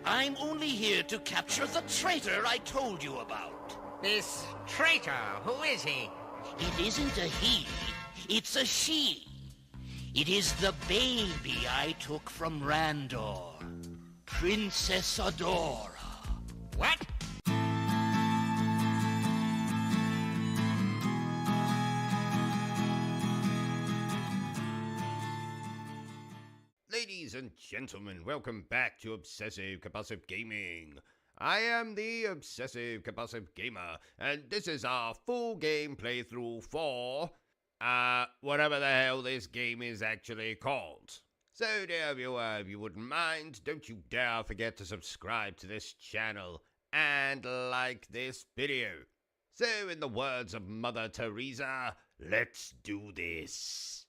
I'm only here to capture the traitor I told you about. This traitor, who is he? It isn't a he, it's a she. It is the baby I took from Randor, Princess Adora. What? Ladies and gentlemen, welcome back to Obsessive Compulsive Gaming. I am the Obsessive Compulsive Gamer, and this is our full game playthrough for, whatever the hell this game is actually called. So dear viewer, if you wouldn't mind, don't you dare forget to subscribe to this channel and like this video. So in the words of Mother Teresa, let's do this.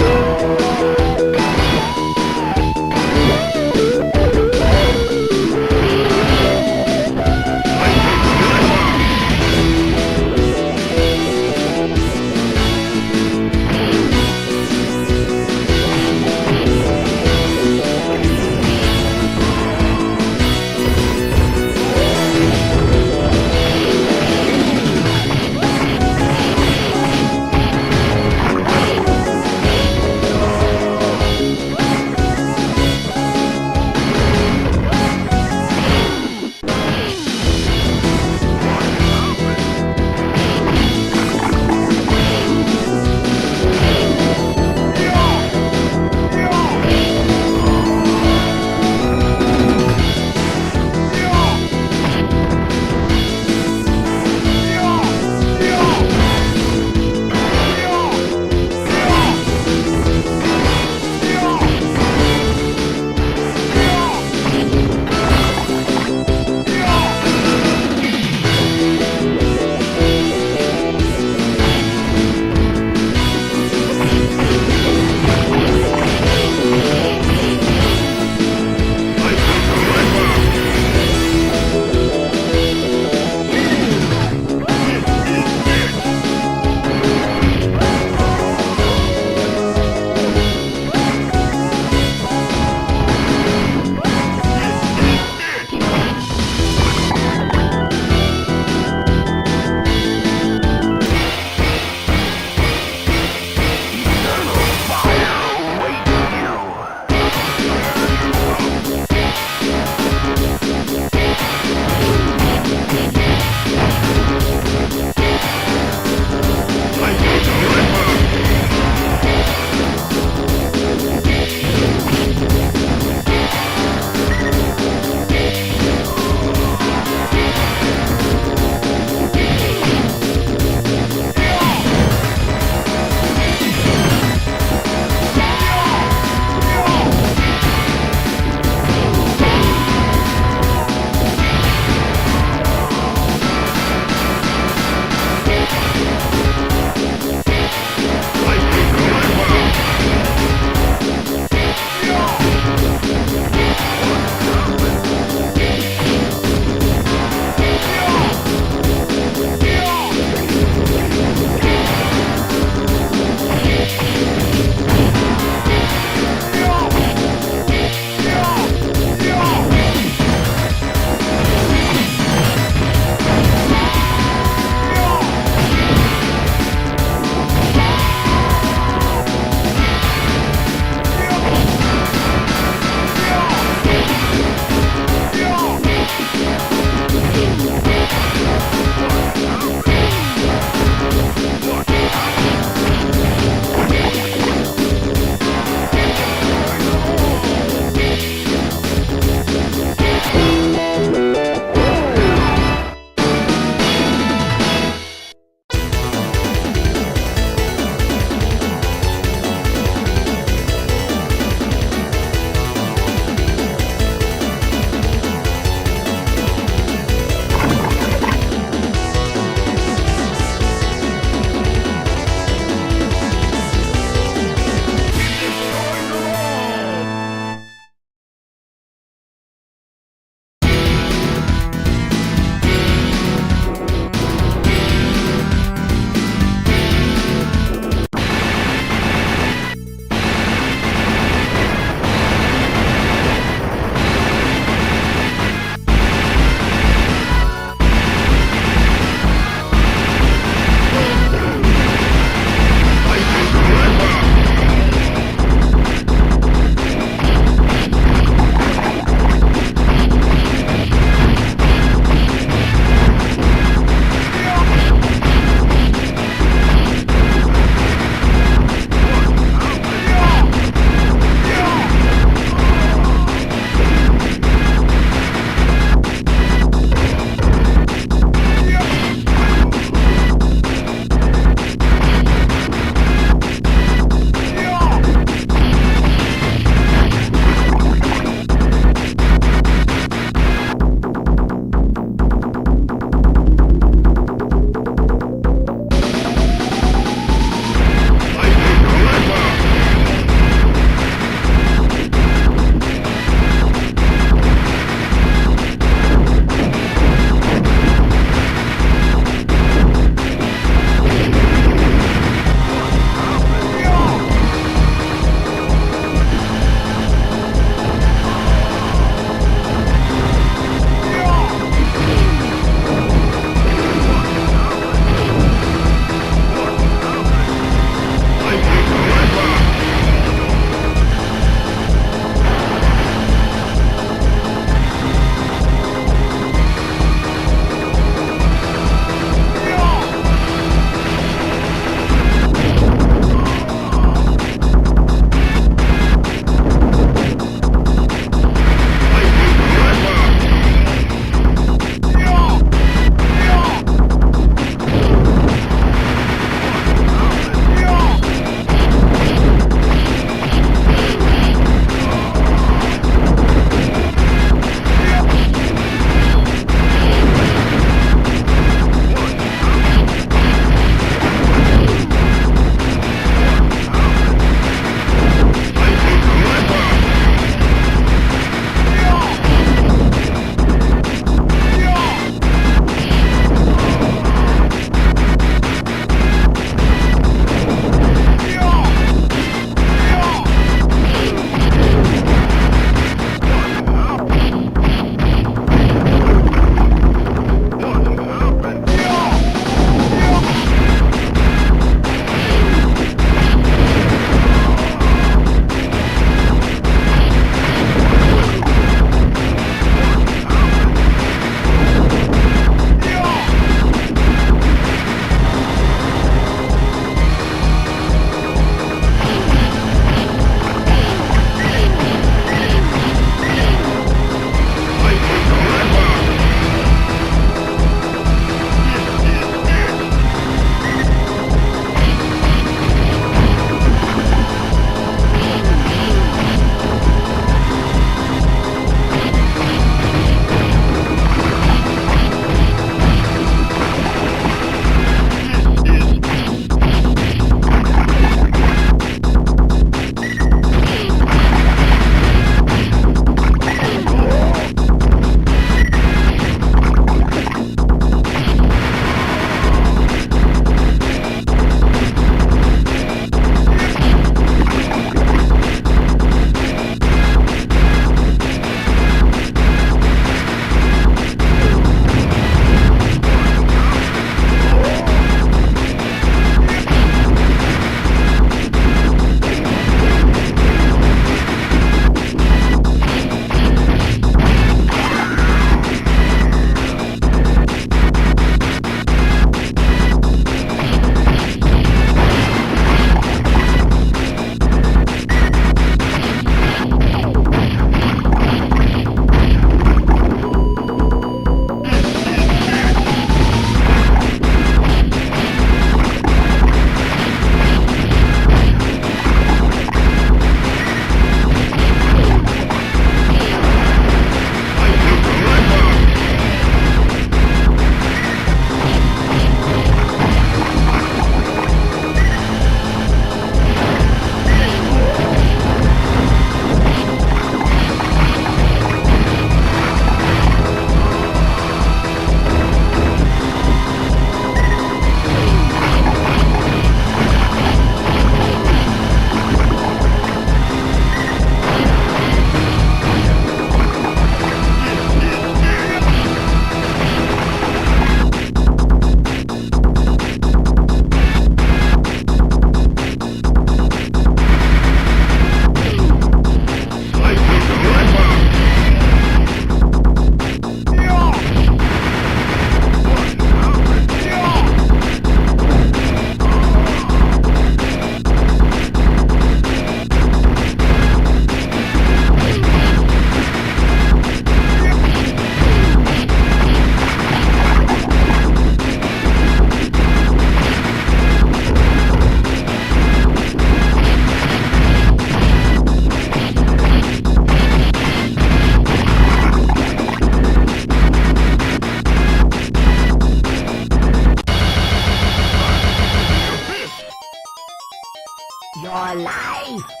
life.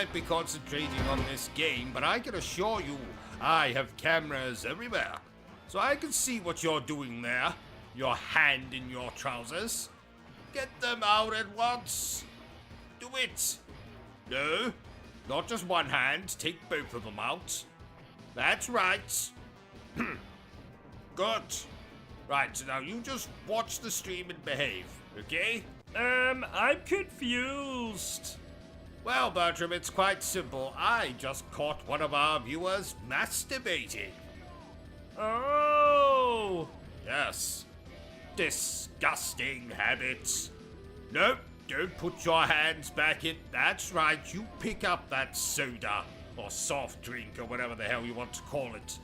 might be concentrating on this game, but I can assure you, I have cameras everywhere. So I can see what you're doing there. Your hand in your trousers. Get them out at once. Do it. No, not just one hand. Take both of them out. That's right. Good. Right, so now you just watch the stream and behave, okay? I'm confused. Well, Bertram, it's quite simple. I just caught one of our viewers masturbating. Oh! Yes. Disgusting habits. Nope, don't put your hands back in. That's right, you pick up that soda or soft drink or whatever the hell you want to call it.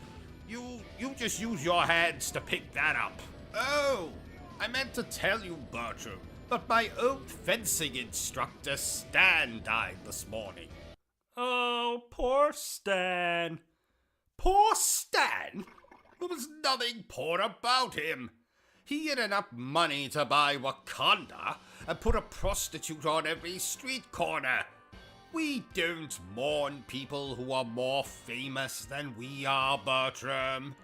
You just use your hands to pick that up. Oh, I meant to tell you, Bertram, but my old fencing instructor Stan died this morning. Oh, poor Stan. Poor Stan? There was nothing poor about him. He had enough money to buy Wakanda and put a prostitute on every street corner. We don't mourn people who are more famous than we are, Bertram.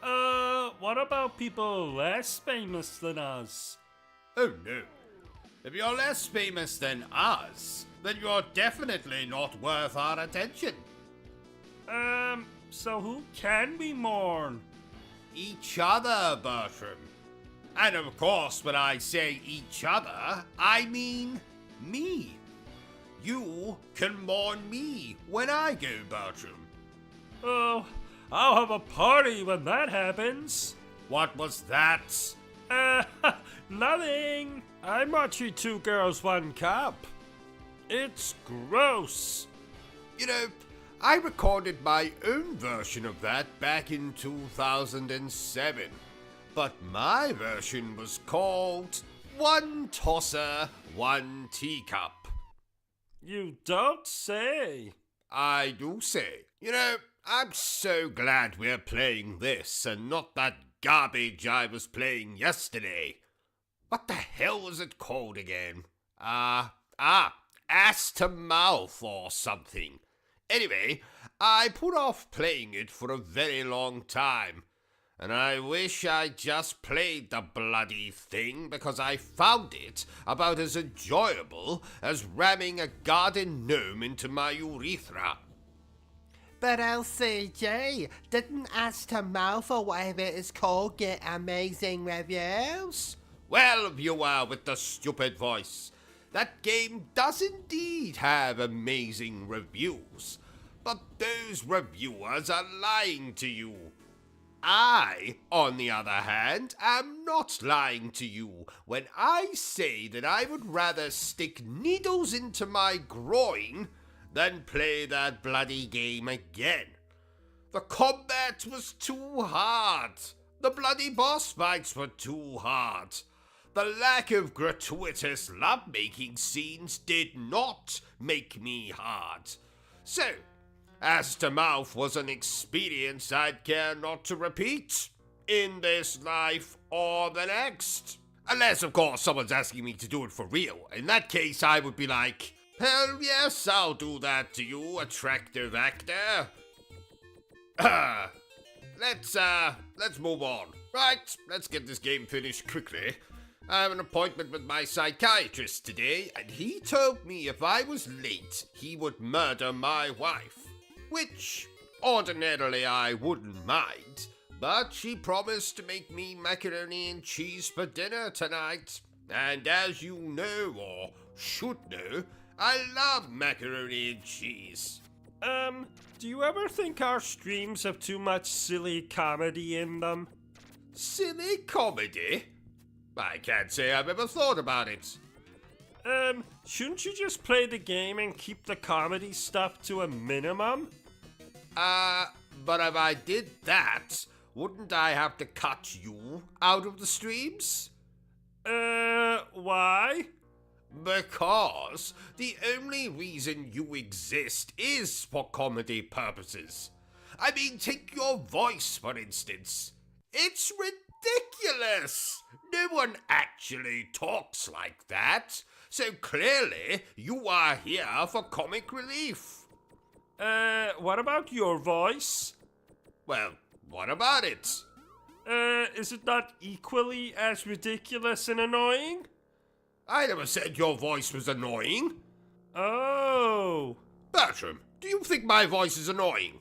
What about people less famous than us? Oh no. If you're less famous than us, then you're definitely not worth our attention. So who can we mourn? Each other, Bertram. And of course, when I say each other, I mean me. You can mourn me when I go, Bertram. Oh, I'll have a party when that happens. What was that? Nothing. I'm watching 2 Girls, 1 Cup. It's gross. You know, I recorded my own version of that back in 2007. But my version was called One Tosser, One Teacup. You don't say. I do say. You know, I'm so glad we're playing this and not that garbage I was playing yesterday. What the hell was it called again? Ass to Mouth or something. Anyway, I put off playing it for a very long time. And I wish I just played the bloody thing because I found it about as enjoyable as ramming a garden gnome into my urethra. But LCG, didn't Ass to Mouth or whatever it is called get amazing reviews? Well, viewer with the stupid voice, that game does indeed have amazing reviews. But those reviewers are lying to you. I, on the other hand, am not lying to you when I say that I would rather stick needles into my groin than play that bloody game again. The combat was too hard. The bloody boss fights were too hard. The lack of gratuitous lovemaking scenes did not make me hard. So, Ass to Mouth was an experience I'd care not to repeat in this life or the next. Unless, of course, someone's asking me to do it for real. In that case, I would be like, hell yes, I'll do that to you, attractive actor. Let's move on. Right, let's get this game finished quickly. I have an appointment with my psychiatrist today, and he told me if I was late, he would murder my wife. Which, ordinarily I wouldn't mind, but she promised to make me macaroni and cheese for dinner tonight. And as you know, or should know, I love macaroni and cheese. Do you ever think our streams have too much silly comedy in them? Silly comedy? I can't say I've ever thought about it. Shouldn't you just play the game and keep the comedy stuff to a minimum? But if I did that, wouldn't I have to cut you out of the streams? Why? Because the only reason you exist is for comedy purposes. I mean, take your voice, for instance. It's ridiculous! No one actually talks like that. So clearly, you are here for comic relief. What about your voice? Well, what about it? Is it not equally as ridiculous and annoying? I never said your voice was annoying. Oh. Bertram, do you think my voice is annoying?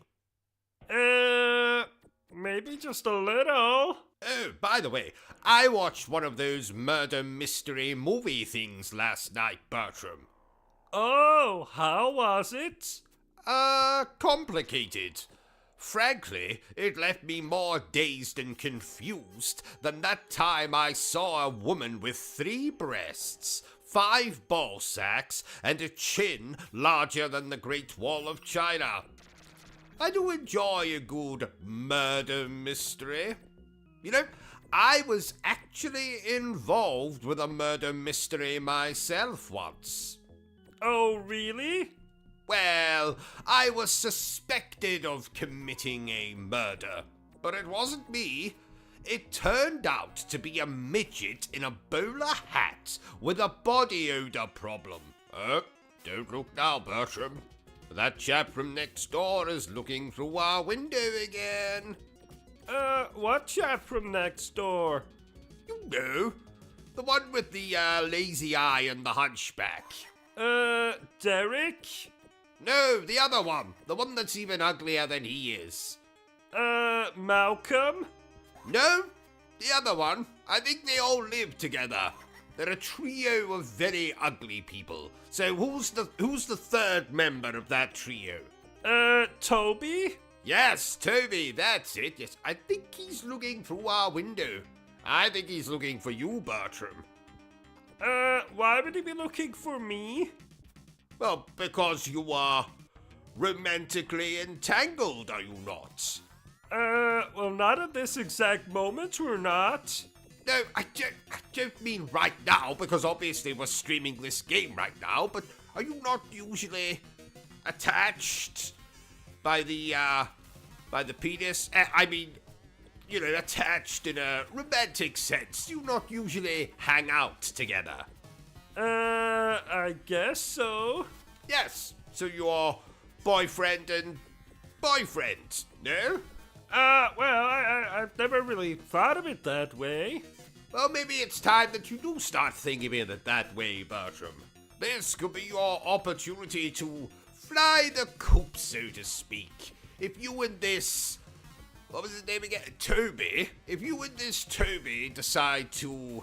Maybe just a little. Oh, by the way, I watched one of those murder mystery movie things last night, Bertram. Oh, how was it? Complicated. Frankly, it left me more dazed and confused than that time I saw a woman with 3 breasts, 5 ball sacks, and a chin larger than the Great Wall of China. I do enjoy a good murder mystery. You know, I was actually involved with a murder mystery myself once. Oh, really? Well, I was suspected of committing a murder, but it wasn't me. It turned out to be a midget in a bowler hat with a body odor problem. Don't look now, Bertram. That chap from next door is looking through our window again. What chap from next door? You know, the one with the lazy eye and the hunchback. Derek? No, the other one. The one that's even uglier than he is. Malcolm? No, the other one. I think they all live together. They're a trio of very ugly people. So who's the third member of that trio? Toby? Yes, Toby, that's it. Yes, I think he's looking through our window. I think he's looking for you, Bertram. Why would he be looking for me? Well, because you are romantically entangled, are you not? Well, not at this exact moment, we're not. No, I don't mean right now, because obviously we're streaming this game right now, but are you not usually attached by the penis? I mean, you know, attached in a romantic sense. You not usually hang out together. I guess so. Yes, so you're boyfriend and boyfriend, no? Well, I've never really thought of it that way. Well, maybe it's time that you do start thinking of it that way, Bertram. This could be your opportunity to fly the coop, so to speak. If you and this... what was his name again? Toby. If you and this Toby decide to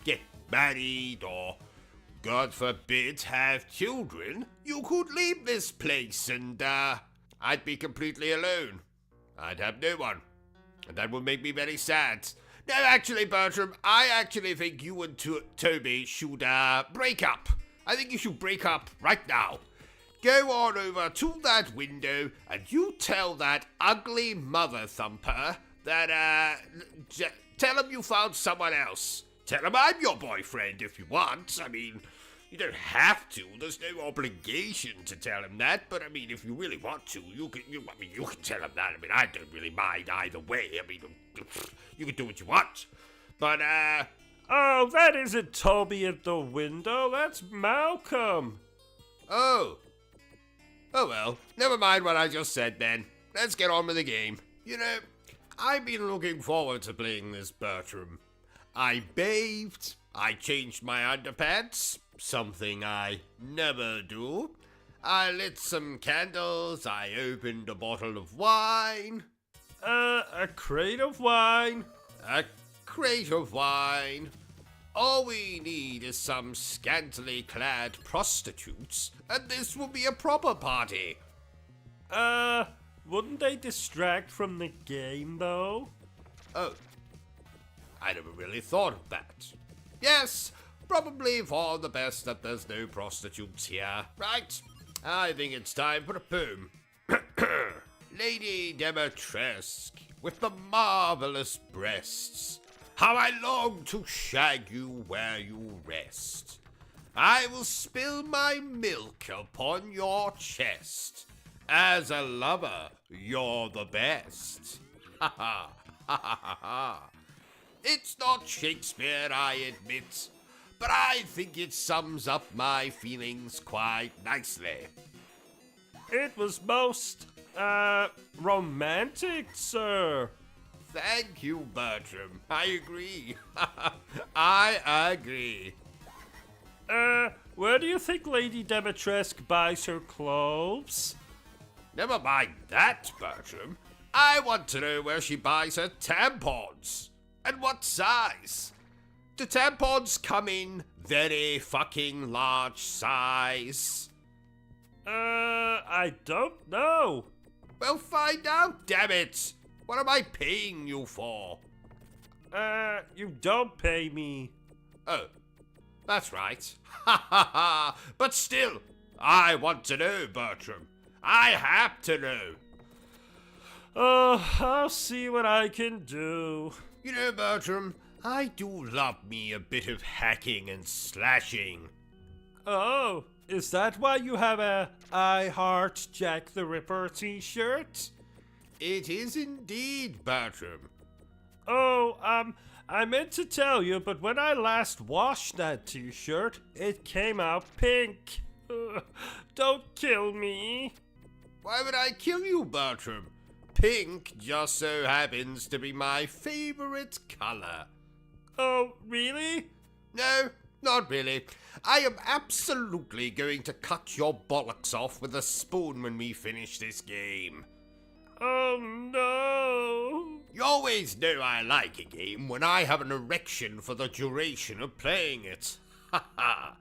get married or, God forbid, have children, you could leave this place and, I'd be completely alone. I'd have no one. And that would make me very sad. No, actually, Bertram, I actually think you and Toby should, break up. I think you should break up right now. Go on over to that window and you tell that ugly mother thumper that, tell him you found someone else. Tell him I'm your boyfriend if you want. I mean, you don't have to. There's no obligation to tell him that. But I mean, if you really want to, you can tell him that. I mean, I don't really mind either way. I mean, you can do what you want. But oh, that isn't Toby at the window. That's Malcolm. Oh well. Never mind what I just said then. Let's get on with the game. You know, I've been looking forward to playing this, Bertram. I bathed. I changed my underpants. Something I never do. I lit some candles. I opened a bottle of wine. A crate of wine. A crate of wine. All we need is some scantily clad prostitutes, and this will be a proper party. Wouldn't they distract from the game, though? Oh, I never really thought of that. Yes, probably for the best that there's no prostitutes here, right? I think it's time for a poem. Lady Demetresque, with the marvelous breasts, how I long to shag you where you rest. I will spill my milk upon your chest. As a lover, you're the best. Ha ha ha ha ha. It's not Shakespeare, I admit, but I think it sums up my feelings quite nicely. It was most, romantic, sir. Thank you, Bertram. I agree. I agree. Where do you think Lady Dimitrescu buys her clothes? Never mind that, Bertram. I want to know where she buys her tampons. And what size. Do tampons come in very fucking large size? I don't know. Well, find out, damn it. What am I paying you for? You don't pay me. Oh, that's right. Ha ha ha. But still, I want to know, Bertram. I have to know. I'll see what I can do. You know, Bertram, I do love me a bit of hacking and slashing. Oh, is that why you have a I Heart Jack the Ripper t-shirt? It is indeed, Bertram. Oh, I meant to tell you, but when I last washed that t-shirt, it came out pink. Don't kill me. Why would I kill you, Bertram? Pink just so happens to be my favorite color. Oh, really? No, not really. I am absolutely going to cut your bollocks off with a spoon when we finish this game. Oh, no. You always know I like a game when I have an erection for the duration of playing it. Ha ha.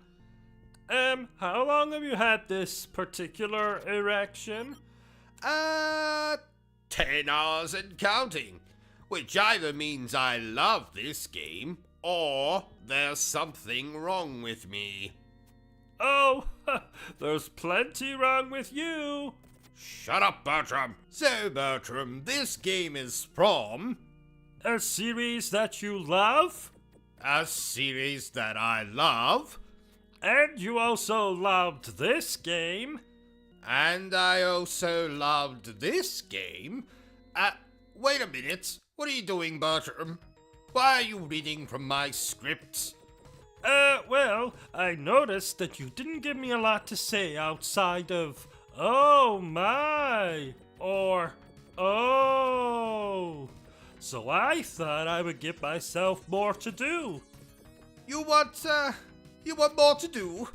How long have you had this particular erection? 10 hours and counting. Which either means I love this game, or there's something wrong with me. Oh, there's plenty wrong with you. Shut up, Bertram. So, Bertram, this game is from... A series that you love? a series that I love. And you also loved this game. And I also loved this game. Wait a minute. What are you doing, Bertram? Why are you reading from my script? Well, I noticed that you didn't give me a lot to say outside of, oh my, or, oh. So I thought I would give myself more to do. You want more to do?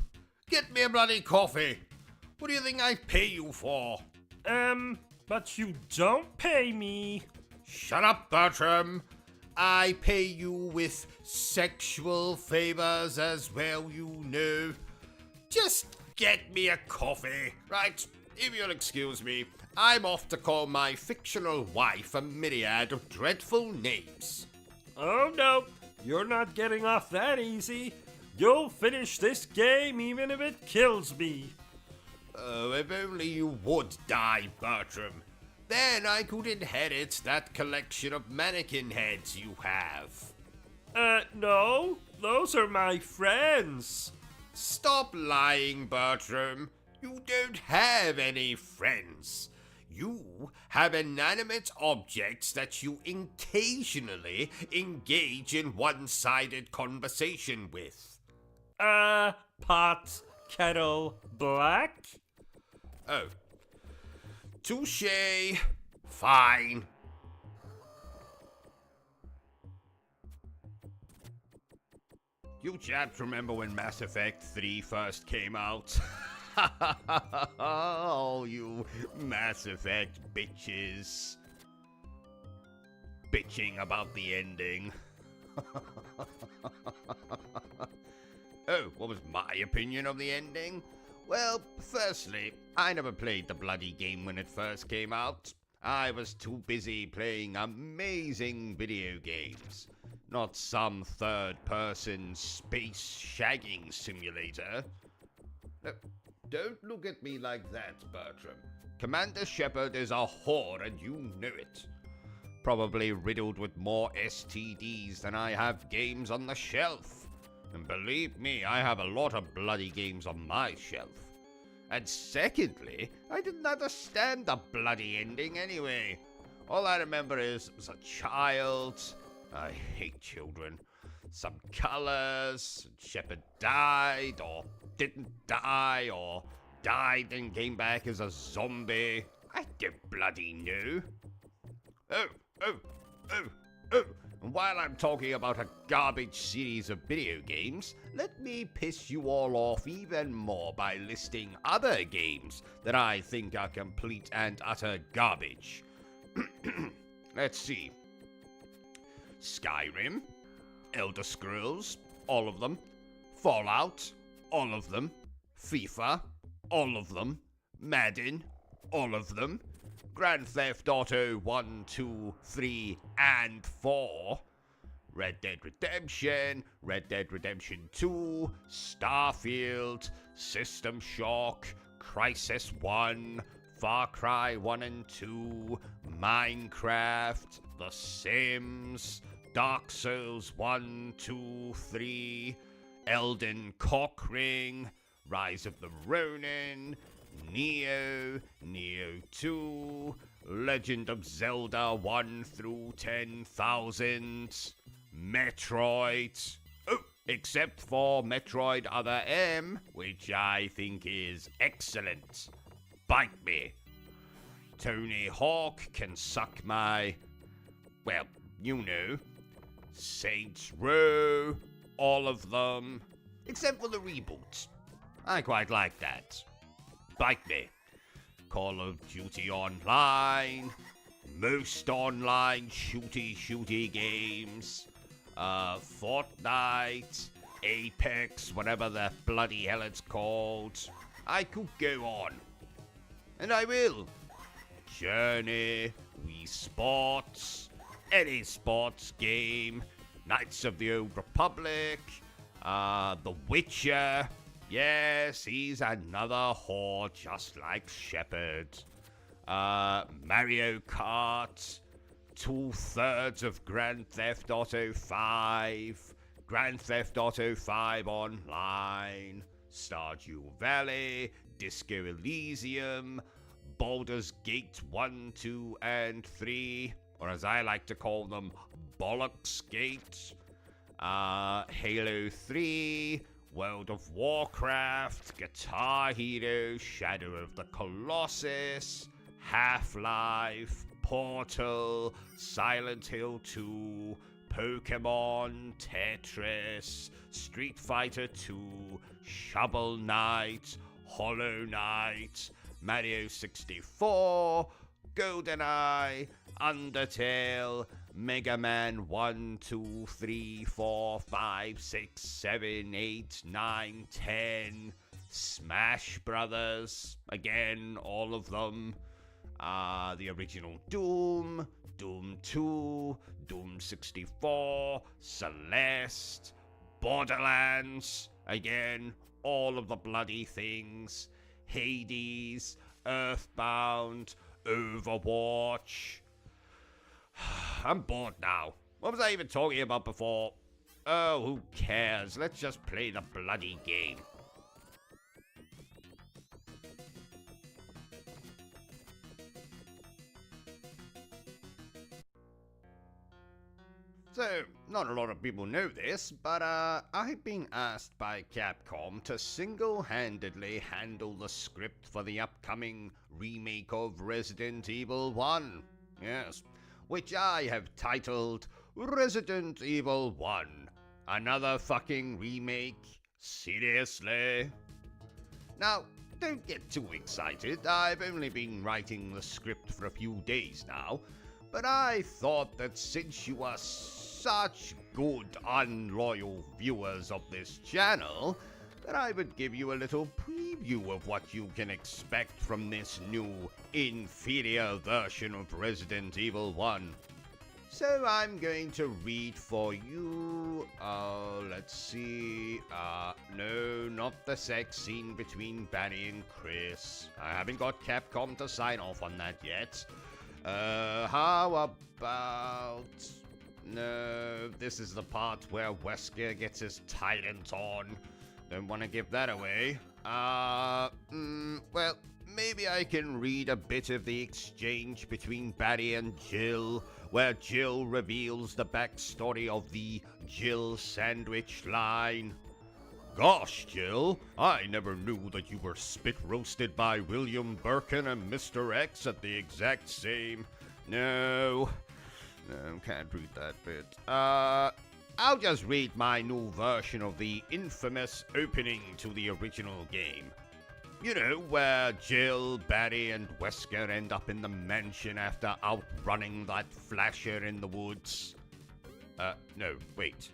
Get me a bloody coffee. What do you think I pay you for? But you don't pay me. Shut up, Bertram. I pay you with sexual favors as well, you know. Just get me a coffee. Right, if you'll excuse me, I'm off to call my fictional wife a myriad of dreadful names. Oh no, you're not getting off that easy. You'll finish this game even if it kills me. Oh, if only you would die, Bertram. Then I could inherit that collection of mannequin heads you have. No, those are my friends. Stop lying, Bertram. You don't have any friends. You have inanimate objects that you occasionally engage in one-sided conversation with. Pot, kettle, black? Oh. Touché. Fine. You chaps remember when Mass Effect 3 first came out? Oh, you Mass Effect bitches. Bitching about the ending. Oh, what was my opinion of the ending? Well, firstly, I never played the bloody game when it first came out. I was too busy playing amazing video games, not some third-person space shagging simulator. Don't look at me like that, Bertram. Commander Shepard is a whore and you know it. Probably riddled with more STDs than I have games on the shelf. And believe me, I have a lot of bloody games on my shelf. And secondly, I didn't understand the bloody ending anyway. All I remember is, as a child, I hate children. some colors. Shepard died, or didn't die, or died and came back as a zombie. I don't bloody know. Oh. And while I'm talking about a garbage series of video games, let me piss you all off even more by listing other games that I think are complete and utter garbage. Let's see. Skyrim, Elder Scrolls, all of them. Fallout, all of them. FIFA, all of them. Madden, all of them. Grand Theft Auto 1, 2, 3, and 4. Red Dead Redemption, Red Dead Redemption 2, Starfield, System Shock, Crysis 1, Far Cry 1 and 2, Minecraft, The Sims, Dark Souls 1, 2, 3, Elden Cockring, Rise of the Ronin, Neo 2, Legend of Zelda 1 through 10,000, Metroid, except for Metroid Other M, which I think is excellent. Bite me. Tony Hawk can suck my, well, you know. Saints Row, all of them, except for the reboots. I quite like that. Bite me. Call of Duty Online, most online shooty games, Fortnite, Apex, whatever the bloody hell it's called. I could go on. And I will. Journey, Wii Sports, any sports game, Knights of the Old Republic, The Witcher. Yes, he's another whore just like Shepard. Mario Kart, 2/3 of Grand Theft Auto 5, Grand Theft Auto 5 Online, Stardew Valley, Disco Elysium, Baldur's Gate 1, 2, and 3, or as I like to call them, Bollocks Gate, Halo 3, World of Warcraft, Guitar Hero, Shadow of the Colossus, Half-Life, Portal, Silent Hill 2, Pokemon, Tetris, Street Fighter 2, Shovel Knight, Hollow Knight, Mario 64, GoldenEye, Undertale, Mega Man 1, 2, 3, 4, 5, 6, 7, 8, 9, 10, Smash Brothers, again, all of them, the original Doom, Doom 2, Doom 64, Celeste, Borderlands, again, all of the bloody things, Hades, Earthbound, Overwatch. I'm bored now. What was I even talking about before? Oh, who cares? Let's just play the bloody game. So, not a lot of people know this, but I've been asked by Capcom to single-handedly handle the script for the upcoming remake of Resident Evil 1. Yes, which I have titled Resident Evil 1. Another fucking remake? Seriously? Now, don't get too excited. I've only been writing the script for a few days now, but I thought that since you are such good, unloyal viewers of this channel, that I would give you a little preview of what you can expect from this new, inferior version of Resident Evil 1. So I'm going to read for you, let's see, no, not the sex scene between Barry and Chris. I haven't got Capcom to sign off on that yet. How about... No, this is the part where Wesker gets his trident on. Don't want to give that away. Well, maybe I can read a bit of the exchange between Barry and Jill, where Jill reveals the backstory of the Jill sandwich line. Gosh, Jill, I never knew that you were spit roasted by William Birkin and Mr. X at the exact same... No, can't read that bit. I'll just read my new version of the infamous opening to the original game. You know, where Jill, Barry, and Wesker end up in the mansion after outrunning that flasher in the woods. No, wait.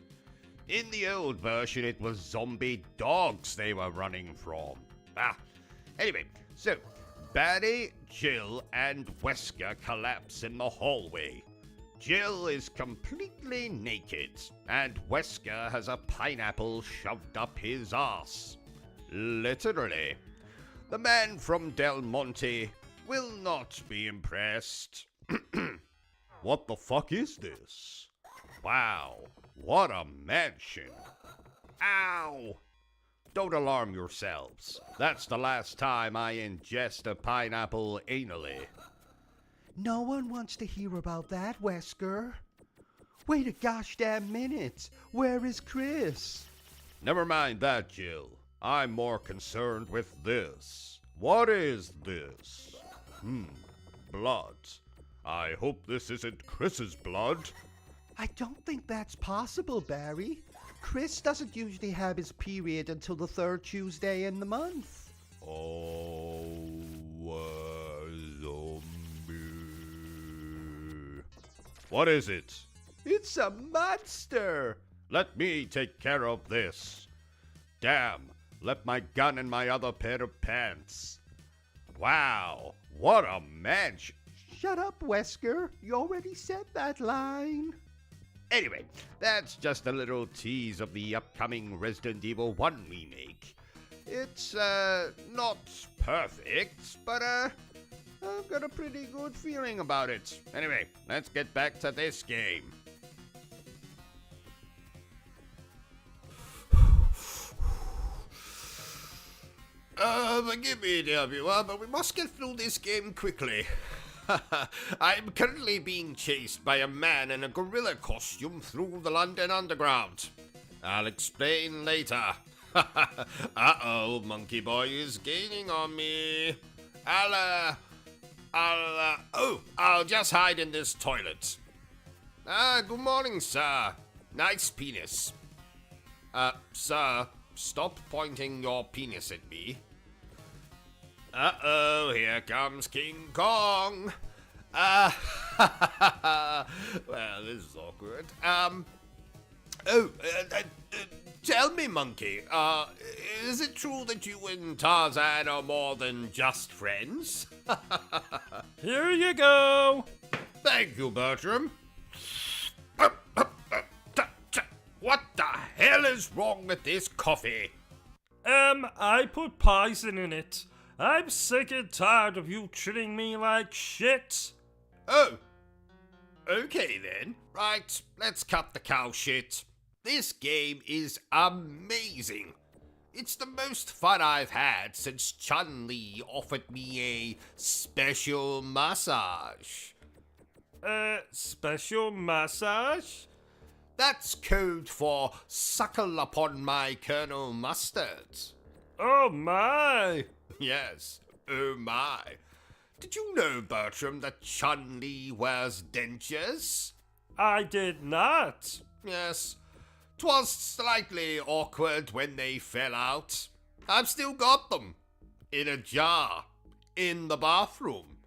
In the old version, it was zombie dogs they were running from. Anyway, so Barry, Jill, and Wesker collapse in the hallway. Jill is completely naked, and Wesker has a pineapple shoved up his arse. Literally. The man from Del Monte will not be impressed. What the fuck is this? Wow, what a mansion. Ow! Don't alarm yourselves. That's the last time I ingest a pineapple anally. No one wants to hear about that, Wesker. Wait a gosh damn minute. Where is Chris? Never mind that, Jill. I'm more concerned with this. What is this? Blood. I hope this isn't Chris's blood. I don't think that's possible, Barry. Chris doesn't usually have his period until the third Tuesday in the month. Oh, zombie. What is it? It's a monster! Let me take care of this. Damn, left my gun in my other pair of pants. Wow, what a mansion. Shut up, Wesker. You already said that line. Anyway, that's just a little tease of the upcoming Resident Evil 1 remake. It's, not perfect, but, I've got a pretty good feeling about it. Anyway, let's get back to this game. Forgive me, dear viewer, but we must get through this game quickly. I'm currently being chased by a man in a gorilla costume through the London Underground. I'll explain later. Uh-oh, Monkey Boy is gaining on me. I'll just hide in this toilet. Good morning, sir. Nice penis. Sir, stop pointing your penis at me. Uh-oh, here comes King Kong. Well, this is awkward. Tell me, Monkey, is it true that you and Tarzan are more than just friends? Here you go. Thank you, Bertram. What the hell is wrong with this coffee? I put poison in it. I'm sick and tired of you treating me like shit. Oh. Okay then. Right, let's cut the cow shit. This game is amazing. It's the most fun I've had since Chun-Li offered me a special massage. Special massage? That's code for suckle upon my Colonel Mustard. Oh my! Yes, oh my. Did you know, Bertram, that Chun-Li wears dentures? I did not. Yes. 'Twas slightly awkward when they fell out. I've still got them. In a jar. In the bathroom.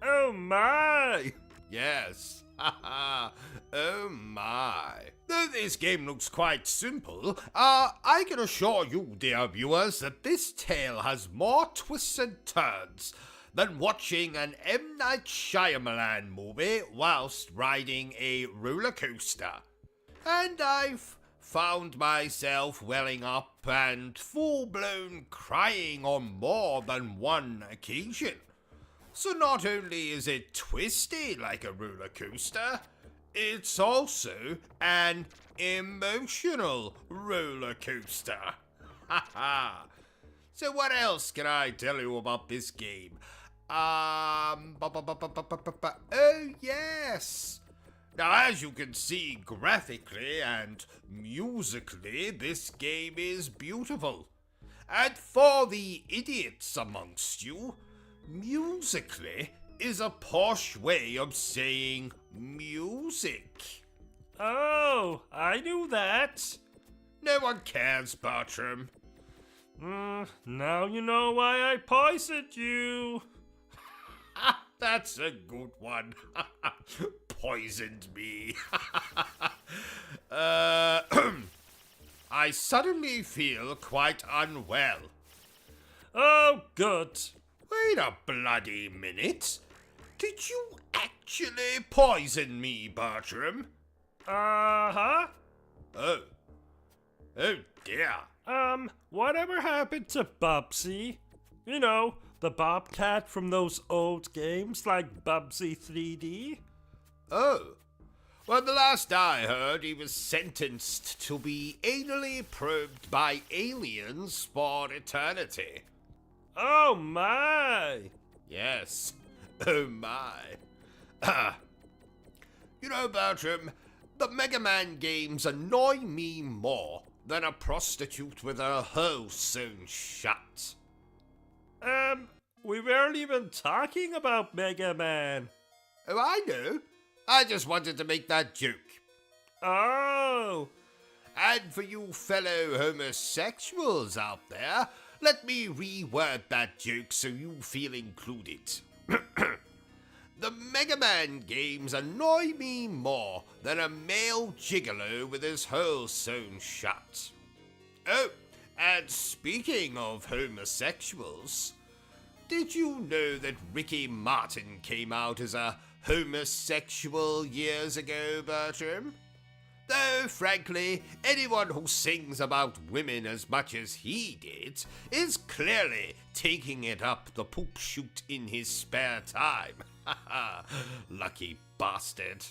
Oh my! Yes. Haha. Oh my. Though this game looks quite simple, I can assure you, dear viewers, that this tale has more twists and turns than watching an M. Night Shyamalan movie whilst riding a roller coaster. And I've found myself welling up and full-blown crying on more than one occasion. So not only is it twisty like a roller coaster, it's also an emotional roller coaster. Haha. So what else can I tell you about this game? Oh yes! Now as you can see graphically and musically, this game is beautiful. And for the idiots amongst you, musically is a posh way of saying music. Oh, I knew that. No one cares, Bertram. Now you know why I poisoned you. That's a good one. Poisoned me. I suddenly feel quite unwell. Oh, good. Wait a bloody minute. Did you actually poison me, Bertram? Uh-huh. Oh. Oh dear. Whatever happened to Bubsy? You know, the Bobcat from those old games like Bubsy 3D? Oh. Well, the last I heard, he was sentenced to be anally probed by aliens for eternity. Oh my! Yes. Oh my. You know, Bertram, the Mega Man games annoy me more than a prostitute with her hole sewn shut. We weren't even talking about Mega Man. Oh, I know. I just wanted to make that joke. Oh! And for you fellow homosexuals out there, let me reword that joke so you feel included. The Mega Man games annoy me more than a male gigolo with his hole sewn shut. Oh, and speaking of homosexuals, did you know that Ricky Martin came out as a homosexual years ago, Bertram? Though, frankly, anyone who sings about women as much as he did is clearly taking it up the poop chute in his spare time. Lucky bastard.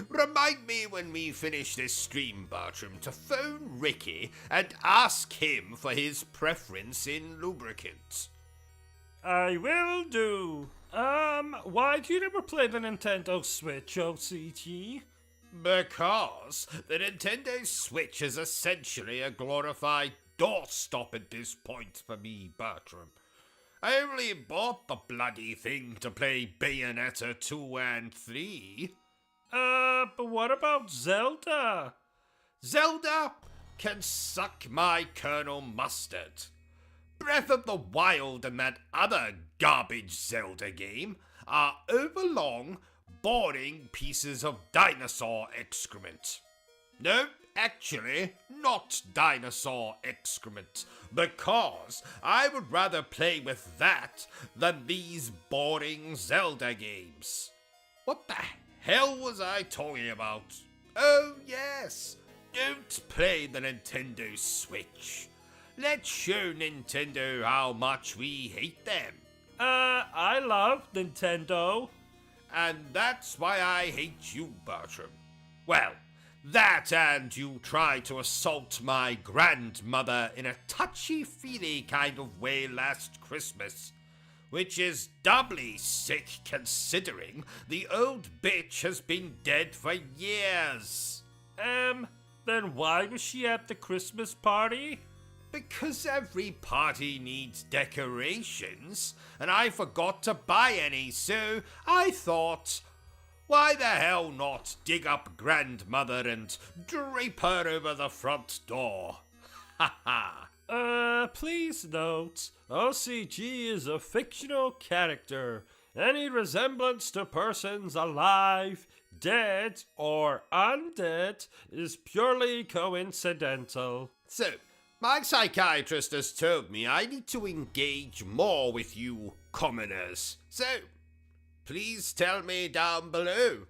Remind me when we finish this stream, Bertram, to phone Ricky and ask him for his preference in lubricant. I will do. Why do you never play the Nintendo Switch, OCG? Because the Nintendo Switch is essentially a glorified doorstop at this point for me, Bertram. I only bought the bloody thing to play Bayonetta 2 and 3. But what about Zelda? Zelda can suck my Colonel Mustard. Breath of the Wild and that other garbage Zelda game are overlong, boring pieces of dinosaur excrement. No, actually, not dinosaur excrement, because I would rather play with that than these boring Zelda games. What the hell was I talking about? Oh yes, don't play the Nintendo Switch. Let's show Nintendo how much we hate them. I love Nintendo. And that's why I hate you, Bertram. Well, that and you tried to assault my grandmother in a touchy-feely kind of way last Christmas, which is doubly sick considering the old bitch has been dead for years. Then why was she at the Christmas party? Because every party needs decorations, and I forgot to buy any, so I thought, why the hell not dig up grandmother and drape her over the front door? Ha ha. Please note, OCG is a fictional character. Any resemblance to persons alive, dead, or undead is purely coincidental. So, my psychiatrist has told me I need to engage more with you commoners. So, please tell me down below.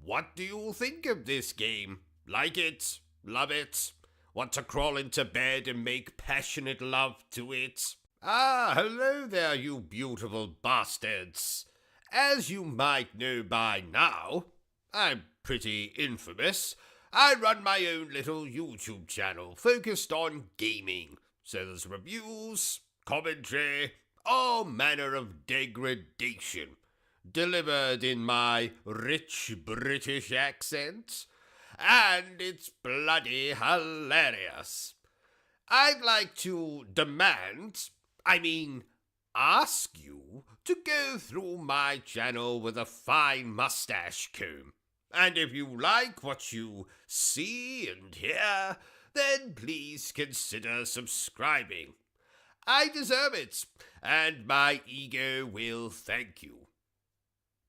What do you think of this game? Like it? Love it? Want to crawl into bed and make passionate love to it? Ah, hello there, you beautiful bastards. As you might know by now, I'm pretty infamous. I run my own little YouTube channel focused on gaming. So there's reviews, commentary, all manner of degradation, delivered in my rich British accent, and it's bloody hilarious. I'd like to ask you to go through my channel with a fine mustache comb. And if you like what you see and hear, then please consider subscribing. I deserve it, and my ego will thank you.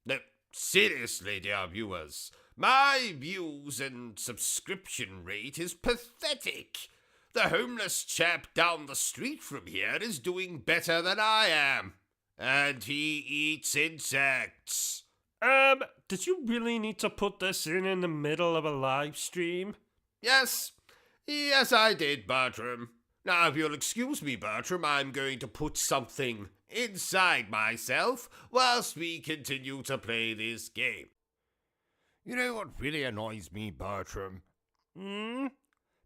No, seriously, dear viewers, my views and subscription rate is pathetic. The homeless chap down the street from here is doing better than I am. And he eats insects. Did you really need to put this in the middle of a live stream? Yes, I did, Bertram. Now, if you'll excuse me, Bertram, I'm going to put something inside myself whilst we continue to play this game. You know what really annoys me, Bertram?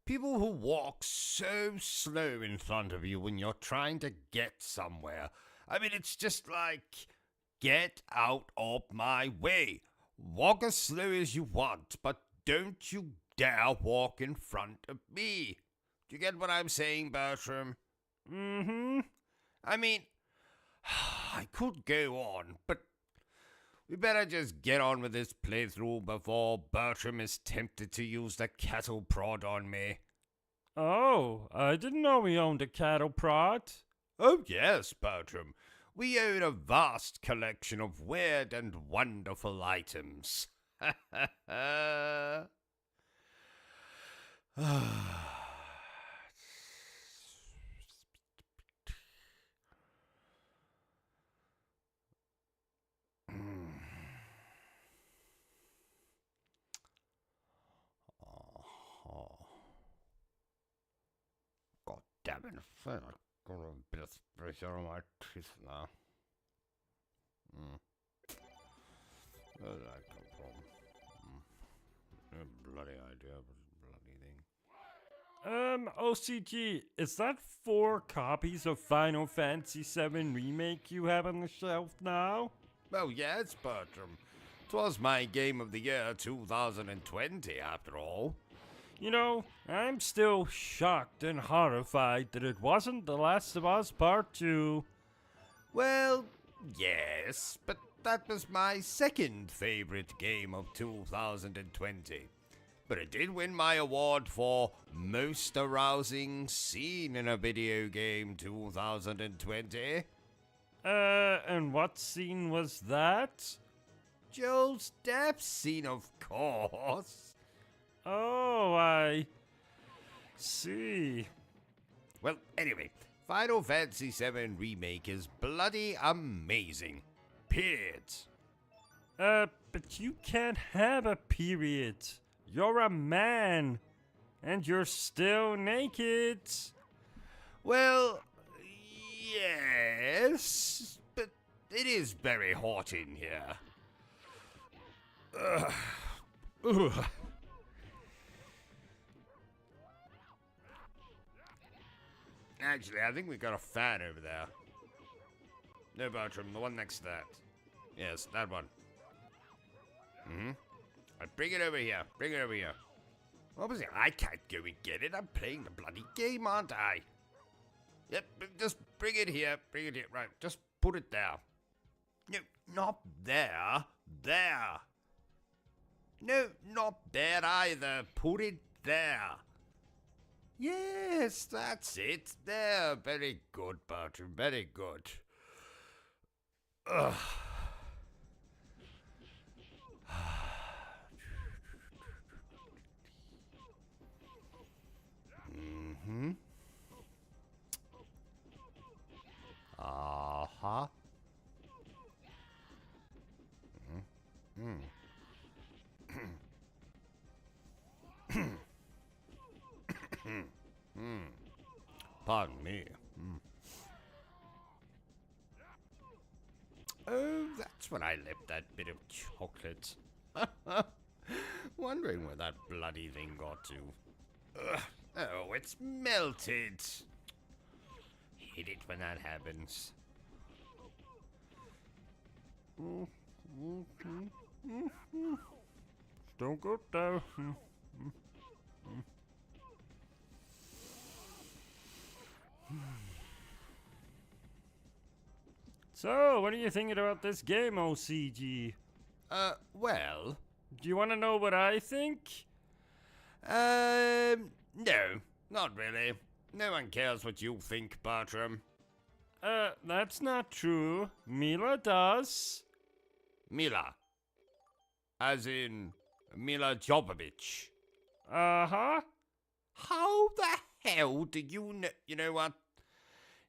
People who walk so slow in front of you when you're trying to get somewhere. I mean, it's just like, get out of my way. Walk as slow as you want, but don't you dare walk in front of me. Do you get what I'm saying, Bertram? I mean, I could go on, but we better just get on with this playthrough before Bertram is tempted to use the cattle prod on me. Oh, I didn't know we owned a cattle prod. Oh yes, Bertram. We own a vast collection of weird and wonderful items. God damn it, I feel like I've got a bit of pressure on my teeth now. Where did that come from? No bloody idea, but bloody thing. OCG, is that 4 copies of Final Fantasy VII Remake you have on the shelf now? Oh yes, Bertram. 'Twas my game of the year 2020, after all. You know, I'm still shocked and horrified that it wasn't The Last of Us Part 2. Well, yes, but that was my second favorite game of 2020. But it did win my award for Most Arousing Scene in a Video Game 2020. And what scene was that? Joel's death scene, of course. Oh, I see. Well, anyway, Final Fantasy VII Remake is bloody amazing. Period. But you can't have a period. You're a man. And you're still naked. Well, yes, but it is very hot in here. Ugh. Actually, I think we got a fan over there. No, Bertram, the one next to that. Yes, that one. Bring it over here. Bring it over here. What was it? I can't go and get it. I'm playing the bloody game, aren't I? Yep, just bring it here. Bring it here. Right, just put it there. No, not there. There. No, not there either. Put it there. Yes, that's it. There. Very good, Bertram. Very good. Ugh. Uh-huh. Pardon me. Oh, that's when I left that bit of chocolate. Wondering where that bloody thing got to. Ugh. Oh, it's melted. hate it when that happens. Don't go down. So, what are you thinking about this game, OCG? Well... Do you want to know what I think? No, not really. No one cares what you think, Bertram. That's not true. Mila does. Mila. As in, Mila Jovovich. Uh-huh. How the hell do you know? You know what?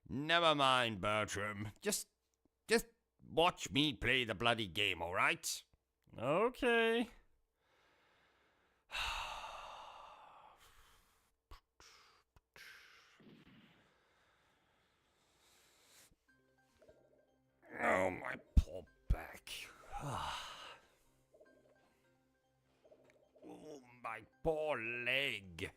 Never mind, Bertram. Just watch me play the bloody game, alright? Okay. Oh, my poor back. Oh, my poor leg.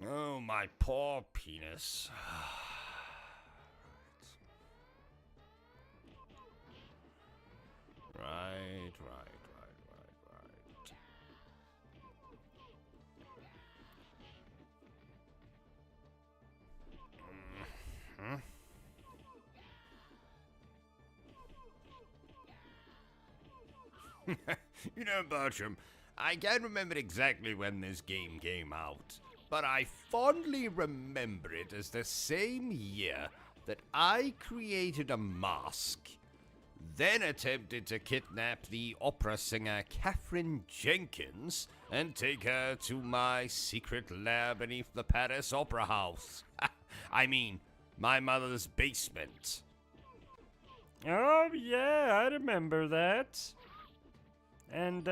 Oh, my poor penis. Right. You know, Bertram, I can't remember exactly when this game came out, but I fondly remember it as the same year that I created a mask, then attempted to kidnap the opera singer Catherine Jenkins and take her to my secret lair beneath the Paris Opera House. I mean, my mother's basement. Oh, yeah, I remember that. And,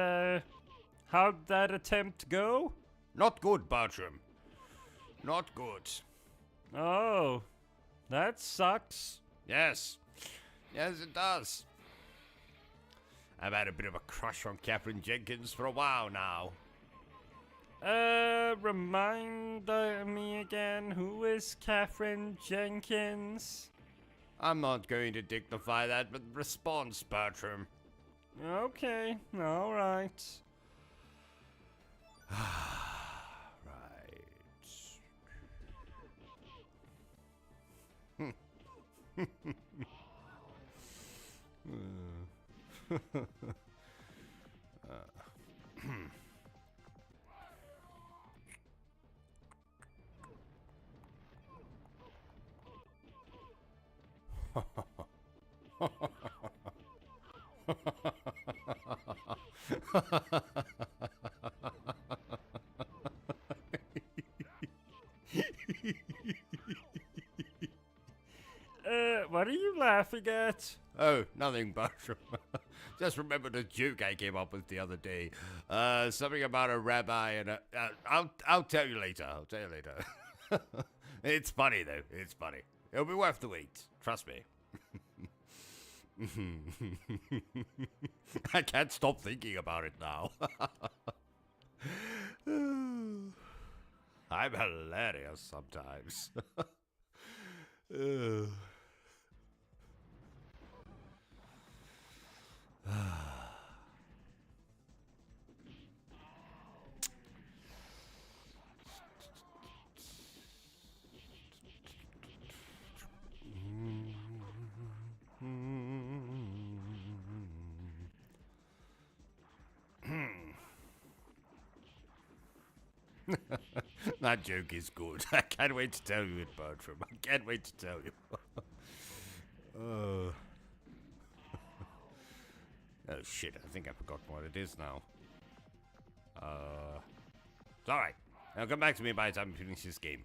how'd that attempt go? Not good, Bertram. Not good. Oh, that sucks. Yes. Yes, it does. I've had a bit of a crush on Catherine Jenkins for a while now. Remind me again, who is Catherine Jenkins? I'm not going to dignify that with response, Bertram. Okay, alright. What are you laughing at? Oh, nothing, Bertram. Just remembered a joke I came up with the other day. Something about a rabbi and a... I'll tell you later. It's funny, though. It's funny. It'll be worth the wait. Trust me. I can't stop thinking about it now. I'm hilarious sometimes. That joke is good. I can't wait to tell you it, Bertram. I can't wait to tell you. Oh shit, I think I've forgotten what it is now. It's alright. Now come back to me by the time we finish this game.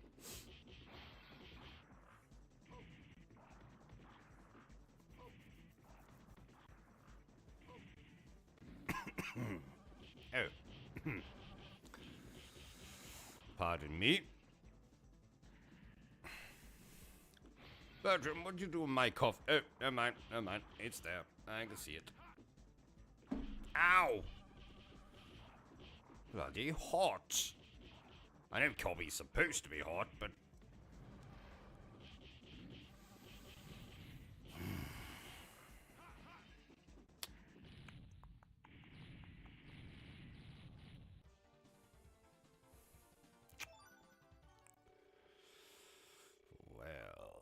Oh. Pardon me. Bertram, what'd you do with my cough? Oh, never mind. It's there. I can see it. Ow! Bloody hot. I know coffee's supposed to be hot, but... Well...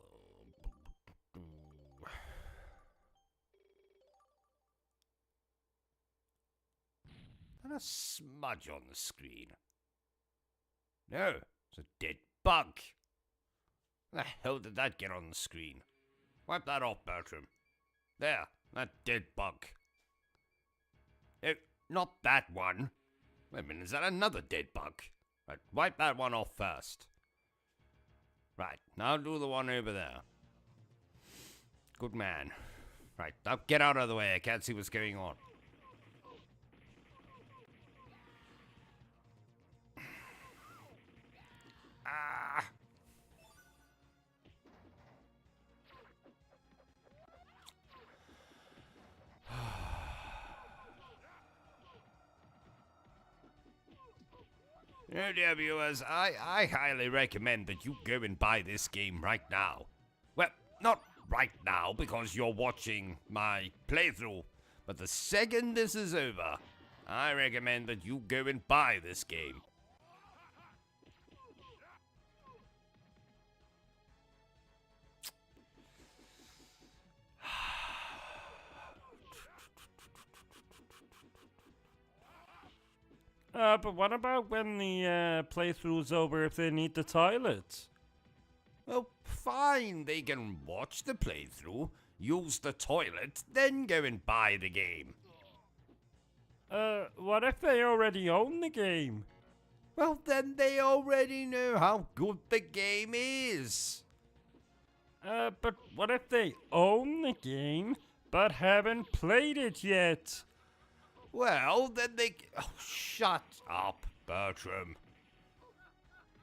And a smudge on the screen. No, it's a dead bug. How the hell did that get on the screen? Wipe that off, Bertram. There, that dead bug. No, not that one. Wait a minute, is that another dead bug? Right, wipe that one off first. Right, now do the one over there. Good man. Right, now get out of the way, I can't see what's going on. Ah! No, dear viewers, I highly recommend that you go and buy this game right now. Well, not right now because you're watching my playthrough, but the second this is over, I recommend that you go and buy this game. But what about when the playthrough's over if they need the toilet? Well, fine, they can watch the playthrough, use the toilet, then go and buy the game. What if they already own the game? Well, then they already know how good the game is. But what if they own the game, but haven't played it yet? Well, then they... Oh, shut up, Bertram.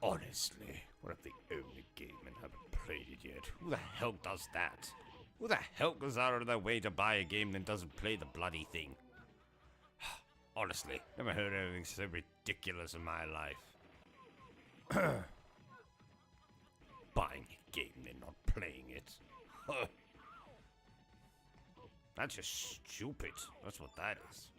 Honestly, what if they own the game and haven't played it yet? Who the hell does that? Who the hell goes out of their way to buy a game and doesn't play the bloody thing? Honestly, never heard anything so ridiculous in my life. Buying a game and not playing it. That's just stupid. That's what that is.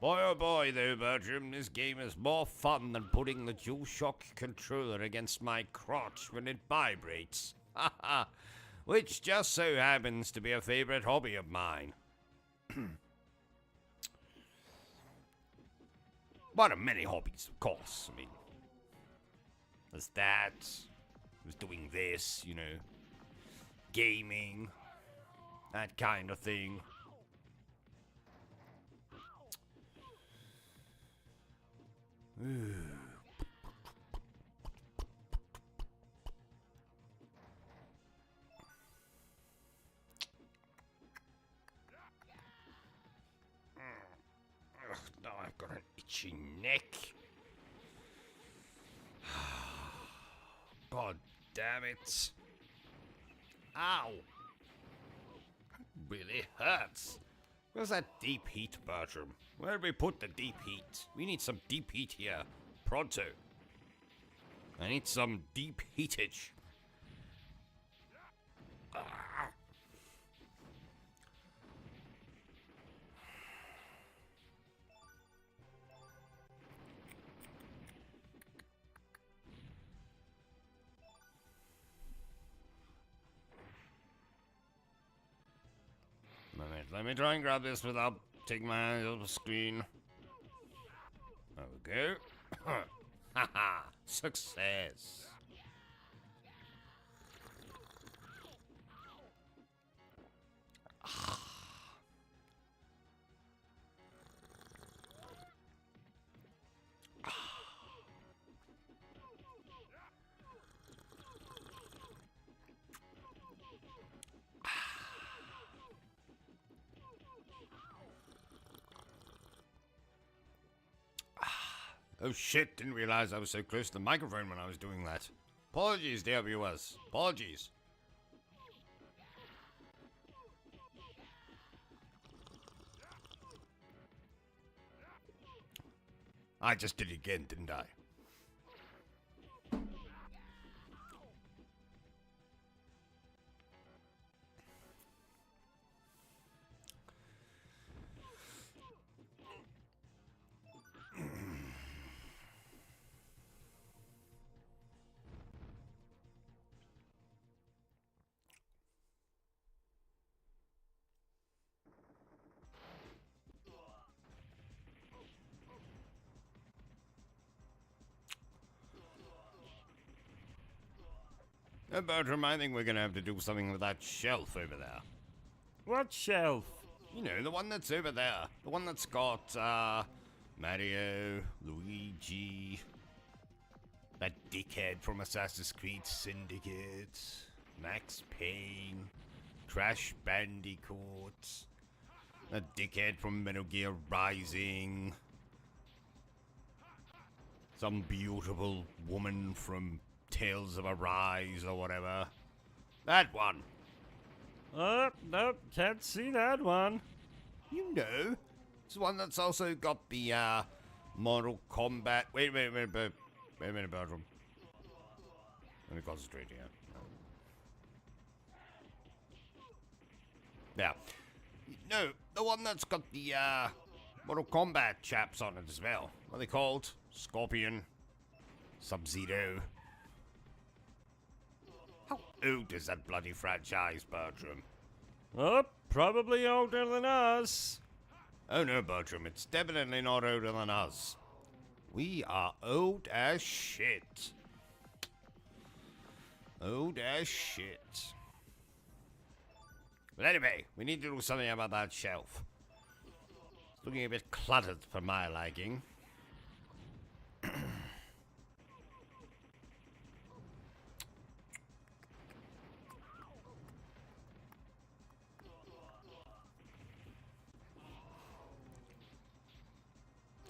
Boy oh boy though, Bertram, this game is more fun than putting the DualShock controller against my crotch when it vibrates. Haha, which just so happens to be a favorite hobby of mine. One of many hobbies, of course. I mean, there's that, there's doing this, you know, gaming, that kind of thing. Ooh. Now I've got an itchy neck. God damn it. Ow. That really hurts. Where's that deep heat, Bertram? Where did we put the deep heat? We need some deep heat here. Pronto. I need some deep heatage. Ah. Let me try and grab this without taking my eyes off the screen. There we go. Haha, success. Oh shit, didn't realize I was so close to the microphone when I was doing that. Apologies, dear viewers. Apologies. I just did it again, didn't I? Bertram, I think we're gonna have to do something with that shelf over there. What shelf? You know, the one that's over there. The one that's got, Mario, Luigi, that dickhead from Assassin's Creed Syndicate, Max Payne, Crash Bandicoot, that dickhead from Metal Gear Rising, some beautiful woman from Tales of Arise or whatever. That one. Oh, nope, can't see that one. You know, it's the one that's also got the, Mortal Kombat. Wait a minute, Bertram. Let me concentrate here. Yeah. No, the one that's got the, Mortal Kombat chaps on it as well. What are they called? Scorpion. Sub-Zero. How old is that bloody franchise, Bertram? Oh, probably older than us. Oh no, Bertram, it's definitely not older than us. We are old as shit. Old as shit. But anyway, we need to do something about that shelf. It's looking a bit cluttered for my liking.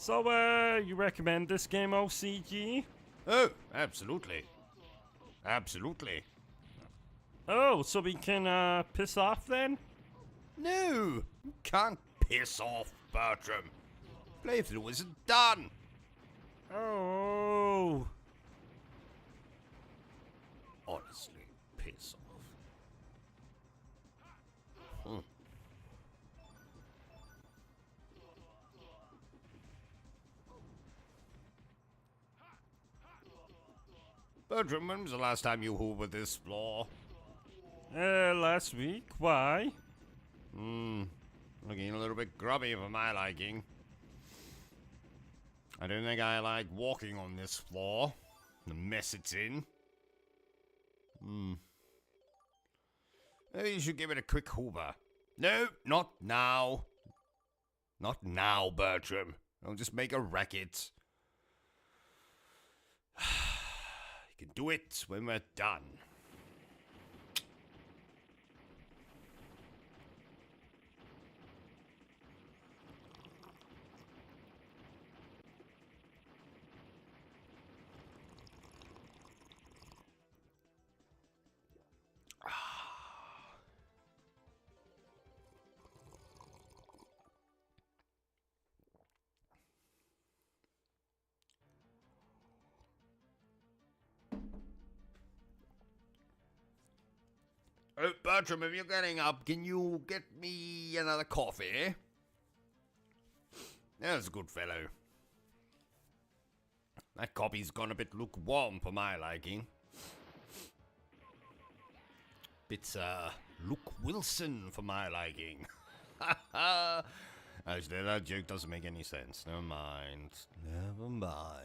So, you recommend this game, OCG? Oh, absolutely. Absolutely. Oh, so we can, piss off then? No, you can't piss off, Bertram. Playthrough isn't done. Oh. Honestly, piss off. Bertram, when was the last time you hoovered this floor? Last week. Why? Looking a little bit grubby for my liking. I don't think I like walking on this floor. The mess it's in. Maybe you should give it a quick hoover. No, not now. Not now, Bertram. I'll just make a racket. You can do it when we're done. Oh, Bertram, if you're getting up, can you get me another coffee? That's a good fellow. That coffee's gone a bit lukewarm for my liking. Bit, Luke Wilson for my liking. Actually, that joke doesn't make any sense. Never mind. Never mind.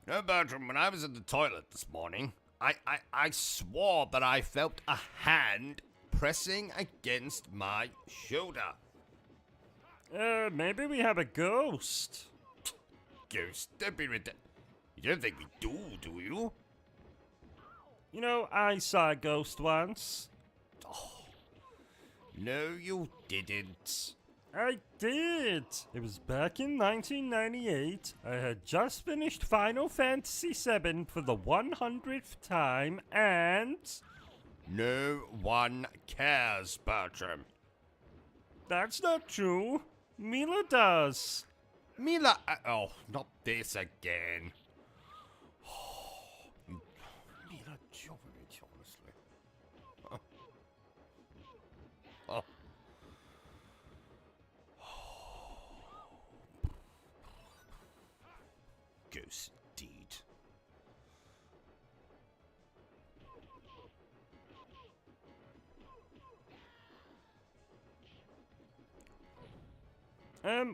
No, Bertram, when I was in the toilet this morning, I swore that I felt a hand pressing against my shoulder. Maybe we have a ghost. Ghost? Don't be ridiculous. You don't think we do you? You know, I saw a ghost once. No, you didn't. I did. It was back in 1998. I had just finished Final Fantasy VII for the 100th time, and No one cares, Bertram. that's not true. Mila does. Mila, oh, not this again. Mila Jovovich, honestly. Oh. Ghost deed.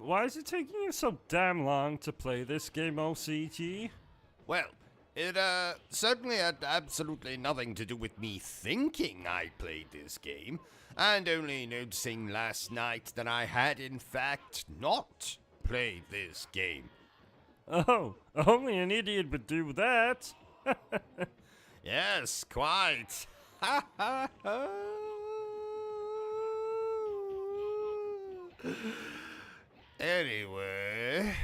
Why is it taking you so damn long to play this game, OCG? Well, it certainly had absolutely nothing to do with me thinking I played this game, and only noticing last night that I had in fact not played this game. Oh, only an idiot would do that. Yes, quite. Ha ha ha. Anyway.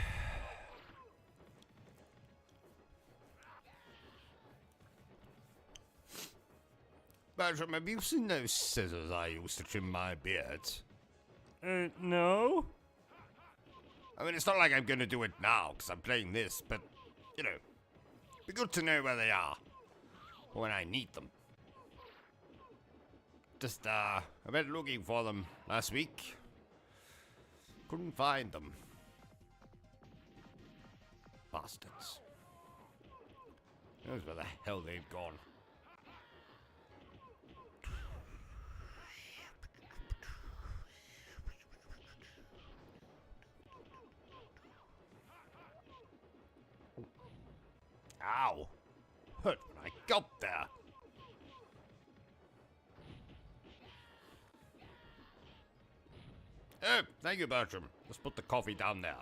Bertram, have you seen those scissors I used to trim my beard? No? I mean, it's not like I'm gonna do it now, because I'm playing this, but, you know, be good to know where they are, for when I need them. Just, I went looking for them last week. Couldn't find them. Bastards. Who knows where the hell they've gone. Ow! Hurt when I got there. Oh, thank you, Bertram. Let's put the coffee down there.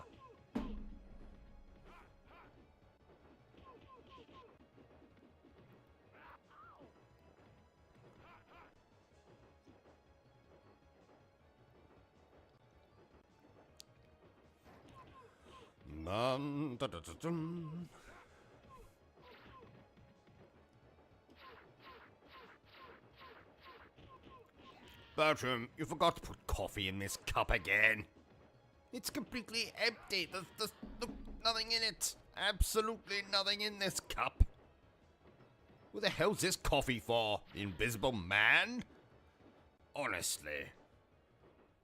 Dun. Bertram, you forgot to put coffee in this cup again. It's completely empty. There's nothing in it. Absolutely nothing in this cup. Who the hell's this coffee for? The Invisible Man? Honestly.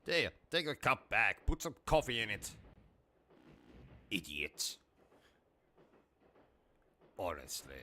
There, take the cup back. Put some coffee in it. Idiot. Honestly.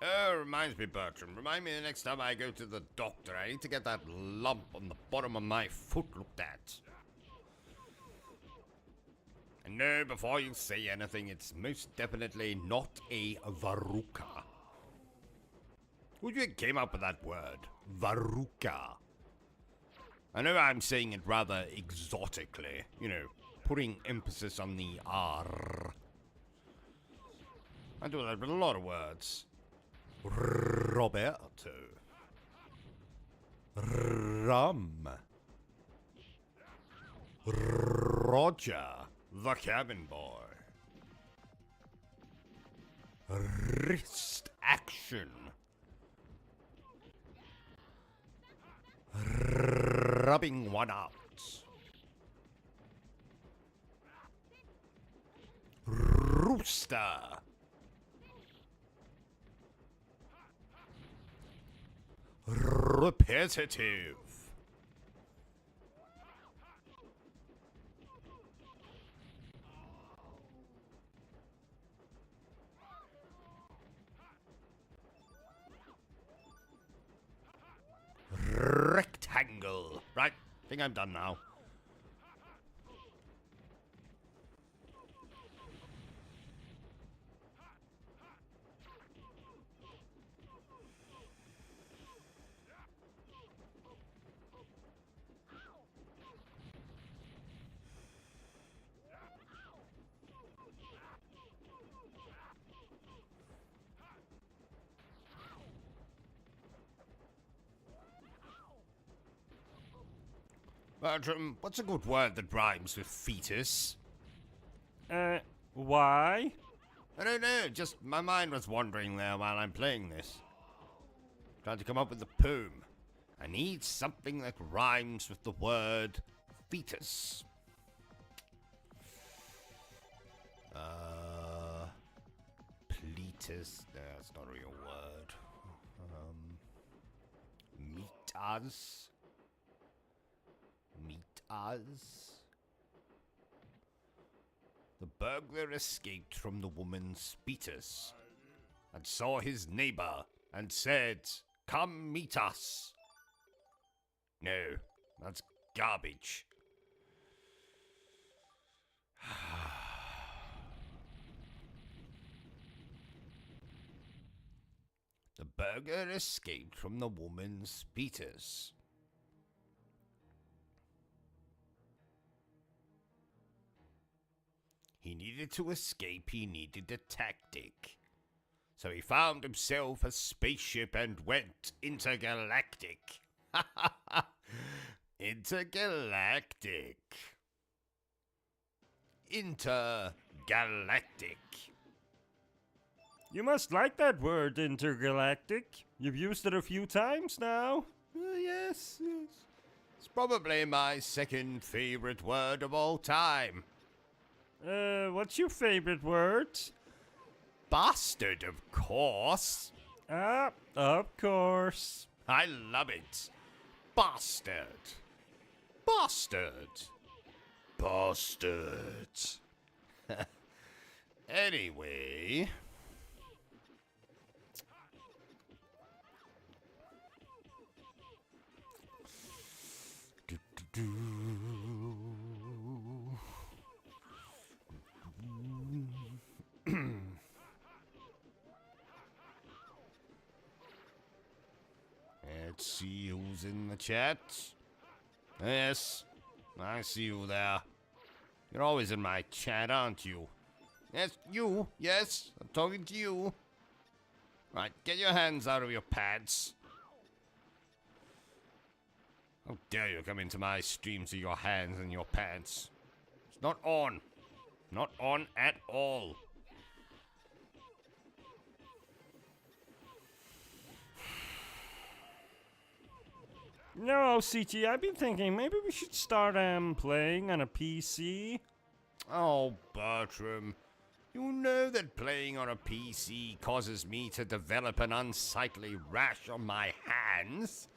Oh, reminds me, Bertram. Remind me the next time I go to the doctor. I need to get that lump on the bottom of my foot looked at. And no, before you say anything, it's most definitely not a verruca. Who came up with that word? Verruca. I know I'm saying it rather exotically, you know, putting emphasis on the R. I do that with a lot of words. Roberto. Rum. Roger, the cabin boy. Wrist action. Rubbing one out. Rooster. Repetitive. Rectangle. Right, I think I'm done now. Bertram, what's a good word that rhymes with fetus? Why? I don't know, just my mind was wandering there while I'm playing this. Trying to come up with a poem. I need something that rhymes with the word fetus. Pletus, that's not a real word. Metas. The burglar escaped from the woman's fetus and saw his neighbor and said, "Come meet us." No, that's garbage. The burglar escaped from the woman's fetus. He needed to escape, he needed a tactic. So he found himself a spaceship and went intergalactic. Intergalactic. Intergalactic. You must like that word, intergalactic. You've used it a few times now. Yes. It's probably my second favorite word of all time. What's your favorite word? Bastard, of course. Ah, of course. I love it. Bastard. Bastard. Bastard. Anyway. Let's see who's in the chat. Yes, I see you there. You're always in my chat, aren't you? Yes, you. Yes, I'm talking to you. Right, get your hands out of your pants. How dare you come into my streams with your hands in your pants? It's not on. Not on at all. No, CT, I've been thinking maybe we should start playing on a PC. Oh, Bertram. You know that playing on a PC causes me to develop an unsightly rash on my hands.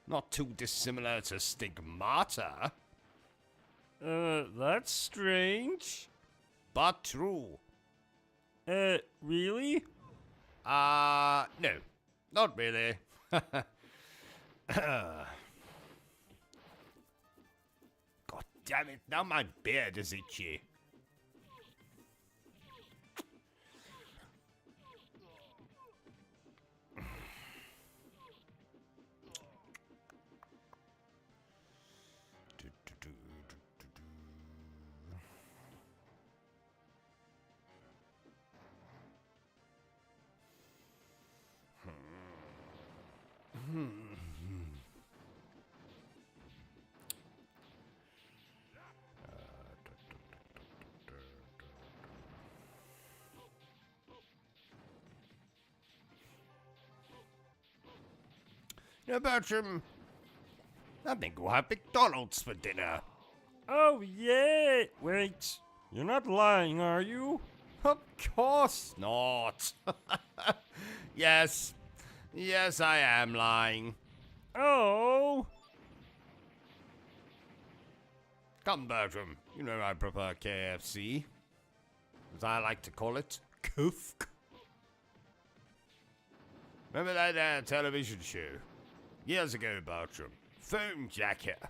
Not too dissimilar to stigmata. That's strange. But true. Really? No. Not really. God damn it, now my beard is itchy. You know, Bertram, I think we'll have McDonald's for dinner. Oh, yeah. Wait, you're not lying, are you? Of course not. Yes, I am lying. Oh. Come, Bertram, you know I prefer KFC. As I like to call it, Kufk. Remember that television show? Years ago, Bertram. Foam Jacket.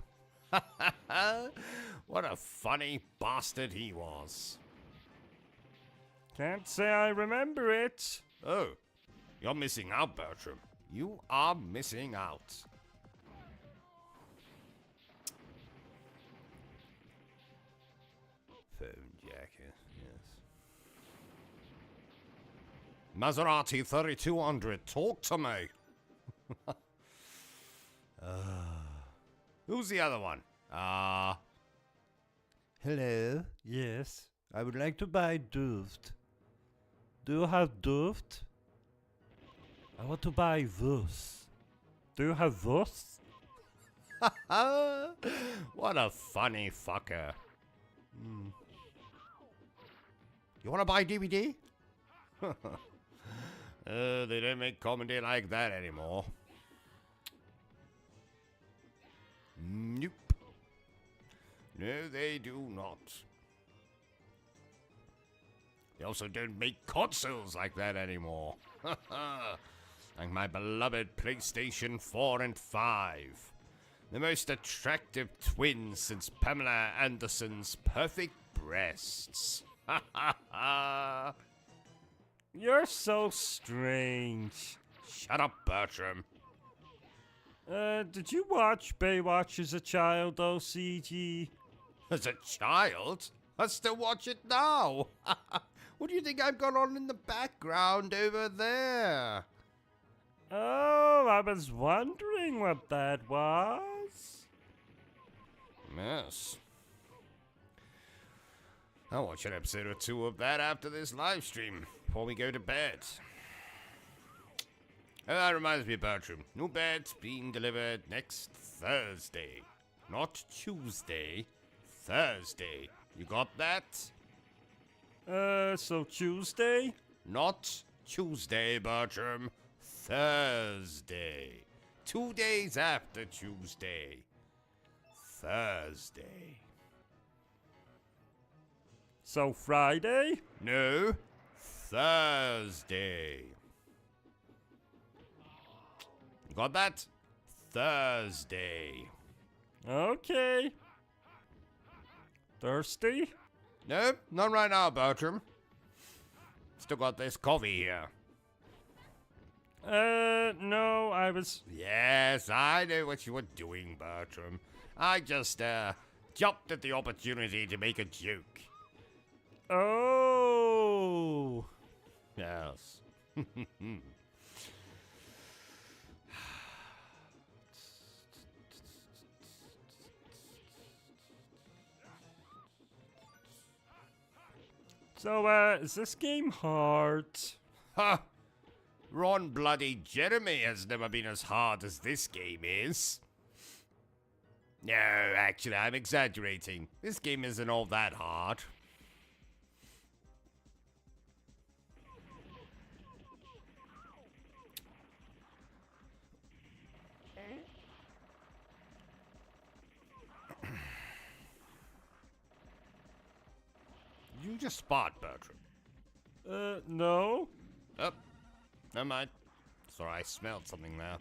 What a funny bastard he was. Can't say I remember it. Oh, you're missing out, Bertram. You are missing out. Foam Jacket, yes. Maserati 3200, talk to me. Who's the other one? Hello? Yes, I would like to buy Duft. Do you have Duft? I want to buy this. Do you have this? What a funny fucker. You wanna buy DVD? They don't make comedy like that anymore. Nope. No, they do not. They also don't make consoles like that anymore. Like my beloved PlayStation 4 and 5. The most attractive twins since Pamela Anderson's perfect breasts. You're so strange. Shut up, Bertram. Did you watch Baywatch as a child, OCG? As a child? I still watch it now. What do you think I've got on in the background over there? Oh, I was wondering what that was. Yes. I'll watch an episode or two of that after this live stream, before we go to bed. Oh, that reminds me, Bertram. New bed's being delivered next Thursday. Not Tuesday. Thursday. You got that? So Tuesday? Not Tuesday, Bertram. Thursday. 2 days after Tuesday. Thursday. So Friday? No. Thursday. You got that? Thursday. Okay. Thirsty? Nope, not right now, Bertram. Still got this coffee here. No, I was... Yes, I know what you were doing, Bertram. I just, jumped at the opportunity to make a joke. Oh! Yes. So, is this game hard? Ha! Ron Bloody Jeremy has never been as hard as this game is. No, actually, I'm exaggerating. This game isn't all that hard. You just spot, Bertram. No? Oh, never mind. Sorry, I smelled something there.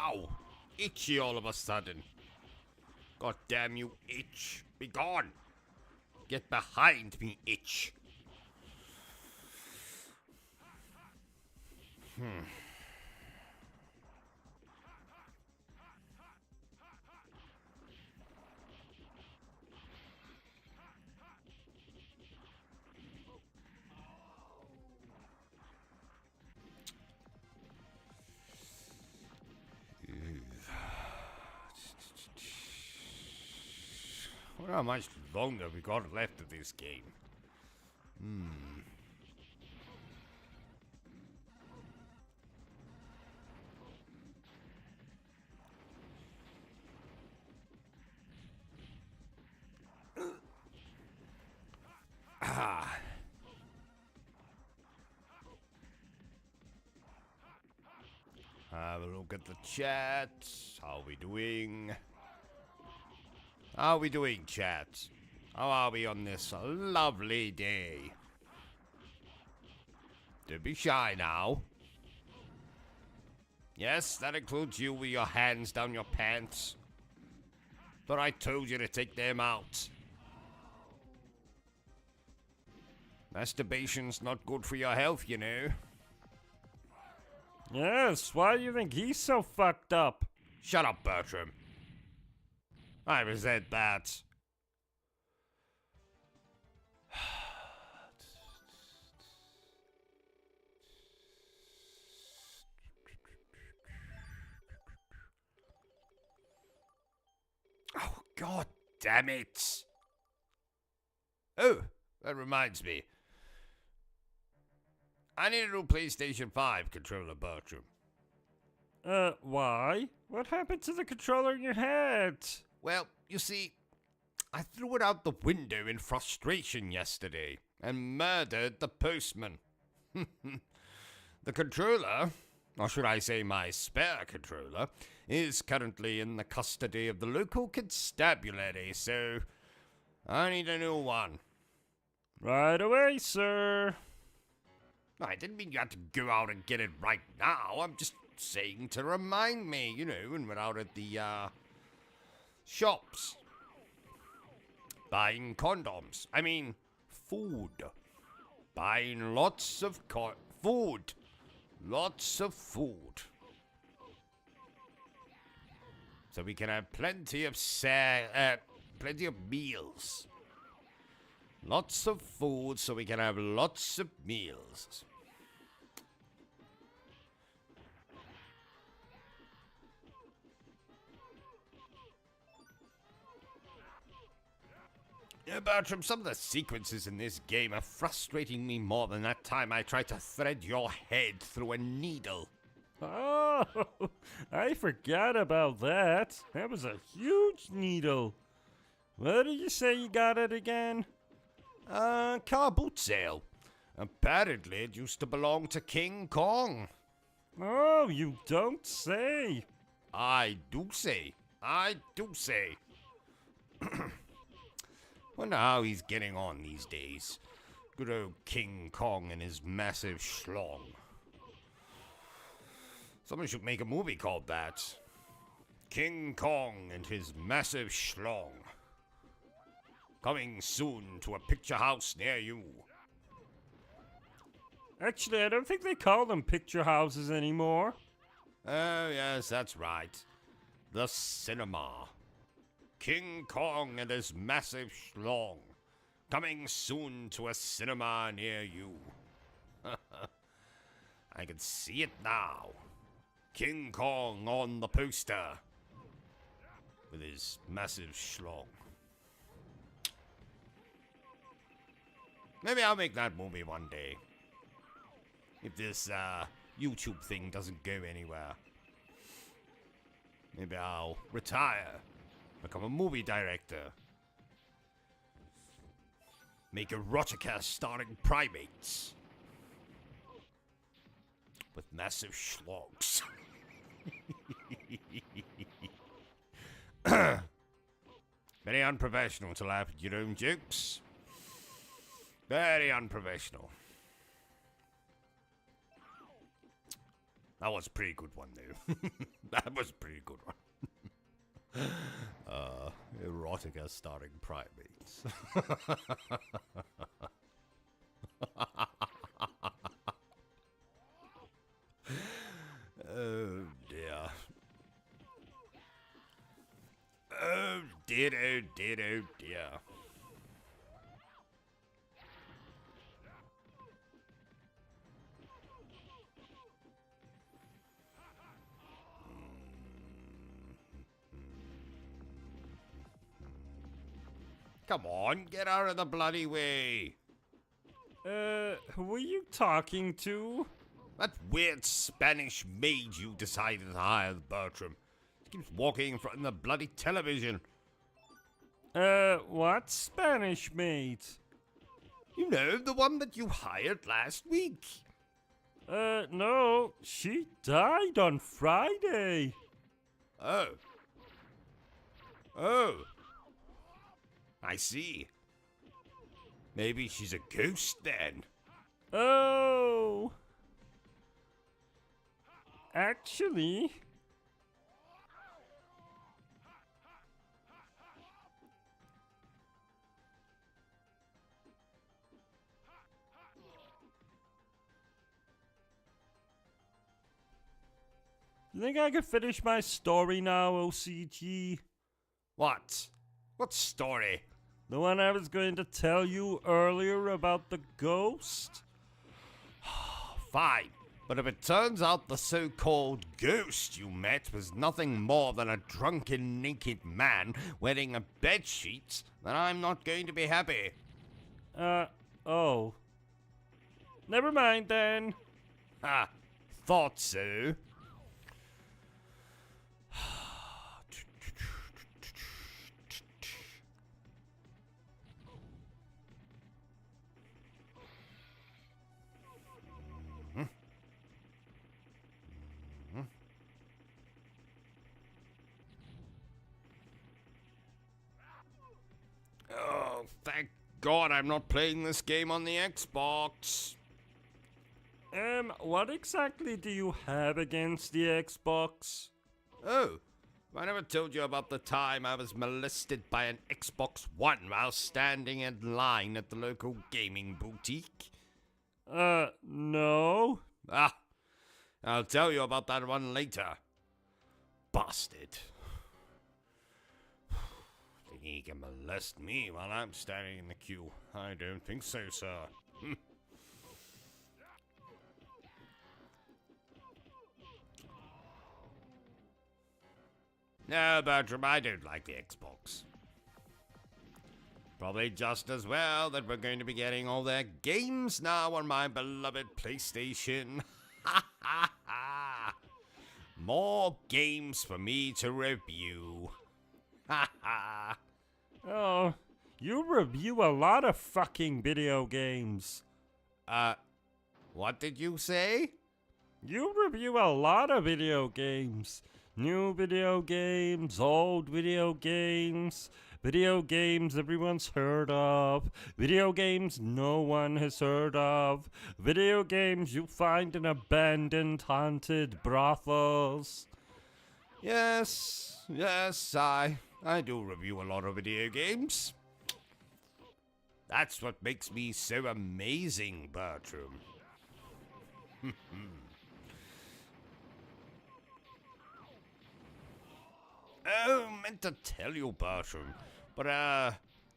Ow! Itchy all of a sudden. God damn you, itch. Be gone. Get behind me, itch. I wonder how much longer we got left of this game. Have a look at the chat. How are we doing? How are we doing, chat? How are we on this lovely day? Don't be shy now. Yes, that includes you with your hands down your pants. But I told you to take them out. Masturbation's not good for your health, you know. Yes, why do you think he's so fucked up? Shut up, Bertram. I resent that. Oh, God damn it. Oh, that reminds me. I need a new PlayStation 5 controller, Bertram. Why? What happened to the controller in your head? Well, you see, I threw it out the window in frustration yesterday and murdered the postman. The controller, or should I say my spare controller, is currently in the custody of the local constabulary, so I need a new one. Right away, sir. I didn't mean you had to go out and get it right now. I'm just saying to remind me, you know, when we're out at the, shops. Buying condoms. I mean, food. Buying lots of food. Lots of food. So we can have plenty of meals. Lots of food so we can have lots of meals. Yeah, Bertram, some of the sequences in this game are frustrating me more than that time I tried to thread your head through a needle. Oh, I forgot about that. That was a huge needle. Where did you say you got it again? Car boot sale. Apparently it used to belong to King Kong. Oh, you don't say. I do say. Wonder how he's getting on these days. Good old King Kong and his massive schlong. Someone should make a movie called that. King Kong and his massive schlong. Coming soon to a picture house near you. Actually, I don't think they call them picture houses anymore. Oh, yes, that's right. The cinema. King Kong and his massive schlong. Coming soon to a cinema near you. I can see it now. King Kong on the poster. With his massive schlong. Maybe I'll make that movie one day. If this, YouTube thing doesn't go anywhere. Maybe I'll retire. Become a movie director. Make erotica starring primates. With massive schlogs. Very unprofessional to laugh at your own jokes. Very unprofessional. That was a pretty good one, though. That was a pretty good one. Erotica starring primates. Oh dear. Oh dear, oh dear, oh dear. Come on, get out of the bloody way. Who are you talking to? That weird Spanish maid you decided to hire, Bertram. She keeps walking in front of the bloody television. What Spanish maid? You know, the one that you hired last week. No, she died on Friday. Oh. Oh. I see. Maybe she's a ghost then. Oh. Actually, You think I can finish my story now, OCG? What? What story? The one I was going to tell you earlier about the ghost? Fine. But if it turns out the so-called ghost you met was nothing more than a drunken naked man wearing a bedsheet, then I'm not going to be happy. Oh. Never mind then. Ah, thought so. Oh, thank God I'm not playing this game on the Xbox. What exactly do you have against the Xbox? Oh, I never told you about the time I was molested by an Xbox One while standing in line at the local gaming boutique. No. Ah, I'll tell you about that one later. Bastard. Think he can molest me while I'm standing in the queue? I don't think so, sir. No, Bertram, I don't like the Xbox. Probably just as well that we're going to be getting all their games now on my beloved PlayStation. Ha ha ha! More games for me to review. Ha ha! Oh, you review a lot of fucking video games. What did you say? You review a lot of video games. New video games, old video games everyone's heard of, video games no one has heard of, video games you find in abandoned haunted brothels. Yes, I do review a lot of video games. That's what makes me so amazing, Bertram. Oh, meant to tell you, Bertram. But,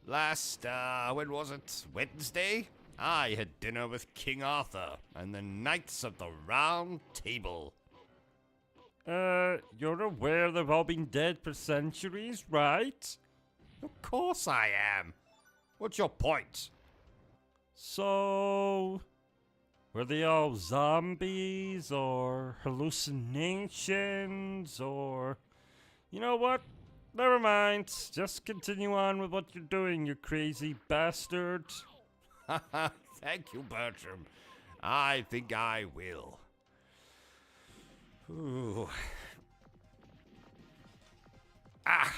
last, when was it? Wednesday? I had dinner with King Arthur and the Knights of the Round Table. You're aware they've all been dead for centuries, right? Of course I am. What's your point? So, were they all zombies or hallucinations or... You know what? Never mind. Just continue on with what you're doing, you crazy bastard. Thank you, Bertram. I think I will. Ooh. Ah!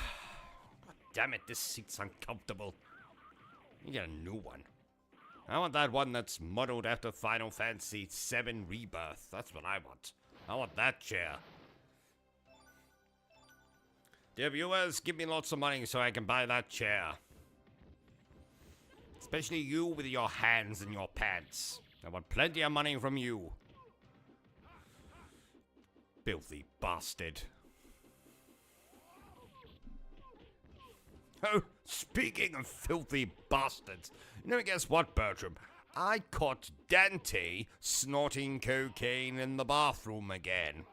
God damn it, this seat's uncomfortable. You get a new one. I want that one that's modeled after Final Fantasy VII Rebirth. That's what I want. I want that chair. Dear viewers, give me lots of money so I can buy that chair. Especially you with your hands in your pants. I want plenty of money from you. Filthy bastard. Oh, speaking of filthy bastards, you know, guess what, Bertram? I caught Dante snorting cocaine in the bathroom again.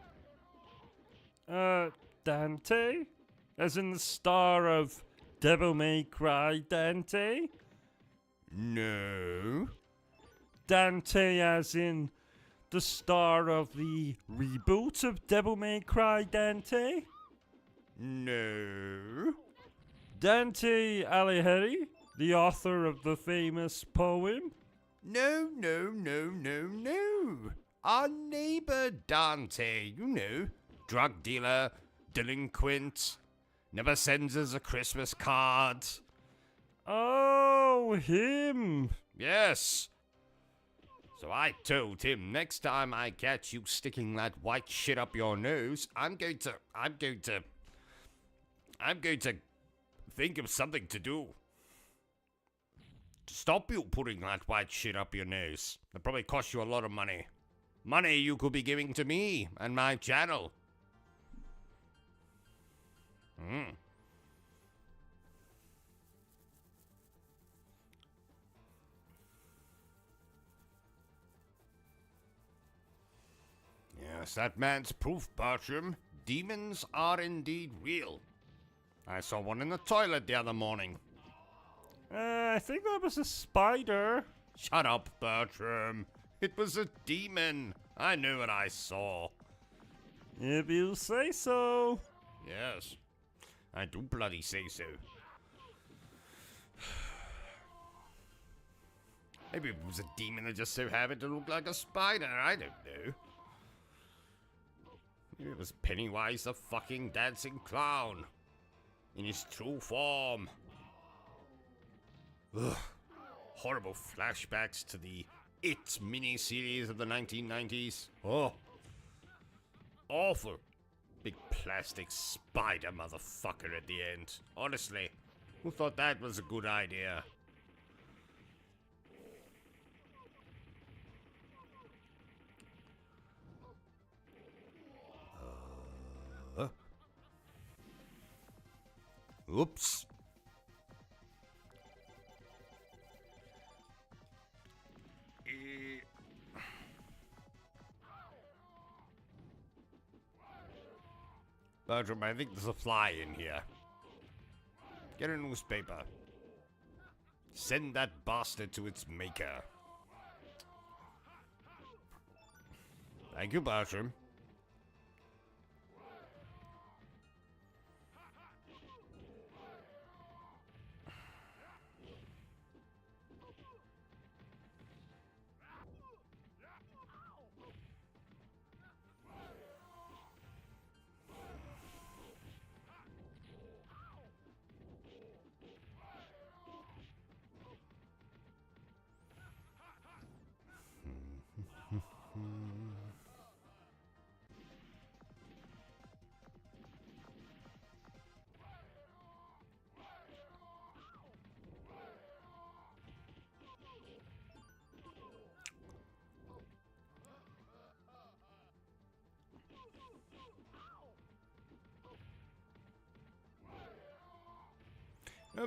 Dante? As in the star of Devil May Cry Dante? No. Dante as in the star of the reboot of Devil May Cry Dante? No. Dante Alighieri, the author of the famous poem? No. Our neighbor Dante, you know, drug dealer, delinquent, never sends us a Christmas card. Oh, him. Yes. So I told him next time I catch you sticking that white shit up your nose, I'm going to think of something to do. To stop you putting that white shit up your nose. It'll probably cost you a lot of money. Money you could be giving to me and my channel. Yes, that man's proof, Bertram. Demons are indeed real. I saw one in the toilet the other morning. I think that was a spider. Shut up, Bertram. It was a demon. I knew what I saw. If you say so. Yes, I do bloody say so. Maybe it was a demon that just so happened to look like a spider. I don't know. Maybe it was Pennywise the fucking dancing clown. In his true form. Ugh. Horrible flashbacks to the It mini-series of the 1990s. Oh. Awful. Big plastic spider motherfucker at the end. Honestly, who thought that was a good idea? Oops. Bertram, I think there's a fly in here. Get a newspaper. Send that bastard to its maker. Thank you, Bertram.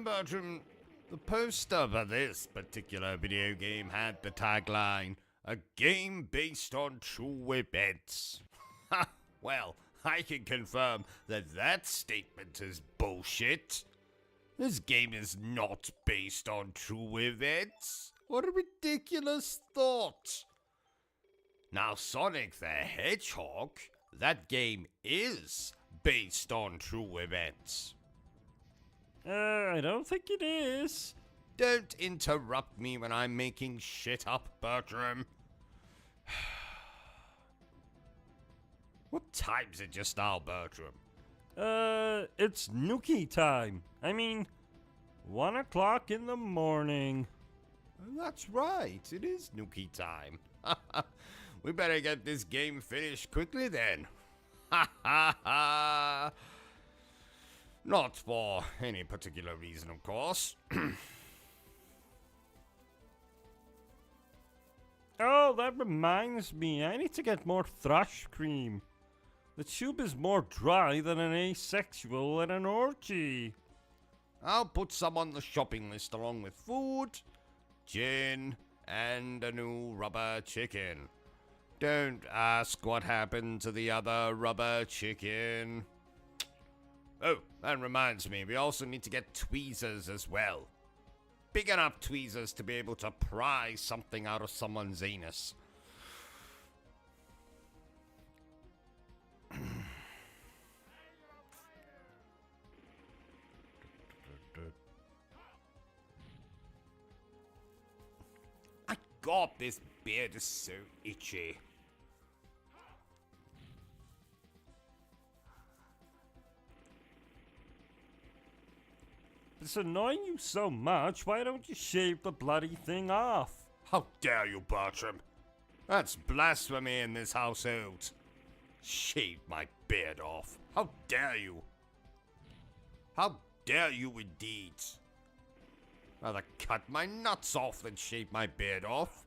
Bertram, the poster for this particular video game had the tagline, "A game based on true events." Ha! Well, I can confirm that that statement is bullshit. This game is not based on true events. What a ridiculous thought. Now, Sonic the Hedgehog, that game is based on true events. I don't think it is. Don't interrupt me when I'm making shit up, Bertram. What time's it just now, Bertram? It's nookie time. I mean, 1 o'clock in the morning. That's right, it is nookie time. We better get this game finished quickly then. Ha ha ha! Not for any particular reason, of course. Oh, that reminds me. I need to get more thrush cream. The tube is more dry than an asexual at an orgy. I'll put some on the shopping list along with food, gin, and a new rubber chicken. Don't ask what happened to the other rubber chicken. Oh, that reminds me, we also need to get tweezers as well. Big enough tweezers to be able to pry something out of someone's anus. My God, this beard is so itchy. It's annoying you so much. Why don't you shave the bloody thing off? How dare you, Bertram? That's blasphemy in this household. Shave my beard off. How dare you? How dare you indeed? Rather cut my nuts off than shave my beard off.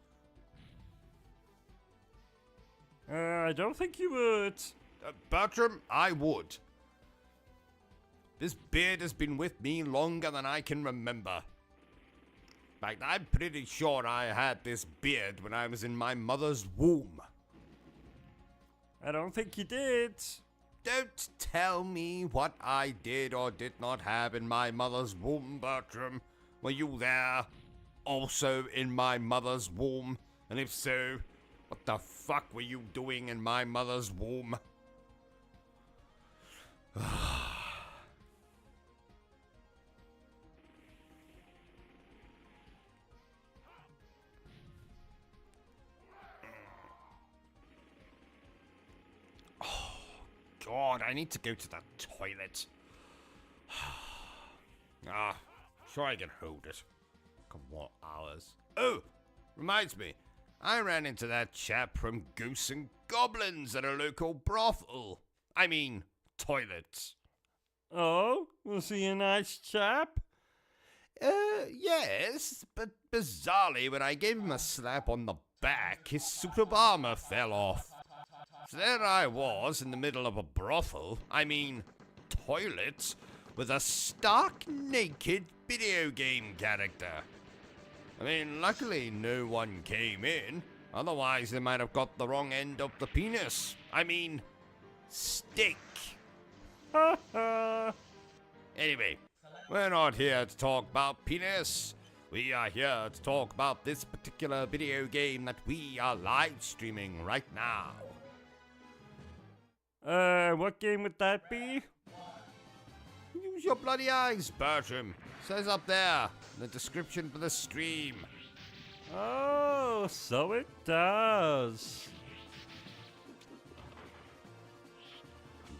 I don't think you would. Bertram, I would. This beard has been with me longer than I can remember. In fact, I'm pretty sure I had this beard when I was in my mother's womb. I don't think you did. Don't tell me what I did or did not have in my mother's womb, Bertram. Were you there? Also in my mother's womb? And if so, what the fuck were you doing in my mother's womb? God, I need to go to the toilet. Sure I can hold it. Come on, hours. Oh, reminds me. I ran into that chap from Ghosts and Goblins at a local brothel. I mean, toilets. Oh, was he a nice chap? Yes, but bizarrely, when I gave him a slap on the back, his suit of armor fell off. So there I was in the middle of a brothel, I mean, toilets, with a stark naked video game character. I mean, luckily no one came in, otherwise they might have got the wrong end of the penis. I mean, stick. Anyway, we're not here to talk about penis. We are here to talk about this particular video game that we are live streaming right now. What game would that be? Use your bloody eyes, Bertram. Says up there in the description for the stream. Oh, so it does.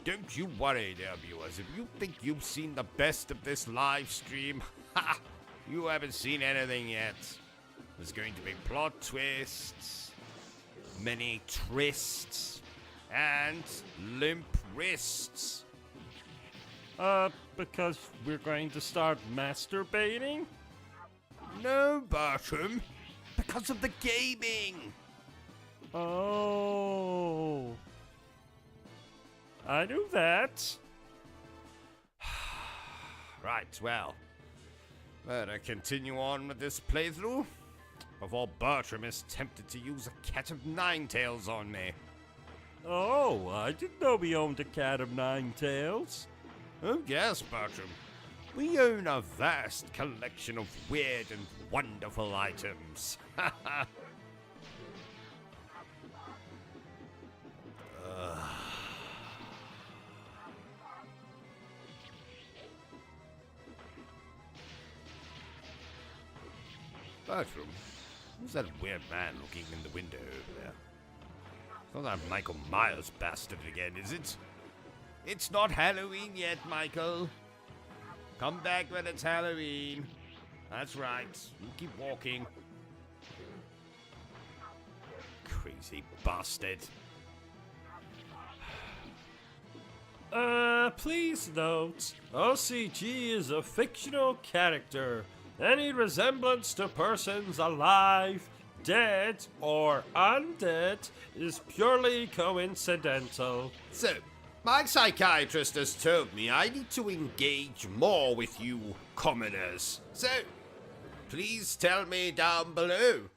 Don't you worry, dear viewers. If you think you've seen the best of this live stream, ha! You haven't seen anything yet. There's going to be plot twists, many trysts, and limp wrists. Because we're going to start masturbating? No, Bertram. Because of the gaming. Oh. I knew that. Right, well. Better continue on with this playthrough before Bertram is tempted to use a cat of nine tails on me. Oh, I didn't know we owned a cat of nine tails. Oh yes, Bertram. We own a vast collection of weird and wonderful items. Bertram, who's that weird man looking in the window over there? It's not that Michael Myers bastard again, is it? It's not Halloween yet, Michael. Come back when it's Halloween. That's right. You keep walking. Crazy bastard. Please note, OCG is a fictional character. Any resemblance to persons alive, dead, or undead is purely coincidental. So, my psychiatrist has told me I need to engage more with you commoners. So, please tell me down below.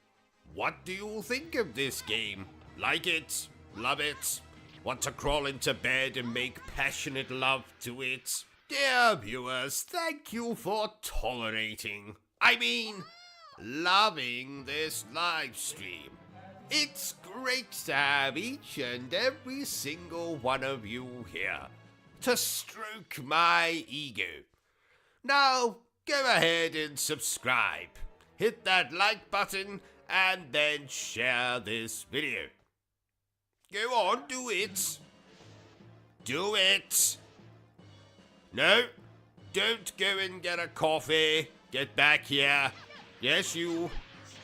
What do you think of this game? Like it? Love it? Want to crawl into bed and make passionate love to it? Dear viewers, thank you for tolerating, loving this live stream. It's great to have each and every single one of you here to stroke my ego. Now, go ahead and subscribe. Hit that like button and then share this video. Go on, do it. Do it. No, don't go and get a coffee. Get back here. Yes, you.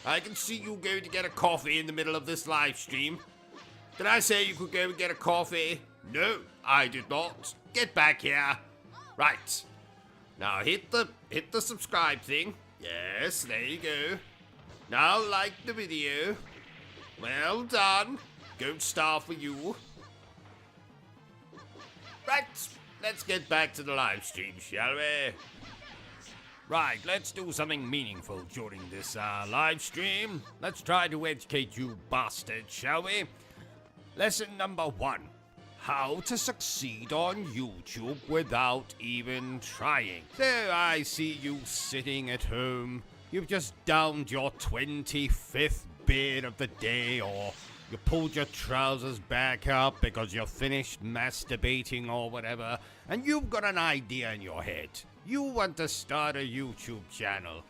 I can see you going to get a coffee in the middle of this live stream. Did I say you could go and get a coffee? No, I did not. Get back here. Right. Now hit the subscribe thing. Yes, there you go. Now like the video. Well done. Gold star for you. Right. let's get back to the live stream, shall we? Right, let's do something meaningful during this live stream. Let's try to educate you bastards, shall we? Lesson number 1. How to succeed on YouTube without even trying. So I see you sitting at home. You've just downed your 25th beer of the day, or you pulled your trousers back up because you're finished masturbating or whatever, and you've got an idea in your head. You want to start a YouTube channel.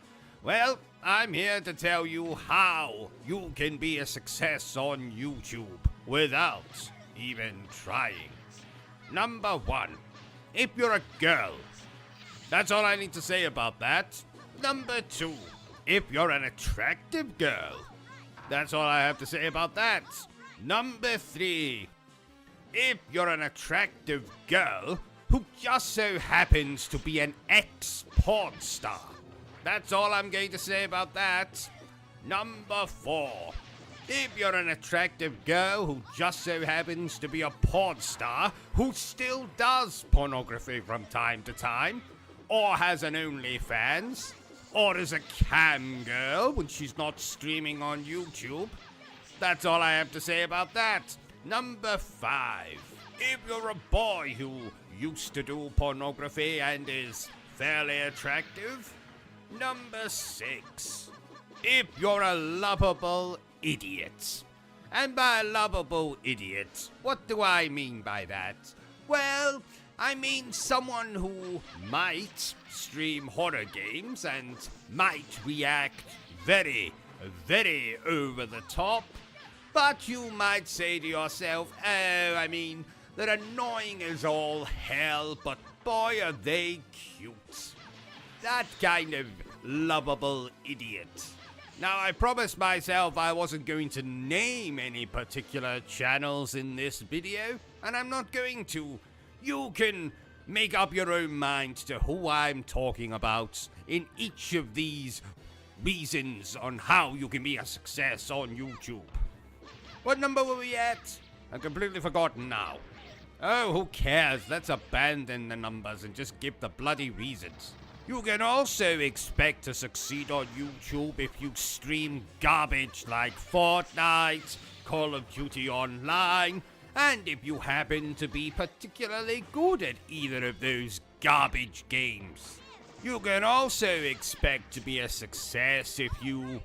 Well, I'm here to tell you how you can be a success on YouTube without even trying. Number 1, if you're a girl. That's all I need to say about that. Number 2, if you're an attractive girl. That's all I have to say about that. Number 3, if you're an attractive girl who just so happens to be an ex-porn star. That's all I'm going to say about that. Number 4, if you're an attractive girl who just so happens to be a porn star who still does pornography from time to time, or has an OnlyFans, or is a cam girl when she's not streaming on YouTube. That's all I have to say about that. Number 5, if you're a boy who used to do pornography and is fairly attractive. Number 6, if you're a lovable idiot. And by lovable idiot, what do I mean by that? Well, I mean someone who might stream horror games and might react very, very over the top, but you might say to yourself, oh, I mean, they're annoying as all hell, but boy are they cute. That kind of lovable idiot. Now, I promised myself I wasn't going to name any particular channels in this video, and I'm not going to. You can make up your own mind to who I'm talking about in each of these reasons on how you can be a success on YouTube. What number were we at? I've completely forgotten now. Oh, who cares? Let's abandon the numbers and just give the bloody reasons. You can also expect to succeed on YouTube if you stream garbage like Fortnite, Call of Duty Online, and if you happen to be particularly good at either of those garbage games. You can also expect to be a success if you,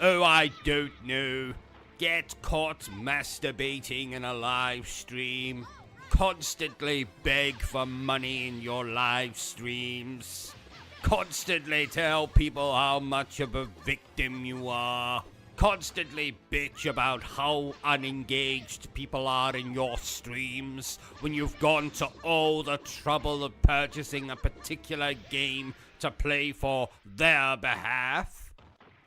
oh, I don't know, get caught masturbating in a live stream, constantly beg for money in your live streams, constantly tell people how much of a victim you are, constantly bitch about how unengaged people are in your streams when you've gone to all the trouble of purchasing a particular game to play for their behalf.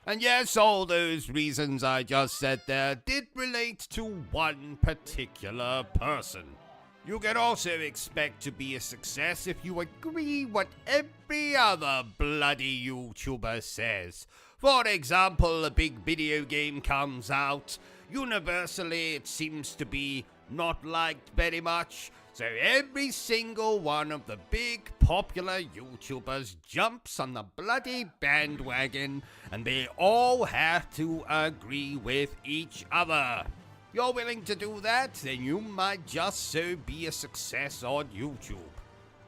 And yes, all those reasons I just said there did relate to one particular person. You can also expect to be a success if you agree what every other bloody YouTuber says. For example, a big video game comes out. Universally, it seems to be not liked very much. So every single one of the big popular YouTubers jumps on the bloody bandwagon, and they all have to agree with each other. You're willing to do that? Then you might just so be a success on YouTube.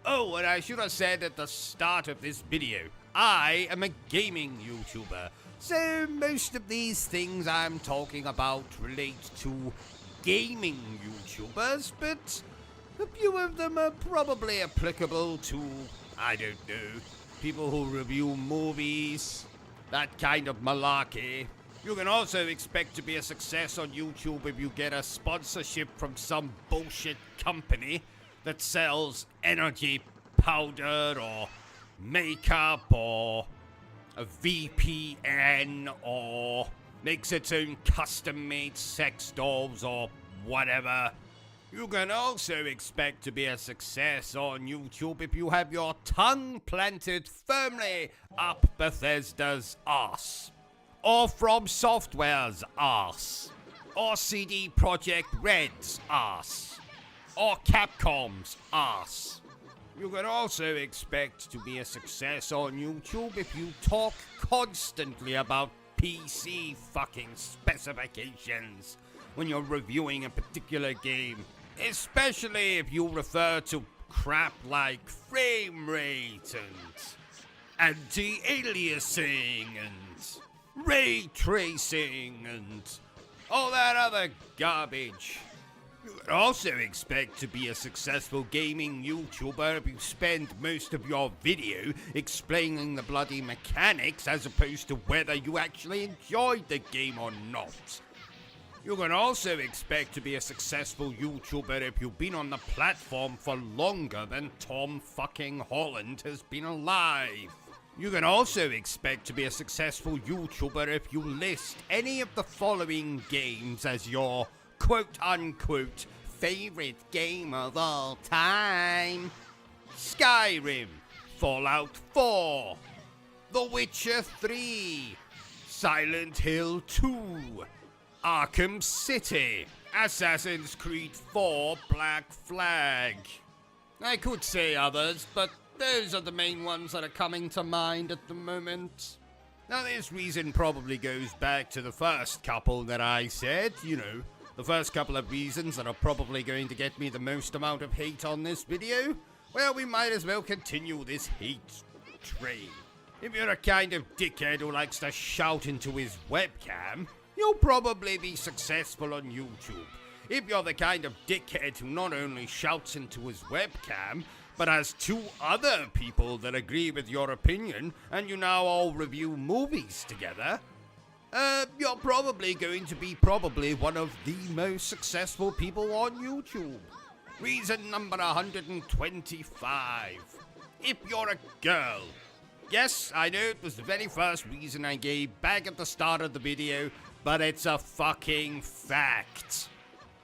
Oh, and I should have said at the start of this video, I am a gaming YouTuber. So most of these things I'm talking about relate to gaming YouTubers, but a few of them are probably applicable to, I don't know, people who review movies, that kind of malarkey. You can also expect to be a success on YouTube if you get a sponsorship from some bullshit company that sells energy powder or makeup or a VPN or makes its own custom-made sex dolls or whatever. You can also expect to be a success on YouTube if you have your tongue planted firmly up Bethesda's arse, or From Software's arse, or CD Projekt Red's arse, or Capcom's arse, You can also expect to be a success on YouTube if you talk constantly about PC fucking specifications when you're reviewing a particular game, especially if you refer to crap like frame rate and anti-aliasing and ray tracing and all that other garbage. You can also expect to be a successful gaming YouTuber if you spend most of your video explaining the bloody mechanics as opposed to whether you actually enjoyed the game or not. You can also expect to be a successful YouTuber if you've been on the platform for longer than Tom fucking Holland has been alive. You can also expect to be a successful YouTuber if you list any of the following games as your quote-unquote favorite game of all time. Skyrim, Fallout 4, The Witcher 3, Silent Hill 2, Arkham City, Assassin's Creed 4 Black Flag. I could say others, but those are the main ones that are coming to mind at the moment. Now this reason probably goes back to the first couple that I said, you know, the first couple of reasons that are probably going to get me the most amount of hate on this video. Well, we might as well continue this hate train. If you're a kind of dickhead who likes to shout into his webcam, you'll probably be successful on YouTube. If you're the kind of dickhead who not only shouts into his webcam, but has two other people that agree with your opinion, and you now all review movies together, you're probably going to be one of the most successful people on YouTube. Reason number 125. If you're a girl. Yes, I know it was the very first reason I gave back at the start of the video, but it's a fucking fact.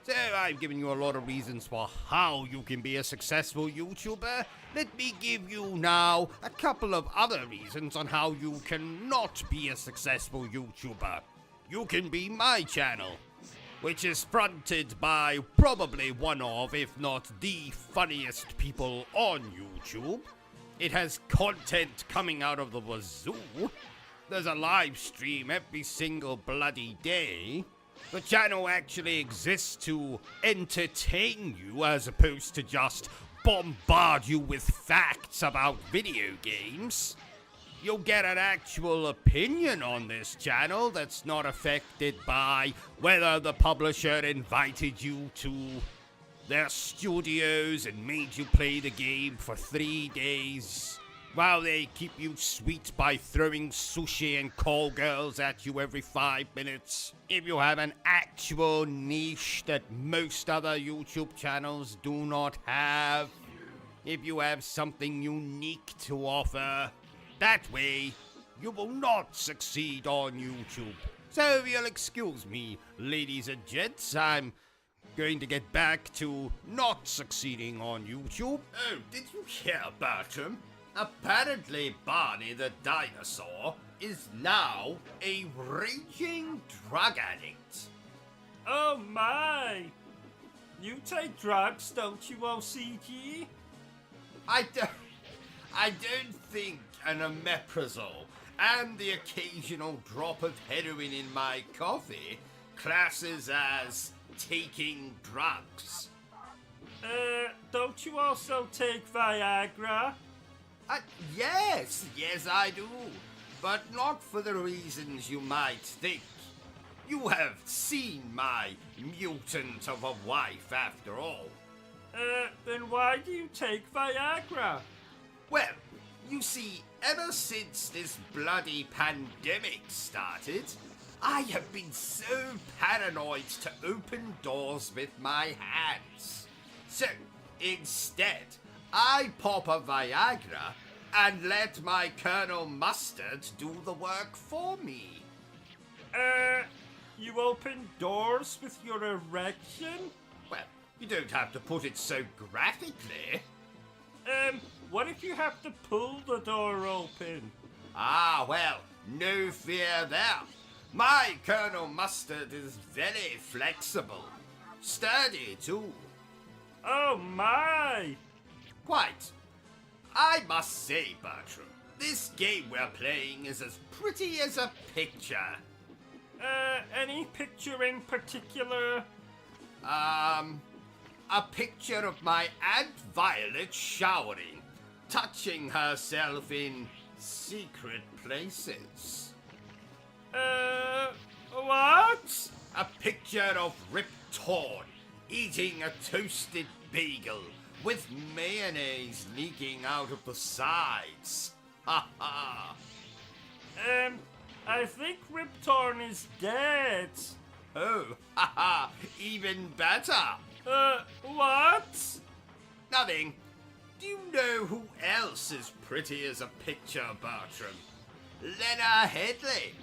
So I've given you a lot of reasons for how you can be a successful YouTuber. Let me give you now a couple of other reasons on how you cannot be a successful YouTuber. You can be my channel, which is fronted by probably one of, if not the funniest people on YouTube. It has content coming out of the wazoo. There's a live stream every single bloody day. The channel actually exists to entertain you as opposed to just bombard you with facts about video games. You'll get an actual opinion on this channel that's not affected by whether the publisher invited you to their studios and made you play the game for 3 days, while they keep you sweet by throwing sushi and call girls at you every 5 minutes. If you have an actual niche that most other YouTube channels do not have, if you have something unique to offer, that way you will not succeed on YouTube. So if you'll excuse me, ladies and gents, I'm going to get back to not succeeding on YouTube. Oh, did you hear, Bertram? Apparently Barney the dinosaur is now a raging drug addict. Oh my! You take drugs, don't you, OCG? I don't think an omeprazole and the occasional drop of heroin in my coffee classes as taking drugs. Don't you also take Viagra? Yes, I do. But not for the reasons you might think. You have seen my mutant of a wife after all. Then why do you take Viagra? Well, you see, ever since this bloody pandemic started, I have been so paranoid to open doors with my hands. So, instead, I pop a Viagra and let my Colonel Mustard do the work for me. You open doors with your erection? Well, you don't have to put it so graphically. What if you have to pull the door open? Ah, well, no fear there. My Colonel Mustard is very flexible. Sturdy, too. Oh my! Quite. I must say, Bertram, this game we're playing is as pretty as a picture. Any picture in particular? A picture of my Aunt Violet showering, touching herself in secret places. What? A picture of Rip Torn eating a toasted bagel with mayonnaise leaking out of the sides. Ha ha. I think Rip Torn is dead. Oh, ha ha, even better. What? Nothing. Do you know who else is pretty as a picture, Bertram? Lena Headley,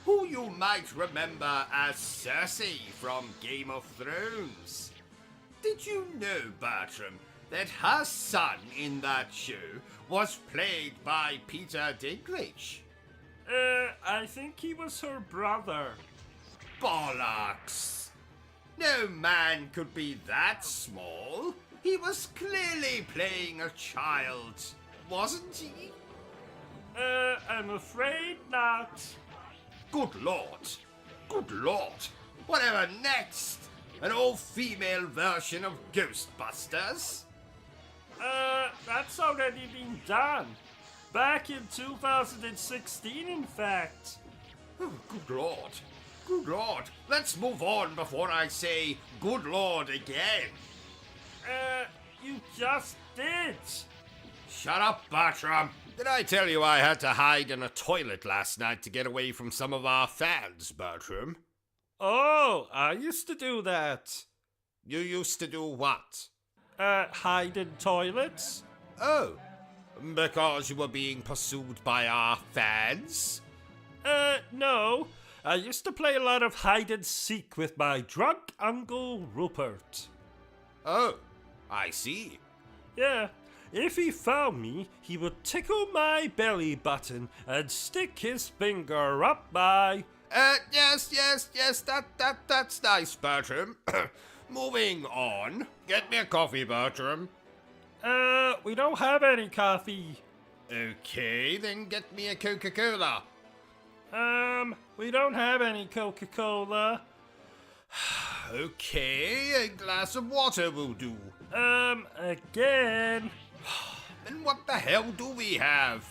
who you might remember as Cersei from Game of Thrones. Did you know, Bertram, that her son in that show was played by Peter Dinklage? I think he was her brother. Bollocks! No man could be that small. He was clearly playing a child, wasn't he? I'm afraid not. Good Lord! Good Lord! Whatever next? An all-female version of Ghostbusters? That's already been done. Back in 2016, in fact. Oh, good Lord! Good Lord! Let's move on before I say good Lord again. You just did. Shut up, Bertram! Did I tell you I had to hide in a toilet last night to get away from some of our fans, Bertram? Oh, I used to do that. You used to do what? Hide in toilets? Oh, because you were being pursued by our fans? No. I used to play a lot of hide and seek with my drunk Uncle Rupert. Oh, I see. Yeah, if he found me, he would tickle my belly button and stick his finger up my... Yes, that's nice, Bertram. Moving on. Get me a coffee, Bertram. We don't have any coffee. Okay, then get me a Coca-Cola. We don't have any Coca-Cola. Okay, a glass of water will do. Again. Then what the hell do we have?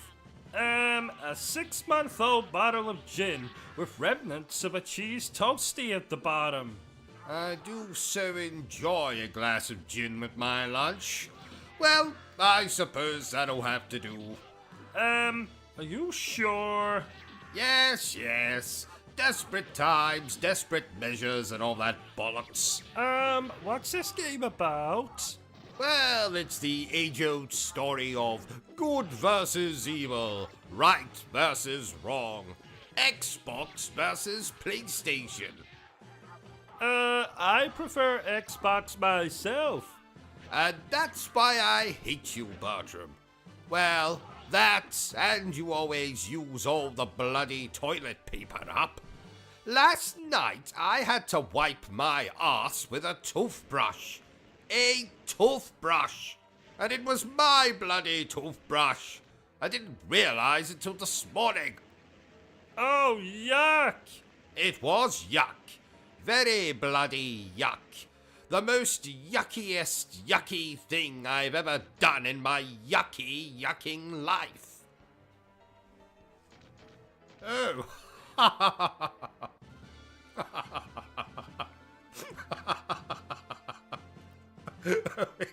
A 6-month-old bottle of gin with remnants of a cheese toasty at the bottom. I do so enjoy a glass of gin with my lunch. Well, I suppose that'll have to do. Are you sure? Yes. Desperate times, desperate measures, and all that bollocks. What's this game about? Well, it's the age-old story of good versus evil, right versus wrong, Xbox versus PlayStation. I prefer Xbox myself. And that's why I hate you, Bertram. Well, that, and you always use all the bloody toilet paper up. Last night, I had to wipe my arse with a toothbrush. A toothbrush! And it was my bloody toothbrush. I didn't realize it till this morning. Oh, yuck! It was yuck. Very bloody yuck. The most yuckiest yucky thing I've ever done in my yucking life. Oh.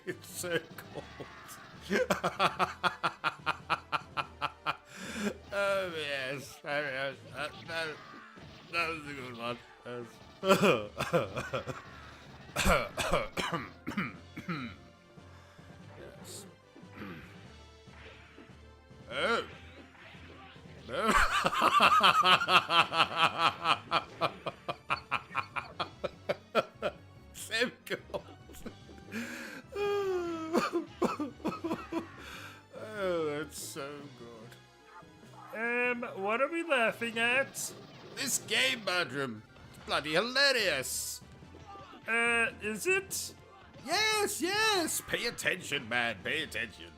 It's so cold. Oh, yes. That was a good one. Yes. Oh. No. So cold. Oh, that's so good. What are we laughing at? This game, Bertram. It's bloody hilarious. Is it? Yes. Pay attention, man. Pay attention.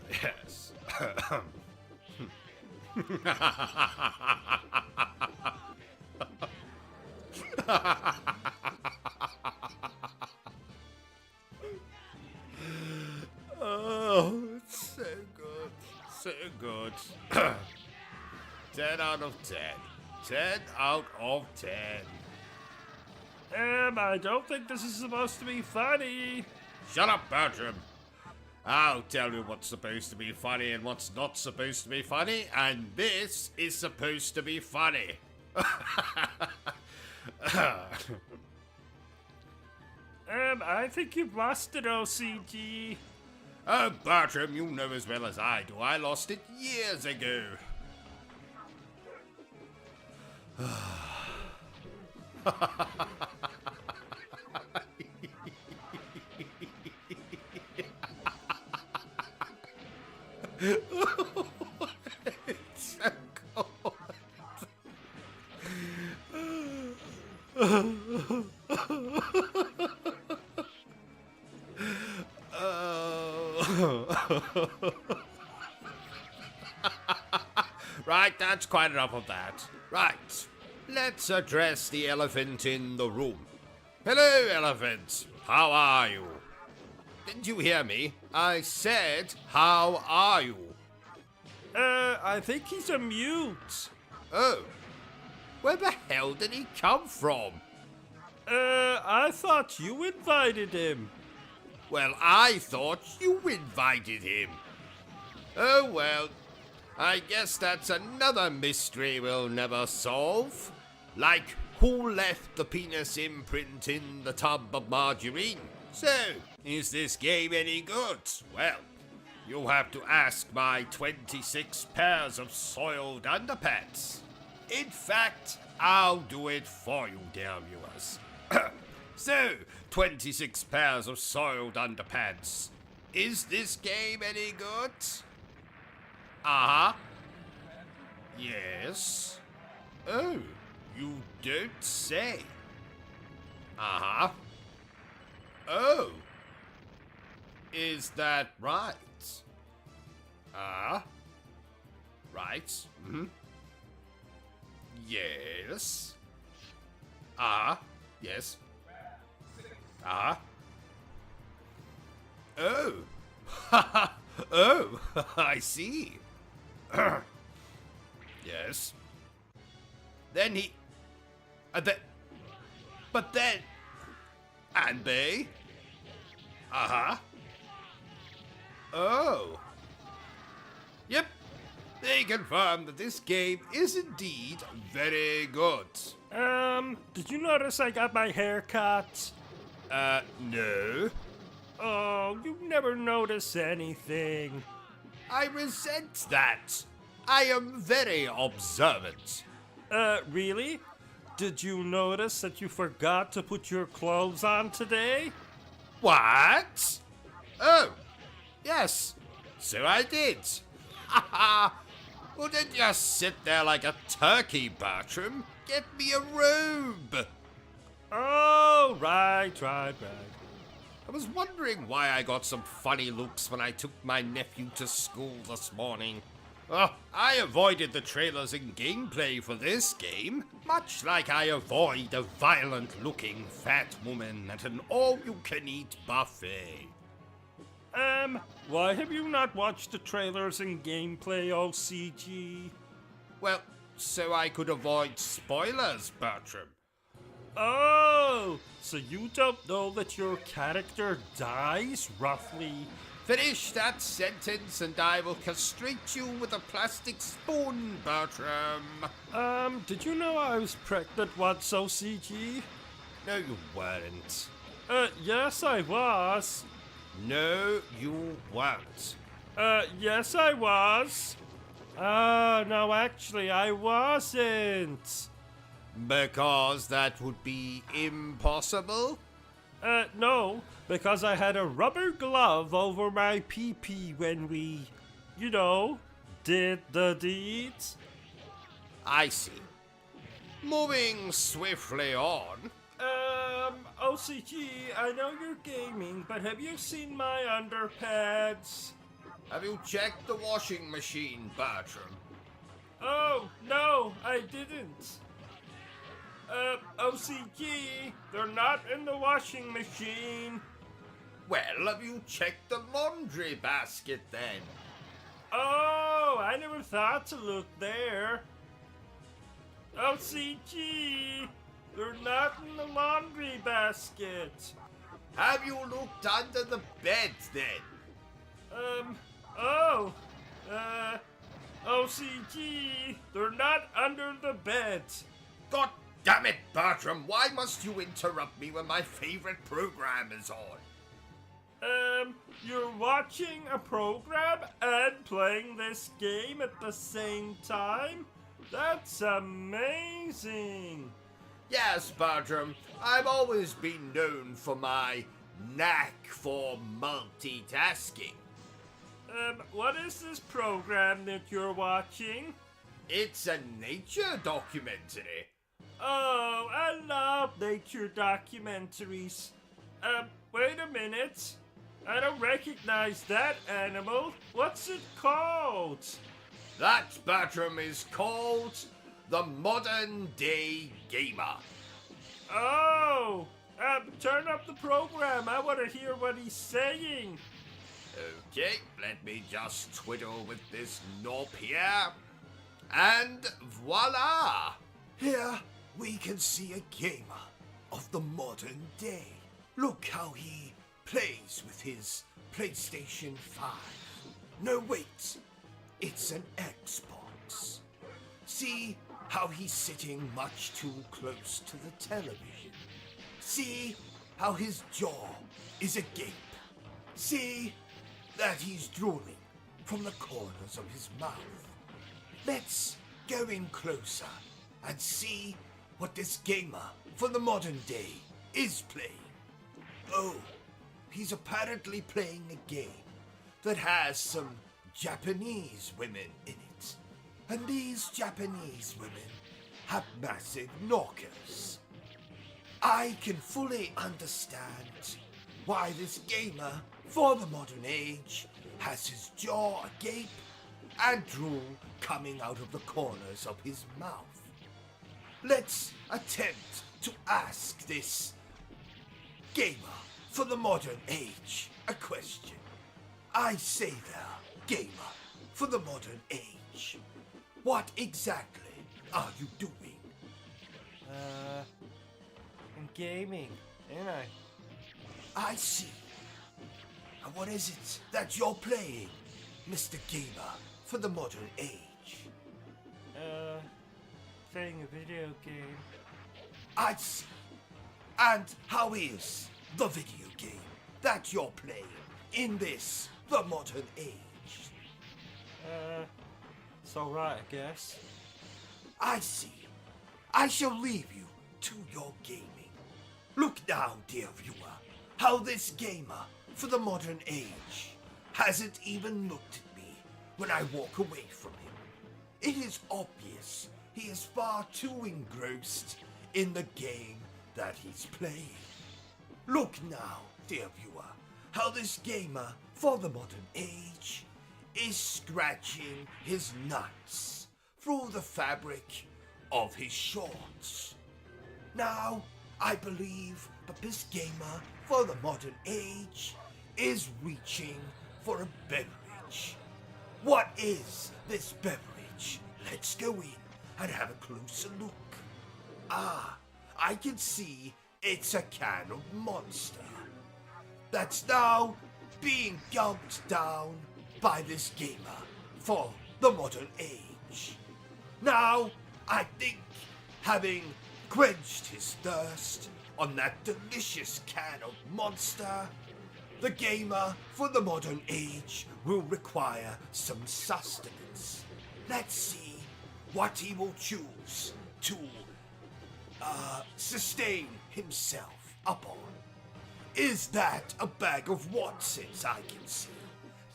Yes. Oh, it's so good. So good. 10 out of 10. 10 out of 10. I don't think this is supposed to be funny. Shut up, Bertram. I'll tell you what's supposed to be funny and what's not supposed to be funny, and this is supposed to be funny. I think you've lost it, OCG. Oh, Bertram, you know as well as I do. I lost it years ago. It's so cold. Right, that's quite enough of that. Right, let's address the elephant in the room. Hello, elephant. How are you? Didn't you hear me? I said, how are you? I think he's a mute. Oh, where the hell did he come from? I thought you invited him. Well, I thought you invited him. Oh well, I guess that's another mystery we'll never solve. Like, who left the penis imprint in the tub of margarine? So, is this game any good? Well, you'll have to ask my 26 pairs of soiled underpants. In fact, I'll do it for you, dear viewers. So, 26 pairs of soiled underpants. Is this game any good? Uh-huh. Yes. Oh, you don't say. Uh-huh. Oh. Is that right? Right. Mm-hmm. Yes. Yes. Oh. Oh, I see. Yes. Then he... but then... And they... Oh. Yep. They confirm that this game is indeed very good. Did you notice I got my hair cut? No. Oh, you never notice anything. I resent that. I am very observant. Really? Did you notice that you forgot to put your clothes on today? What? Oh, yes. So I did. Haha. Well, don't just sit there like a turkey, Bertram. Get me a robe. Oh, right. I was wondering why I got some funny looks when I took my nephew to school this morning. Oh, I avoided the trailers and gameplay for this game, much like I avoid a violent-looking fat woman at an all-you-can-eat buffet. Why have you not watched the trailers and gameplay, OCG? Well, so I could avoid spoilers, Bertram. Oh, so you don't know that your character dies, roughly? Finish that sentence and I will castrate you with a plastic spoon, Bertram. Did you know I was pregnant once, OCG? No, you weren't. Yes I was. No, you weren't. Yes I was. No, actually I wasn't. Because that would be impossible? No, because I had a rubber glove over my pee-pee when we, did the deeds. I see. Moving swiftly on. OCG, I know you're gaming, but have you seen my underpads? Have you checked the washing machine, Bertram? Oh, no, I didn't. OCG, they're not in the washing machine. Well, have you checked the laundry basket then? Oh, I never thought to look there. OCG, they're not in the laundry basket. Have you looked under the bed then? OCG, they're not under the bed. God damn it, Bertram, why must you interrupt me when my favorite program is on? You're watching a program and playing this game at the same time? That's amazing! Yes, Bertram, I've always been known for my knack for multitasking. What is this program that you're watching? It's a nature documentary. Oh, I love nature documentaries. Wait a minute. I don't recognize that animal. What's it called? That, Bertram, is called the modern day gamer. Oh, turn up the program. I want to hear what he's saying. Okay, let me just twiddle with this knob here. And voila! Here we can see a gamer of the modern day. Look how he plays with his PlayStation 5. No, wait, it's an Xbox. See how he's sitting much too close to the television. See how his jaw is agape. See that he's drooling from the corners of his mouth. Let's go in closer and see what this gamer for the modern day is playing. Oh, he's apparently playing a game that has some Japanese women in it. And these Japanese women have massive knockers. I can fully understand why this gamer for the modern age has his jaw agape and drool coming out of the corners of his mouth. Let's attempt to ask this gamer for the modern age a question. I say there, gamer for the modern age. What exactly are you doing? I'm gaming, ain't I? I see. And what is it that you're playing, Mr. Gamer, for the modern age? Playing a video game. I see. And how is the video game that you're playing in this, the modern age? It's alright, I guess. I see. I shall leave you to your gaming. Look now, dear viewer, how this gamer for the modern age hasn't even looked at me when I walk away from him. It is obvious he is far too engrossed in the game that he's playing. Look now, dear viewer, how this gamer for the modern age is scratching his nuts through the fabric of his shorts. Now, I believe that this gamer for the modern age is reaching for a beverage. What is this beverage? Let's go in and have a closer look. Ah, I can see it's a can of Monster that's now being gulped down by this gamer for the modern age. Now, I think having quenched his thirst on that delicious can of Monster, the gamer for the modern age will require some sustenance. Let's see what he will choose to sustain himself upon. Is that a bag of Watsons I can see?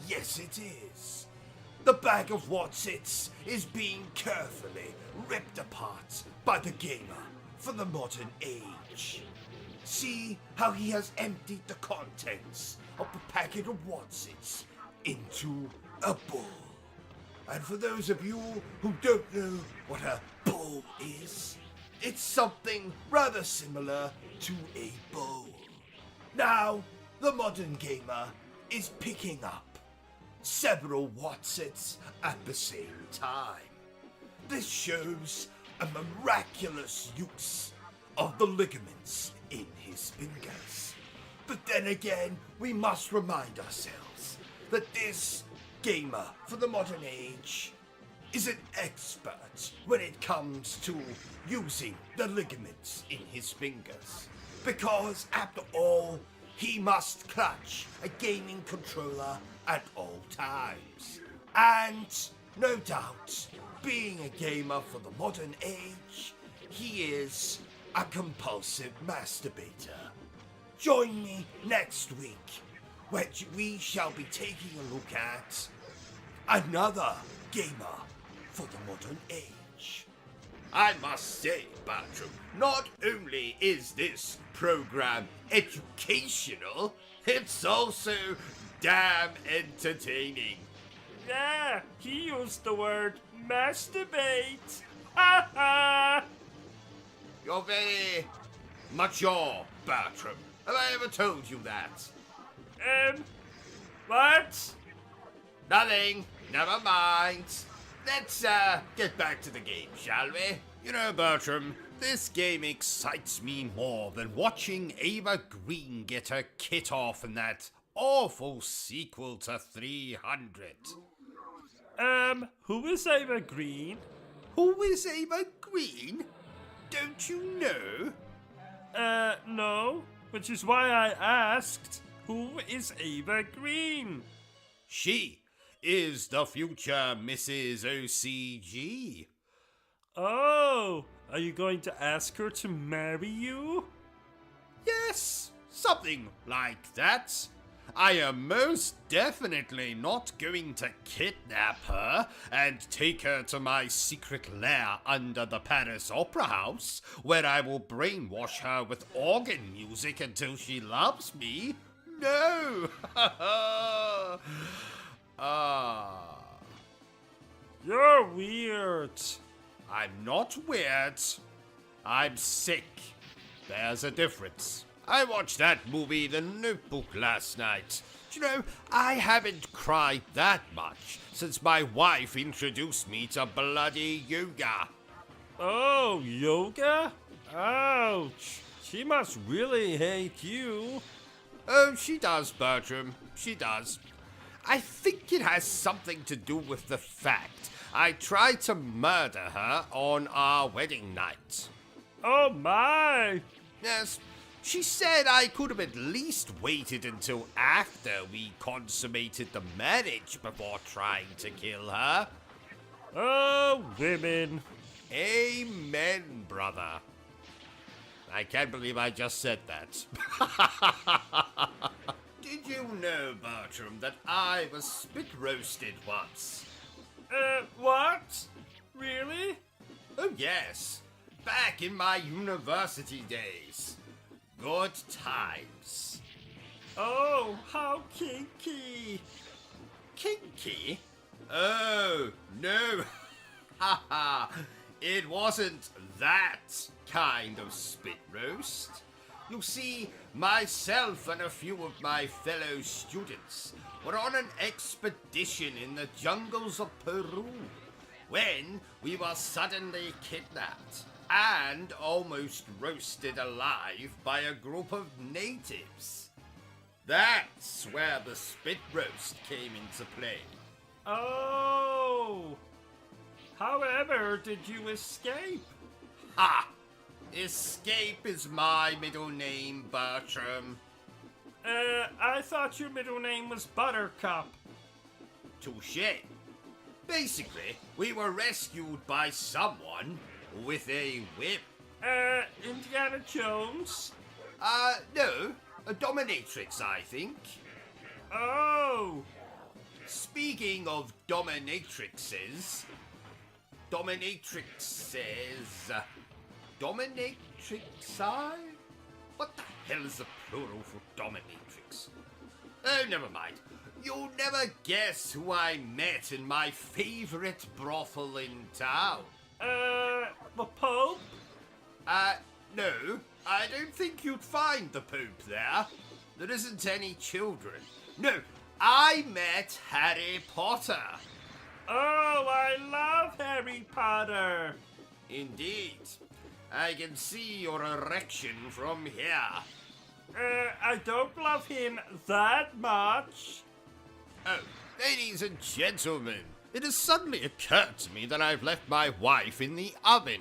Yes, it is. The bag of Watsits is being carefully ripped apart by the gamer for the modern age. See how he has emptied the contents of the packet of Watsits into a bowl. And for those of you who don't know what a bowl is, it's something rather similar to a bowl. Now, the modern gamer is picking up several Watsits at the same time. This shows a miraculous use of the ligaments in his fingers. But then again, we must remind ourselves that this gamer for the modern age is an expert when it comes to using the ligaments in his fingers. Because after all, he must clutch a gaming controller at all times. And no doubt, being a gamer for the modern age, he is a compulsive masturbator. Join me next week, where we shall be taking a look at another gamer for the modern age. I must say, Bertram, not only is this program educational, it's also damn entertaining. Yeah, he used the word masturbate. Ha ha! You're very mature, Bertram. Have I ever told you that? What? Nothing. Never mind. Let's, get back to the game, shall we? You know, Bertram, this game excites me more than watching Ava Green get her kit off in that awful sequel to 300. Who is Ava Green? Who is Ava Green? Don't you know? No, which is why I asked, who is Ava Green? She is the future Mrs. OCG. Oh, are you going to ask her to marry you? Yes, something like that. I am most definitely not going to kidnap her and take her to my secret lair under the Paris Opera House, where I will brainwash her with organ music until she loves me. No! You're weird. I'm not weird. I'm sick. There's a difference. I watched that movie, The Notebook, last night. Do you know, I haven't cried that much since my wife introduced me to bloody yoga. Oh, yoga? Ouch. She must really hate you. Oh, she does, Bertram. She does. I think it has something to do with the fact I tried to murder her on our wedding night. Oh my! Yes, she said I could have at least waited until after we consummated the marriage before trying to kill her. Oh, women. Amen, brother. I can't believe I just said that. Did you know, Bertram, that I was spit roasted once? What? Really? Oh, yes. Back in my university days. Good times. Oh, how kinky. Kinky? Oh, no. Haha. It wasn't that kind of spit roast. You see, myself and a few of my fellow students were on an expedition in the jungles of Peru when we were suddenly kidnapped and almost roasted alive by a group of natives. That's where the spit roast came into play. Oh. However, did you escape? Ha! Escape is my middle name, Bertram. I thought your middle name was Buttercup. Touché. Basically, we were rescued by someone with a whip. Indiana Jones? No, a dominatrix, I think. Oh. speaking of dominatrixes... Dominatrixi? What the hell is the plural for dominatrix? Oh, never mind. You'll never guess who I met in my favorite brothel in town. The Pope? No. I don't think you'd find the Pope there. There isn't any children. No, I met Harry Potter. Oh, I love Harry Potter. Indeed. I can see your erection from here. I don't love him that much. Oh, ladies and gentlemen, it has suddenly occurred to me that I've left my wife in the oven.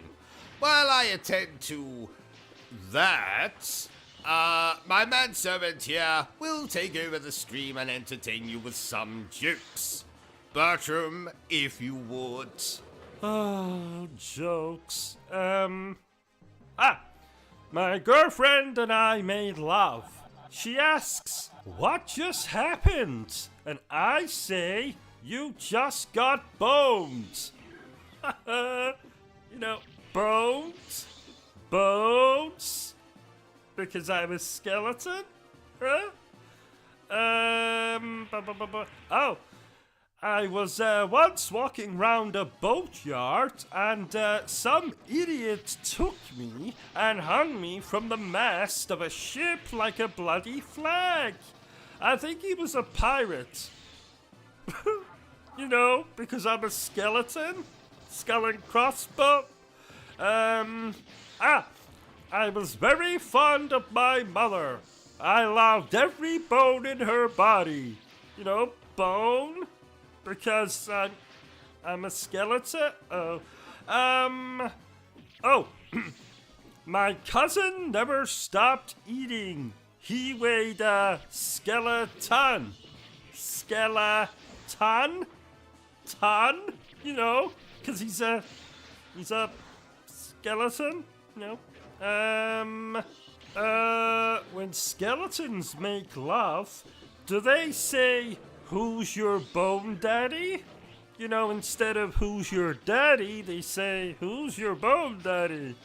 While I attend to that, my manservant here will take over the stream and entertain you with some jokes. Bertram, if you would. Oh, jokes. My girlfriend and I made love. She asks, what just happened? And I say, you just got boned. Bones? Bones? Because I'm a skeleton? Huh? Oh, I was once walking round a boatyard and some idiot took me and hung me from the mast of a ship like a bloody flag. I think he was a pirate. Because I'm a skeleton. Skull and crossbow. I was very fond of my mother. I loved every bone in her body. Bone? Because I'm a skeleton? My cousin never stopped eating. He weighed a skeleton. Skeleton? Ton? Because he's a skeleton? When skeletons make love, do they say, who's your bone daddy? Instead of who's your daddy, they say, who's your bone daddy?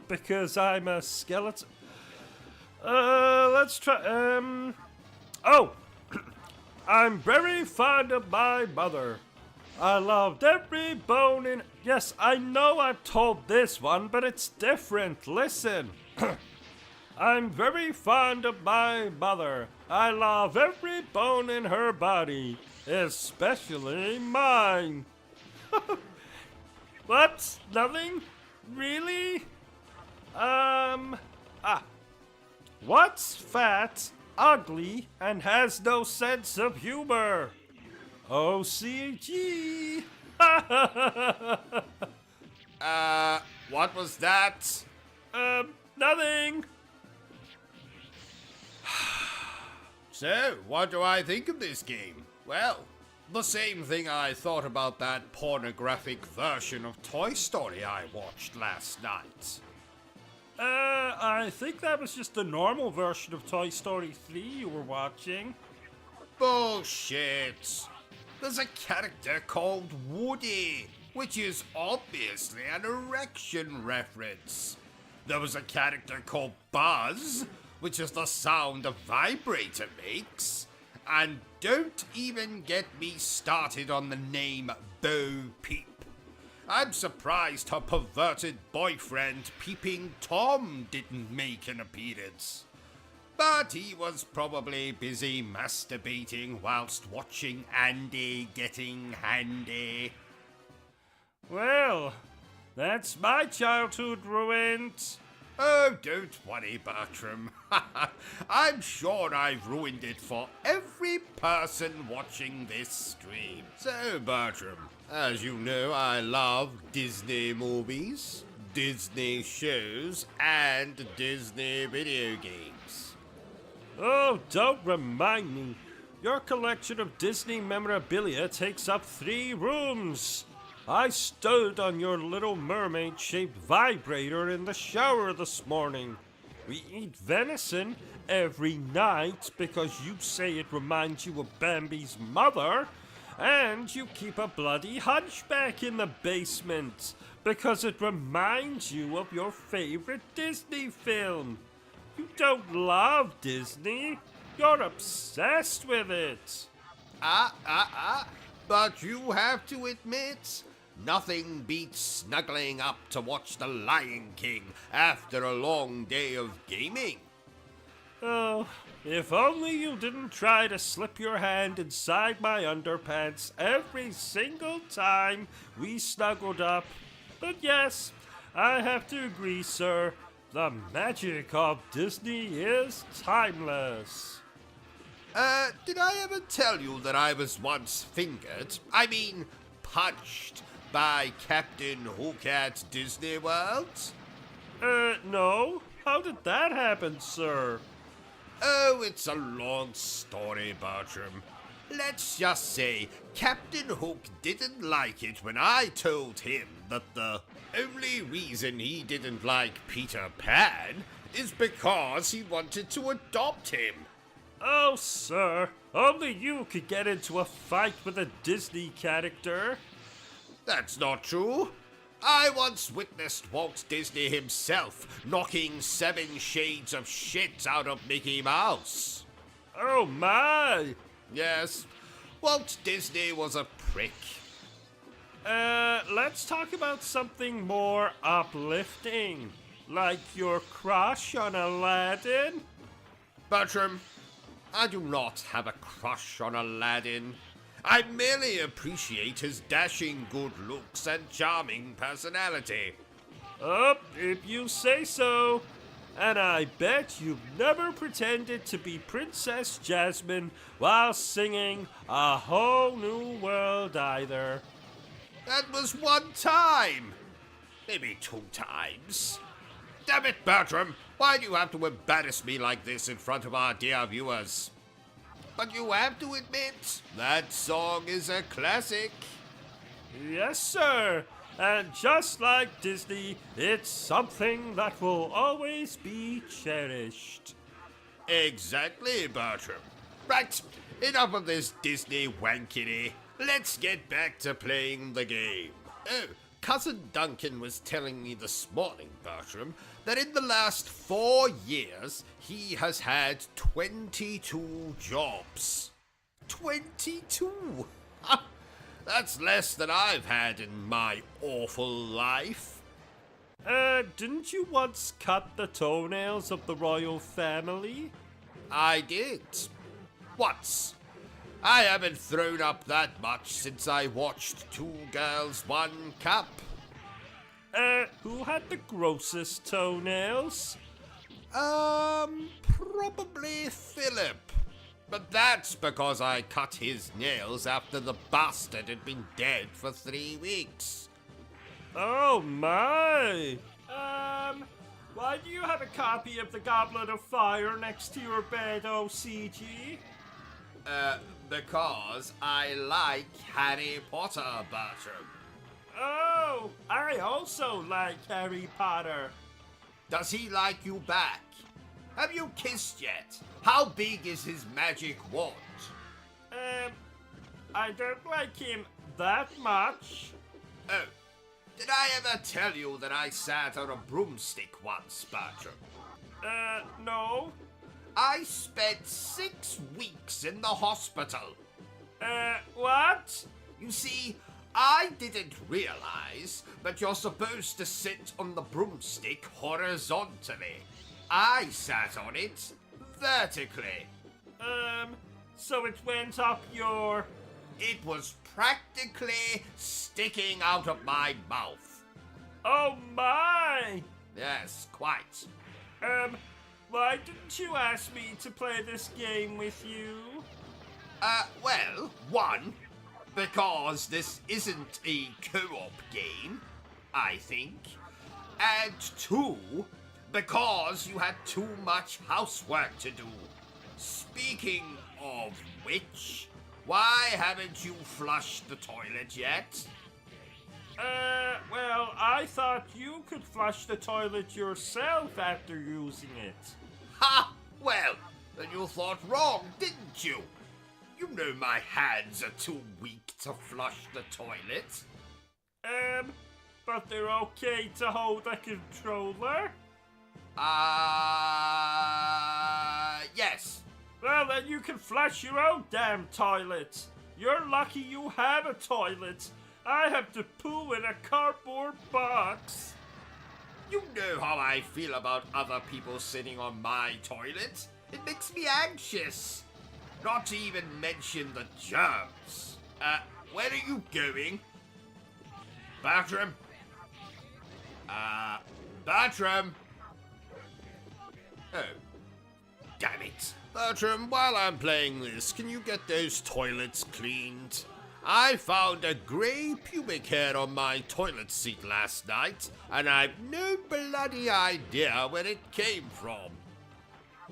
Because I'm a skeleton. Let's try, I'm very fond of my mother. I loved every bone in... Yes, I know I've told this one, but it's different. Listen. I'm very fond of my mother. I love every bone in her body, especially mine. What? Nothing? Really? What's fat, ugly, and has no sense of humor? OCG. What was that? Nothing. So, what do I think of this game? Well, the same thing I thought about that pornographic version of Toy Story I watched last night. I think that was just the normal version of Toy Story 3 you were watching. Bullshit! There's a character called Woody, which is obviously an erection reference. There was a character called Buzz, which is the sound a vibrator makes. And don't even get me started on the name Bo Peep. I'm surprised her perverted boyfriend Peeping Tom didn't make an appearance. But he was probably busy masturbating whilst watching Andy getting handy. Well, that's my childhood ruined. Oh, don't worry, Bertram. I'm sure I've ruined it for every person watching this stream. So, Bertram, as you know, I love Disney movies, Disney shows, and Disney video games. Oh, don't remind me. Your collection of Disney memorabilia takes up 3 rooms. I stood on your Little Mermaid-shaped vibrator in the shower this morning. We eat venison every night because you say it reminds you of Bambi's mother. And you keep a bloody hunchback in the basement because it reminds you of your favorite Disney film. You don't love Disney. You're obsessed with it. But you have to admit, nothing beats snuggling up to watch The Lion King after a long day of gaming. Oh, if only you didn't try to slip your hand inside my underpants every single time we snuggled up. But yes, I have to agree, sir. The magic of Disney is timeless. Did I ever tell you that I was once punched by Captain Hook at Disney World? No. How did that happen, sir? Oh, it's a long story, Bertram. Let's just say Captain Hook didn't like it when I told him that the only reason he didn't like Peter Pan is because he wanted to adopt him. Oh, sir, only you could get into a fight with a Disney character. That's not true. I once witnessed Walt Disney himself knocking 7 shades of shit out of Mickey Mouse. Oh, my! Yes, Walt Disney was a prick. Let's talk about something more uplifting. Like your crush on Aladdin? Bertram, I do not have a crush on Aladdin. I merely appreciate his dashing good looks and charming personality. Oh, if you say so. And I bet you've never pretended to be Princess Jasmine while singing A Whole New World either. That was one time. Maybe 2 times. Damn it, Bertram. Why do you have to embarrass me like this in front of our dear viewers? But you have to admit, that song is a classic. Yes, sir. And just like Disney, it's something that will always be cherished. Exactly, Bertram. Right, enough of this Disney wankity. Let's get back to playing the game. Oh, Cousin Duncan was telling me this morning, Bertram, that in the last 4 years, he has had 22 jobs. 22? That's less than I've had in my awful life. Didn't you once cut the toenails of the royal family? I did. Once. I haven't thrown up that much since I watched 2 Girls, 1 Cup. Who had the grossest toenails? Probably Philip. But that's because I cut his nails after the bastard had been dead for 3 weeks. Oh my! Why do you have a copy of the Goblet of Fire next to your bed, OCG? Because I like Harry Potter, Bertram. Oh, I also like Harry Potter. Does he like you back? Have you kissed yet? How big is his magic wand? I don't like him that much. Oh, did I ever tell you that I sat on a broomstick once, Bertram? No. I spent 6 weeks in the hospital. What? You see, I didn't realize that you're supposed to sit on the broomstick horizontally. I sat on it vertically. So it went up your... It was practically sticking out of my mouth. Oh my! Yes, quite. Why didn't you ask me to play this game with you? Well, 1, because this isn't a co-op game, I think. And 2, because you had too much housework to do. Speaking of which, why haven't you flushed the toilet yet? Well, I thought you could flush the toilet yourself after using it. Ha! Well, then you thought wrong, didn't you? You know my hands are too weak to flush the toilet. But they're okay to hold a controller? Yes. Well, then you can flush your own damn toilet. You're lucky you have a toilet. I have to poo in a cardboard box. You know how I feel about other people sitting on my toilet. It makes me anxious. Not to even mention the germs. Where are you going? Bertram? Bertram? Oh. Damn it. Bertram, while I'm playing this, can you get those toilets cleaned? I found a grey pubic hair on my toilet seat last night, and I've no bloody idea where it came from.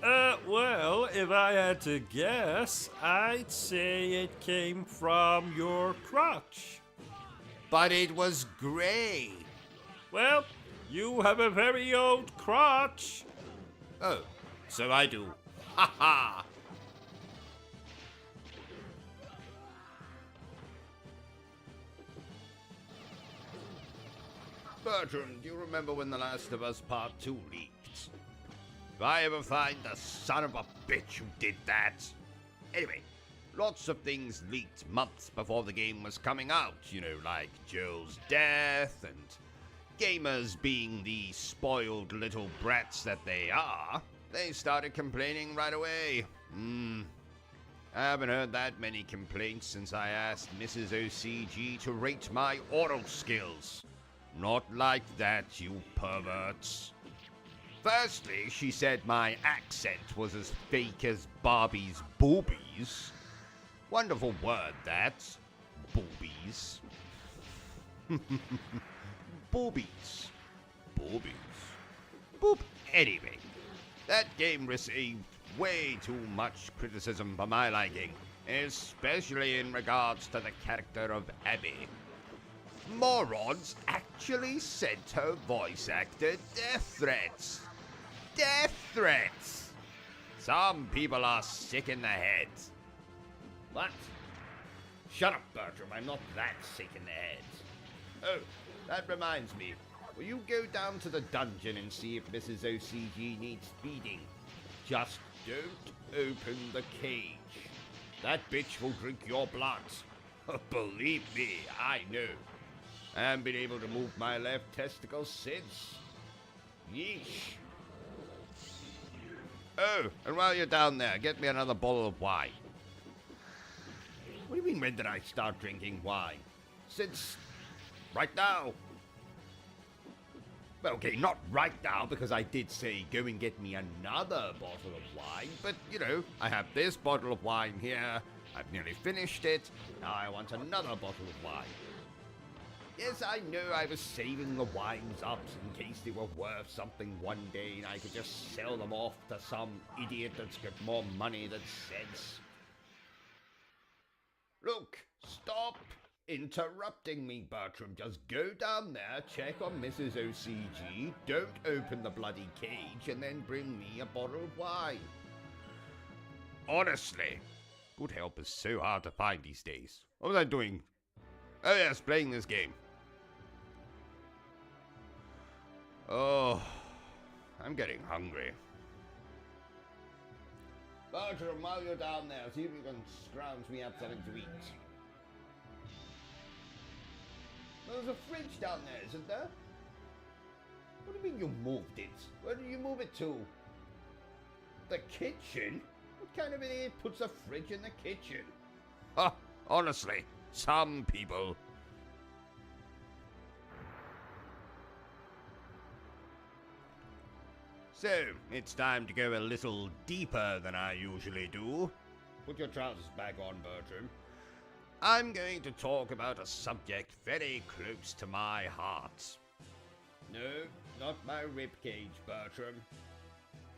Well, if I had to guess, I'd say it came from your crotch. But it was grey. Well, you have a very old crotch. Oh, so I do. Ha ha! Bertram, do you remember when The Last of Us Part 2 leaked? If I ever find the son of a bitch who did that. Anyway, lots of things leaked months before the game was coming out, you know, like Joel's death and gamers being the spoiled little brats that they are. They started complaining right away. I haven't heard that many complaints since I asked Mrs. OCG to rate my oral skills. Not like that, you perverts. Firstly, she said my accent was as fake as Barbie's boobies. Wonderful word, that. Boobies. Boobies. Boobies. Boop. Anyway, that game received way too much criticism for my liking, especially in regards to the character of Abby. Morons actually sent her voice actor death threats. Death threats! Some people are sick in the head. What? Shut up, Bertram. I'm not that sick in the head. Oh, that reminds me. Will you go down to the dungeon and see if Mrs. OCG needs feeding? Just don't open the cage. That bitch will drink your blood. Believe me, I know. I haven't been able to move my left testicle since. Yeesh. Oh, and while you're down there, get me another bottle of wine. What do you mean, when did I start drinking wine? Since right now. Well, okay, not right now, because I did say go and get me another bottle of wine, but, you know, I have this bottle of wine here, I've nearly finished it, now I want another bottle of wine. Yes, I know I was saving the wines up in case they were worth something one day and I could just sell them off to some idiot that's got more money than sense. Look, stop interrupting me, Bertram. Just go down there, check on Mrs. OCG, don't open the bloody cage, and then bring me a bottle of wine. Honestly, good help is so hard to find these days. What was I doing? Oh yes, playing this game. Oh, I'm getting hungry. Bertram, while you're down there, see if you can scrounge me up something to eat. There's a fridge down there, isn't there? What do you mean you moved it? Where did you move it to? The kitchen? What kind of idiot puts a fridge in the kitchen? Honestly, some people. So, it's time to go a little deeper than I usually do. Put your trousers back on, Bertram. I'm going to talk about a subject very close to my heart. No, not my ribcage, Bertram.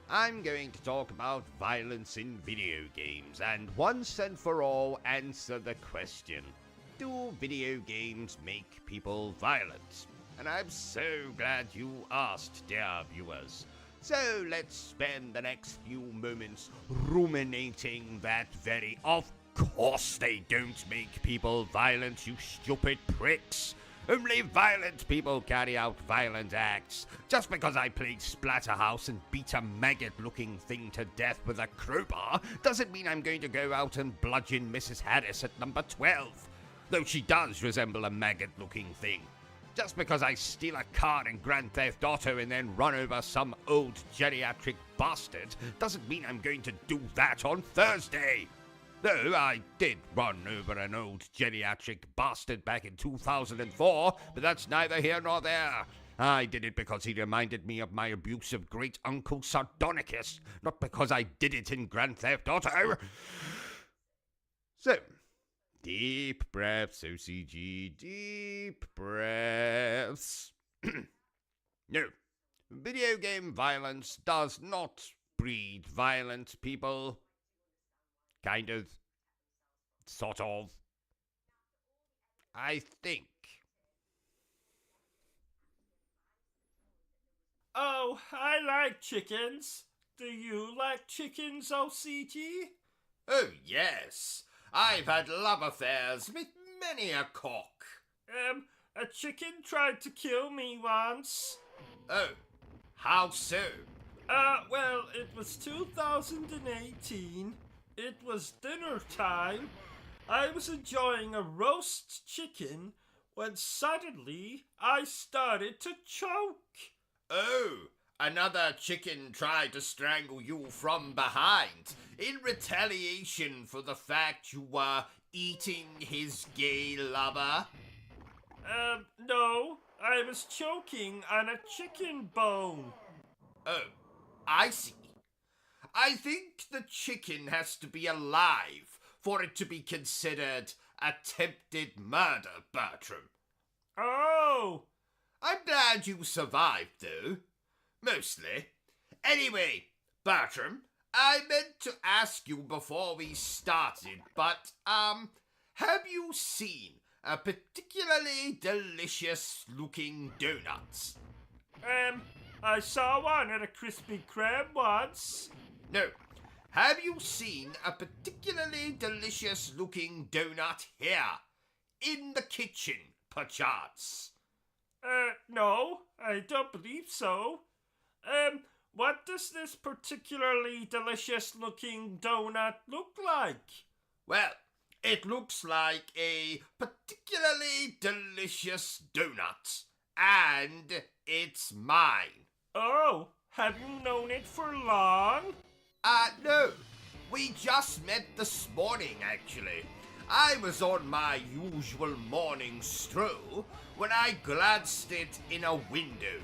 I'm going to talk about violence in video games and once and for all answer the question. do video games make people violent? And I'm so glad you asked, dear viewers. So let's spend the next few moments ruminating that very of course they don't make people violent, you stupid pricks. Only violent people carry out violent acts. Just because I played Splatterhouse and beat a maggot-looking thing to death with a crowbar doesn't mean I'm going to go out and bludgeon Mrs. Harris at number 12. Though she does resemble a maggot-looking thing. Just because I steal a car in Grand Theft Auto and then run over some old geriatric bastard doesn't mean I'm going to do that on Thursday. Though I did run over an old geriatric bastard back in 2004, but that's neither here nor there. I did it because he reminded me of my abusive great-uncle Sardonicus, not because I did it in Grand Theft Auto. So, deep breaths, OCG, deep breaths. No, video game violence does not breed violent people. Kind of. Sort of. I think. Oh, I like chickens. Do you like chickens, OCG? Oh, yes. I've had love affairs with many a cock. A chicken tried to kill me once. Oh, how so? Well, it was 2018. It was dinner time. I was enjoying a roast chicken when suddenly I started to choke. Oh, another chicken tried to strangle you from behind in retaliation for the fact you were eating his gay lover? No. I was choking on a chicken bone. Oh, I see. I think the chicken has to be alive for it to be considered attempted murder, Bertram. Oh! I'm glad you survived, though. Mostly. Anyway, Bertram, I meant to ask you before we started, but, have you seen a particularly delicious-looking donut? I saw one at a Krispy Kreme once. No. Have you seen a particularly delicious-looking donut here? In the kitchen, perchance? No, I don't believe so. What does this particularly delicious-looking donut look like? Well, it looks like a particularly delicious donut. And it's mine. Oh, have you known it for long? No. We just met this morning, actually. I was on my usual morning stroll when I glanced it in a window,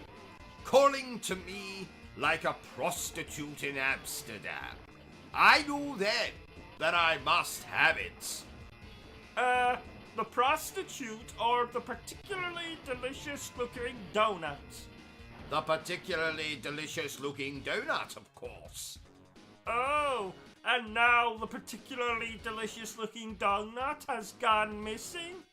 calling to me like a prostitute in Amsterdam. I knew then that I must have it. The prostitute or the particularly delicious-looking donut? The particularly delicious-looking donut, of course. Oh, and now the particularly delicious-looking donut has gone missing?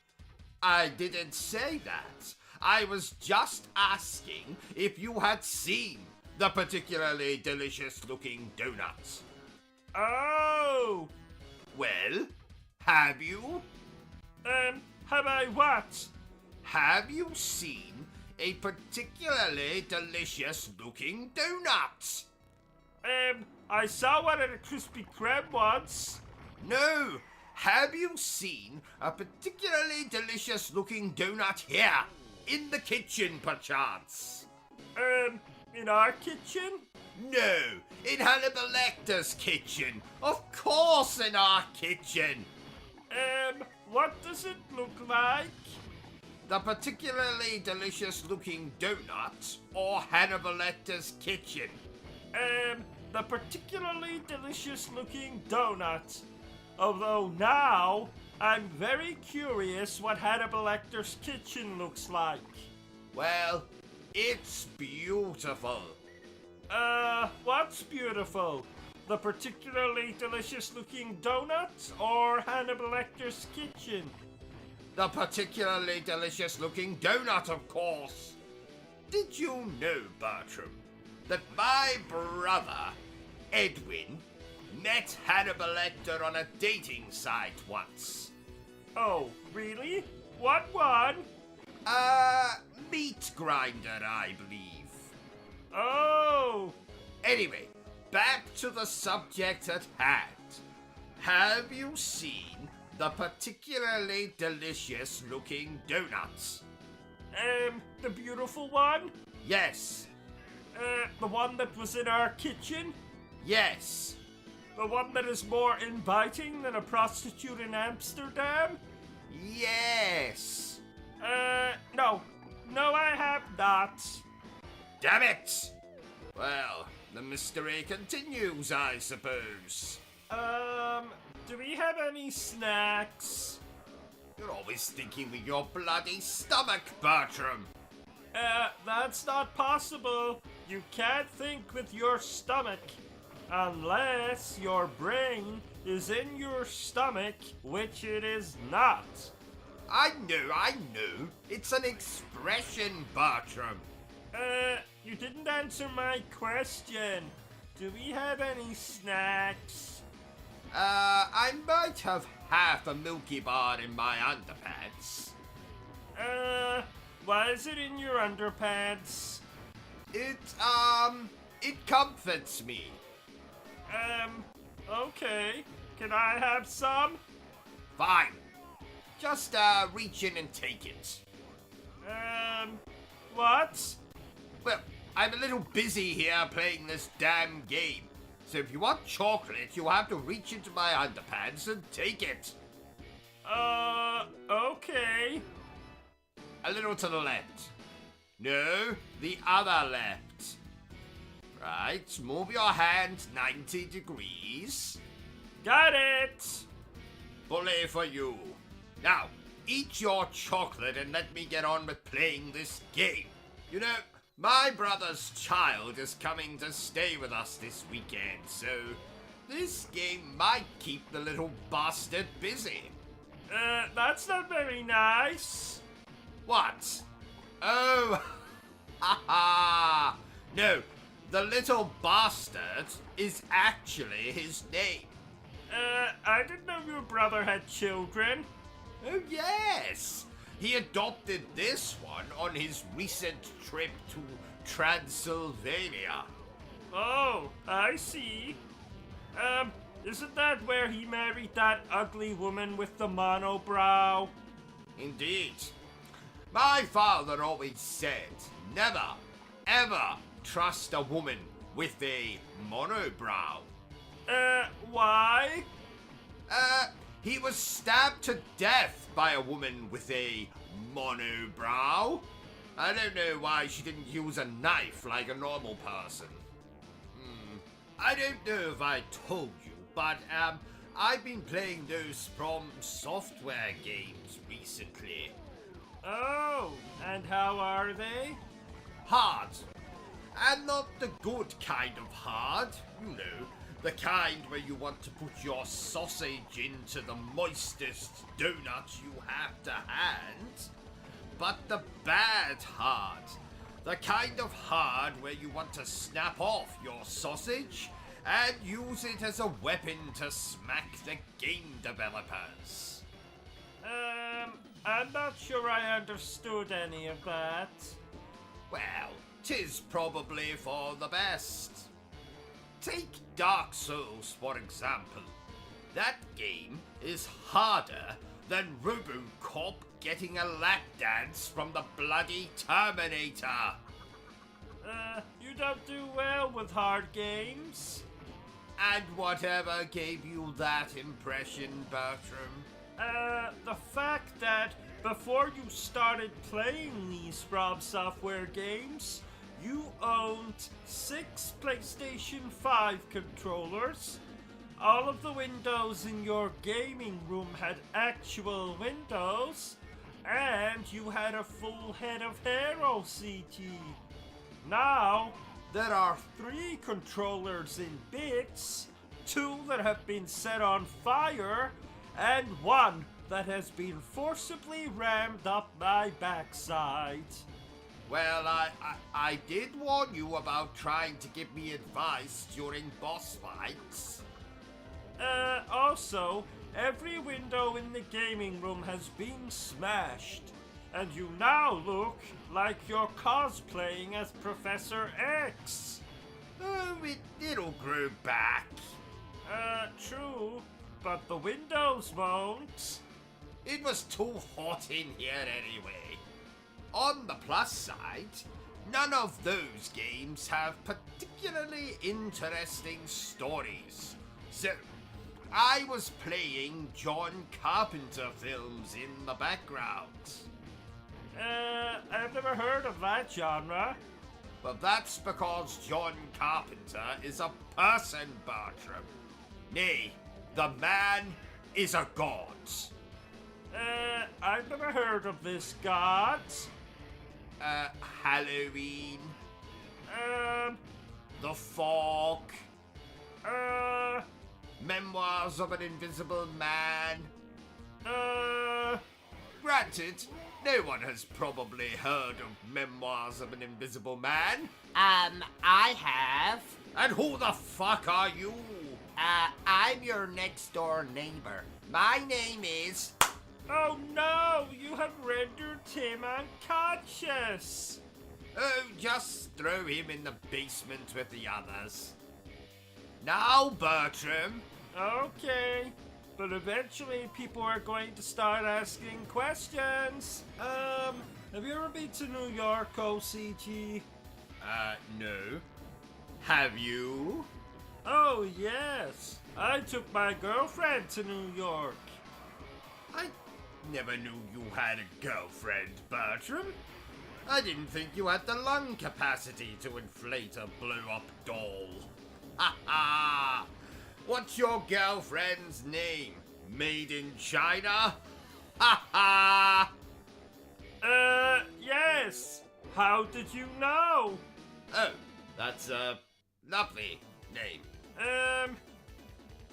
I didn't say that. I was just asking if you had seen the particularly delicious-looking donut. Oh! Well, have you? Have I what? Have you seen a particularly delicious-looking donut? I saw one at a Krispy Kreme once. No. Have you seen a particularly delicious-looking donut here? In the kitchen, perchance? In our kitchen? No, in Hannibal Lecter's kitchen. Of course in our kitchen. What does it look like? The particularly delicious-looking donut or Hannibal Lecter's kitchen? The particularly delicious-looking donut. Although now, I'm very curious what Hannibal Lecter's kitchen looks like. Well, it's beautiful. What's beautiful? The particularly delicious-looking donut or Hannibal Lecter's kitchen? The particularly delicious looking donut, of course. Did you know, Bertram, that my brother, Edwin, met Hannibal Lecter on a dating site once? Oh, really? What one? Meat grinder, I believe. Oh! Anyway, back to the subject at hand. Have you seen the particularly delicious looking donuts? The beautiful one? Yes. The one that was in our kitchen? Yes. The one that is more inviting than a prostitute in Amsterdam? Yes. No. No, I have not. Damn it! Well, the mystery continues, I suppose. Do we have any snacks? You're always thinking with your bloody stomach, Bertram. That's not possible. You can't think with your stomach. Unless your brain is in your stomach, which it is not. I know. It's an expression, Bertram. You didn't answer my question. Do we have any snacks? I might have half a Milky Bar in my underpants. Why is it in your underpants? It comforts me. Okay. Can I have some? Fine. Just, reach in and take it. What? Well, I'm a little busy here playing this damn game. So if you want chocolate, you have to reach into my underpants and take it. Okay. A little to the left. No, the other left. Right, move your hand 90 degrees. Got it! Bully for you. Now, eat your chocolate and let me get on with playing this game. You know, my brother's child is coming to stay with us this weekend, so this game might keep the little bastard busy. That's not very nice. What? Oh, haha. No, the little bastard is actually his name. I didn't know your brother had children. Oh, yes. He adopted this one on his recent trip to Transylvania. Oh, I see. Isn't that where he married that ugly woman with the monobrow? Indeed. My father always said, never, ever trust a woman with a monobrow. Why? He was stabbed to death by a woman with a monobrow. I don't know why she didn't use a knife like a normal person. I don't know if I told you, but I've been playing those From Software games recently. Oh, and how are they? Hard. And not the good kind of hard, you know. The kind where you want to put your sausage into the moistest donut you have to hand. But the bad hard. The kind of hard where you want to snap off your sausage and use it as a weapon to smack the game developers. I'm not sure I understood any of that. Well, 'tis probably for the best. Take Dark Souls, for example. That game is harder than RoboCop getting a lap dance from the bloody Terminator. You don't do well with hard games. And whatever gave you that impression, Bertram? The fact that before you started playing these From Software games, you owned 6 PlayStation 5 controllers. All of the windows in your gaming room had actual windows, and you had a full head of hair OCT. Now, there are 3 controllers in bits, 2 that have been set on fire, and 1 that has been forcibly rammed up my backside. Well, I did warn you about trying to give me advice during boss fights. Also, every window in the gaming room has been smashed, and you now look like you're cosplaying as Professor X. Oh, it'll grow back. True, but the windows won't. It was too hot in here anyway. On the plus side, none of those games have particularly interesting stories. So, I was playing John Carpenter films in the background. I've never heard of that genre. But that's because John Carpenter is a person, Bertram. Nay, the man is a god. I've never heard of this god. Halloween, The Fog, Memoirs of an Invisible Man. Granted, no one has probably heard of Memoirs of an Invisible Man. I have. And who the fuck are you? I'm your next door neighbor. My name is... Oh no, you have rendered him unconscious. Oh, just throw him in the basement with the others. Now, Bertram. Okay, but eventually people are going to start asking questions. Have you ever been to New York, OCG? No. Have you? Oh yes, I took my girlfriend to New York. I never knew you had a girlfriend, Bertram. I didn't think you had the lung capacity to inflate a blow-up doll. Ha ha! What's your girlfriend's name? Made in China? Ha ha! Yes. How did you know? Oh, that's a lovely name.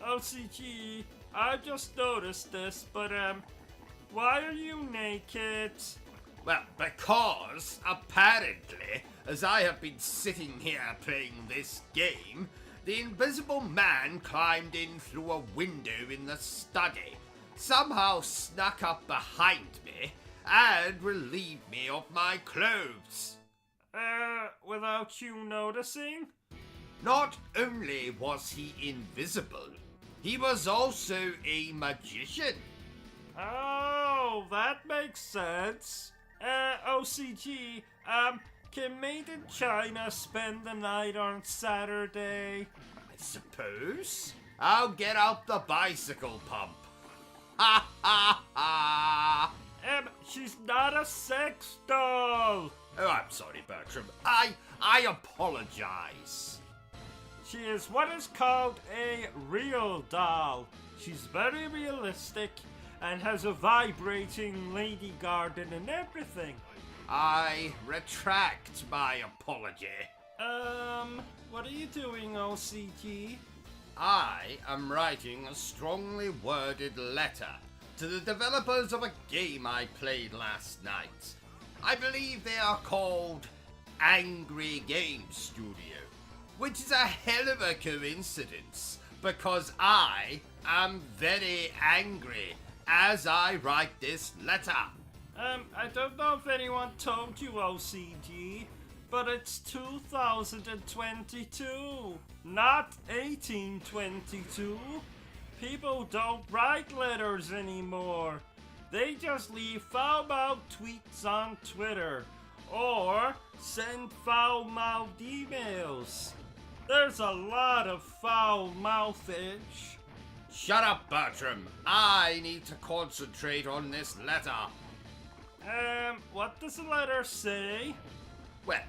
OCG, I just noticed this, but, why are you naked? Well, because, apparently, as I have been sitting here playing this game, the Invisible Man climbed in through a window in the study, somehow snuck up behind me, and relieved me of my clothes. Without you noticing? Not only was he invisible, he was also a magician. Oh, that makes sense. OCG, can Made in China spend the night on Saturday? I suppose. I'll get out the bicycle pump. Ha ha ha! She's not a sex doll. Oh, I'm sorry, Bertram. I apologize. She is what is called a real doll. She's very realistic and has a vibrating lady garden and everything. I retract my apology. What are you doing, OCG? I am writing a strongly worded letter to the developers of a game I played last night. I believe they are called Angry Game Studio, which is a hell of a coincidence because I am very angry as I write this letter. I don't know if anyone told you, OCG, but it's 2022, not 1822. People don't write letters anymore. They just leave foul-mouthed tweets on Twitter, or send foul-mouthed emails. There's a lot of foul-mouthage. Shut up, Bertram. I need to concentrate on this letter. What does the letter say? Well,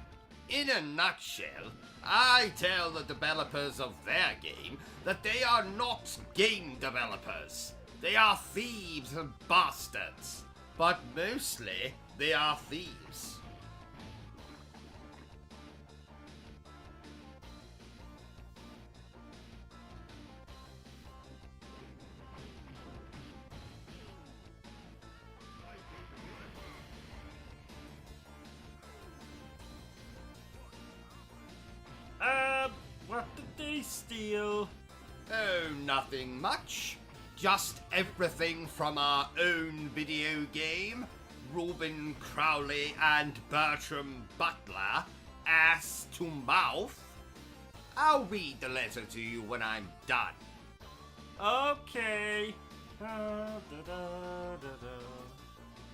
in a nutshell, I tell the developers of their game that they are not game developers. They are thieves and bastards. But mostly, they are thieves. What did they steal? Oh, nothing much. Just everything from our own video game, Reuben Crowley and Bertram Butler, ass to mouth. I'll read the letter to you when I'm done. Okay.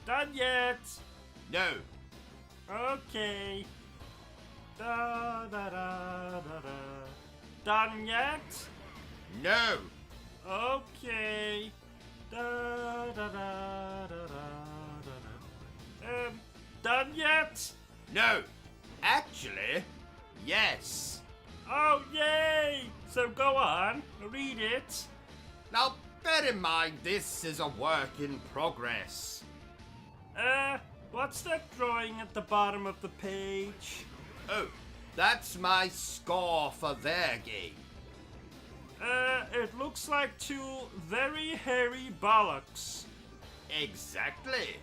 Done yet? No. Okay. Done yet? No. Okay. Done yet? No. Actually, yes. Oh, yay! So go on, read it. Now, bear in mind this is a work in progress. What's that drawing at the bottom of the page? Oh, that's my score for their game. It looks like two very hairy bollocks. Exactly.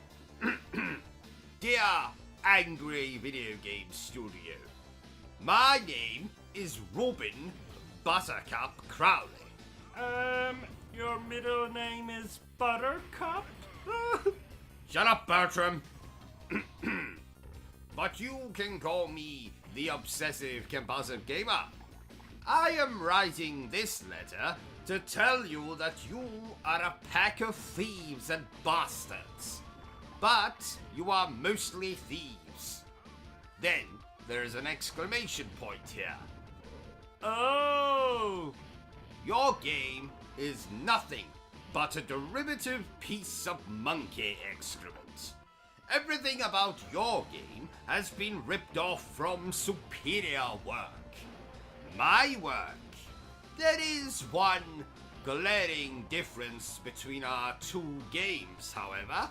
Dear Angry Video Game Studio, my name is Robin Buttercup Crowley. Your middle name is Buttercup? Shut up, Bertram. But you can call me the Obsessive Compulsive Gamer. I am writing this letter to tell you that you are a pack of thieves and bastards. But you are mostly thieves. Then there's an exclamation point here. Oh! Your game is nothing but a derivative piece of monkey excrement. Everything about your game has been ripped off from superior work. My work. There is one glaring difference between our two games, however.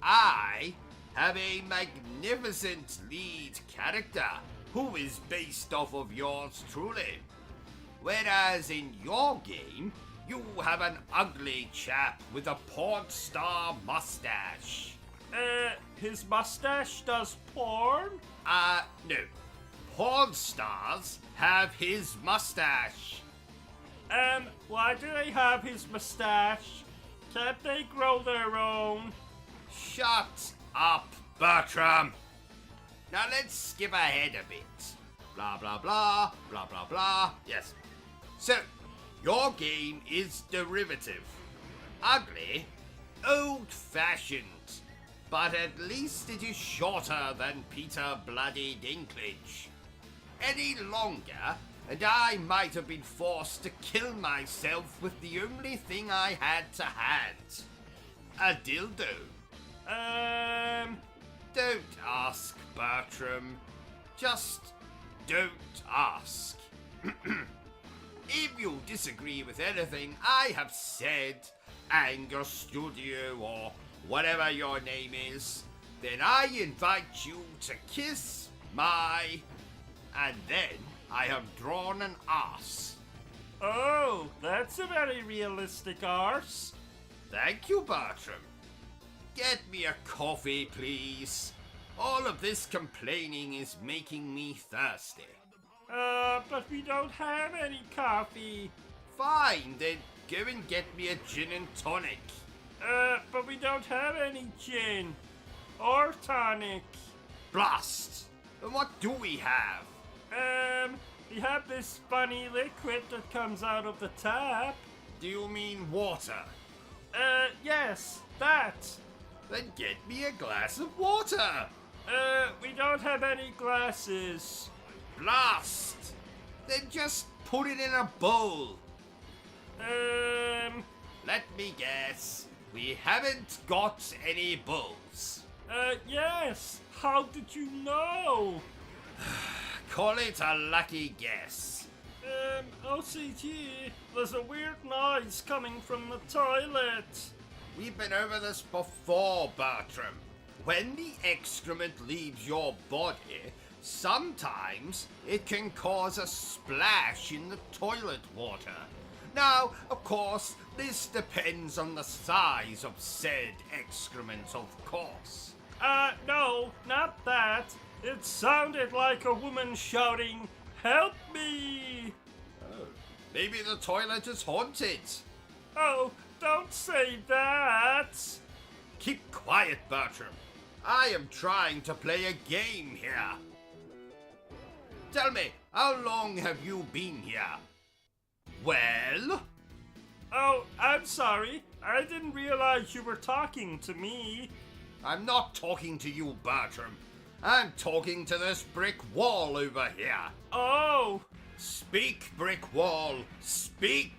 I have a magnificent lead character who is based off of yours truly. Whereas in your game, you have an ugly chap with a porn star mustache. His mustache does porn? No. Porn stars have his mustache. Why do they have his mustache? Can't they grow their own? Shut up, Bertram. Now let's skip ahead a bit. Blah, blah, blah, blah, blah, blah. Yes. So, your game is derivative. Ugly, old-fashioned. But at least it is shorter than Peter Bloody Dinklage. Any longer, and I might have been forced to kill myself with the only thing I had to hand. A dildo. Don't ask, Bertram. Just don't ask. If you disagree with anything I have said, Anger Studio or whatever your name is, then I invite you to kiss my... And then I have drawn an arse. Oh, that's a very realistic arse. Thank you, Bertram. Get me a coffee, please. All of this complaining is making me thirsty. But we don't have any coffee. Fine, then go and get me a gin and tonic. But we don't have any gin. Or tonic. Blast! And what do we have? We have this funny liquid that comes out of the tap. Do you mean water? Yes, that. Then get me a glass of water. We don't have any glasses. Blast! Then just put it in a bowl. Let me guess. We haven't got any bowls. Yes. How did you know? Call it a lucky guess. OCT, there's a weird noise coming from the toilet. We've been over this before, Bertram. When the excrement leaves your body, sometimes it can cause a splash in the toilet water. Now, of course, this depends on the size of said excrement, of course. No, not that. It sounded like a woman shouting, "Help me!" Maybe the toilet is haunted. Oh, don't say that. Keep quiet, Bertram. I am trying to play a game here. Tell me, how long have you been here? Well? Oh, I'm sorry. I didn't realize you were talking to me. I'm not talking to you, Bertram. I'm talking to this brick wall over here. Oh! Speak, brick wall, speak!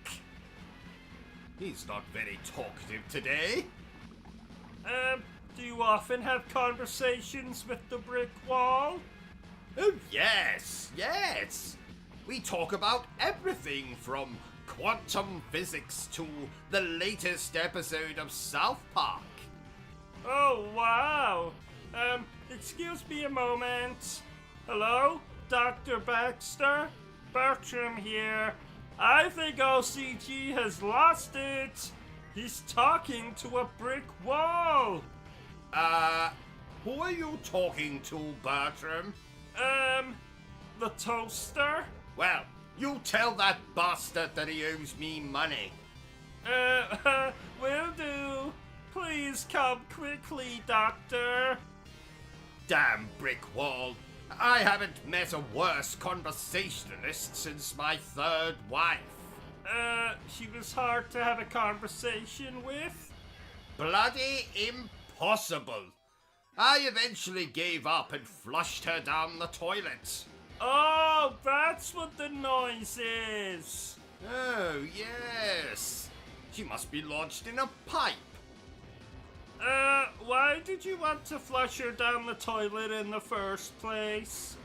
He's not very talkative today. Do you often have conversations with the brick wall? Oh, yes, yes. We talk about everything from quantum physics to the latest episode of South Park. Oh, wow. Excuse me a moment. Hello? Dr. Baxter? Bertram here. I think OCG has lost it. He's talking to a brick wall. Who are you talking to, Bertram? The toaster? Well, you tell that bastard that he owes me money. Will do. Please come quickly, Doctor. Damn brick wall. I haven't met a worse conversationalist since my third wife. She was hard to have a conversation with? Bloody impossible. I eventually gave up and flushed her down the toilet. Oh, that's what the noise is. Oh, yes. She must be lodged in a pipe. Why did you want to flush her down the toilet in the first place?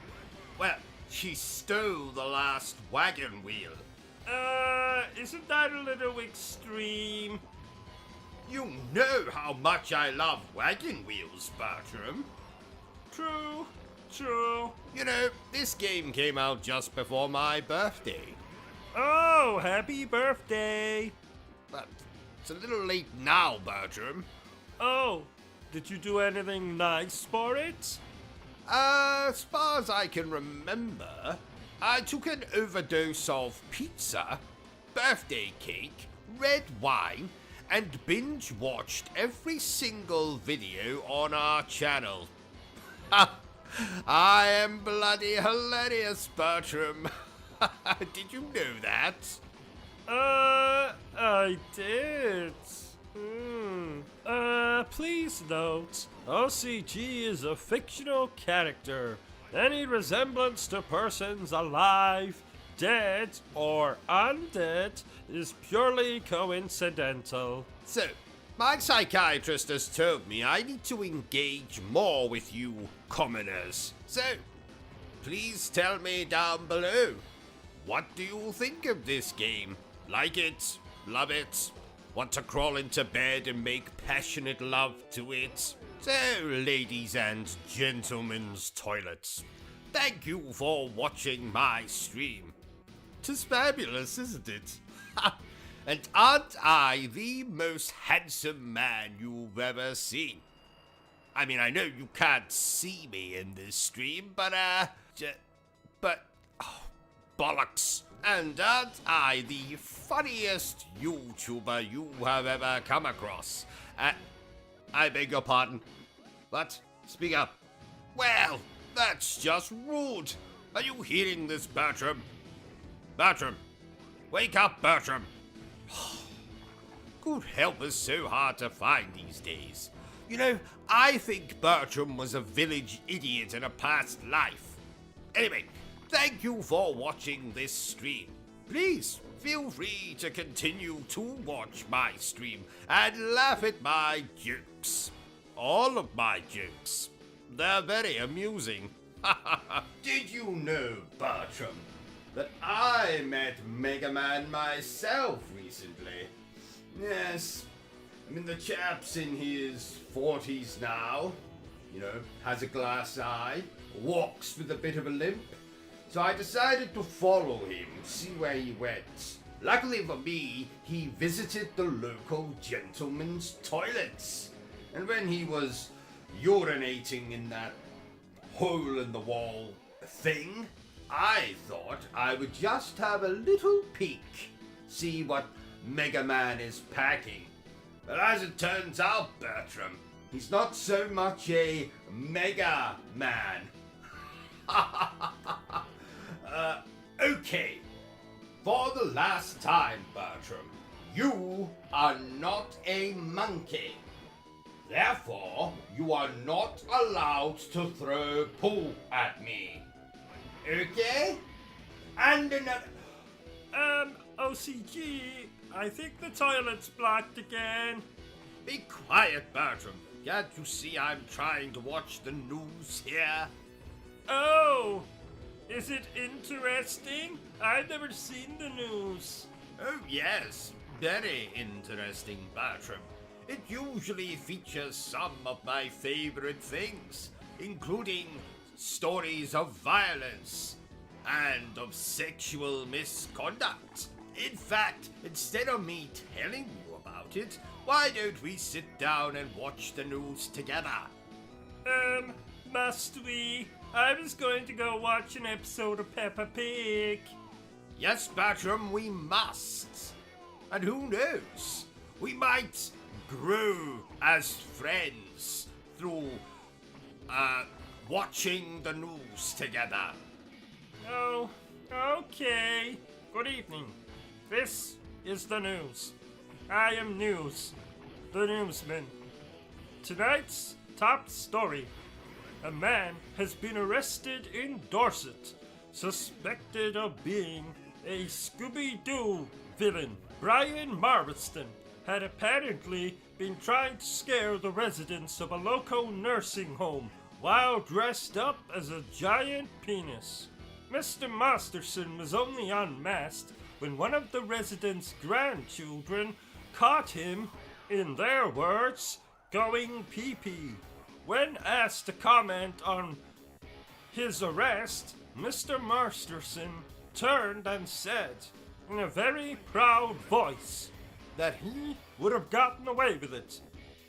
Well, she stole the last wagon wheel. Isn't that a little extreme? You know how much I love wagon wheels, Bertram. True, true. You know, this game came out just before my birthday. Oh, happy birthday. But it's a little late now, Bertram. Oh, did you do anything nice for it? As far as I can remember, I took an overdose of pizza, birthday cake, red wine, and binge-watched every single video on our channel. Ha! I am bloody hilarious, Bertram. Did you know that? I did. Please note, OCG is a fictional character. Any resemblance to persons alive, dead, or undead is purely coincidental. So, my psychiatrist has told me I need to engage more with you commoners. So, please tell me down below. What do you think of this game? Like it? Love it? Want to crawl into bed and make passionate love to it? So, ladies and gentlemen's toilets, thank you for watching my stream. 'Tis fabulous, isn't it? And aren't I the most handsome man you've ever seen? I mean, I know you can't see me in this stream, but bollocks. And aren't I the funniest YouTuber you have ever come across? I beg your pardon. What? Speak up. Well, that's just rude. Are you hearing this, Bertram? Bertram! Wake up, Bertram! Good help is so hard to find these days. You know, I think Bertram was a village idiot in a past life. Anyway, thank you for watching this stream. Please feel free to continue to watch my stream and laugh at my jokes. All of my jokes. They're very amusing. Did you know, Bertram, that I met Mega Man myself recently? Yes. I mean, the chap's in his 40s now. You know, has a glass eye, walks with a bit of a limp. So I decided to follow him, see where he went. Luckily for me, he visited the local gentleman's toilets. And when he was urinating in that hole in the wall thing, I thought I would just have a little peek, see what Mega Man is packing. But as it turns out, Bertram, he's not so much a Mega Man. Okay. For the last time, Bertram, you are not a monkey. Therefore, you are not allowed to throw poo at me. Okay? And another... OCG, I think the toilet's blocked again. Be quiet, Bertram. Can't you see I'm trying to watch the news here? Oh, is it interesting? I've never seen the news. Oh yes, very interesting, Bertram. It usually features some of my favorite things, including stories of violence and of sexual misconduct. In fact, instead of me telling you about it, why don't we sit down and watch the news together? Must we? I was going to go watch an episode of Peppa Pig. Yes, Bertram, we must. And who knows? We might grow as friends through, watching the news together. Oh, okay. Good evening. This is the news. I am News, the newsman. Tonight's top story. A man has been arrested in Dorset, suspected of being a Scooby-Doo villain. Brian Marston had apparently been trying to scare the residents of a local nursing home while dressed up as a giant penis. Mr. Masterson was only unmasked when one of the residents' grandchildren caught him, in their words, going pee-pee. When asked to comment on his arrest, Mr. Masterson turned and said, in a very proud voice, that he would have gotten away with it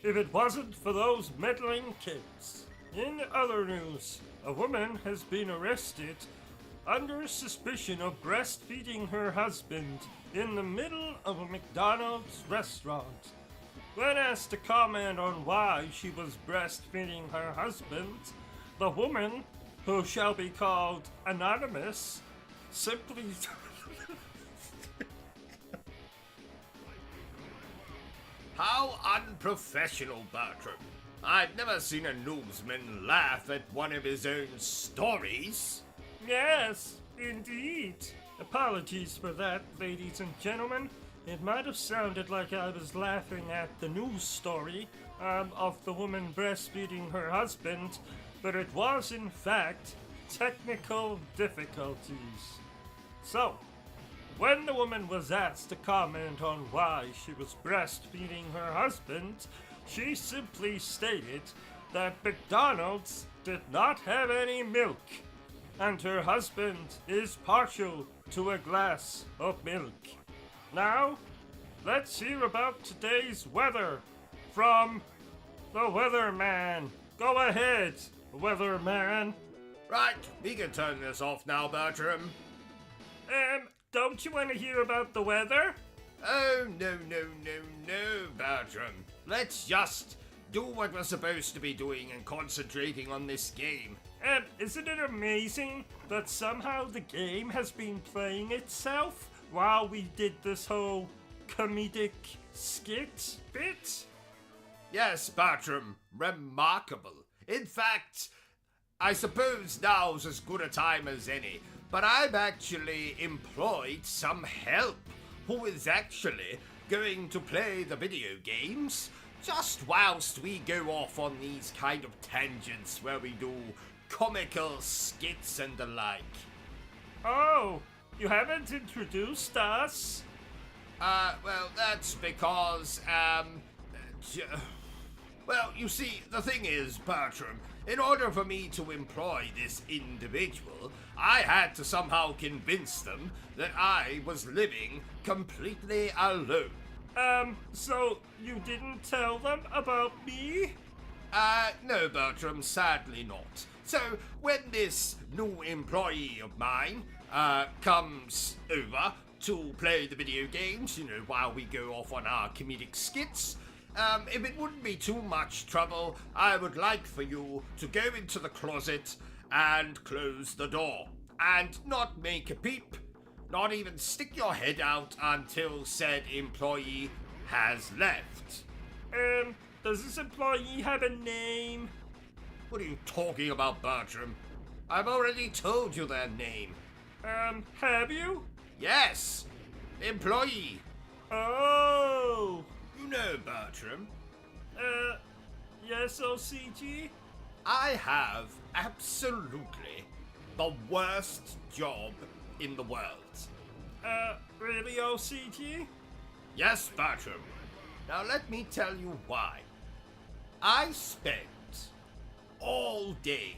if it wasn't for those meddling kids. In other news, a woman has been arrested under suspicion of breastfeeding her husband in the middle of a McDonald's restaurant. When asked to comment on why she was breastfeeding her husband, the woman, who shall be called Anonymous, simply... How unprofessional, Bertram. I've never seen a newsman laugh at one of his own stories. Yes, indeed. Apologies for that, ladies and gentlemen. It might have sounded like I was laughing at the news story of the woman breastfeeding her husband, but it was, in fact, technical difficulties. So, when the woman was asked to comment on why she was breastfeeding her husband, she simply stated that McDonald's did not have any milk, and her husband is partial to a glass of milk. Now, let's hear about today's weather from the Weatherman. Go ahead, Weatherman. Right, we can turn this off now, Bertram. Don't you want to hear about the weather? Oh, no, Bertram. Let's just do what we're supposed to be doing and concentrating on this game. Isn't it amazing that somehow the game has been playing itself while we did this whole comedic skit bit? Yes, Bertram, remarkable. In fact, I suppose now's as good a time as any, but I've actually employed some help who is actually going to play the video games just whilst we go off on these kind of tangents where we do comical skits and the like. Oh, you haven't introduced us? Well, that's because, well, you see, the thing is, Bertram, in order for me to employ this individual, I had to somehow convince them that I was living completely alone. So you didn't tell them about me? No, Bertram, sadly not. So, when this new employee of mine, comes over to play the video games, while we go off on our comedic skits, if it wouldn't be too much trouble, I would like for you to go into the closet and close the door, and not make a peep, not even stick your head out until said employee has left. Does this employee have a name? What are you talking about, Bertram? I've already told you their name. Have you? Yes! Employee. Oh! You know Bertram. Yes, OCG? I have absolutely the worst job in the world. Really, OCG? Yes, Bertram. Now let me tell you why. I spent all day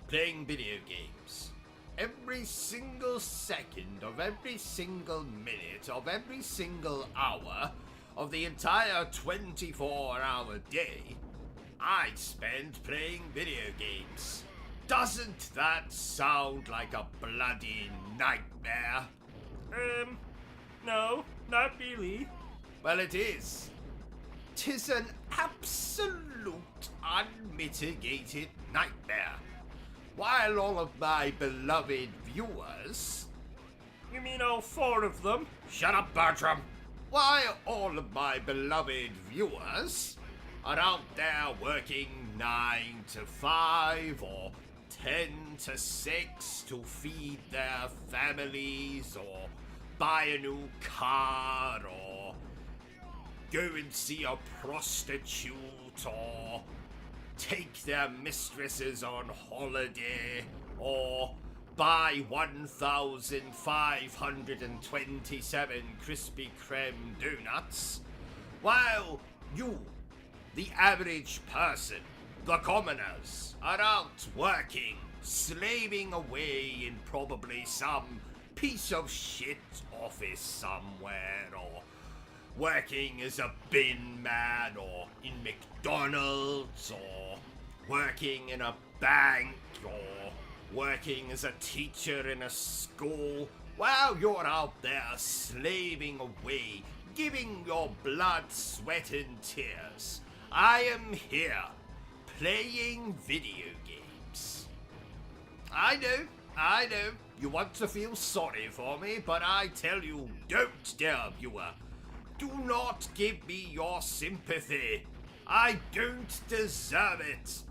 playing video games. Every single second of every single minute of every single hour of the entire 24-hour day, I spent playing video games. Doesn't that sound like a bloody nightmare? No, not really. Well, it is. 'Tis an absolute unmitigated nightmare. While all of my beloved viewers... You mean all 4 of them? Shut up, Bertram! While all of my beloved viewers are out there working 9 to 5 or 10 to 6 to feed their families or buy a new car or go and see a prostitute or take their mistresses on holiday or buy 1,527 Krispy Kreme donuts, while you, the average person, the commoners, are out working, slaving away in probably some piece of shit office somewhere, or working as a bin man, or in McDonald's, or working in a bank, or working as a teacher in a school, while you're out there slaving away, giving your blood, sweat, and tears, I am here, playing video games. I know, you want to feel sorry for me, but I tell you, don't, dear viewer. Do not give me your sympathy. I don't deserve it.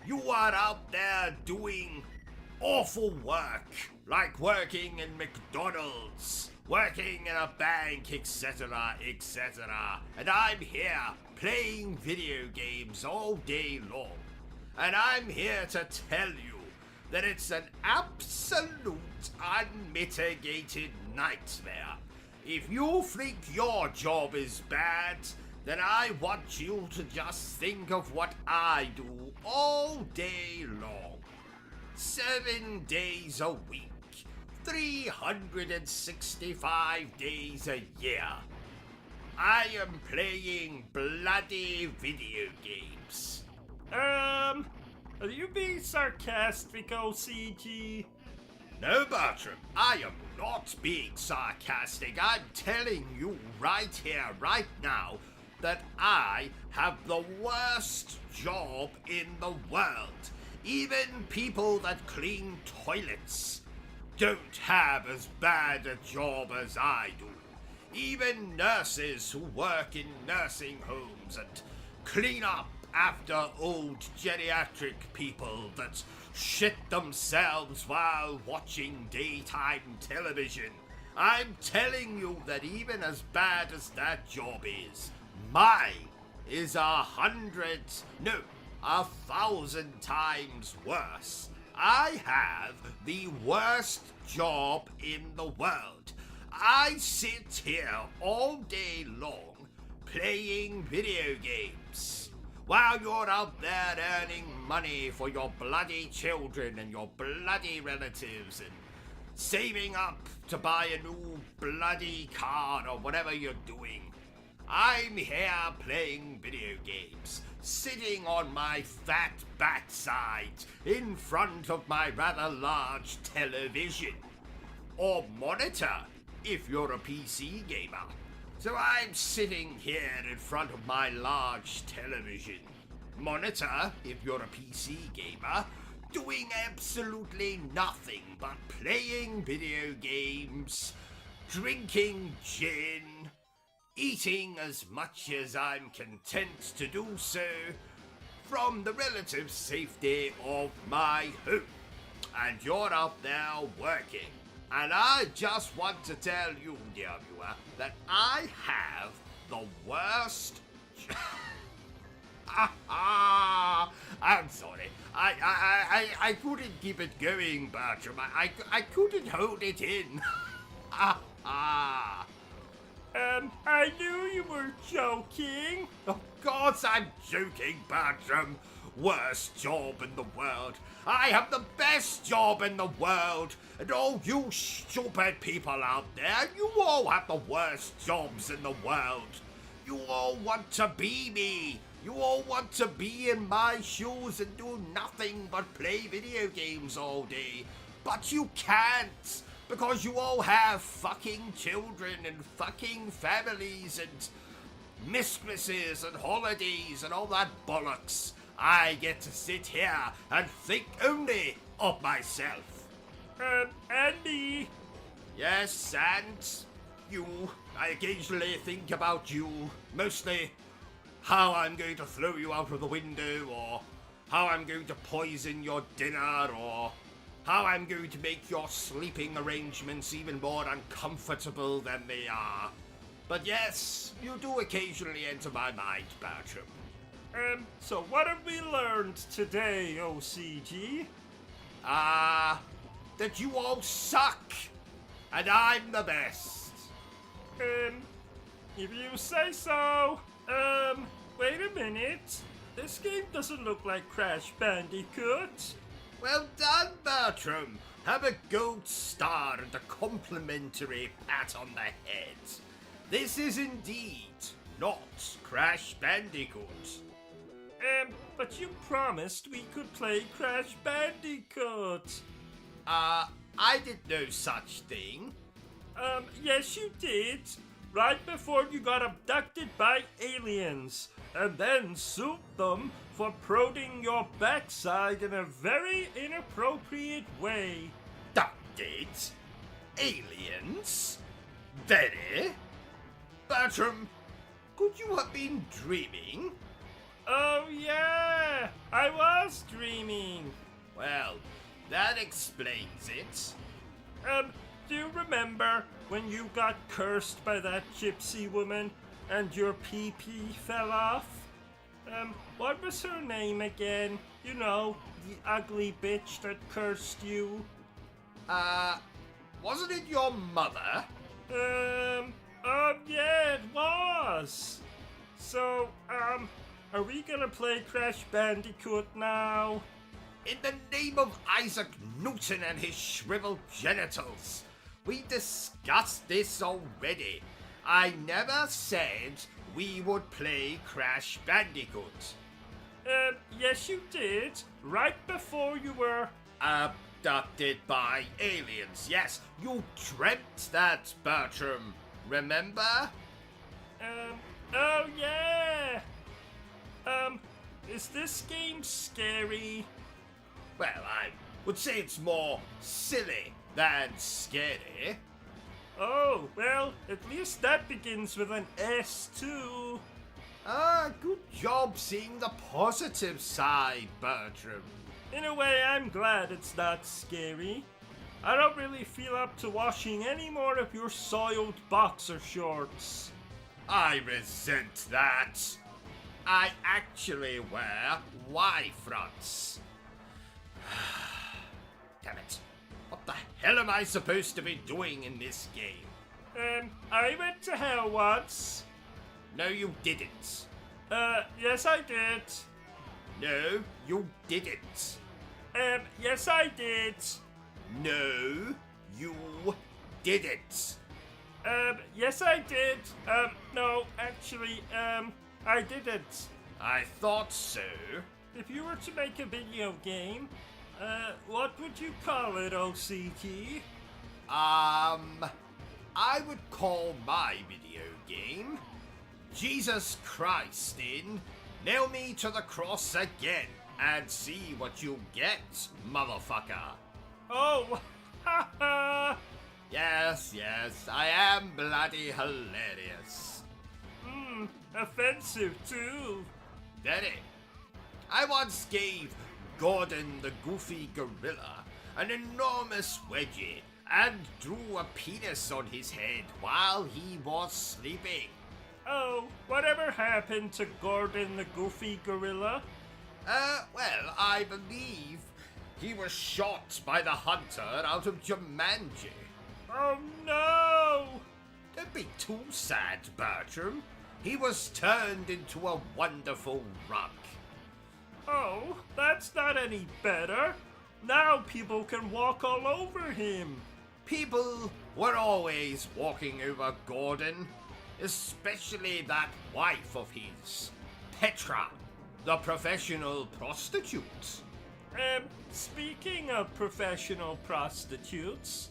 You are out there doing awful work, like working in McDonald's, working in a bank, etc., etc. And I'm here playing video games all day long. And I'm here to tell you that it's an absolute unmitigated nightmare. If you think your job is bad, then I want you to just think of what I do all day long. 7 days a week, 365 days a year. I am playing bloody video games. Are you being sarcastic, OCG? No, Bertram, I am not being sarcastic. I'm telling you right here, right now, that I have the worst job in the world. Even people that clean toilets don't have as bad a job as I do. Even nurses who work in nursing homes and clean up after old geriatric people that shit themselves while watching daytime television. I'm telling you that even as bad as that job is, mine is 1,000 times worse. I have the worst job in the world. I sit here all day long playing video games while you're out there earning money for your bloody children and your bloody relatives and saving up to buy a new bloody car or whatever you're doing. I'm here playing video games, sitting on my fat backside in front of my rather large television. Or monitor, if you're a PC gamer. So I'm sitting here in front of my large television. Monitor, if you're a PC gamer, doing absolutely nothing but playing video games, drinking gin, eating as much as I'm content to do so from the relative safety of my home. And you're out there working. And I just want to tell you, dear viewer, that I have the worst... I'm sorry. I couldn't keep it going, Bertram. I couldn't hold it in. I knew you were joking. Of course I'm joking, Bertram. Worst job in the world. I have the best job in the world. And all you stupid people out there, you all have the worst jobs in the world. You all want to be me. You all want to be in my shoes and do nothing but play video games all day. But you can't, because you all have fucking children and fucking families and mistresses and holidays and all that bollocks. I get to sit here and think only of myself. Andy. Yes, and you. I occasionally think about you, mostly how I'm going to throw you out of the window, or how I'm going to poison your dinner, or how I'm going to make your sleeping arrangements even more uncomfortable than they are. But yes, you do occasionally enter my mind, Bertram. So what have we learned today, OCG? That you all suck, and I'm the best. If you say so. Wait a minute. This game doesn't look like Crash Bandicoot. Well done, Bertram. Have a gold star and a complimentary pat on the head. This is indeed not Crash Bandicoot. But you promised we could play Crash Bandicoot. I did no such thing. Yes you did. Right before you got abducted by aliens, and then sued them for prodding your backside in a very inappropriate way. Abducted? Aliens? Very? Bertram, could you have been dreaming? Oh yeah, I was dreaming. Well, that explains it. Do you remember when you got cursed by that gypsy woman and your pee-pee fell off? What was her name again? You know, the ugly bitch that cursed you. Wasn't it your mother? Oh yeah, it was. So, are we gonna play Crash Bandicoot now? In the name of Isaac Newton and his shriveled genitals. We discussed this already. I never said we would play Crash Bandicoot. Yes you did. Right before you were... Abducted by aliens. Yes, you dreamt that, Bertram. Remember? Oh yeah. Is this game scary? Well, I would say it's more silly than scary. Oh, well, at least that begins with an S too. Good job seeing the positive side, Bertram. In a way, I'm glad it's not scary. I don't really feel up to washing any more of your soiled boxer shorts. I resent that. I actually wear Y-fronts. Damn it. What the hell am I supposed to be doing in this game? I went to hell once. No, you didn't. Yes I did. No, you didn't. Yes I did. No, you didn't. Yes I did. No, actually, I didn't. I thought so. If you were to make a video game, what would you call it, OCG? I would call my video game Jesus Christ in Nail Me to the Cross Again and see what you get, motherfucker. Oh, haha! Yes, I am bloody hilarious. Offensive too. Very. I once gave Gordon the Goofy Gorilla an enormous wedgie and drew a penis on his head while he was sleeping. Oh, whatever happened to Gordon the Goofy Gorilla? Well, I believe he was shot by the hunter out of Jumanji. Oh no! Don't be too sad, Bertram. He was turned into a wonderful rug. Oh, that's not any better. Now people can walk all over him. People were always walking over Gordon, especially that wife of his, Petra, the professional prostitute. Speaking of professional prostitutes,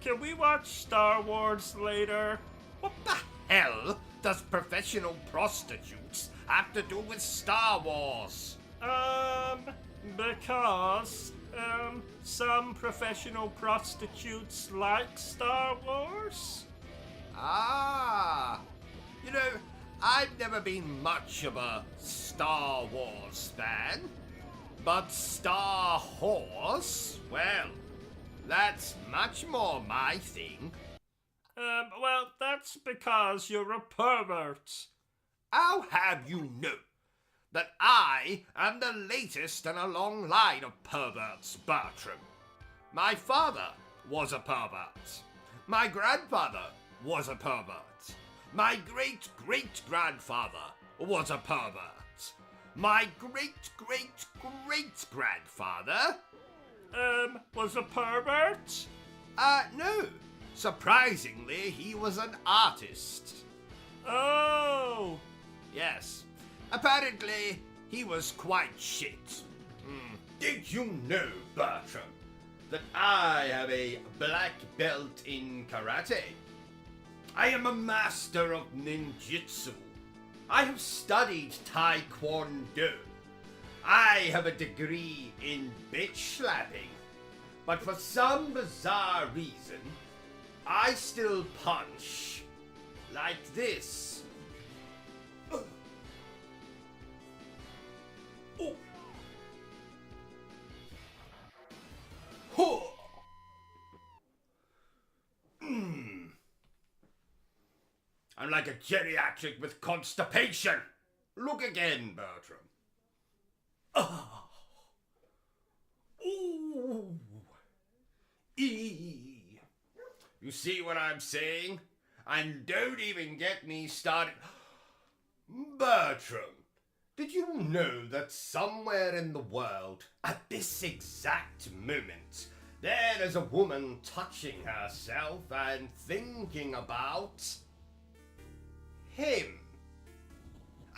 can we watch Star Wars later? What the hell does professional prostitutes have to do with Star Wars? Because, some professional prostitutes like Star Wars? Ah, you know, I've never been much of a Star Wars fan, but Star Horse, well, that's much more my thing. Well, that's because you're a pervert. How have you know that I am the latest in a long line of perverts, Bertram? My father was a pervert. My grandfather was a pervert. My great-great-grandfather was a pervert. My great-great-great-grandfather... was a pervert? No. Surprisingly, he was an artist. Oh! Yes. Apparently, he was quite shit. Did you know, Bertram, that I have a black belt in karate? I am a master of ninjutsu. I have studied taekwondo. I have a degree in bitch slapping. But for some bizarre reason, I still punch like this. Oh. Oh. I'm like a geriatric with constipation. Look again, Bertram. Oh. Ooh. You see what I'm saying? And don't even get me started. Bertram, did you know that somewhere in the world, at this exact moment, there is a woman touching herself and thinking about him?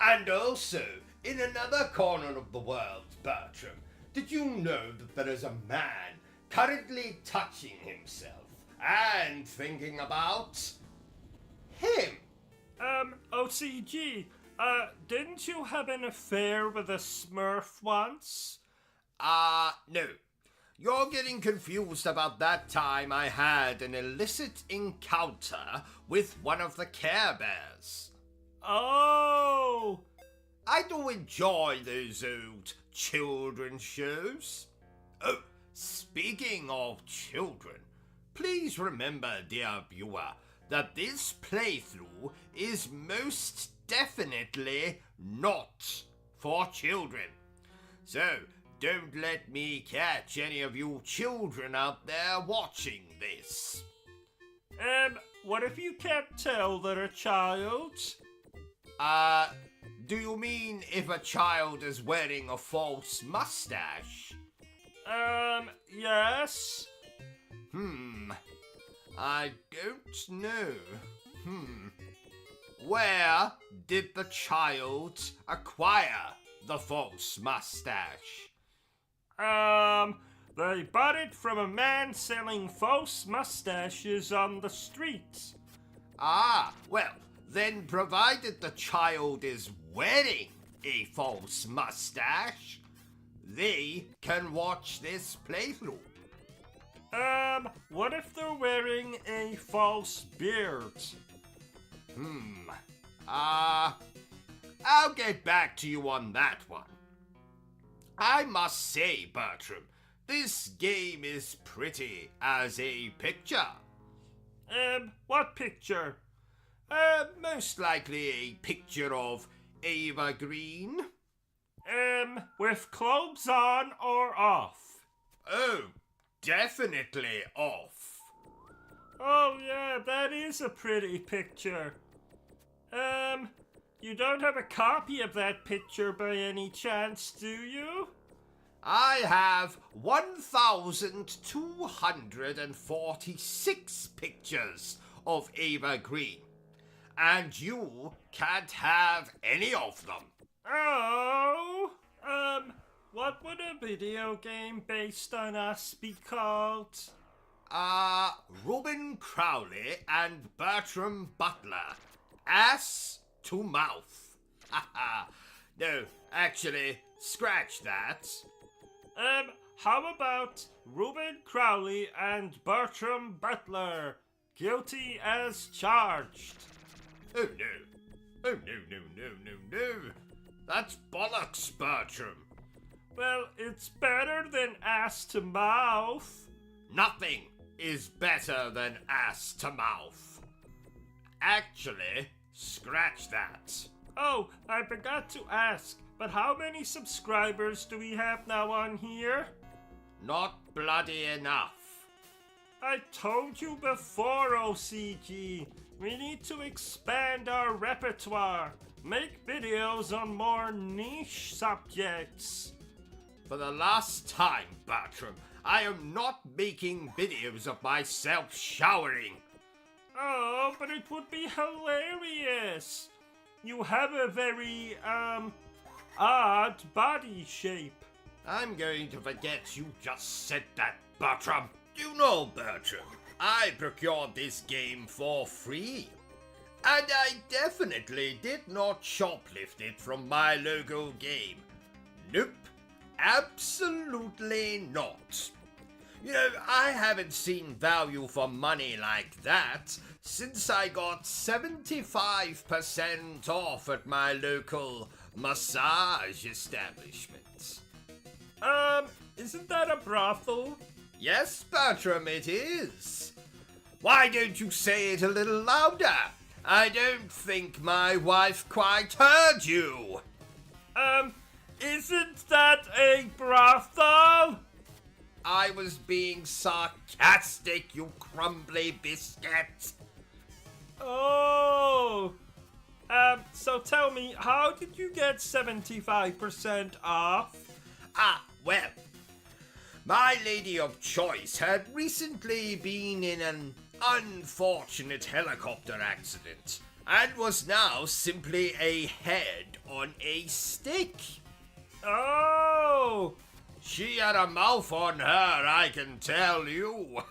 And also, in another corner of the world, Bertram, did you know that there is a man currently touching himself and thinking about him? OCG, didn't you have an affair with a Smurf once? No. You're getting confused about that time I had an illicit encounter with one of the Care Bears. Oh! I do enjoy those old children's shows. Oh, speaking of children, please remember, dear viewer, that this playthrough is most definitely not for children. So, don't let me catch any of you children out there watching this. What if you can't tell they're a child? Do you mean if a child is wearing a false mustache? Yes. I don't know. Where did the child acquire the false mustache? They bought it from a man selling false mustaches on the streets. Ah, well, then provided the child is wearing a false mustache, they can watch this playthrough. What if they're wearing a false beard? I'll get back to you on that one. I must say, Bertram, this game is pretty as a picture. What picture? Most likely a picture of Ava Green. With clothes on or off? Oh, definitely off. Oh yeah, that is a pretty picture. You don't have a copy of that picture by any chance, do you? I have 1,246 pictures of Ava Green, and you can't have any of them. Oh, what would a video game based on us be called? Reuben Crowley and Bertram Butler. Ass to mouth. No, actually, scratch that. How about Reuben Crowley and Bertram Butler, guilty as charged? Oh no. Oh no. That's bollocks, Bertram. Well, it's better than ass to mouth. Nothing is better than ass to mouth. Actually, scratch that. Oh, I forgot to ask, but how many subscribers do we have now on here? Not bloody enough. I told you before, OCG. We need to expand our repertoire. Make videos on more niche subjects. For the last time, Bertram, I am not making videos of myself showering. Oh, but it would be hilarious. You have a very, odd body shape. I'm going to forget you just said that, Bertram. You know, Bertram, I procured this game for free. And I definitely did not shoplift it from my local game. Nope, absolutely not. You know, I haven't seen value for money like that since I got 75% off at my local massage establishment. Isn't that a brothel? Yes, Bertram, it is. Why don't you say it a little louder? I don't think my wife quite heard you. Isn't that a brothel? I was being sarcastic, you crumbly biscuit. Oh. So tell me, how did you get 75% off? Well, my lady of choice had recently been in an unfortunate helicopter accident and was now simply a head on a stick. Oh. She had a mouth on her, I can tell you.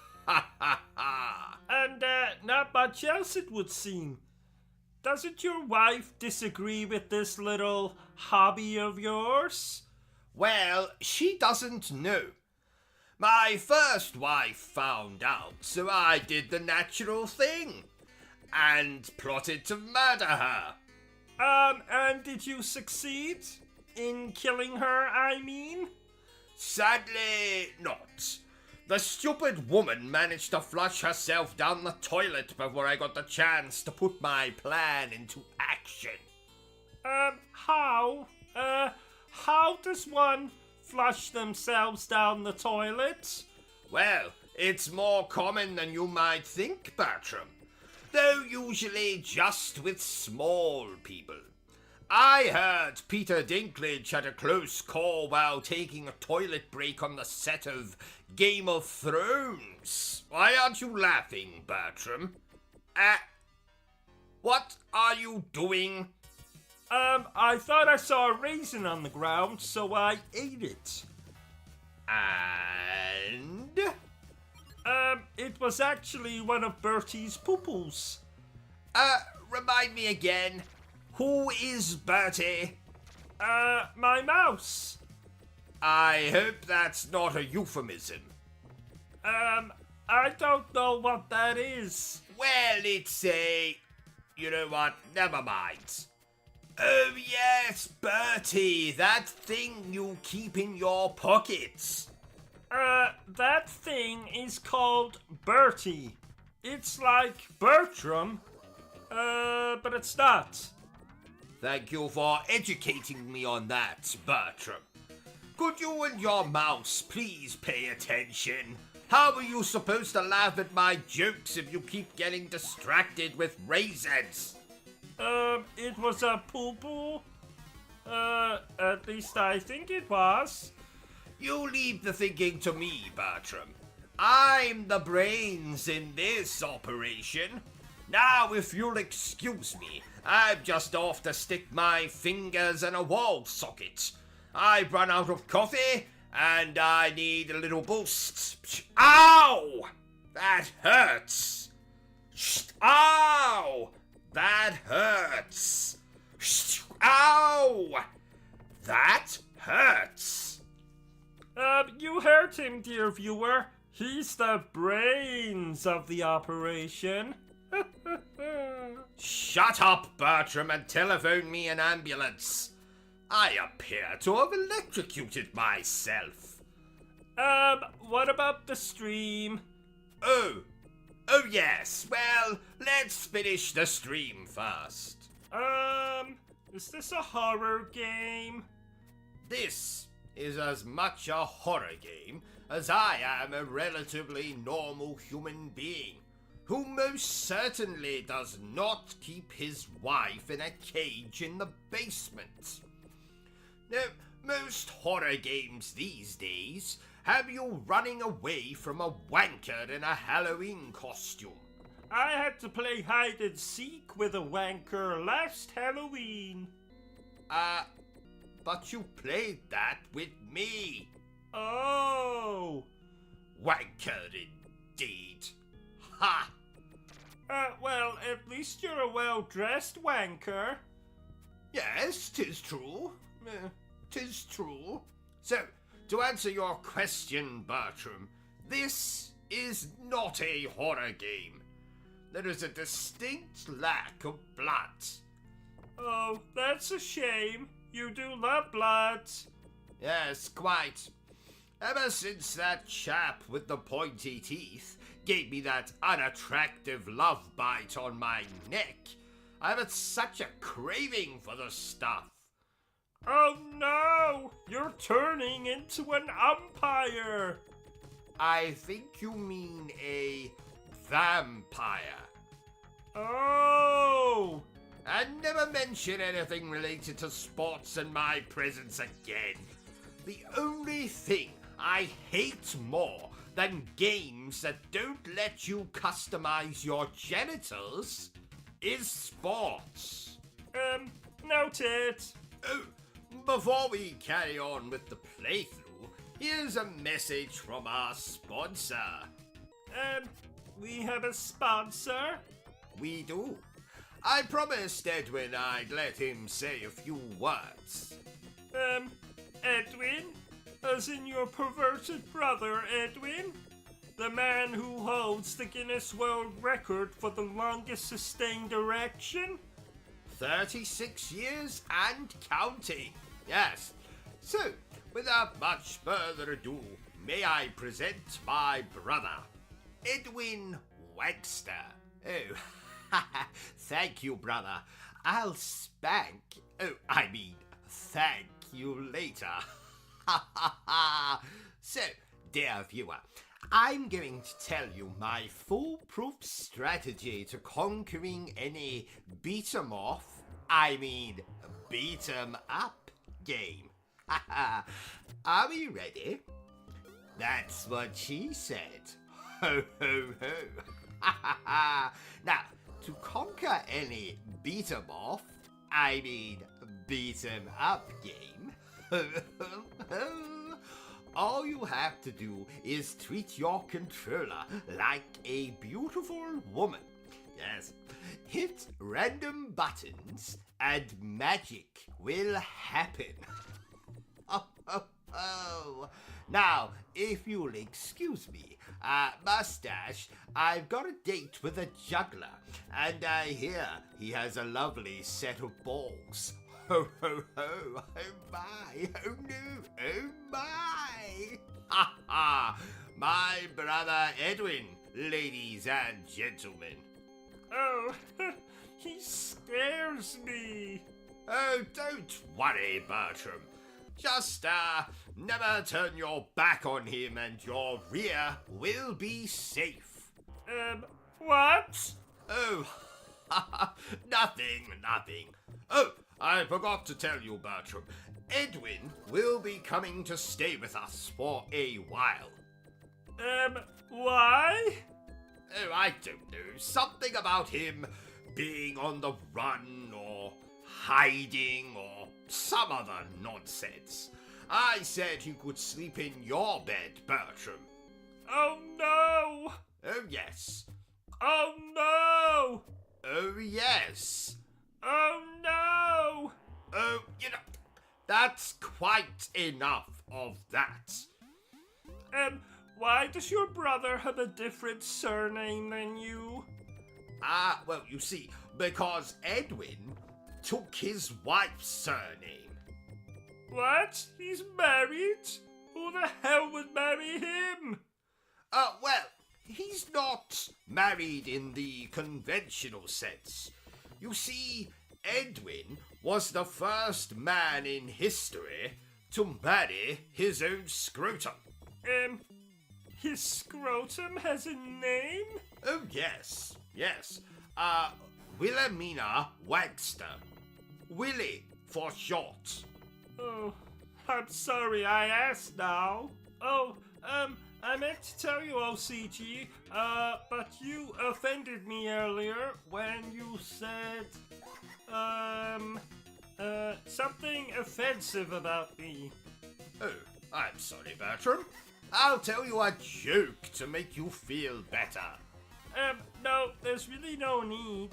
And not much else, it would seem. Doesn't your wife disagree with this little hobby of yours? Well, she doesn't know. My first wife found out, so I did the natural thing and plotted to murder her. And did you succeed? In killing her, I mean? Sadly, not. The stupid woman managed to flush herself down the toilet before I got the chance to put my plan into action. How? How does one flush themselves down the toilet? Well, it's more common than you might think, Bertram. Though usually just with small people. I heard Peter Dinklage had a close call while taking a toilet break on the set of Game of Thrones. Why aren't you laughing, Bertram? What are you doing? I thought I saw a raisin on the ground, so I ate it. And? It was actually one of Bertie's poo-poos. Remind me again. Who is Bertie? My mouse. I hope that's not a euphemism. I don't know what that is. Well, it's a... You know what? Never mind. Oh, yes, Bertie. That thing you keep in your pockets. That thing is called Bertie. It's like Bertram, but it's not. Thank you for educating me on that, Bertram. Could you and your mouse please pay attention? How are you supposed to laugh at my jokes if you keep getting distracted with raisins? It was a poo-poo. At least I think it was. You leave the thinking to me, Bertram. I'm the brains in this operation. Now, if you'll excuse me, I'm just off to stick my fingers in a wall socket. I've run out of coffee, and I need a little boost. Ow! That hurts. Ow! That hurts. Ow! That hurts. You heard him, dear viewer. He's the brains of the operation. Shut up, Bertram, and telephone me an ambulance. I appear to have electrocuted myself. What about the stream? Oh yes. Well, let's finish the stream first. Is this a horror game? This is as much a horror game as I am a relatively normal human being who most certainly does not keep his wife in a cage in the basement. Now, most horror games these days have you running away from a wanker in a Halloween costume. I had to play hide and seek with a wanker last Halloween. But you played that with me. Oh. Wanker indeed. Ha! Well, at least you're a well-dressed wanker. Yes, 'tis true. 'Tis true. So, to answer your question, Bertram, this is not a horror game. There is a distinct lack of blood. Oh, that's a shame. You do love blood. Yes, quite. Ever since that chap with the pointy teeth gave me that unattractive love bite on my neck, I've had such a craving for the stuff. Oh no! You're turning into an umpire! I think you mean a vampire. Oh! And never mention anything related to sports in my presence again. The only thing I hate more than games that don't let you customize your genitals is sports. Noted. Oh, before we carry on with the playthrough, here's a message from our sponsor. We have a sponsor? We do. I promised Edwin I'd let him say a few words. Edwin? As in your perverted brother, Edwin? The man who holds the Guinness World Record for the longest sustained erection? 36 years and counting. Yes. So, without much further ado, may I present my brother, Edwin Wagster. Oh, thank you, brother. I'll thank you later. So, dear viewer, I'm going to tell you my foolproof strategy to conquering any beat-em-off, beat 'em up game. Are we ready? That's what she said. Ho, ho, ho. Now, to conquer any beat 'em off, I mean beat 'em up game, all you have to do is treat your controller like a beautiful woman. Yes, hit random buttons and magic will happen. Oh. Now, if you'll excuse me, Mustache, I've got a date with a juggler, and I hear he has a lovely set of balls. Ho, ho, ho, oh my, oh no, oh my. Ha ha, my brother Edwin, ladies and gentlemen. Oh, he scares me. Oh, don't worry, Bertram. Just, never turn your back on him and your rear will be safe. What? Oh, nothing. Oh, I forgot to tell you, Bertram. Edwin will be coming to stay with us for a while. Why? Oh, I don't know. Something about him being on the run or hiding or some other nonsense. I said he could sleep in your bed, Bertram. Oh no! Oh, yes. Oh no! Oh, yes. Oh no! Oh, that's quite enough of that. Why does your brother have a different surname than you? Well, you see, because Edwin took his wife's surname. What? He's married? Who the hell would marry him? Well, he's not married in the conventional sense. You see, Edwin was the first man in history to marry his own scrotum. His scrotum has a name? Oh, yes. Wilhelmina Wagster. Willie, for short. Oh, I'm sorry I asked now. Oh, I meant to tell you, OCG, but you offended me earlier when you said, something offensive about me. Oh, I'm sorry, Bertram. I'll tell you a joke to make you feel better. No, there's really no need.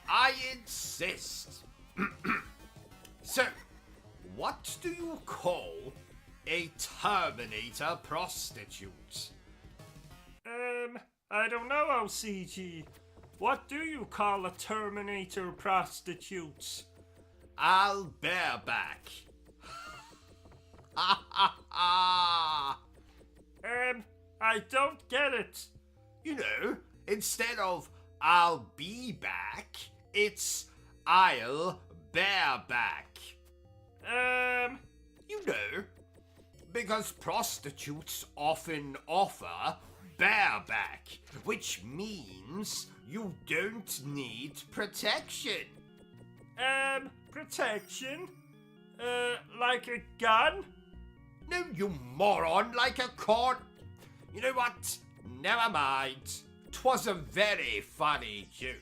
I insist. So, what do you call a Terminator prostitute? I don't know, OCG. What do you call a Terminator prostitute? I'll bareback. Ha ha ha! I don't get it. You know, instead of I'll be back, it's I'll bareback. You know, because prostitutes often offer bareback, which means you don't need protection. Protection? Like a gun? No, you moron, like a cord. You know what? Never mind. 'Twas a very funny joke.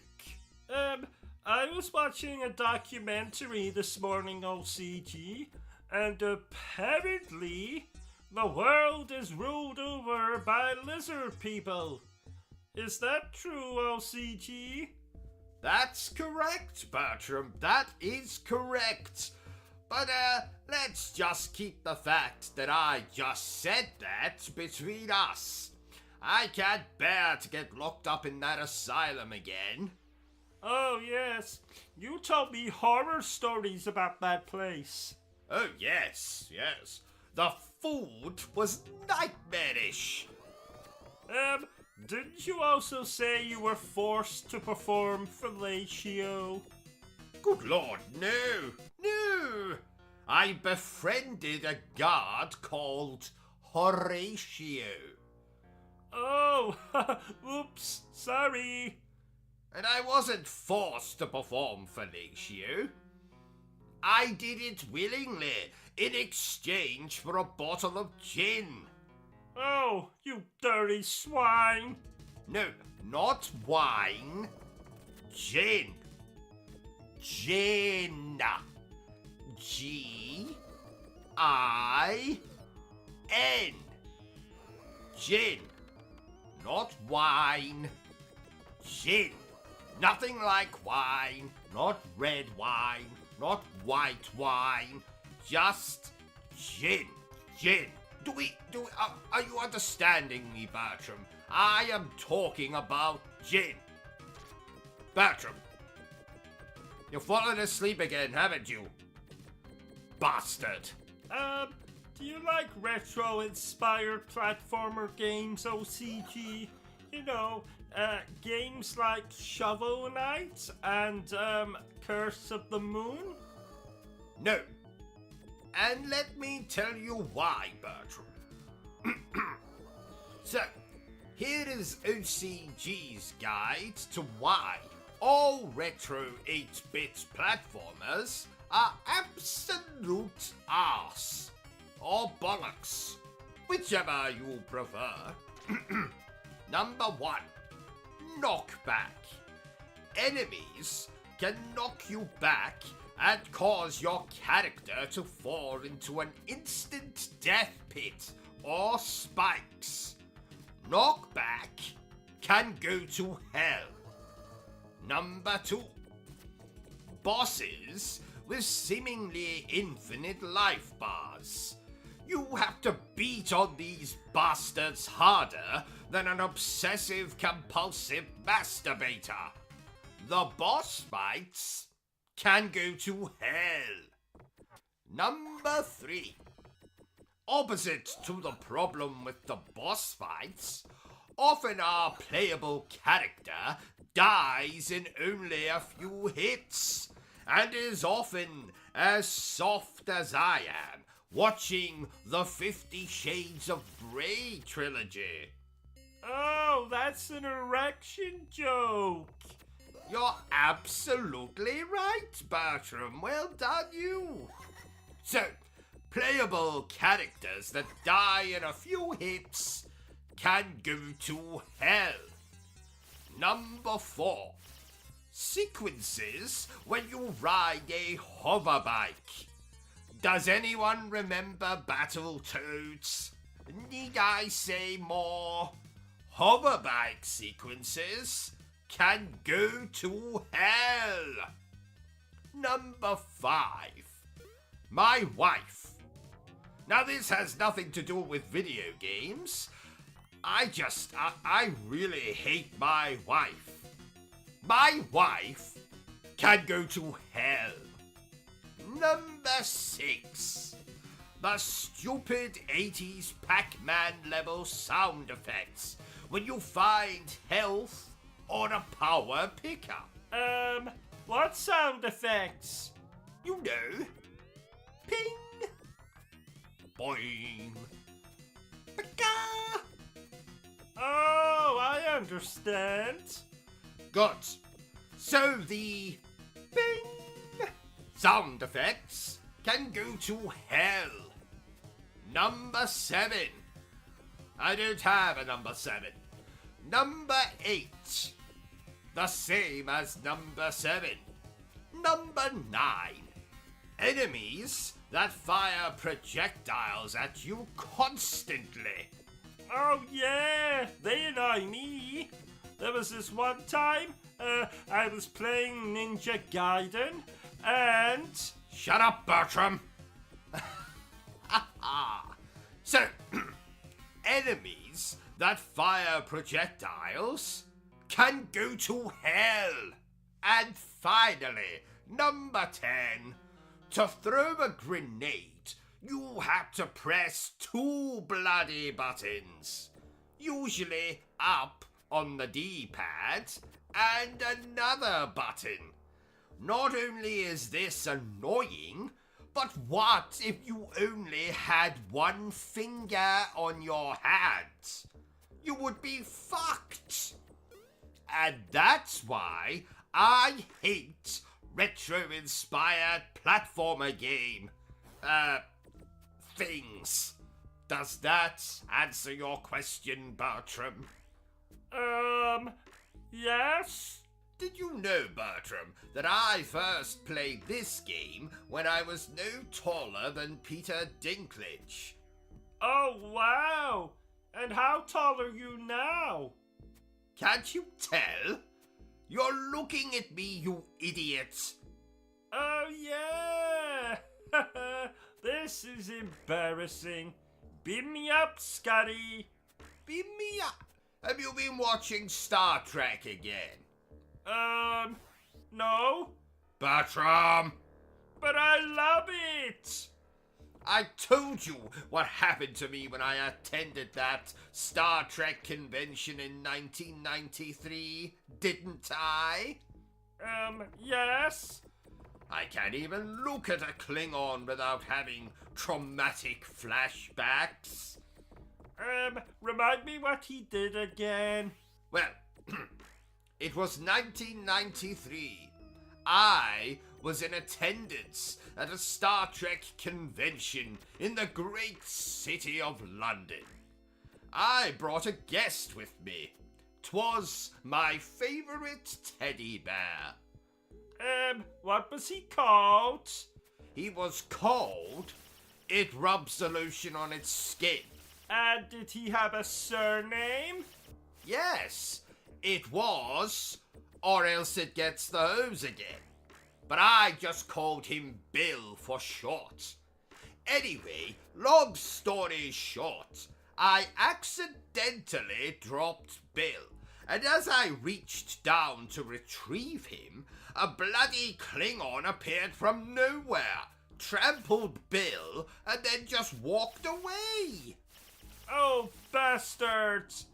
I was watching a documentary this morning, OCG, and apparently the world is ruled over by lizard people. Is that true, OCG? That's correct, Bertram. That is correct. But, let's just keep the fact that I just said that between us. I can't bear to get locked up in that asylum again. Oh, yes. You told me horror stories about that place. Oh, yes. The food was nightmarish. Didn't you also say you were forced to perform fellatio? Good Lord, no. I befriended a guard called Horatio. Oh, oops, sorry. And I wasn't forced to perform fellatio. I did it willingly in exchange for a bottle of gin. Oh, you dirty swine! No, not wine. Gin. Gin. G-I-N. Gin. Not wine. Gin. Nothing like wine. Not red wine. Not white wine. Just gin. Gin. Are you understanding me, Bertram? I am talking about gin. Bertram, you've fallen asleep again, haven't you? Bastard. Do you like retro-inspired platformer games, OCG? You know, games like Shovel Knight and, Curse of the Moon? No. And let me tell you why, Bertram. So, here is OCG's guide to why all retro 8-bit platformers are absolute arse. Or bollocks. Whichever you prefer. Number 1. Knockback. Enemies can knock you back and cause your character to fall into an instant death pit or spikes. Knockback can go to hell. Number 2. Bosses with seemingly infinite life bars. You have to beat on these bastards harder than an obsessive-compulsive masturbator. The boss fights can go to hell. Number 3. Opposite to the problem with the boss fights, often our playable character dies in only a few hits, and is often as soft as I am watching the 50 Shades of Grey trilogy. Oh, that's an erection joke. You're absolutely right, Bertram. Well done, you. So, playable characters that die in a few hits can go to hell. Number 4. Sequences when you ride a hoverbike. Does anyone remember Battletoads? Need I say more? Hoverbike sequences can go to hell. Number 5. My wife. Now this has nothing to do with video games. I really hate my wife. My wife can go to hell. Number 6. The stupid 80s Pac-Man level sound effects when you find health on a power pickup. What sound effects? You know. Ping. Boing. Pika. Oh, I understand. Good. So the bing sound effects can go to hell. Number 7. I don't have a number 7. Number 8. The same as number 7. Number 9. Enemies that fire projectiles at you constantly. Oh yeah, they annoy me. There was this one time, I was playing Ninja Gaiden, and... Shut up, Bertram! So, enemies that fire projectiles can go to hell. And finally, number 10. To throw a grenade, you have to press 2 bloody buttons. Usually up on the D-pad and another button. Not only is this annoying, but what if you only had one finger on your hand? You would be fucked. And that's why I hate retro-inspired platformer game. Things. Does that answer your question, Bertram? Yes? Did you know, Bertram, that I first played this game when I was no taller than Peter Dinklage? Oh, wow! And how tall are you now? Can't you tell? You're looking at me, you idiot. Oh, yeah! This is embarrassing. Beam me up, Scotty. Beam me up. Have you been watching Star Trek again? No. Bertram! But I love it! I told you what happened to me when I attended that Star Trek convention in 1993, didn't I? Yes? I can't even look at a Klingon without having traumatic flashbacks. Remind me what he did again. Well, it was 1993. I was in attendance at a Star Trek convention in the great city of London. I brought a guest with me. 'Twas my favorite teddy bear. What was he called? He was called It Rubs the Lotion on Its Skin. And did he have a surname? Yes, it was, or else it gets the hose again. But I just called him Bill for short. Anyway, long story short, I accidentally dropped Bill, and as I reached down to retrieve him, a bloody Klingon appeared from nowhere, trampled Bill, and then just walked away. Oh, bastards!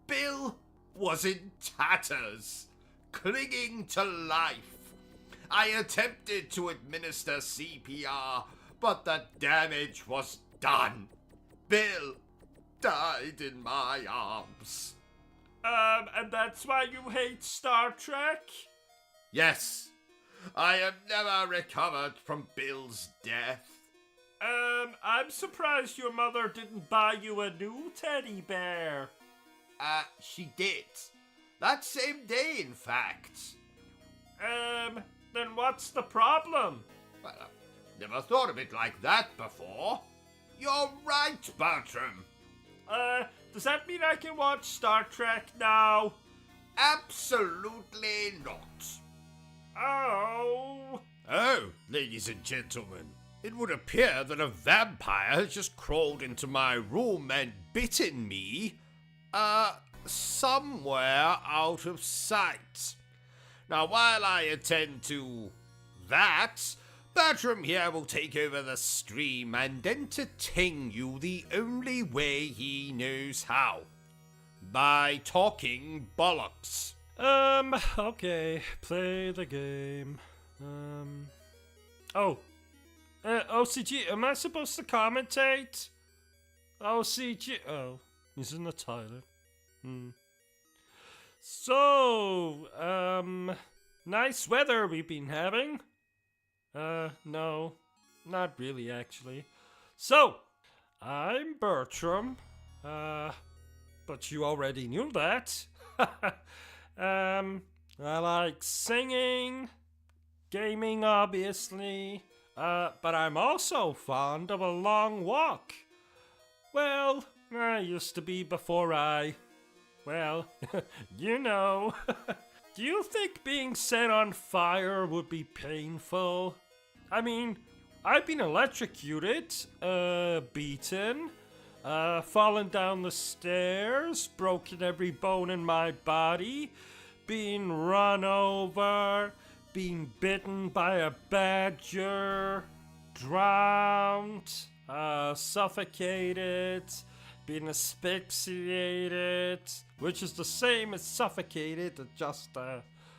Bill was in tatters, clinging to life. I attempted to administer CPR, but the damage was done. Bill died in my arms. And that's why you hate Star Trek? Yes, I have never recovered from Bill's death. I'm surprised your mother didn't buy you a new teddy bear. She did. That same day, in fact. Then what's the problem? Well, I've never thought of it like that before. You're right, Bertram. Does that mean I can watch Star Trek now? Absolutely not. Oh. Oh, ladies and gentlemen, it would appear that a vampire has just crawled into my room and bitten me, somewhere out of sight. Now, while I attend to that, Bertram here will take over the stream and entertain you the only way he knows how. By talking bollocks. Okay, play the game. OCG, am I supposed to commentate? OCG, oh, he's in the toilet. So, nice weather we've been having. No, not really actually. So, I'm Bertram, but you already knew that. I like singing, gaming obviously, but I'm also fond of a long walk. Well, I used to be before well, you know. Do you think being set on fire would be painful? I mean, I've been electrocuted, beaten, fallen down the stairs, broken every bone in my body, being run over, being bitten by a badger, drowned, suffocated, being asphyxiated, which is the same as suffocated, it just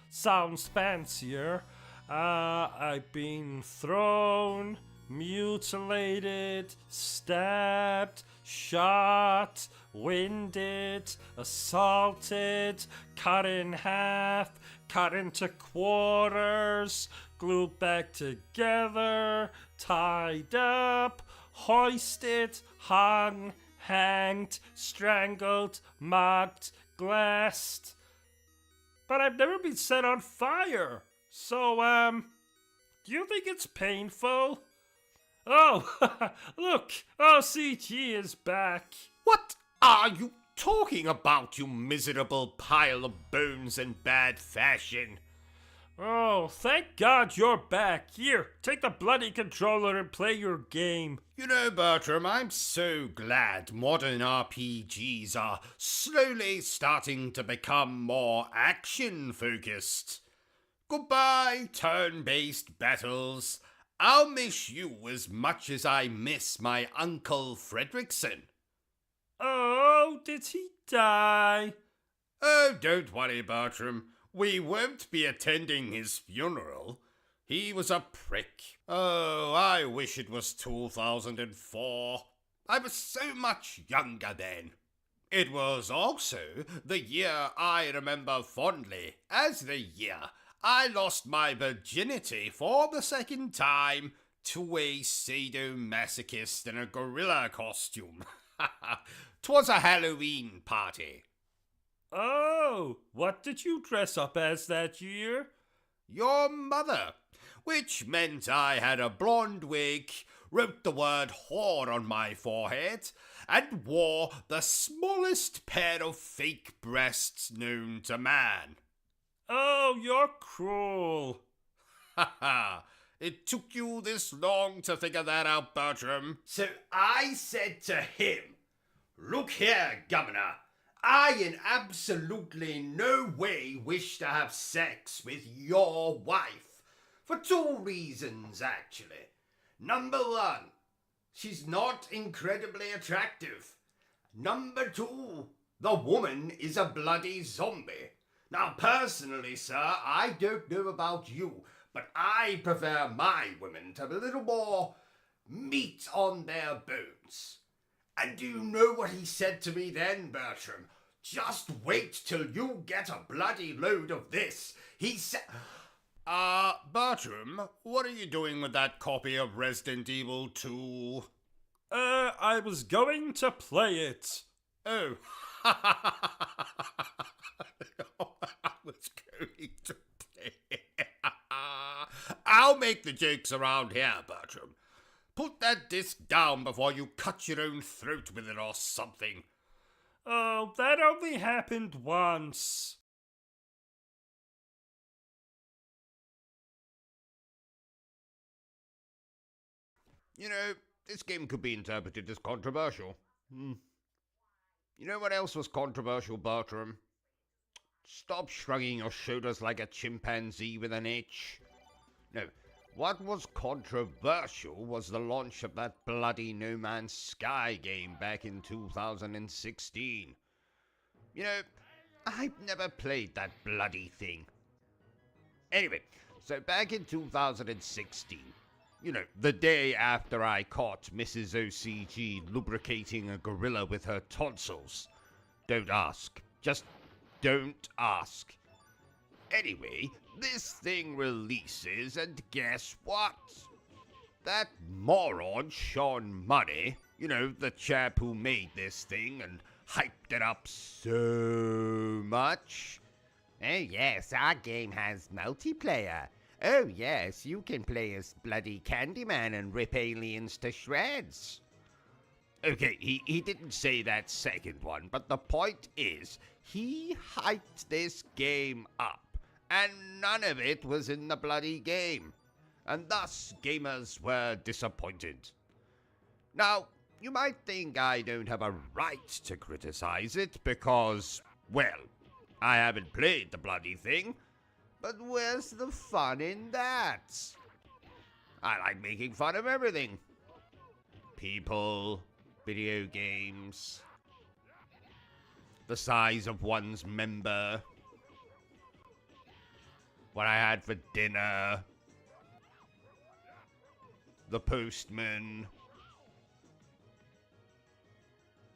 sounds fancier. I've been thrown, mutilated, stabbed, shot, winded, assaulted, cut in half, cut into quarters, glued back together, tied up, hoisted, hung, hanged, strangled, marked, glassed. But I've never been set on fire. So, do you think it's painful? Oh, look, OCG is back. What are you talking about, you miserable pile of bones and bad fashion? Oh, thank God you're back. Here, take the bloody controller and play your game. You know, Bertram, I'm so glad modern RPGs are slowly starting to become more action-focused. Goodbye, turn-based battles. I'll miss you as much as I miss my Uncle Fredrickson. Oh, did he die? Oh, don't worry, Bertram. We won't be attending his funeral. He was a prick. Oh, I wish it was 2004. I was so much younger then. It was also the year I remember fondly as the year I lost my virginity for the second time to a sadomasochist in a gorilla costume. 'Twas a Halloween party. Oh, what did you dress up as that year? Your mother, which meant I had a blonde wig, wrote the word whore on my forehead, and wore the smallest pair of fake breasts known to man. Oh, you're cruel. Ha ha! It took you this long to figure that out, Bertram. So I said to him, "Look here, Governor, I in absolutely no way wish to have sex with your wife. For two reasons, actually. Number one, she's not incredibly attractive. Number two, the woman is a bloody zombie. Now, personally, sir, I don't know about you, but I prefer my women to have a little more meat on their bones." And do you know what he said to me then, Bertram? Just wait till you get a bloody load of this. He said... Bertram, what are you doing with that copy of Resident Evil 2? I was going to play it. Oh. I was going to play it. I'll make the jokes around here, Bertram. Put that disc down before you cut your own throat with it or something. Oh, that only happened once. You know, this game could be interpreted as controversial. You know what else was controversial, Bertram? Stop shrugging your shoulders like a chimpanzee with an itch. No, what was controversial was the launch of that bloody No Man's Sky game back in 2016. You know, I've never played that bloody thing. Anyway, so back in 2016, you know, the day after I caught Mrs. OCG lubricating a gorilla with her tonsils. Don't ask. Just don't ask. Anyway, this thing releases, and guess what? That moron Sean Money, you know, the chap who made this thing and hyped it up so much. Oh yes, our game has multiplayer. Oh yes, you can play as bloody Candyman and rip aliens to shreds. Okay, he didn't say that second one, but the point is, he hyped this game up. And none of it was in the bloody game. And thus, gamers were disappointed. Now, you might think I don't have a right to criticize it because, well, I haven't played the bloody thing. But where's the fun in that? I like making fun of everything. People, video games, the size of one's member, what I had for dinner, the postman,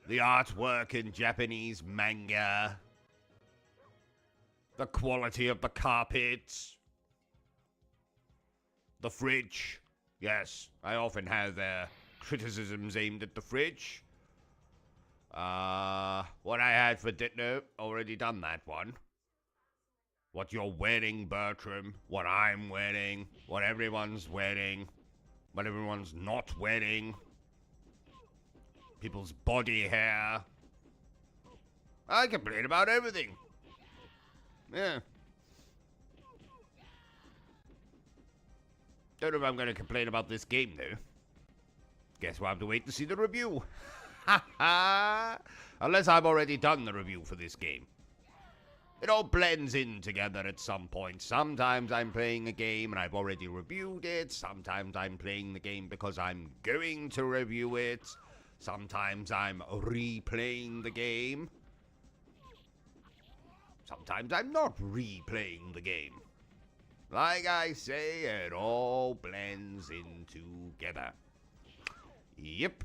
the artwork in Japanese manga, the quality of the carpets, The fridge. Yes, I often have criticisms aimed at the fridge. What I had for dinner, already done that one. What you're wearing, Bertram. What I'm wearing. What everyone's wearing. What everyone's not wearing. People's body hair. I complain about everything. Yeah. Don't know if I'm going to complain about this game, though. Guess we'll have to wait to see the review. Ha ha! Unless I've already done the review for this game. It all blends in together at some point. Sometimes I'm playing a game and I've already reviewed it. Sometimes I'm playing the game because I'm going to review it. Sometimes I'm replaying the game. Sometimes I'm not replaying the game. Like I say, it all blends in together. Yep.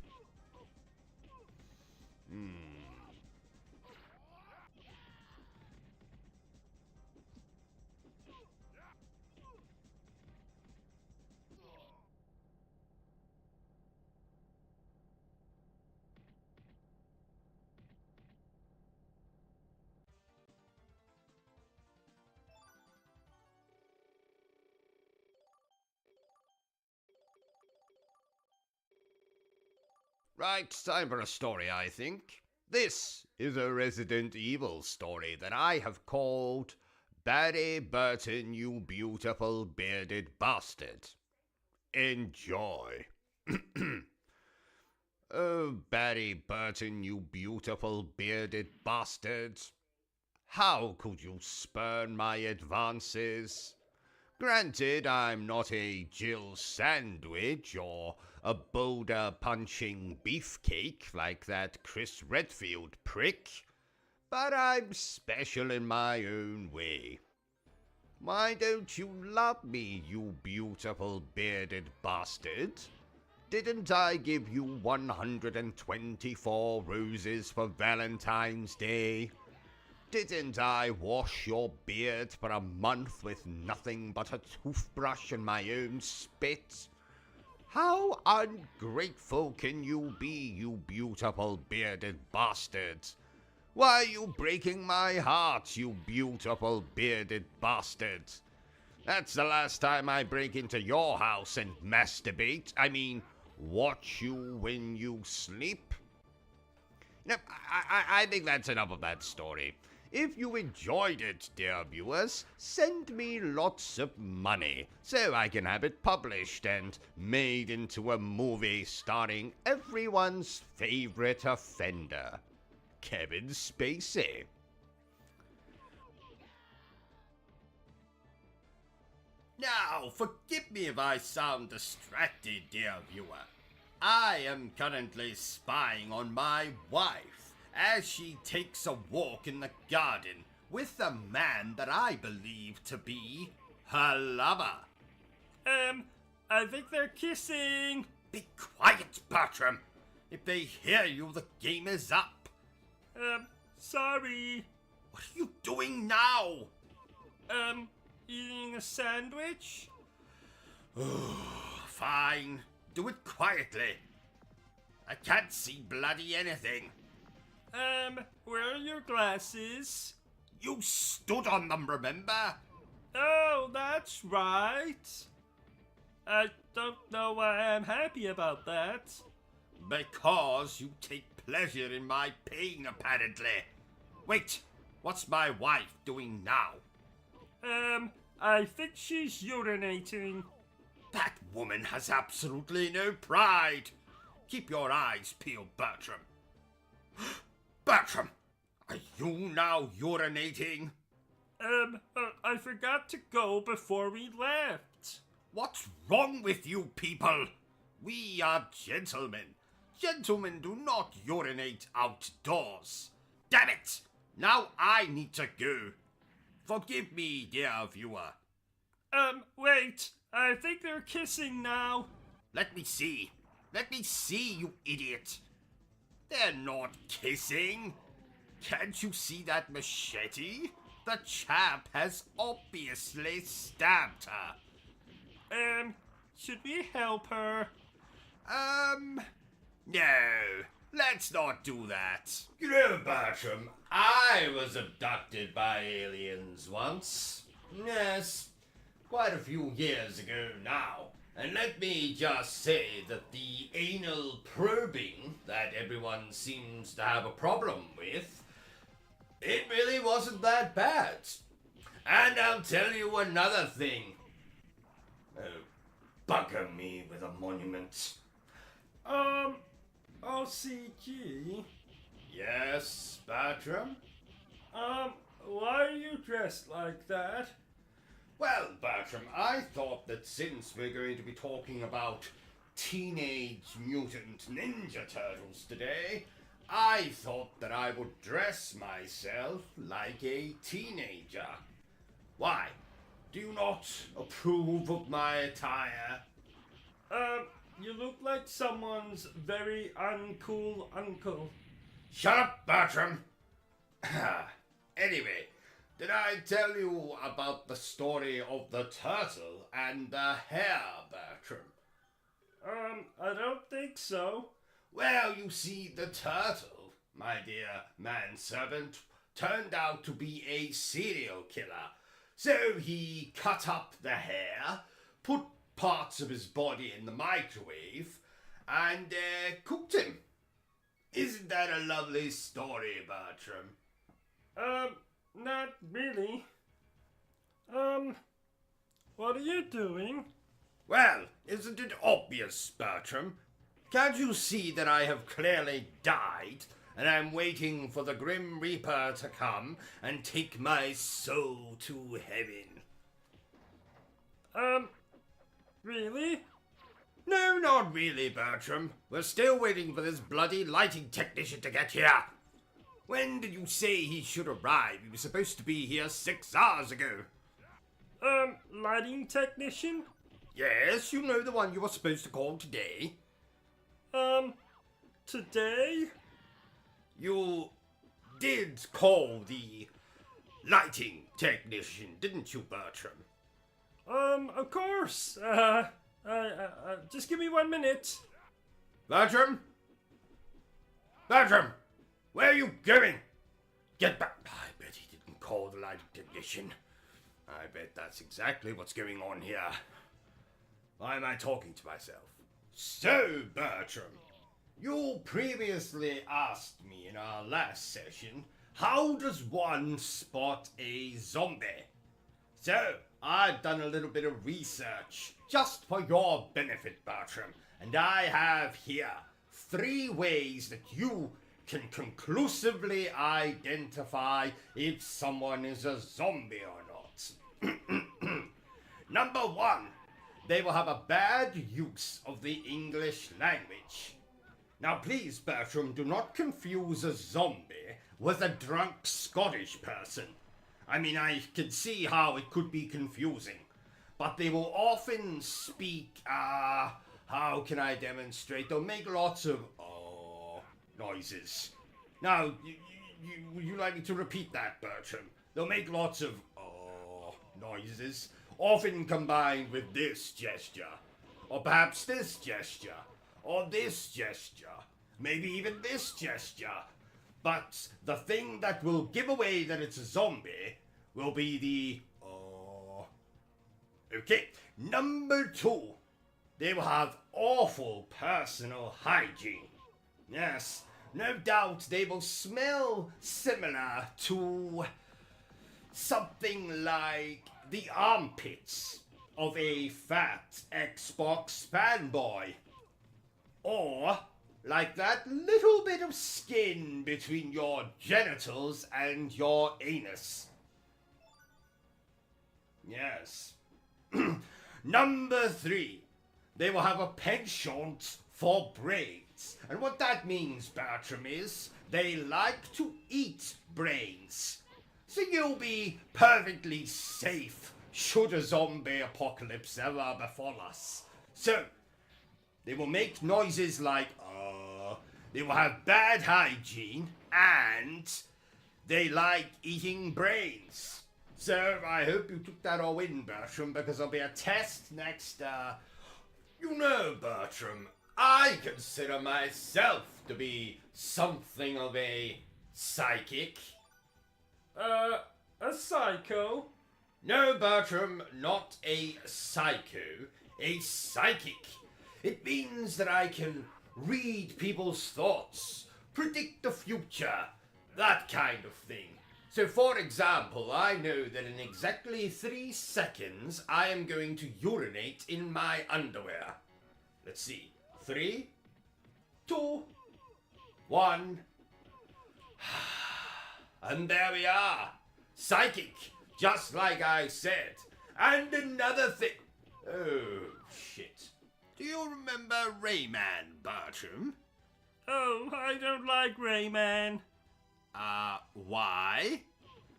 Right, time for a story, I think. This is a Resident Evil story that I have called Barry Burton, You Beautiful Bearded Bastard. Enjoy. Oh, Barry Burton, you beautiful bearded bastard. How could you spurn my advances? Granted, I'm not a Jill Sandwich or a boulder-punching beefcake like that Chris Redfield prick, but I'm special in my own way. Why don't you love me, you beautiful bearded bastard? Didn't I give you 124 roses for Valentine's Day? Didn't I wash your beard for a month with nothing but a toothbrush and my own spit? How ungrateful can you be, you beautiful bearded bastard? Why are you breaking my heart, you beautiful bearded bastard? That's the last time I break into your house and masturbate. I mean, watch you when you sleep. Now, I think that's enough of that story. If you enjoyed it, dear viewers, send me lots of money so I can have it published and made into a movie starring everyone's favorite offender, Kevin Spacey. Now, forgive me if I sound distracted, dear viewer. I am currently spying on my wife as she takes a walk in the garden with a man that I believe to be her lover. I think they're kissing. Be quiet, Bertram. If they hear you, the game is up. Sorry. What are you doing now? Eating a sandwich? Fine. Do it quietly. I can't see bloody anything. Where are your glasses? You stood on them, remember? Oh, that's right. I don't know why I'm happy about that. Because you take pleasure in my pain, apparently. Wait, what's my wife doing now? I think she's urinating. That woman has absolutely no pride. Keep your eyes peeled, Bertram. Bertram, are you now urinating? I forgot to go before we left. What's wrong with you people? We are gentlemen. Gentlemen do not urinate outdoors. Damn it! Now I need to go. Forgive me, dear viewer. Wait. I think they're kissing now. Let me see. Let me see, you idiot. They're not kissing. Can't you see that machete? The chap has obviously stabbed her. Should we help her? No. Let's not do that. You know, Bertram, I was abducted by aliens once. Yes, quite a few years ago now. And let me just say that the anal probing that everyone seems to have a problem with, it really wasn't that bad. And I'll tell you another thing. Oh, bugger me with a monument. OCG? Yes, Bertram? Why are you dressed like that? Well, Bertram, I thought that since we're going to be talking about Teenage Mutant Ninja Turtles today, I thought that I would dress myself like a teenager. Why? Do you not approve of my attire? You look like someone's very uncool uncle. Shut up, Bertram! Anyway, did I tell you about the story of the turtle and the hare, Bertram? I don't think so. Well, you see, the turtle, my dear manservant, turned out to be a serial killer. So he cut up the hare, put parts of his body in the microwave, and cooked him. Isn't that a lovely story, Bertram? Not really. What are you doing? Well, isn't it obvious, Bertram? Can't you see that I have clearly died, and I'm waiting for the Grim Reaper to come and take my soul to heaven? Really? No, not really, Bertram. We're still waiting for this bloody lighting technician to get here. When did you say he should arrive? He was supposed to be here 6 hours ago. Lighting technician? Yes, you know the one you were supposed to call today. Today? You did call the lighting technician, didn't you, Bertram? Of course. Just give me 1 minute. Bertram? Bertram! Where are you going? Get back. I bet he didn't call the lighting technician. I bet that's exactly what's going on here. Why am I talking to myself? So, Bertram, you previously asked me in our last session, how does one spot a zombie? So, I've done a little bit of research, just for your benefit, Bertram, and I have here 3 ways that you can conclusively identify if someone is a zombie or not. Number 1, they will have a bad use of the English language. Now please, Bertram, do not confuse a zombie with a drunk Scottish person. I mean, I can see how it could be confusing, but they will often speak, how can I demonstrate? They'll make lots of, noises. Now, you like me to repeat that, Bertram? They'll make lots of, noises, often combined with this gesture, or perhaps this gesture, or this gesture, maybe even this gesture. But the thing that will give away that it's a zombie will be the, Okay, number 2, they will have awful personal hygiene. Yes, no doubt they will smell similar to something like the armpits of a fat Xbox fanboy. Or like that little bit of skin between your genitals and your anus. Yes. Number 3, they will have a penchant for brains. And what that means, Bertram, is they like to eat brains. So you'll be perfectly safe should a zombie apocalypse ever befall us. So, they will make noises like, they will have bad hygiene, and they like eating brains. So, I hope you took that all in, Bertram, because there'll be a test next, You know, Bertram, I consider myself to be something of a psychic. A psycho? No, Bertram, not a psycho, a psychic. It means that I can read people's thoughts, predict the future, that kind of thing. So, for example, I know that in exactly 3 seconds, I am going to urinate in my underwear. Let's see. 3, 2, 1. And there we are. Psychic, just like I said. And another thing. Oh, shit. Do you remember Rayman, Bertram? Oh, I don't like Rayman. Why?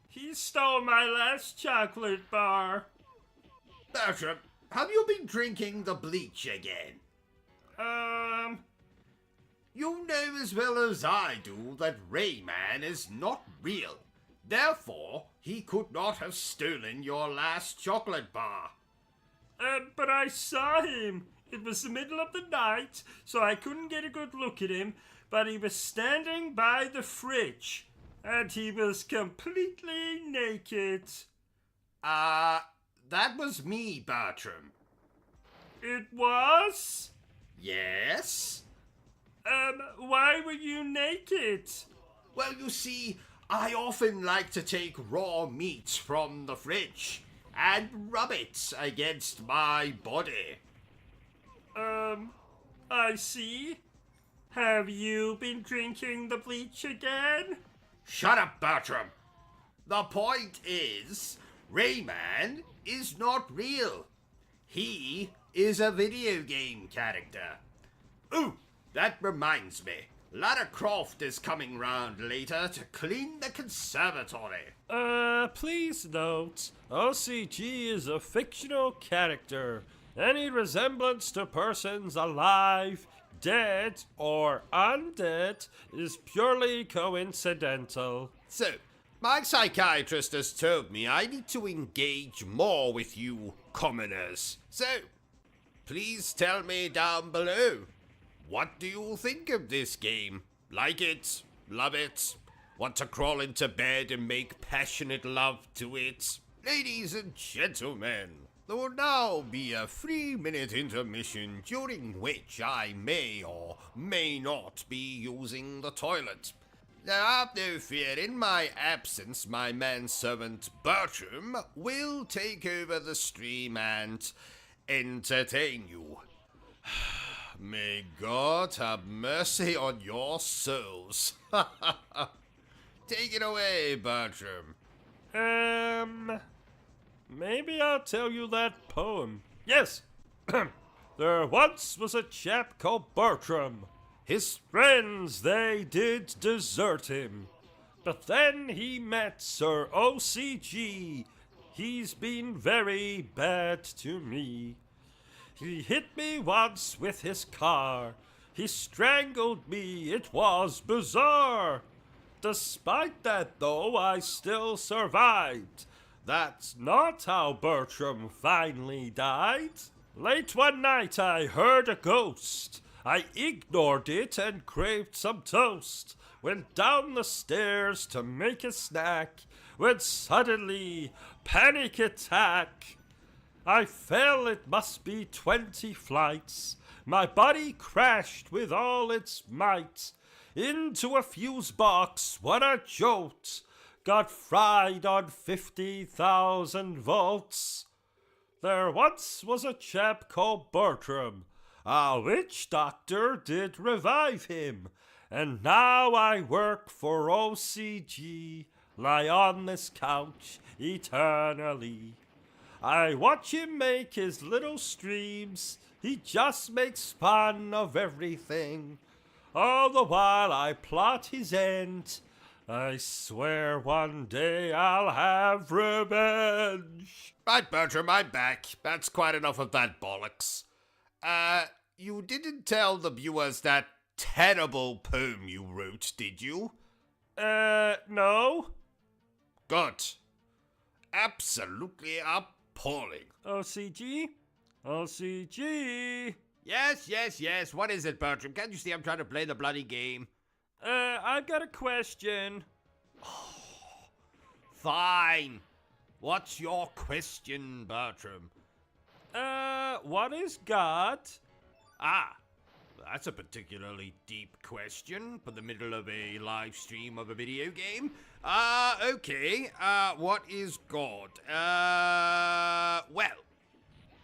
He stole my last chocolate bar. Bertram, have you been drinking the bleach again? You know as well as I do that Rayman is not real. Therefore, he could not have stolen your last chocolate bar. But I saw him. It was the middle of the night, so I couldn't get a good look at him, but he was standing by the fridge, and he was completely naked. That was me, Bertram. It was? Yes? Why were you naked? Well, you see, I often like to take raw meat from the fridge and rub it against my body. I see. Have you been drinking the bleach again? Shut up, Bertram. The point is, Rayman is not real. He is a video game character. Ooh, that reminds me. Lara Croft is coming round later to clean the conservatory. Please note, OCG is a fictional character. Any resemblance to persons alive, dead, or undead is purely coincidental. So, my psychiatrist has told me I need to engage more with you commoners. So, please tell me down below. What do you think of this game? Like it? Love it? Want to crawl into bed and make passionate love to it? Ladies and gentlemen, there will now be a 3-minute intermission during which I may or may not be using the toilet. Now, have no fear, in my absence, my manservant Bertram will take over the stream and entertain you. May God have mercy on your souls. Take it away, Bertram. Maybe I'll tell you that poem. Yes! There once was a chap called Bertram. His friends, they did desert him. But then he met Sir OCG. He's been very bad to me. He hit me once with his car. He strangled me, it was bizarre. Despite that, though, I still survived. That's not how Bertram finally died. Late one night I heard a ghost. I ignored it and craved some toast. Went down the stairs to make a snack, when suddenly, panic attack. I fell, it must be 20 flights. My body crashed with all its might into a fuse box, what a jolt. Got fried on 50,000 volts. There once was a chap called Bertram. A witch doctor did revive him. And now I work for OCG, lie on this couch eternally. I watch him make his little streams. He just makes fun of everything. All the while I plot his end. I swear one day I'll have revenge. Right, Bertram, I'm back. That's quite enough of that bollocks. You didn't tell the viewers that terrible poem you wrote, did you? No. Good. Absolutely appalling. OCG? OCG? Yes. What is it, Bertram? Can't you see I'm trying to play the bloody game? I've got a question. Fine. What's your question, Bertram? What is God? Ah, that's a particularly deep question for the middle of a live stream of a video game. Okay. What is God? Well,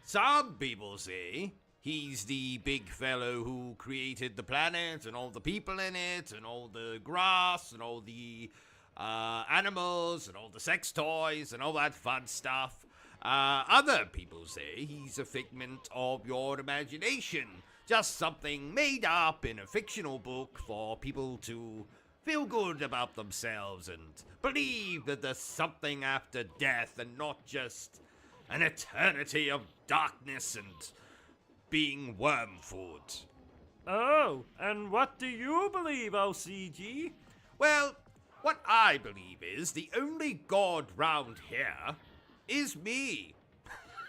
some people say he's the big fellow who created the planet and all the people in it and all the grass and all the animals and all the sex toys and all that fun stuff. Other people say he's a figment of your imagination, just something made up in a fictional book for people to feel good about themselves and believe that there's something after death and not just an eternity of darkness and being worm food. Oh, and what do you believe, OCG? Well, what I believe is the only God round here is me.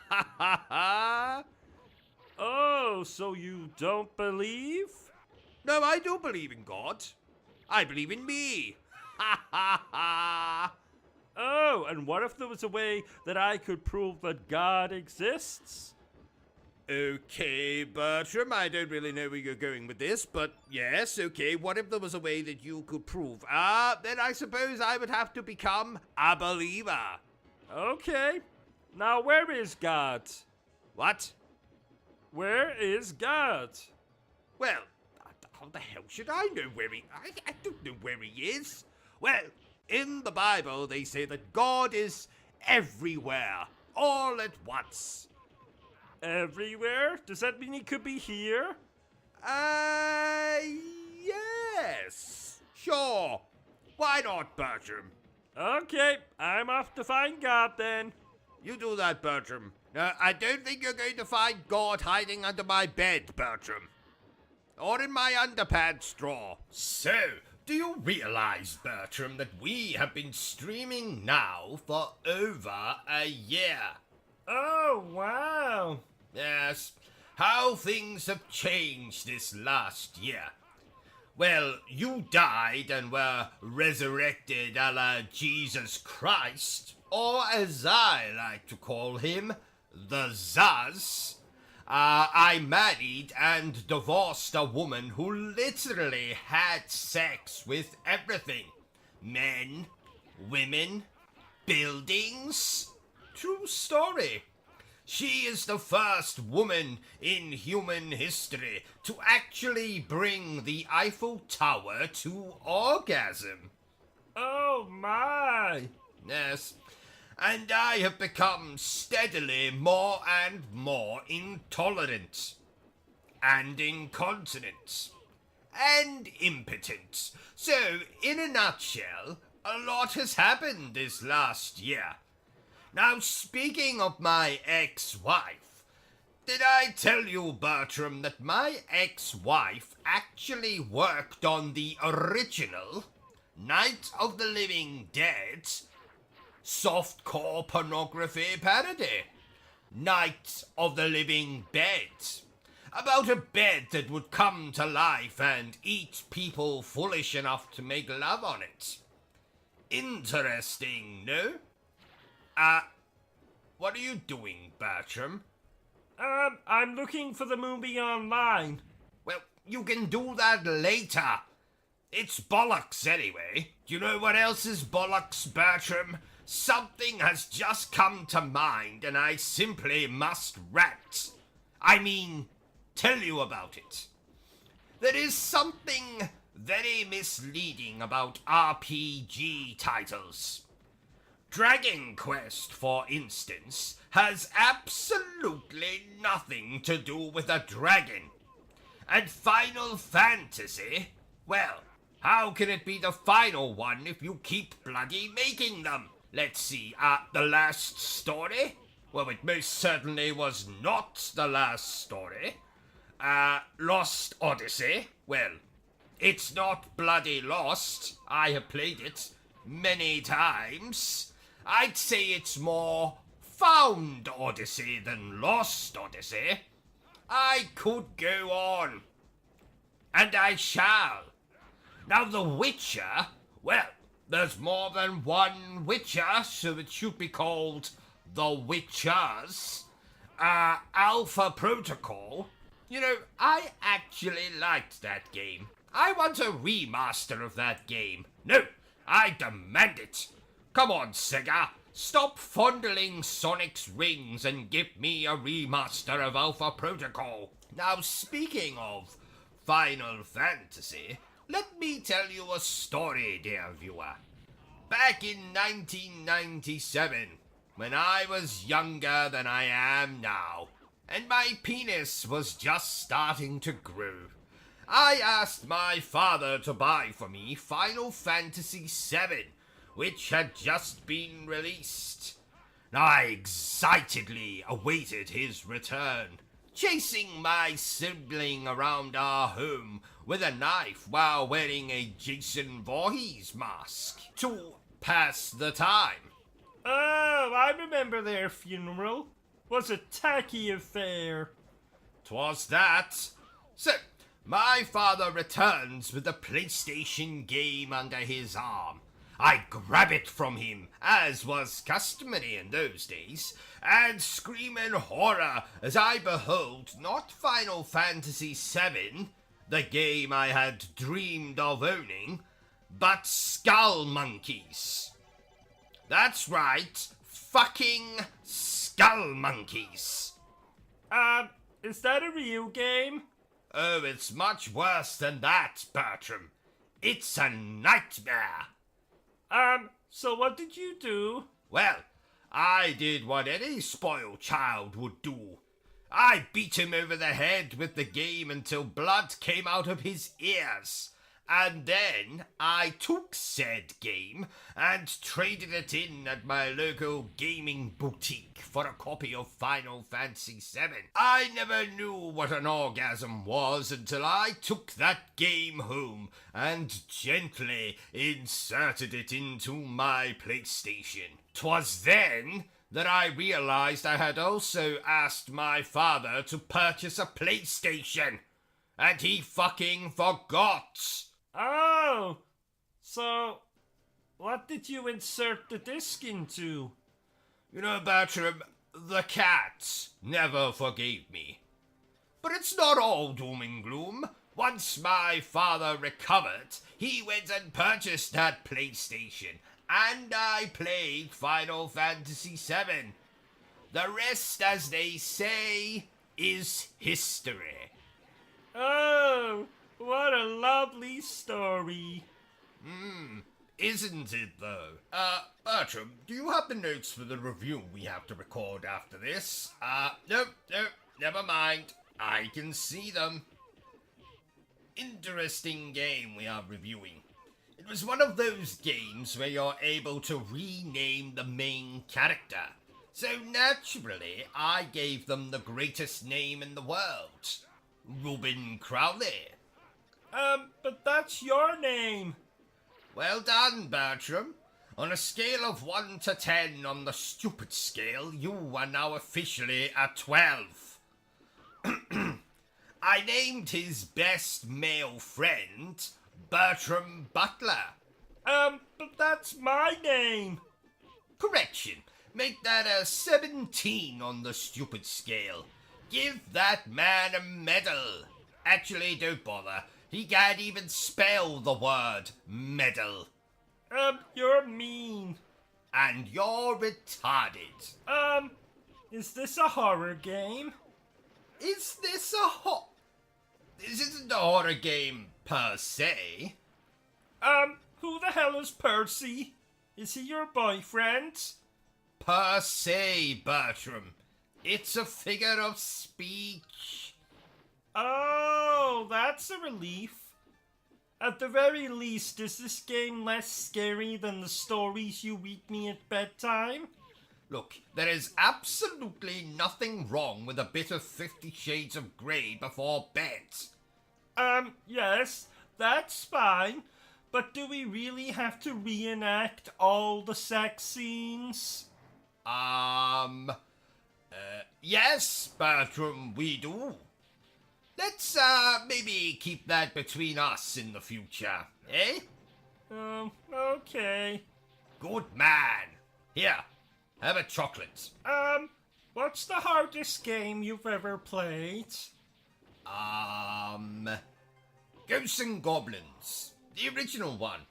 Ha ha ha! Oh, so you don't believe? No, I do believe in God. I believe in me. Ha ha ha! Oh, and what if there was a way that I could prove that God exists? Okay, Bertram, I don't really know where you're going with this, but yes, okay, what if there was a way that you could prove? Then I suppose I would have to become a believer. Okay. Now, where is God? What? Where is God? Well, how the hell should I know where I don't know where he is. Well, in the Bible, they say that God is everywhere, all at once. Everywhere? Does that mean he could be here? Yes. Sure. Why not, Bertram? Okay, I'm off to find God then. You do that, Bertram. No, I don't think you're going to find God hiding under my bed, Bertram. Or in my underpants drawer. So, do you realize, Bertram, that we have been streaming now for over a year? Oh, wow. Yes, how things have changed this last year. Well, you died and were resurrected a la Jesus Christ, or as I like to call him, the Zaz. I married and divorced a woman who literally had sex with everything. Men, women, buildings. True story. She is the first woman in human history to actually bring the Eiffel Tower to orgasm. Oh, my. Yes, and I have become steadily more and more intolerant, and incontinent, and impotent. So, in a nutshell, a lot has happened this last year. Now, speaking of my ex-wife, did I tell you, Bertram, that my ex-wife actually worked on the original Night of the Living Dead softcore pornography parody? Night of the Living Bed. About a bed that would come to life and eat people foolish enough to make love on it. Interesting, no? What are you doing, Bertram? I'm looking for the movie online. Well, you can do that later. It's bollocks anyway. Do you know what else is bollocks, Bertram? Something has just come to mind and I simply must rant. I mean, tell you about it. There is something very misleading about RPG titles. Dragon Quest, for instance, has absolutely nothing to do with a dragon. And Final Fantasy, well, how can it be the final one if you keep bloody making them? Let's see, the last story? Well, it most certainly was not the last story. Lost Odyssey? Well, it's not bloody lost. I have played it many times. I'd say it's more Found Odyssey than Lost Odyssey. I could go on. And I shall. Now the Witcher, well, there's more than one Witcher, so it should be called The Witchers. Alpha Protocol. You know, I actually liked that game. I want a remaster of that game. No, I demand it. Come on, Sega. Stop fondling Sonic's rings and give me a remaster of Alpha Protocol. Now, speaking of Final Fantasy, let me tell you a story, dear viewer. Back in 1997, when I was younger than I am now, and my penis was just starting to grow, I asked my father to buy for me Final Fantasy VII, which had just been released. I excitedly awaited his return, chasing my sibling around our home with a knife while wearing a Jason Voorhees mask to pass the time. Oh, I remember their funeral. Was a tacky affair. 'Twas that. So, my father returns with the PlayStation game under his arm. I grab it from him, as was customary in those days, and scream in horror as I behold not Final Fantasy VII, the game I had dreamed of owning, but Skull Monkeys. That's right, fucking Skull Monkeys. Is that a real game? Oh, it's much worse than that, Bertram. It's a nightmare. So what did you do? Well, I did what any spoiled child would do. I beat him over the head with the game until blood came out of his ears. And then I took said game and traded it in at my local gaming boutique for a copy of Final Fantasy VII. I never knew what an orgasm was until I took that game home and gently inserted it into my PlayStation. 'Twas then that I realized I had also asked my father to purchase a PlayStation, and he fucking forgot. Oh, so what did you insert the disc into? You know, Bertram, the cat never forgave me. But it's not all doom and gloom. Once my father recovered, he went and purchased that PlayStation, and I played Final Fantasy VII. The rest, as they say, is history. Oh, what a lovely story. Isn't it, though? Bertram, do you have the notes for the review we have to record after this? No, never mind. I can see them. Interesting game we are reviewing. It was one of those games where you're able to rename the main character. So naturally, I gave them the greatest name in the world. Ruben Crowley. But that's your name. Well done, Bertram. On a scale of 1 to 10 on the stupid scale, you are now officially a 12. I named his best male friend Bertram Butler. But that's my name. Correction. Make that a 17 on the stupid scale. Give that man a medal. Actually, don't bother. He can't even spell the word medal. You're mean. And you're retarded. Is this a horror game? Is this a This isn't a horror game per se. Who the hell is Percy? Is he your boyfriend? Per se, Bertram. It's a figure of speech. Oh, that's a relief. At the very least, is this game less scary than the stories you read me at bedtime? Look, there is absolutely nothing wrong with a bit of 50 Shades of Grey before bed. Yes, that's fine. But do we really have to reenact all the sex scenes? Yes, Bertram, we do. Let's, maybe keep that between us in the future, eh? Okay. Good man. Here, have a chocolate. What's the hardest game you've ever played? Ghosts and Goblins. The original one.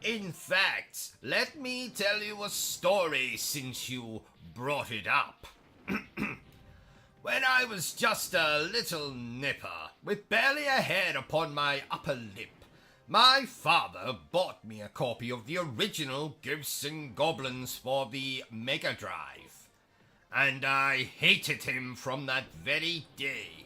In fact, let me tell you a story since you brought it up. When I was just a little nipper, with barely a hair upon my upper lip, my father bought me a copy of the original Ghosts and Goblins for the Mega Drive. And I hated him from that very day.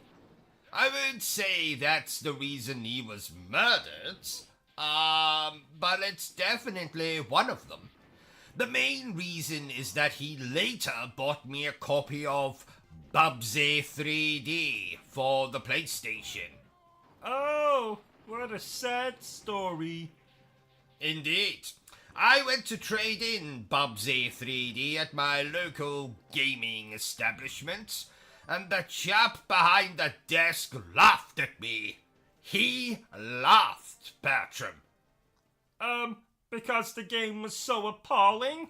I won't say that's the reason he was murdered, but it's definitely one of them. The main reason is that he later bought me a copy of Bubsy 3D for the PlayStation. Oh, what a sad story. Indeed. I went to trade in Bubsy 3D at my local gaming establishment, and the chap behind the desk laughed at me. He laughed, Bertram. Because the game was so appalling?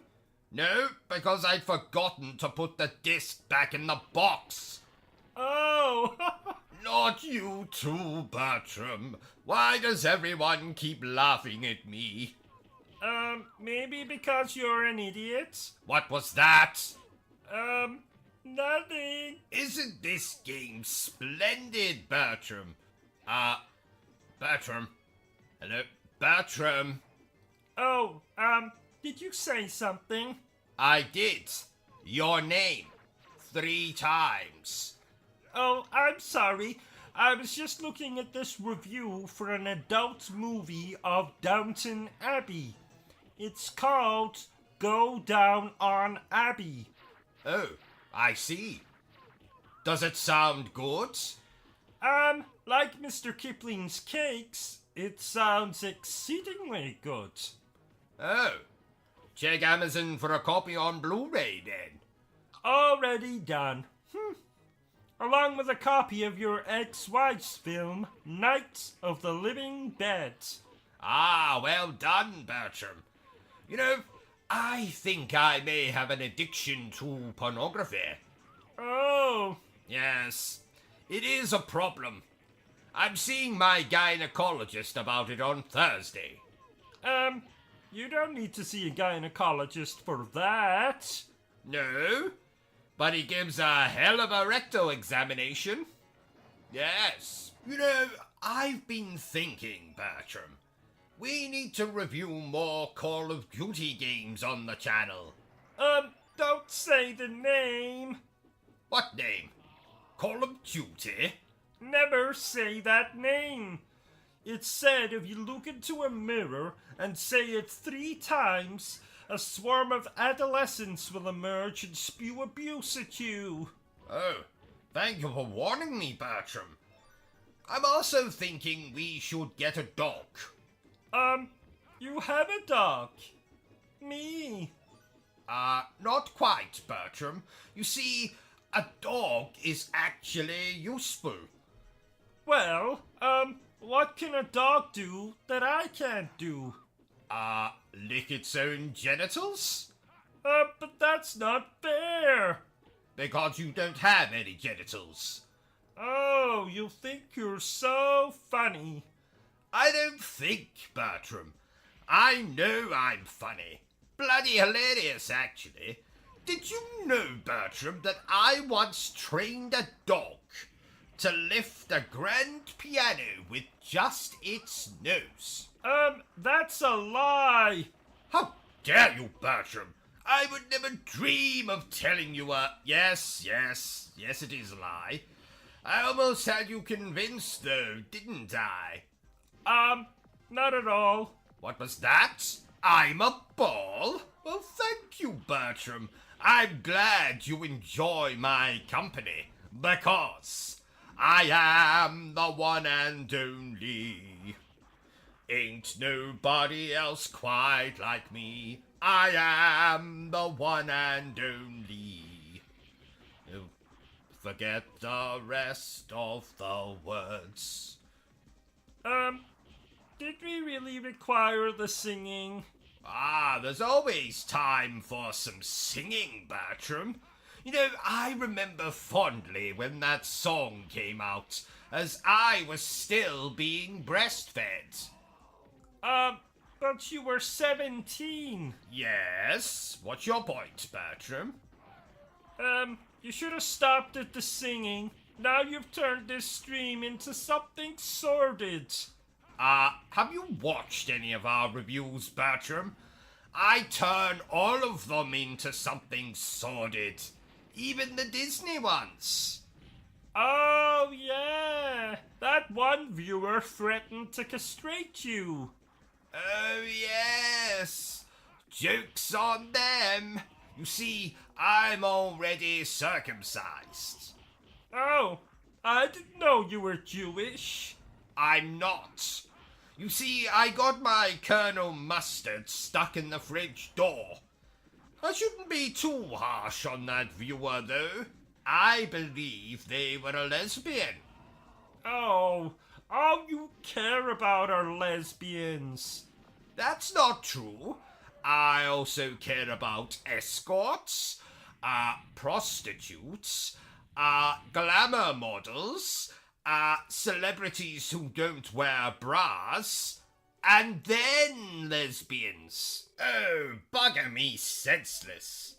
No, because I'd forgotten to put the disc back in the box. Oh! Not you too, Bertram. Why does everyone keep laughing at me? Maybe because you're an idiot? What was that? Nothing. Isn't this game splendid, Bertram? Bertram. Hello, Bertram. Oh, did you say something? I did. Your name. 3 times. Oh, I'm sorry. I was just looking at this review for an adult movie of Downton Abbey. It's called Go Down on Abbey. Oh, I see. Does it sound good? Like Mr. Kipling's cakes, it sounds exceedingly good. Oh. Check Amazon for a copy on Blu-ray then. Already done. Along with a copy of your ex-wife's film, Night of the Living Dead. Ah, well done, Bertram. You know, I think I may have an addiction to pornography. Oh. Yes, it is a problem. I'm seeing my gynecologist about it on Thursday. You don't need to see a gynecologist for that. No, but he gives a hell of a rectal examination. Yes. You know, I've been thinking, Bertram. We need to review more Call of Duty games on the channel. Don't say the name. What name? Call of Duty? Never say that name. It's said if you look into a mirror and say it 3 times, a swarm of adolescents will emerge and spew abuse at you. Oh, thank you for warning me, Bertram. I'm also thinking we should get a dog. You have a dog. Me. Not quite, Bertram. You see, a dog is actually useful. Well, what can a dog do that I can't do? Lick its own genitals? But that's not fair. Because you don't have any genitals. Oh, you think you're so funny. I don't think, Bertram. I know I'm funny. Bloody hilarious, actually. Did you know, Bertram, that I once trained a dog to lift a grand piano with just its nose? That's a lie. How dare you, Bertram? I would never dream of telling you a... Yes, it is a lie. I almost had you convinced, though, didn't I? Not at all. What was that? I'm a ball? Well, thank you, Bertram. I'm glad you enjoy my company, because I am the one and only. Ain't nobody else quite like me. I am the one and only. Oh, forget the rest of the words. Did we really require the singing? Ah, there's always time for some singing, Bertram. You know, I remember fondly when that song came out, as I was still being breastfed. But you were 17. Yes? What's your point, Bertram? You should have stopped at the singing. Now you've turned this stream into something sordid. Have you watched any of our reviews, Bertram? I turn all of them into something sordid. Even the Disney ones. Oh, yeah. That one viewer threatened to castrate you. Oh, yes. Joke's on them. You see, I'm already circumcised. Oh, I didn't know you were Jewish. I'm not. You see, I got my Colonel Mustard stuck in the fridge door. I shouldn't be too harsh on that viewer, though. I believe they were a lesbian. Oh, all you care about are lesbians. That's not true. I also care about escorts, prostitutes, glamour models, celebrities who don't wear bras, and then lesbians. Oh, bugger me senseless.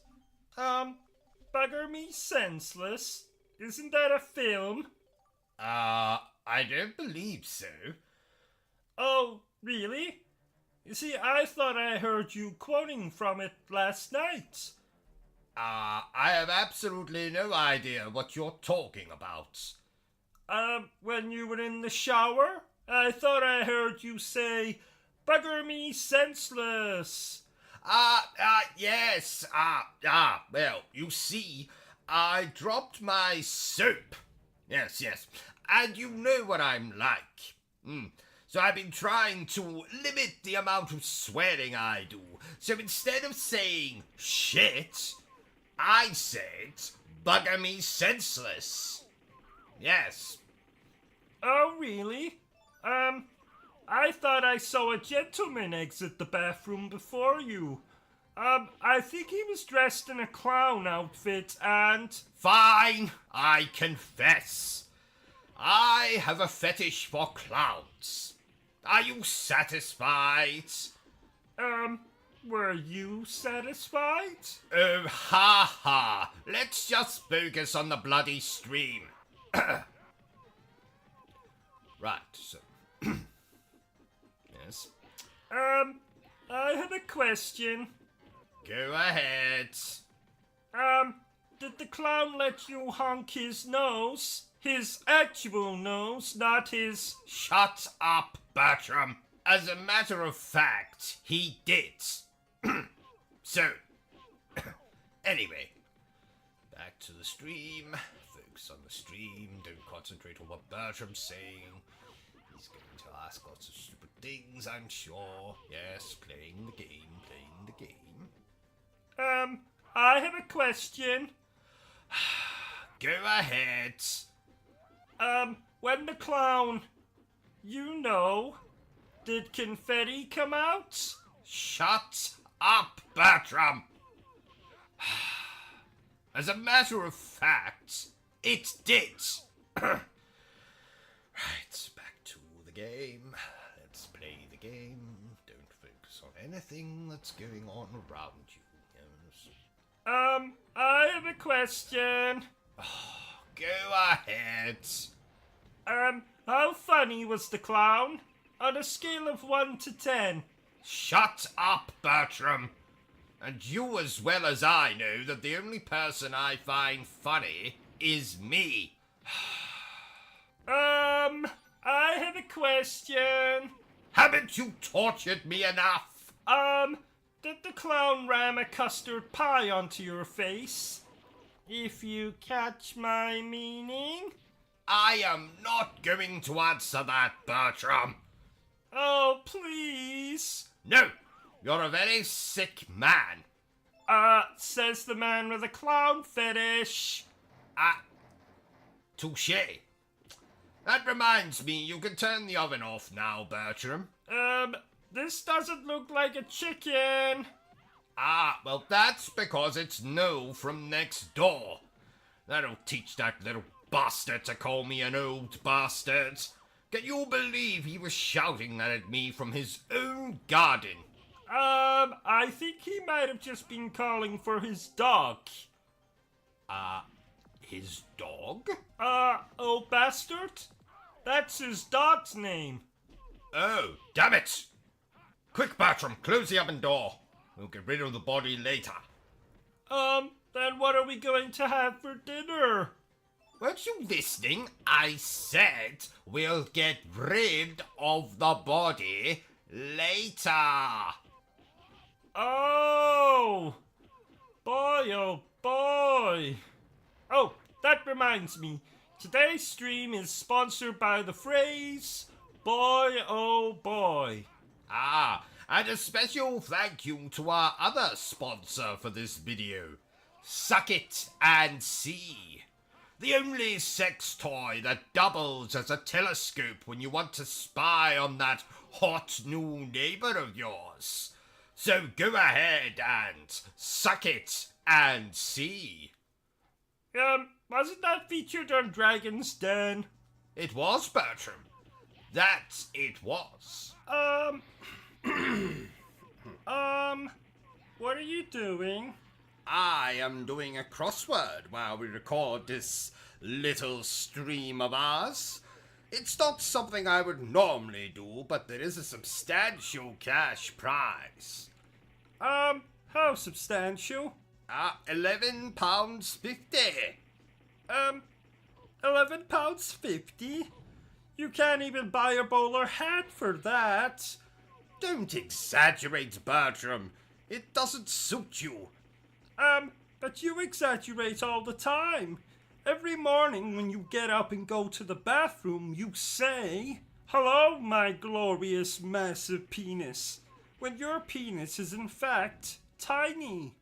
Bugger me senseless? Isn't that a film? I don't believe so. Oh, really? You see, I thought I heard you quoting from it last night. I have absolutely no idea what you're talking about. When you were in the shower, I thought I heard you say, "Bugger me senseless." Yes. Well, you see, I dropped my soap. Yes. And you know what I'm like. So I've been trying to limit the amount of swearing I do. So instead of saying shit, I said bugger me senseless. Yes. Oh, really? I thought I saw a gentleman exit the bathroom before you. I think he was dressed in a clown outfit and... Fine, I confess. I have a fetish for clowns. Are you satisfied? Were you satisfied? Oh, ha ha. Let's just focus on the bloody stream. Right, so... Yes? I have a question. Go ahead. Did the clown let you honk his nose? His actual nose, not his... Shut up, Bertram. As a matter of fact, he did. So, anyway, back to the stream. Focus on the stream. Don't concentrate on what Bertram's saying. He's going to ask lots of stupid things, I'm sure. Yes, playing the game. I have a question. Go ahead. When the clown, did confetti come out? Shut up, Bertram. As a matter of fact, it did. Right, back to the game. Let's play the game. Don't focus on anything that's going on around you. Yes. I have a question. Go ahead. How funny was the clown? On a scale of 1 to 10. Shut up, Bertram. And you as well as I know that the only person I find funny is me. I have a question. Haven't you tortured me enough? Did the clown ram a custard pie onto your face? If you catch my meaning? I am not going to answer that, Bertram. Oh, please. No, you're a very sick man. Says the man with a clown fetish. touche. That reminds me, you can turn the oven off now, Bertram. This doesn't look like a chicken. Ah, well, that's because it's no from next door. That'll teach that little bastard to call me an old bastard. Can you believe he was shouting that at me from his own garden? I think he might have just been calling for his dog. His dog? Old bastard? That's his dog's name. Oh, damn it! Quick, Bertram, close the oven door. We'll get rid of the body later. Then what are we going to have for dinner? Weren't you listening? I said we'll get rid of the body later. Oh! Boy, oh boy! Oh, that reminds me. Today's stream is sponsored by the phrase, boy, oh boy. Ah, and a special thank you to our other sponsor for this video, Suck It and See. The only sex toy that doubles as a telescope when you want to spy on that hot new neighbor of yours. So go ahead and suck it and see. Wasn't that featured on Dragon's Den? It was, Bertram. That it was. What are you doing? I am doing a crossword while we record this little stream of ours. It's not something I would normally do, but there is a substantial cash prize. How substantial? £11.50. £11.50? You can't even buy a bowler hat for that. Don't exaggerate, Bertram. It doesn't suit you. But you exaggerate all the time. Every morning when you get up and go to the bathroom, you say, "Hello, my glorious massive penis," when your penis is in fact tiny.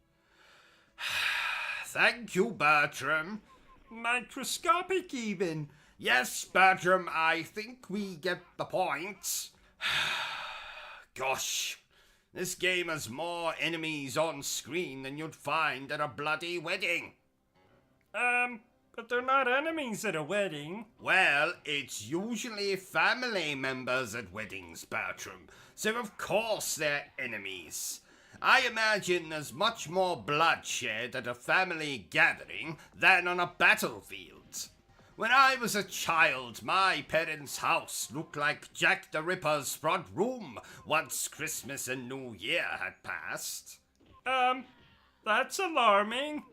Thank you, Bertram. Microscopic even. Yes, Bertram, I think we get the point. Gosh, this game has more enemies on screen than you'd find at a bloody wedding. But they're not enemies at a wedding. Well, it's usually family members at weddings, Bertram, so of course they're enemies. I imagine there's much more bloodshed at a family gathering than on a battlefield. When I was a child, my parents' house looked like Jack the Ripper's front room once Christmas and New Year had passed. That's alarming.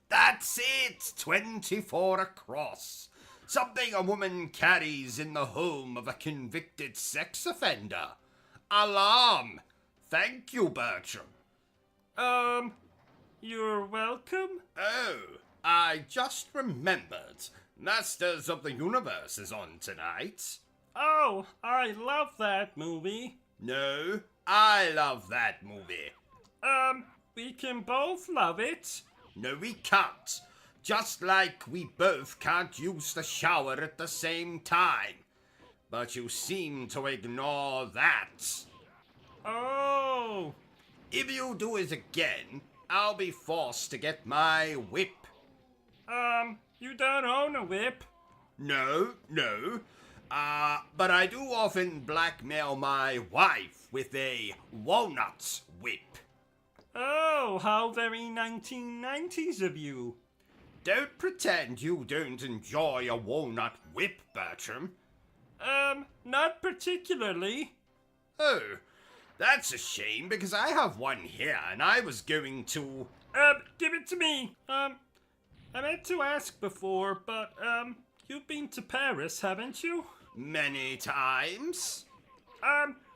That's it, 24 across. Something a woman carries in the home of a convicted sex offender. Alarm. Thank you, Bertram. You're welcome? Oh, I just remembered. Masters of the Universe is on tonight. Oh, I love that movie. No, I love that movie. We can both love it. No, we can't. Just like we both can't use the shower at the same time. But you seem to ignore that. Oh. If you do it again, I'll be forced to get my whip. You don't own a whip. No. But I do often blackmail my wife with a walnut whip. Oh, how very 1990s of you. Don't pretend you don't enjoy a walnut whip, Bertram. Not particularly. Oh, that's a shame, because I have one here, and I was going to... Give it to me. I meant to ask before, but, you've been to Paris, haven't you? Many times.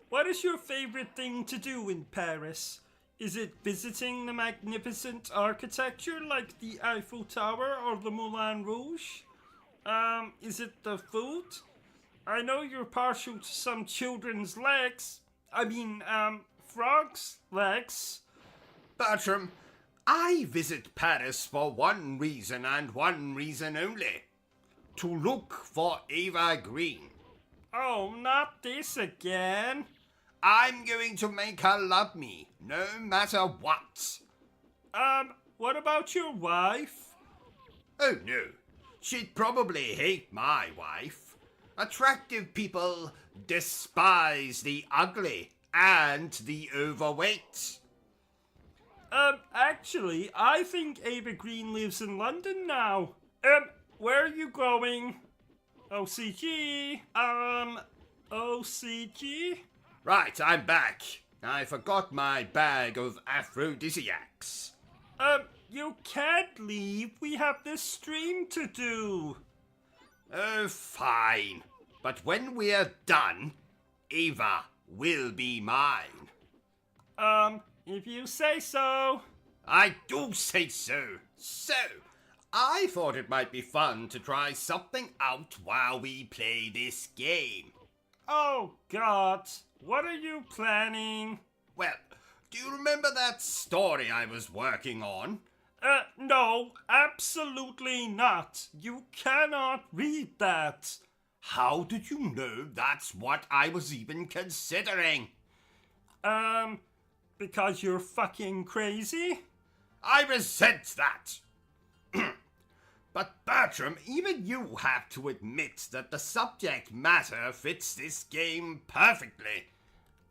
What is your favorite thing to do in Paris? Is it visiting the magnificent architecture like the Eiffel Tower or the Moulin Rouge? Is it the food? I know you're partial to some children's legs. Frogs' legs. Bertram, I visit Paris for one reason and one reason only. to look for Eva Green. Oh, not this again. I'm going to make her love me, no matter what. What about your wife? Oh no, she'd probably hate my wife. Attractive people despise the ugly and the overweight. Actually, I think Ava Green lives in London now. Where are you going? OCG? OCG? Right, I'm back. I forgot my bag of aphrodisiacs. You can't leave. We have this stream to do. Oh, fine. But when we're done, Eva will be mine. If you say so. I do say so. So, I thought it might be fun to try something out while we play this game. Oh, God. What are you planning? Well, do you remember that story I was working on? No, absolutely not. You cannot read that. How did you know that's what I was even considering? Because you're fucking crazy? I resent that. But Bertram, even you have to admit that the subject matter fits this game perfectly.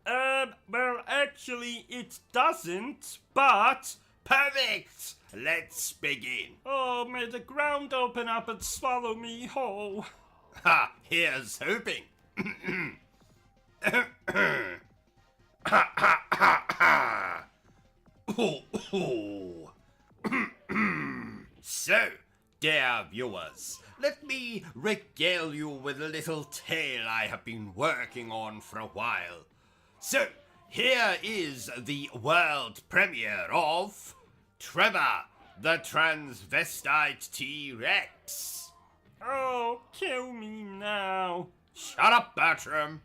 Well, actually, it doesn't, but... Perfect! Let's begin. Oh, may the ground open up and swallow me whole. Ha! Here's hoping. So, dear viewers, let me regale you with a little tale I have been working on for a while. So, here is the world premiere of Trevor, the transvestite T-Rex. Oh, kill me now. Shut up, Bertram.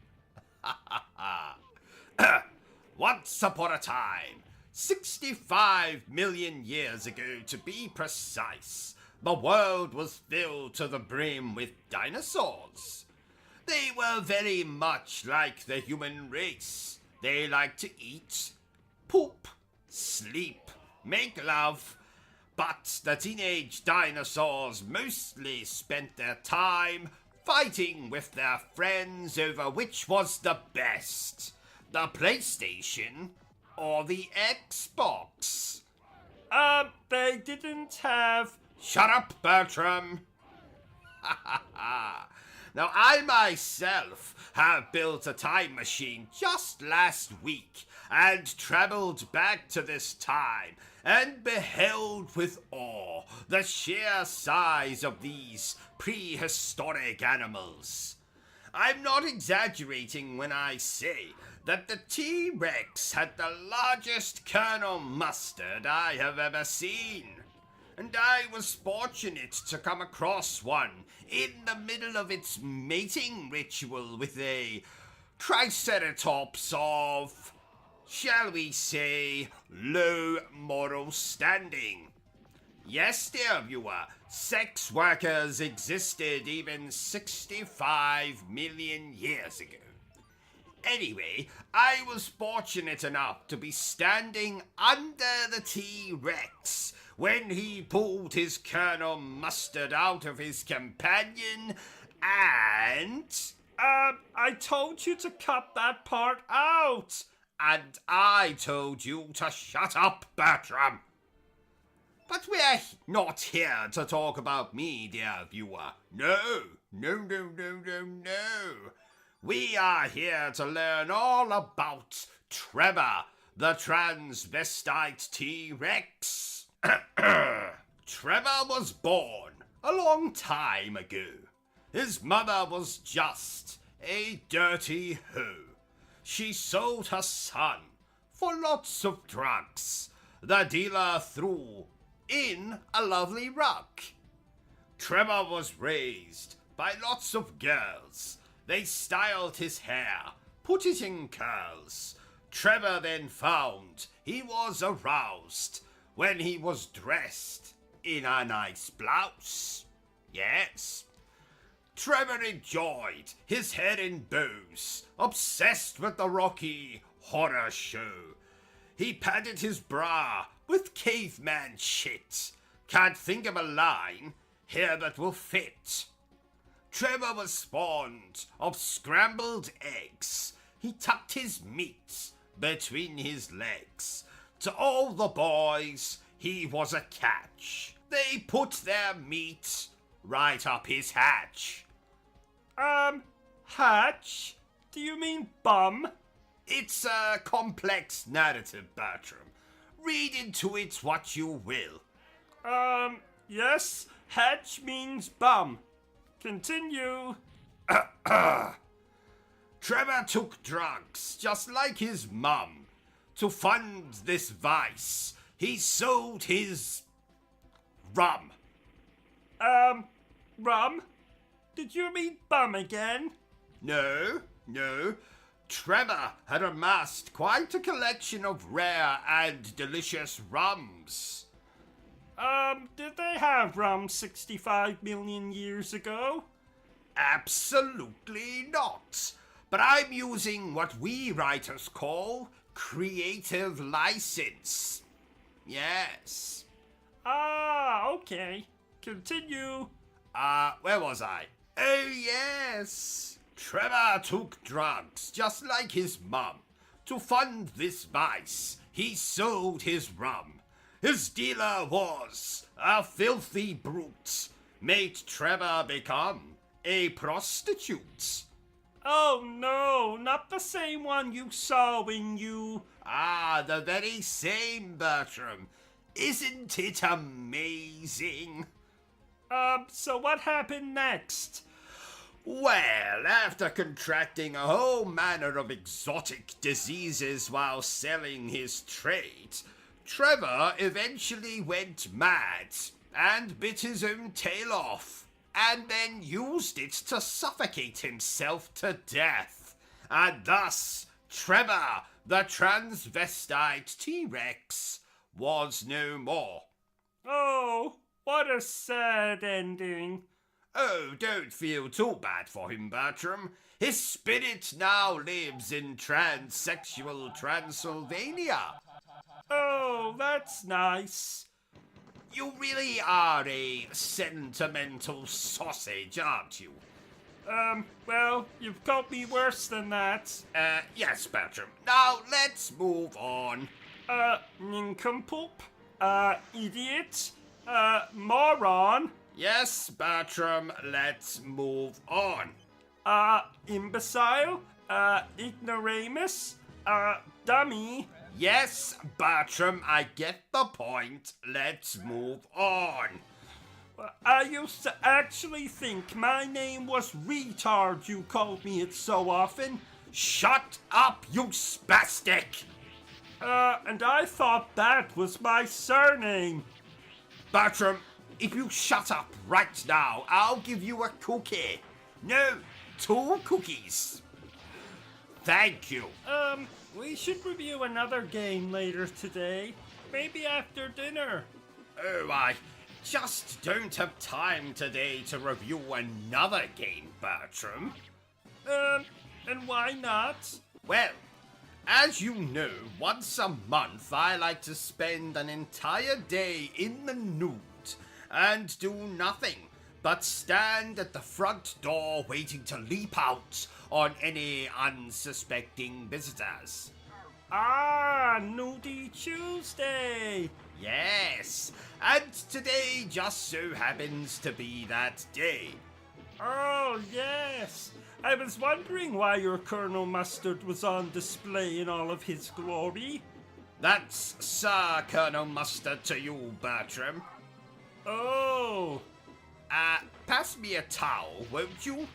Once upon a time, 65 million years ago to be precise, the world was filled to the brim with dinosaurs. They were very much like the human race. They liked to eat, poop, sleep, make love, but the teenage dinosaurs mostly spent their time fighting with their friends over which was the best, the PlayStation or the Xbox. They didn't have... Shut up, Bertram. Now, I myself have built a time machine just last week and travelled back to this time and beheld with awe the sheer size of these prehistoric animals. I'm not exaggerating when I say that the T-Rex had the largest Colonel Mustard I have ever seen. And I was fortunate to come across one in the middle of its mating ritual with a Triceratops of, shall we say, low moral standing. Yes, dear viewer, sex workers existed even 65 million years ago. Anyway, I was fortunate enough to be standing under the T-Rex when he pulled his Colonel Mustard out of his companion and... I told you to cut that part out. And I told you to shut up, Bertram. But we're not here to talk about me, dear viewer. No. We are here to learn all about Trevor, the transvestite T-Rex. Trevor was born a long time ago. His mother was just a dirty hoe. She sold her son for lots of drugs. The dealer threw in a lovely rug. Trevor was raised by lots of girls. They styled his hair, put it in curls. Trevor then found he was aroused when he was dressed in a nice blouse. Yes. Trevor enjoyed his head in bows, obsessed with the Rocky Horror Show. He padded his bra with caveman shit. Can't think of a line here that will fit. Trevor was fond of scrambled eggs. He tucked his meat between his legs. To all the boys, he was a catch. They put their meat right up his hatch. Hatch? Do you mean bum? It's a complex narrative, Bertram. Read into it what you will. Yes, hatch means bum. Continue. Trevor took drugs, just like his mum. To fund this vice, he sold his rum. Rum? Did you mean bum again? No. Trevor had amassed quite a collection of rare and delicious rums. Did they have rum 65 million years ago? Absolutely not. But I'm using what we writers call creative license. Yes. Okay. Continue. Where was I? Oh, yes. Trevor took drugs, just like his mum. To fund this vice, he sold his rum. His dealer was a filthy brute. Made Trevor become a prostitute. Oh no, not the same one you saw when you... The very same, Bertram. Isn't it amazing? So what happened next? Well, after contracting a whole manner of exotic diseases while selling his trade, Trevor eventually went mad and bit his own tail off, and then used it to suffocate himself to death. And thus, Trevor, the transvestite T-Rex, was no more. Oh, what a sad ending. Oh, don't feel too bad for him, Bertram. His spirit now lives in transsexual Transylvania. Oh, that's nice. You really are a sentimental sausage, aren't you? Well, you've got me worse than that. Yes, Bertram. Now, let's move on. Nincompoop, idiot, moron, Yes, Bertram, let's move on. imbecile, ignoramus, dummy. Yes, Bertram, I get the point. Let's move on. I used to actually think my name was retard, you called me it so often. Shut up, you spastic! And I thought that was my surname. Bertram, if you shut up right now, I'll give you a cookie. No, 2 cookies. Thank you. We should review another game later today. Maybe after dinner. Oh, I just don't have time today to review another game, Bertram. And why not? Well, as you know, once a month I like to spend an entire day in the nude and do nothing but stand at the front door waiting to leap out on any unsuspecting visitors. Nudie Tuesday! Yes, and today just so happens to be that day. Oh, yes! I was wondering why your Colonel Mustard was on display in all of his glory. That's Sir Colonel Mustard to you, Bertram. Oh! Pass me a towel, won't you?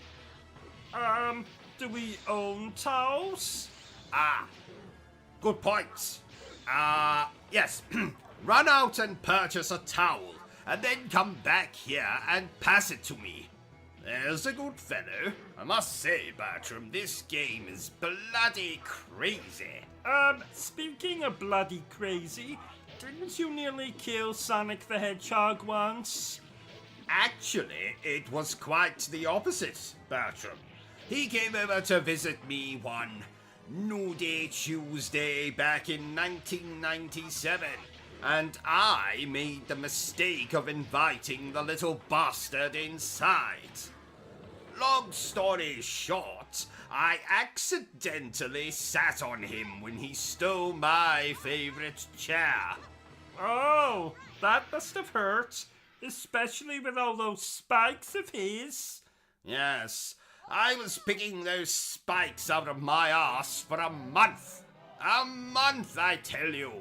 Do we own towels? Good point. Yes. Run out and purchase a towel, and then come back here and pass it to me. There's a good fellow. I must say, Bertram, this game is bloody crazy. Speaking of bloody crazy, didn't you nearly kill Sonic the Hedgehog once? Actually, it was quite the opposite, Bertram. He came over to visit me one Nude Tuesday back in 1997, and I made the mistake of inviting the little bastard inside. Long story short, I accidentally sat on him when he stole my favorite chair. Oh, that must have hurt, especially with all those spikes of his. Yes, I was picking those spikes out of my ass for a month. A month, I tell you.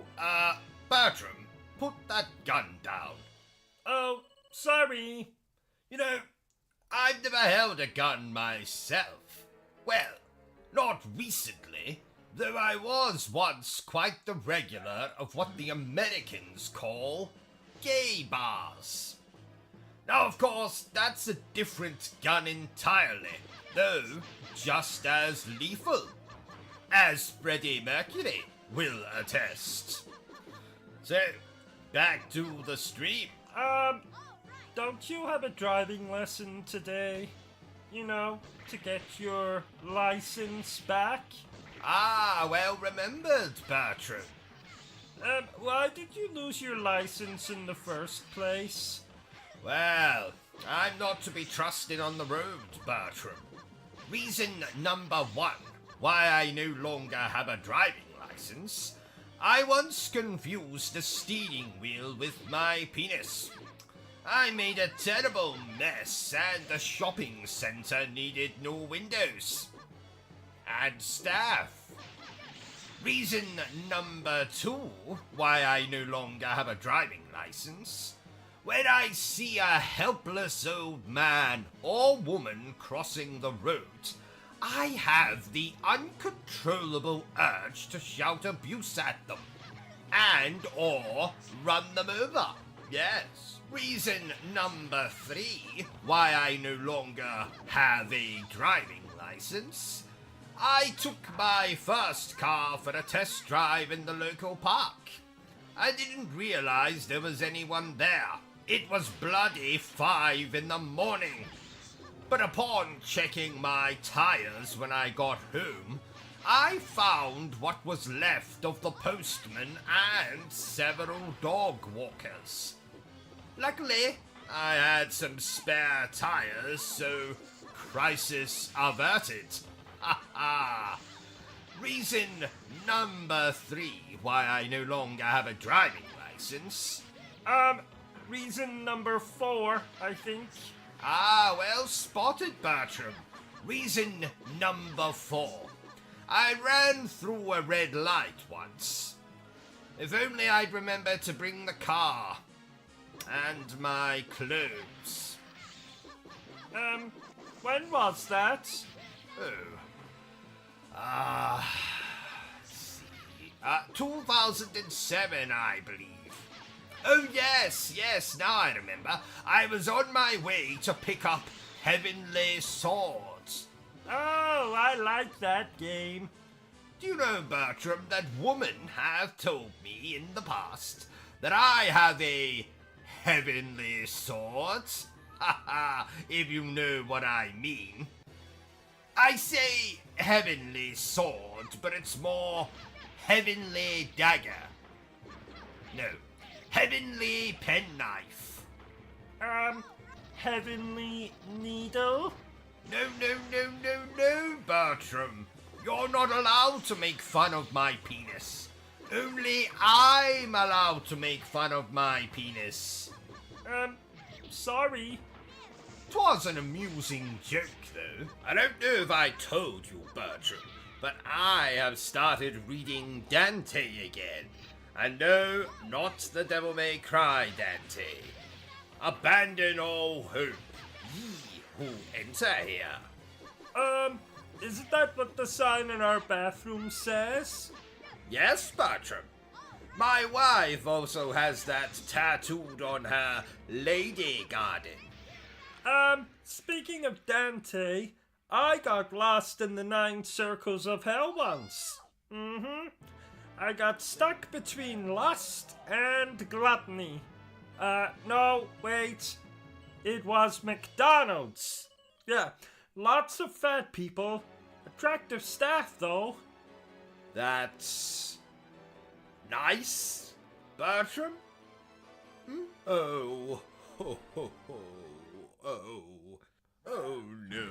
Bertram, put that gun down. Oh, sorry. You know, I've never held a gun myself. Well, not recently, though I was once quite the regular of what the Americans call gay bars. Now, of course, that's a different gun entirely, though just as lethal, as Freddie Mercury will attest. So, back to the stream. Don't you have a driving lesson today? You know, to get your license back? Ah, well remembered, Bertram. Why did you lose your license in the first place? Well, I'm not to be trusted on the road, Bertram. Reason number one why I no longer have a driving license: I once confused the steering wheel with my penis. I made a terrible mess, and the shopping centre needed no windows. And staff. Reason number two why I no longer have a driving license: when I see a helpless old man or woman crossing the road, I have the uncontrollable urge to shout abuse at them, and or run them over. Yes. Reason number three why I no longer have a driving license: I took my first car for a test drive in the local park. I didn't realize there was anyone there. It was bloody 5 in the morning. But upon checking my tires when I got home, I found what was left of the postman and several dog walkers. Luckily, I had some spare tires, so crisis averted. Ha ha! Reason number 3 why I no longer have a driving license. Reason number 4, I think. Ah, well spotted, Bertram. Reason number 4. I ran through a red light once. If only I'd remembered to bring the car. And my clothes. When was that? Oh. Let's see. 2007, I believe. Oh, yes, now I remember. I was on my way to pick up Heavenly Swords. Oh, I like that game. Do you know, Bertram, that women have told me in the past that I have a Heavenly Sword? Ha ha, if you know what I mean. I say Heavenly Sword, but it's more Heavenly Dagger. No, Heavenly Penknife. Heavenly Needle? No, Bertram. You're not allowed to make fun of my penis. Only I'm allowed to make fun of my penis. Sorry. 'Twas an amusing joke, though. I don't know if I told you, Bertram, but I have started reading Dante again. And no, not the Devil May Cry Dante. Abandon all hope, ye who enter here. Isn't that what the sign in our bathroom says? Yes, Bertram. My wife also has that tattooed on her lady garden. Speaking of Dante, I got lost in the 9 circles of hell once. I got stuck between lust and gluttony. No, wait. It was McDonald's. Yeah, lots of fat people. Attractive staff, though. That's nice, Bertram? Oh, ho, ho, ho. Oh no.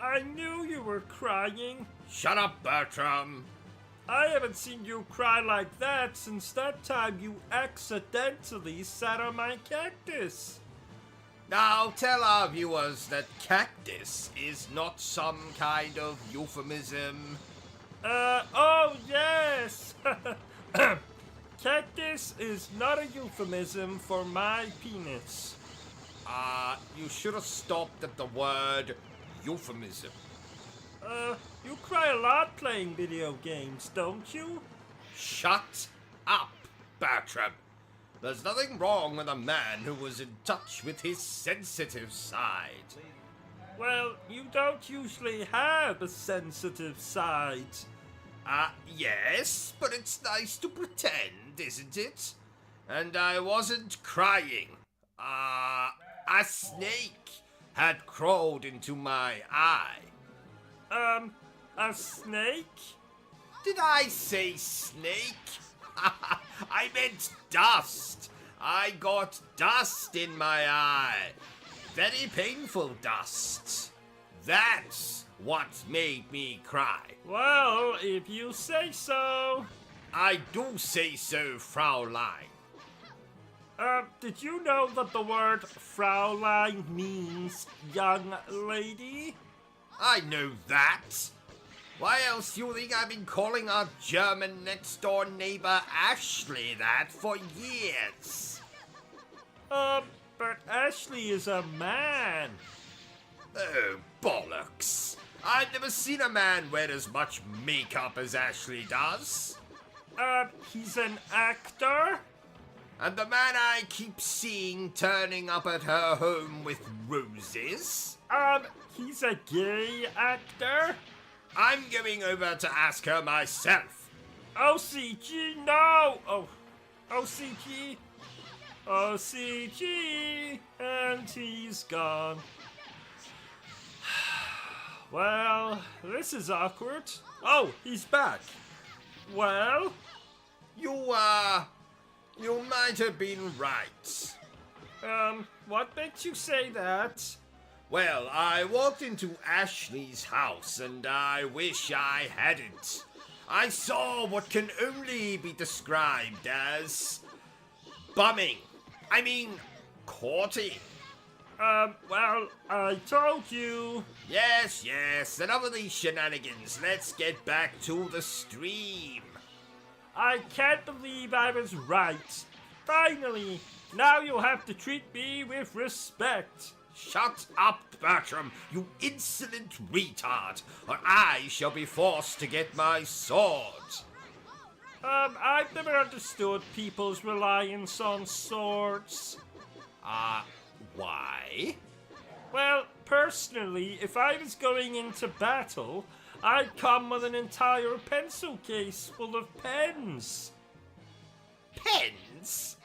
I knew you were crying. Shut up, Bertram. I haven't seen you cry like that since that time you accidentally sat on my cactus. Now tell our viewers that cactus is not some kind of euphemism. Oh yes! Cactus is not a euphemism for my penis. You should have stopped at the word euphemism. You cry a lot playing video games, don't you? Shut up, Bertram. There's nothing wrong with a man who was in touch with his sensitive side. Well, you don't usually have a sensitive side. Yes, but it's nice to pretend, isn't it? And I wasn't crying. A snake had crawled into my eye. A snake? Did I say snake? I meant dust. I got dust in my eye. Very painful dust. That's what made me cry. Well, if you say so. I do say so, Fraulein. Did you know that the word Fraulein means young lady? I know that. Why else do you think I've been calling our German next-door neighbor Ashley that for years? But Ashley is a man. Oh, bollocks. I've never seen a man wear as much makeup as Ashley does. He's an actor? And the man I keep seeing turning up at her home with roses? He's a gay actor? I'm going over to ask her myself. OCG, no! Oh, OCG. OCG, and he's gone. Well, this is awkward. Oh, he's back. Well? You might have been right. What makes you say that? Well, I walked into Ashley's house and I wish I hadn't. I saw what can only be described as bumming. I mean, courting. Well, I told you. Yes, enough of these shenanigans. Let's get back to the stream. I can't believe I was right. Finally, now you'll have to treat me with respect. Shut up, Bertram, you insolent retard, or I shall be forced to get my sword. I've never understood people's reliance on swords. Why? Well, personally, if I was going into battle, I'd come with an entire pencil case full of pens. Pens?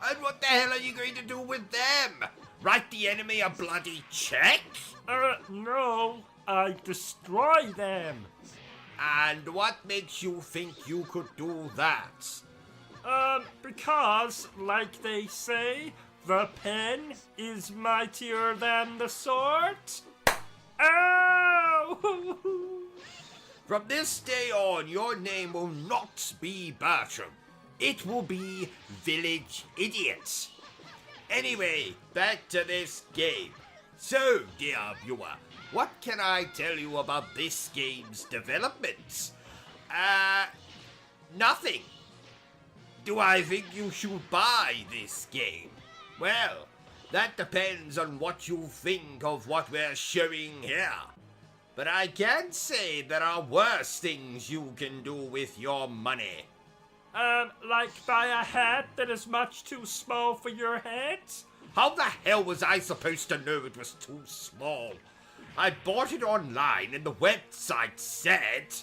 And what the hell are you going to do with them? Write the enemy a bloody check? No, I destroy them. And what makes you think you could do that? Because, like they say, the pen is mightier than the sword. Ow! From this day on, your name will not be Bertram. It will be Village Idiot. Anyway, back to this game. So, dear viewer, what can I tell you about this game's development? Nothing. Do I think you should buy this game? Well, that depends on what you think of what we're showing here. But I can say there are worse things you can do with your money. Like buy a hat that is much too small for your head? How the hell was I supposed to know it was too small? I bought it online and the website said...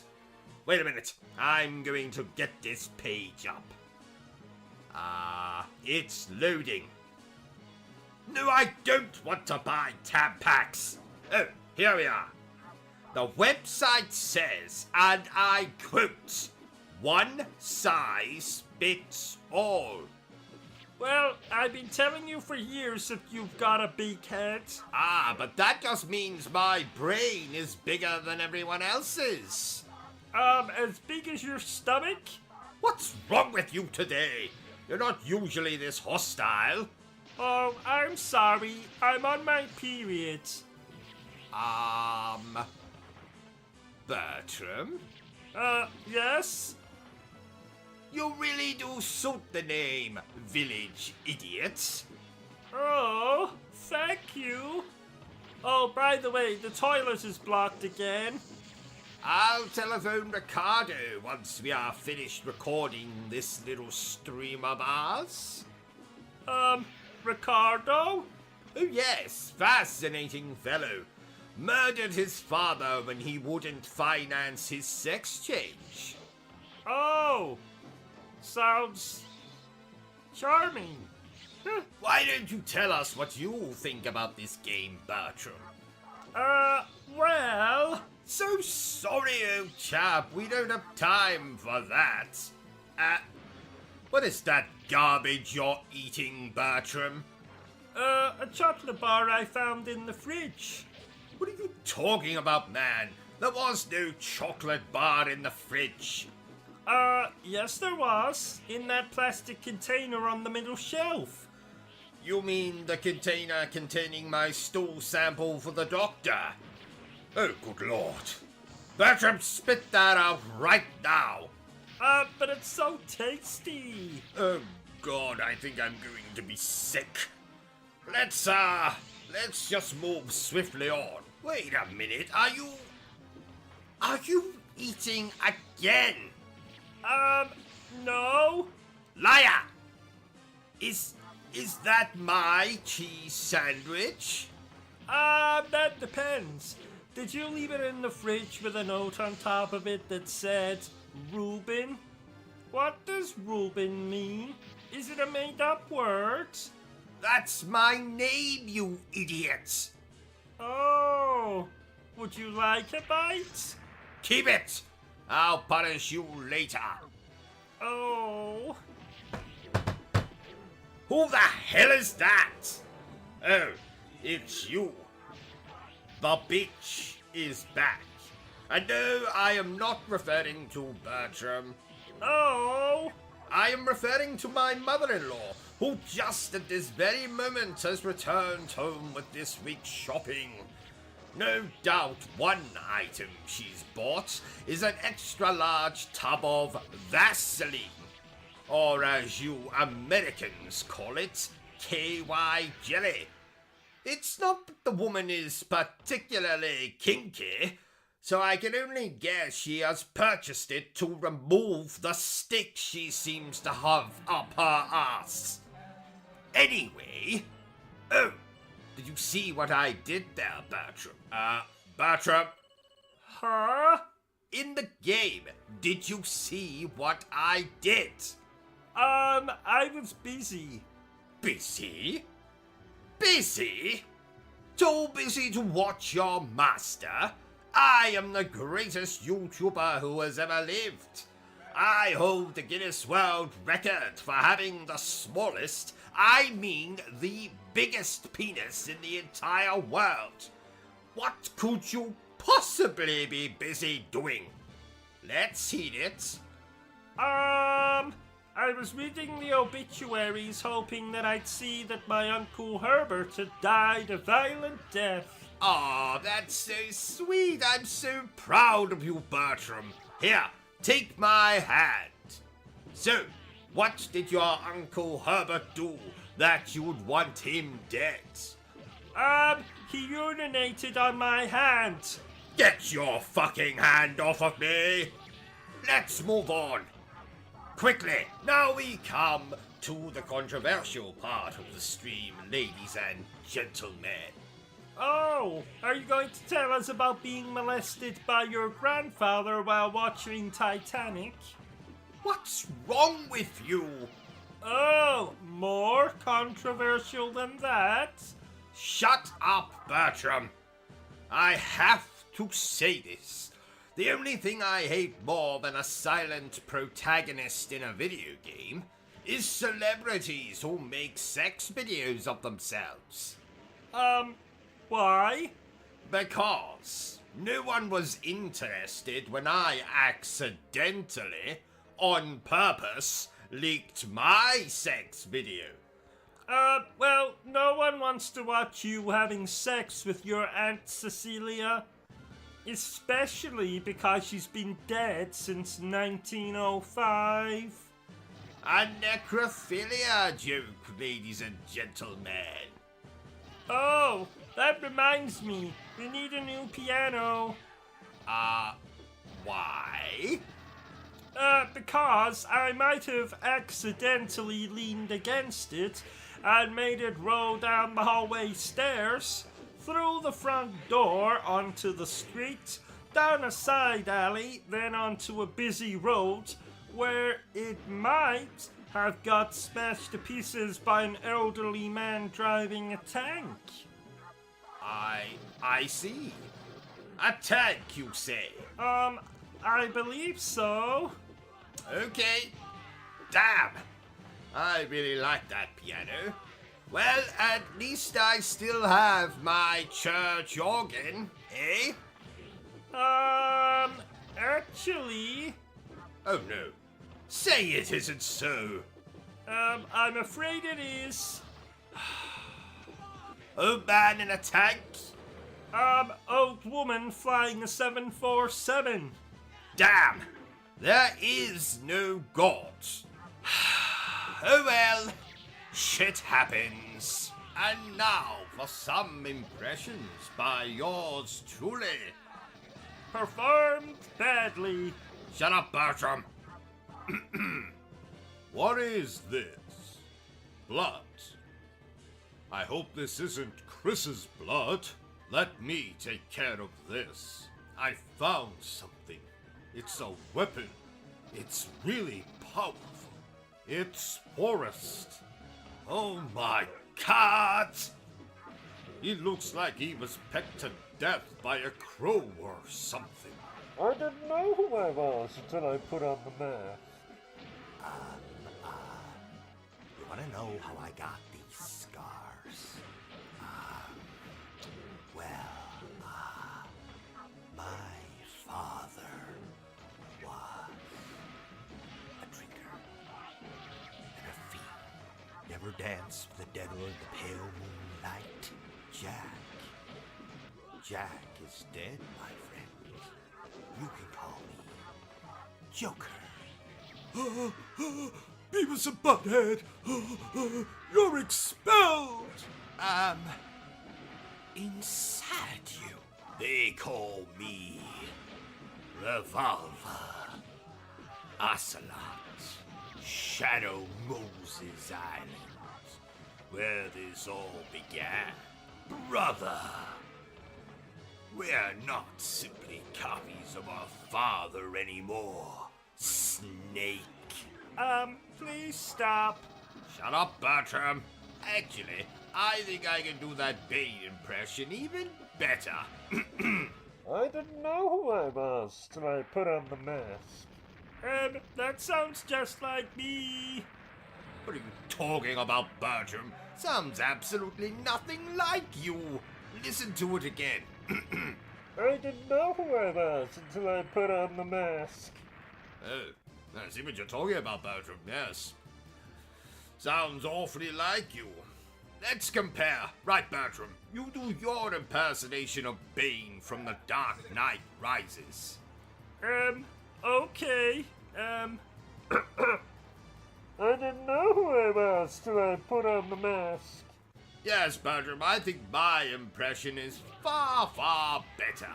Wait a minute, I'm going to get this page up. It's loading. No, I don't want to buy Tampax. Oh, here we are. The website says, and I quote, "One size fits all." Well, I've been telling you for years that you've got a big head. Ah, but that just means my brain is bigger than everyone else's. As big as your stomach? What's wrong with you today? You're not usually this hostile. Oh, I'm sorry. I'm on my period. Bertram? Yes? You really do suit the name, village idiot. Oh, thank you. Oh, by the way, the toilet is blocked again. I'll telephone Ricardo once we are finished recording this little stream of ours. Ricardo? Oh yes, fascinating fellow. Murdered his father when he wouldn't finance his sex change. Oh, sounds charming. Why don't you tell us what you think about this game, Bertram? Well... So sorry, old chap, we don't have time for that. What is that garbage you're eating, Bertram? A chocolate bar I found in the fridge. What are you talking about, man? There was no chocolate bar in the fridge. Yes there was. In that plastic container on the middle shelf. You mean the container containing my stool sample for the doctor? Oh, good lord. Bertram, spit that out right now. But it's so tasty. Oh god, I think I'm going to be sick. Let's just move swiftly on. Wait a minute, are you eating again? No. Liar! Is that my cheese sandwich? That depends. Did you leave it in the fridge with a note on top of it that said Reuben? What does Reuben mean? Is it a made-up word? That's my name, you idiot! Oh, would you like a bite? Keep it! I'll punish you later. Oh. Who the hell is that? Oh, it's you. The bitch is back. And no, I am not referring to Bertram. Oh. I am referring to my mother-in-law, who just at this very moment has returned home with this week's shopping. No doubt one item she's bought is an extra-large tub of Vaseline, or as you Americans call it, KY jelly. It's not that the woman is particularly kinky, so I can only guess she has purchased it to remove the stick she seems to have up her ass. Anyway, oh, did you see what I did there, Bertram? Bertram? Huh? In the game, did you see what I did? I was busy. Busy? Busy? Too busy to watch your master? I am the greatest YouTuber who has ever lived. I hold the Guinness World Record for having the smallest, I mean the biggest penis in the entire world. What could you possibly be busy doing? Let's hear it. I was reading the obituaries hoping that I'd see that my Uncle Herbert had died a violent death. Aw, that's so sweet. I'm so proud of you, Bertram. Here, take my hand. So, what did your Uncle Herbert do that you'd want him dead? He urinated on my hand. Get your fucking hand off of me. Let's move on. Quickly, now we come to the controversial part of the stream, ladies and gentlemen. Oh, are you going to tell us about being molested by your grandfather while watching Titanic? What's wrong with you? Oh, more controversial than that? Shut up, Bertram. I have to say this. The only thing I hate more than a silent protagonist in a video game is celebrities who make sex videos of themselves. Why? Because no one was interested when I accidentally, on purpose, leaked my sex video. Well, no one wants to watch you having sex with your Aunt Cecilia. Especially because she's been dead since 1905. A necrophilia joke, ladies and gentlemen. Oh, that reminds me. We need a new piano. Why? Because I might have accidentally leaned against it and made it roll down the hallway stairs, through the front door onto the street, down a side alley, then onto a busy road where it might have got smashed to pieces by an elderly man driving a tank. I see. A tank, you say? I believe so. Okay. Damn. I really like that piano. Well, at least I still have my church organ, eh? Actually... Oh no. Say it isn't so. I'm afraid it is. Old man in a tank? Old woman flying a 747. Damn. There is no God. Oh well. Shit happens. And now for some impressions by yours truly. Performed badly. Shut up, Bertram. What is this? Blood. I hope this isn't Chris's blood. Let me take care of this. I found something. It's a weapon. It's really powerful. It's Forrest. Oh my God! He looks like he was pecked to death by a crow or something. I didn't know who I was until I put on the mask. You wanna know how I got these scars? My father was a drinker and a fiend. Never danced with the devil in the pale moonlight. Jack is dead, my friend. You can call me Joker. Beavis and Butthead, you're expelled! Inside you, they call me Revolver, Ocelot, Shadow Moses Island, where this all began. Brother, we're not simply copies of our father anymore, Snake. Please stop. Shut up, Bertram. Actually, I think I can do that Bane impression even better. I didn't know who I was till I put on the mask. That sounds just like me. What are you talking about, Bertram? Sounds absolutely nothing like you. Listen to it again. I didn't know who I was until I put on the mask. Oh, I see what you're talking about, Bertram, yes. Sounds awfully like you. Let's compare. Right, Bertram, you do your impersonation of Bane from The Dark Knight Rises. Okay. I didn't know who I was till I put on the mask. Yes, Bertram, I think my impression is far, far better.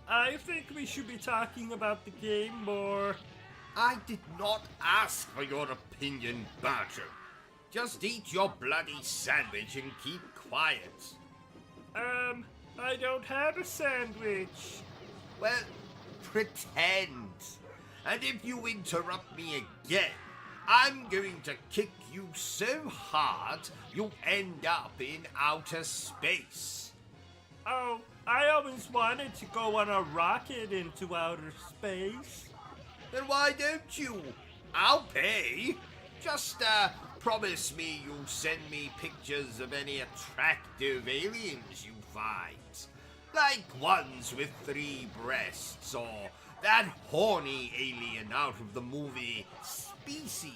I think we should be talking about the game more. I did not ask for your opinion, Bertram. Just eat your bloody sandwich and keep quiet. I don't have a sandwich. Well, pretend. And if you interrupt me again, I'm going to kick you so hard you'll end up in outer space. Oh, I always wanted to go on a rocket into outer space. Then why don't you? I'll pay. Just promise me you'll send me pictures of any attractive aliens you find. Like ones with 3 breasts, or that horny alien out of the movie Species.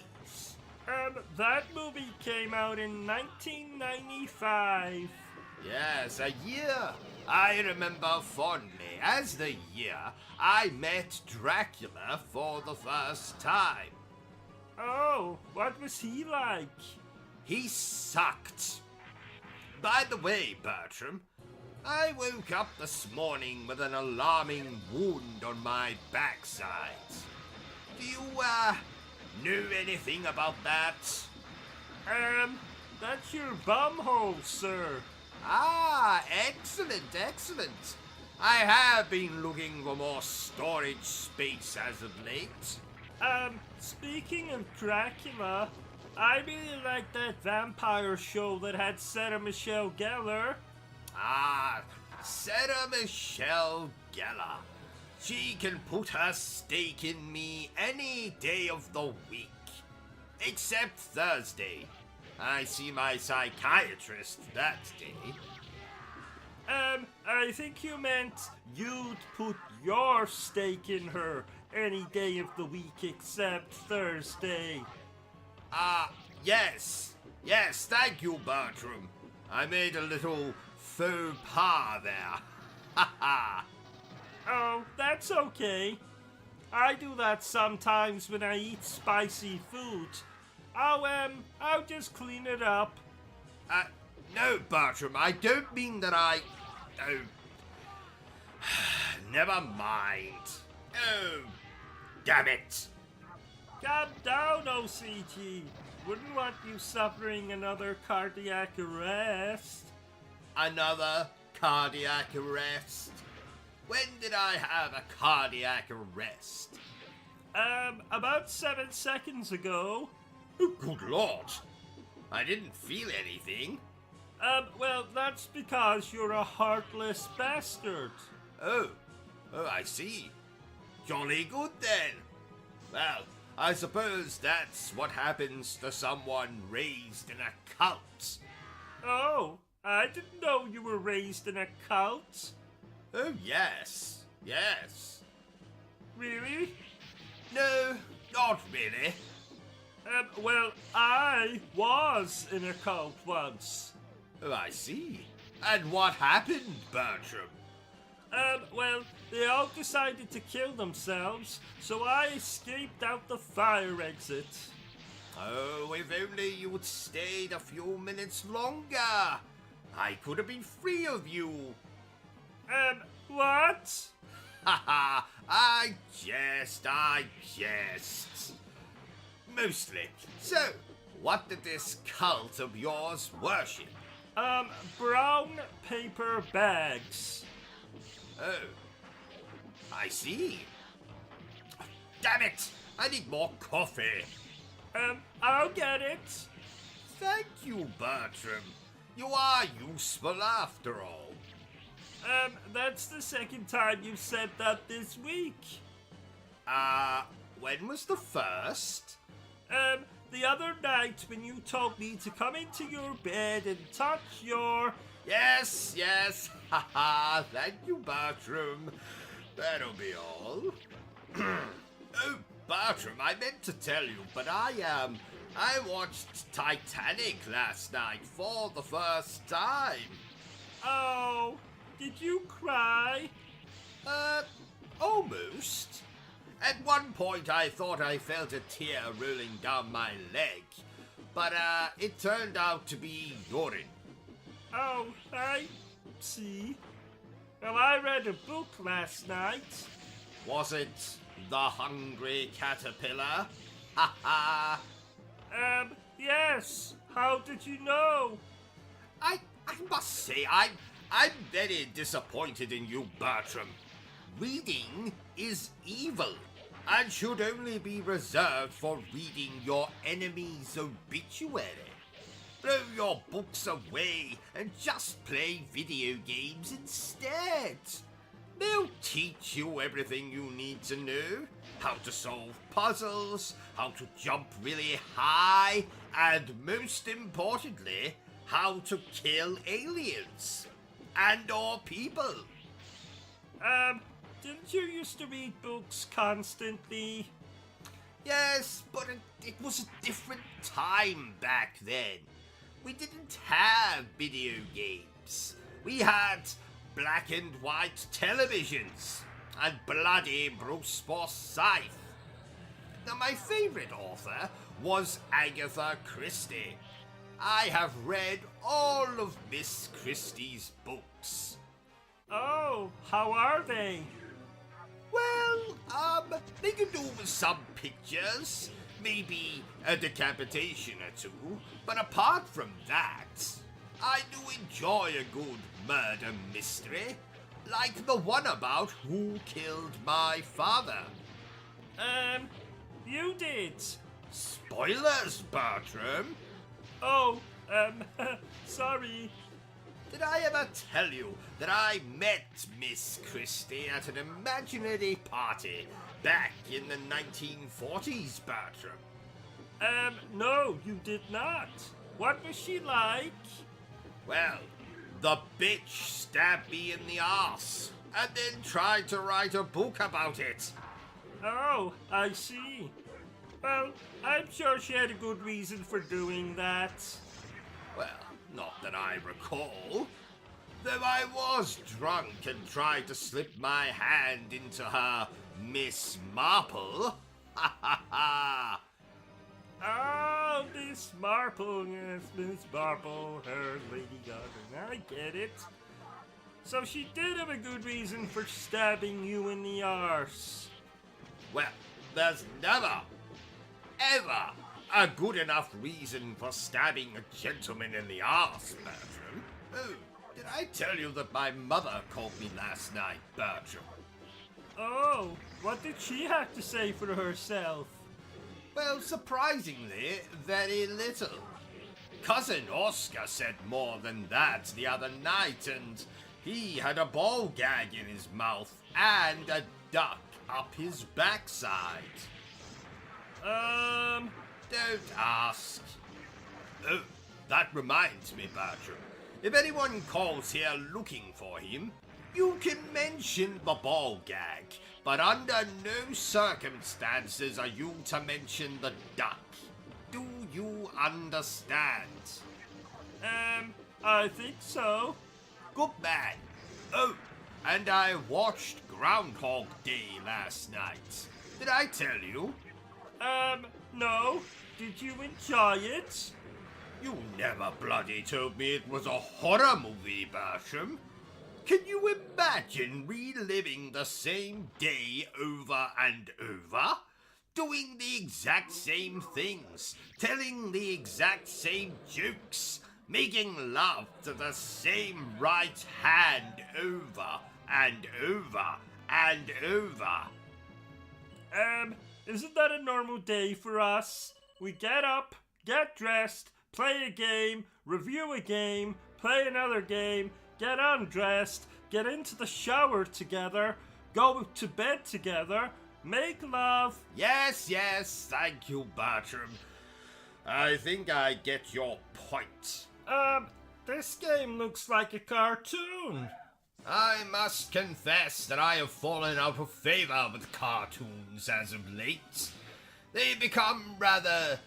That movie came out in 1995. Yes, a year I remember fondly as the year I met Dracula for the first time. Oh, what was he like? He sucked. By the way, Bertram, I woke up this morning with an alarming wound on my backside. Do you, know anything about that? That's your bumhole, sir. Ah, excellent, excellent. I have been looking for more storage space as of late. Speaking of Dracula, I really like that vampire show that had Sarah Michelle Gellar. Ah, Sarah Michelle Gellar. She can put her stake in me any day of the week. Except Thursday. I see my psychiatrist that day. I think you meant you'd put your stake in her any day of the week except Thursday. Yes. Yes, thank you, Bertram. I made a little faux pas there. Ha ha. Oh, that's okay. I do that sometimes when I eat spicy food. I'll just clean it up. No, Bertram, I don't mean that I... Oh. Never mind. Oh, damn it. Calm down, OCG. Wouldn't want you suffering another cardiac arrest. Another cardiac arrest? When did I have a cardiac arrest? About 7 seconds ago. Oh, good Lord. I didn't feel anything. Well, that's because you're a heartless bastard. Oh, I see. Jolly good then. Well, I suppose that's what happens to someone raised in a cult. Oh, I didn't know you were raised in a cult. Oh, yes. Yes. Really? No, not really. Well, I was in a cult once. Oh, I see. And what happened, Bertram? Well, they all decided to kill themselves, so I escaped out the fire exit. Oh, if only you had stayed a few minutes longer. I could have been free of you. What? Haha, I jest. Mostly. So, what did this cult of yours worship? Brown paper bags. Oh, I see. Damn it! I need more coffee. I'll get it. Thank you, Bertram. You are useful after all. That's the second time you've said that this week. When was the first? The other night when you told me to come into your bed and touch your... Yes, haha, thank you, Bertram. That'll be all. Oh, Bertram, I meant to tell you, but I watched Titanic last night for the first time. Oh, did you cry? Almost. At one point I thought I felt a tear rolling down my leg, but it turned out to be urine. Oh, I see. Well, I read a book last night. Was it The Hungry Caterpillar? Ha ha! Yes. How did you know? I must say, I'm very disappointed in you, Bertram. Reading is evil. and should only be reserved for reading your enemy's obituary. Throw your books away and just play video games instead. They'll teach you everything you need to know. How to solve puzzles, how to jump really high, and most importantly, how to kill aliens. And or people. Didn't you used to read books constantly? Yes, but it was a different time back then. We didn't have video games. We had black and white televisions and bloody Bruce Forsyth. Now, my favourite author was Agatha Christie. I have read all of Miss Christie's books. Oh, how are they? Well, they could do with some pictures, maybe a decapitation or two, but apart from that, I do enjoy a good murder mystery, like the one about who killed my father. You did. Spoilers, Bertram. Oh, sorry. Did I ever tell you that I met Miss Christie at an imaginary party back in the 1940s, Bertram? No, you did not. What was she like? Well, the bitch stabbed me in the arse and then tried to write a book about it. Oh, I see. Well, I'm sure she had a good reason for doing that. Well, not that I recall. Though I was drunk and tried to slip my hand into her Miss Marple. Ha ha ha! Oh, Miss Marple, yes, Miss Marple, her Lady Gaga, I get it. So she did have a good reason for stabbing you in the arse. Well, there's never, ever a good enough reason for stabbing a gentleman in the arse, Bertram. Oh, did I tell you that my mother called me last night, Bertram? Oh, what did she have to say for herself? Well, surprisingly, very little. Cousin Oscar said more than that the other night, and he had a ball gag in his mouth and a duck up his backside. Don't ask. Oh, that reminds me, Bertram. If anyone calls here looking for him, you can mention the ball gag, but under no circumstances are you to mention the duck. Do you understand? I think so. Good man. Oh, and I watched Groundhog Day last night. Did I tell you? No. Did you enjoy it? You never bloody told me it was a horror movie, Bertram. Can you imagine reliving the same day over and over? Doing the exact same things, telling the exact same jokes, making love to the same right hand over and over and over. Isn't that a normal day for us? We get up, get dressed, play a game, review a game, play another game, get undressed, get into the shower together, go to bed together, make love. Yes, thank you, Bertram. I think I get your point. This game looks like a cartoon. I must confess that I have fallen out of favour with cartoons as of late. They become rather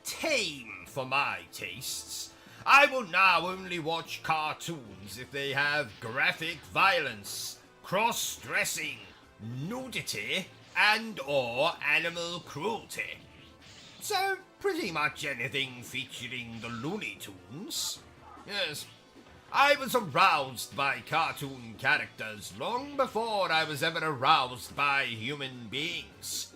tame for my tastes. I will now only watch cartoons if they have graphic violence, cross-dressing, nudity, and or animal cruelty. So, pretty much anything featuring the Looney Tunes. Yes, I was aroused by cartoon characters long before I was ever aroused by human beings.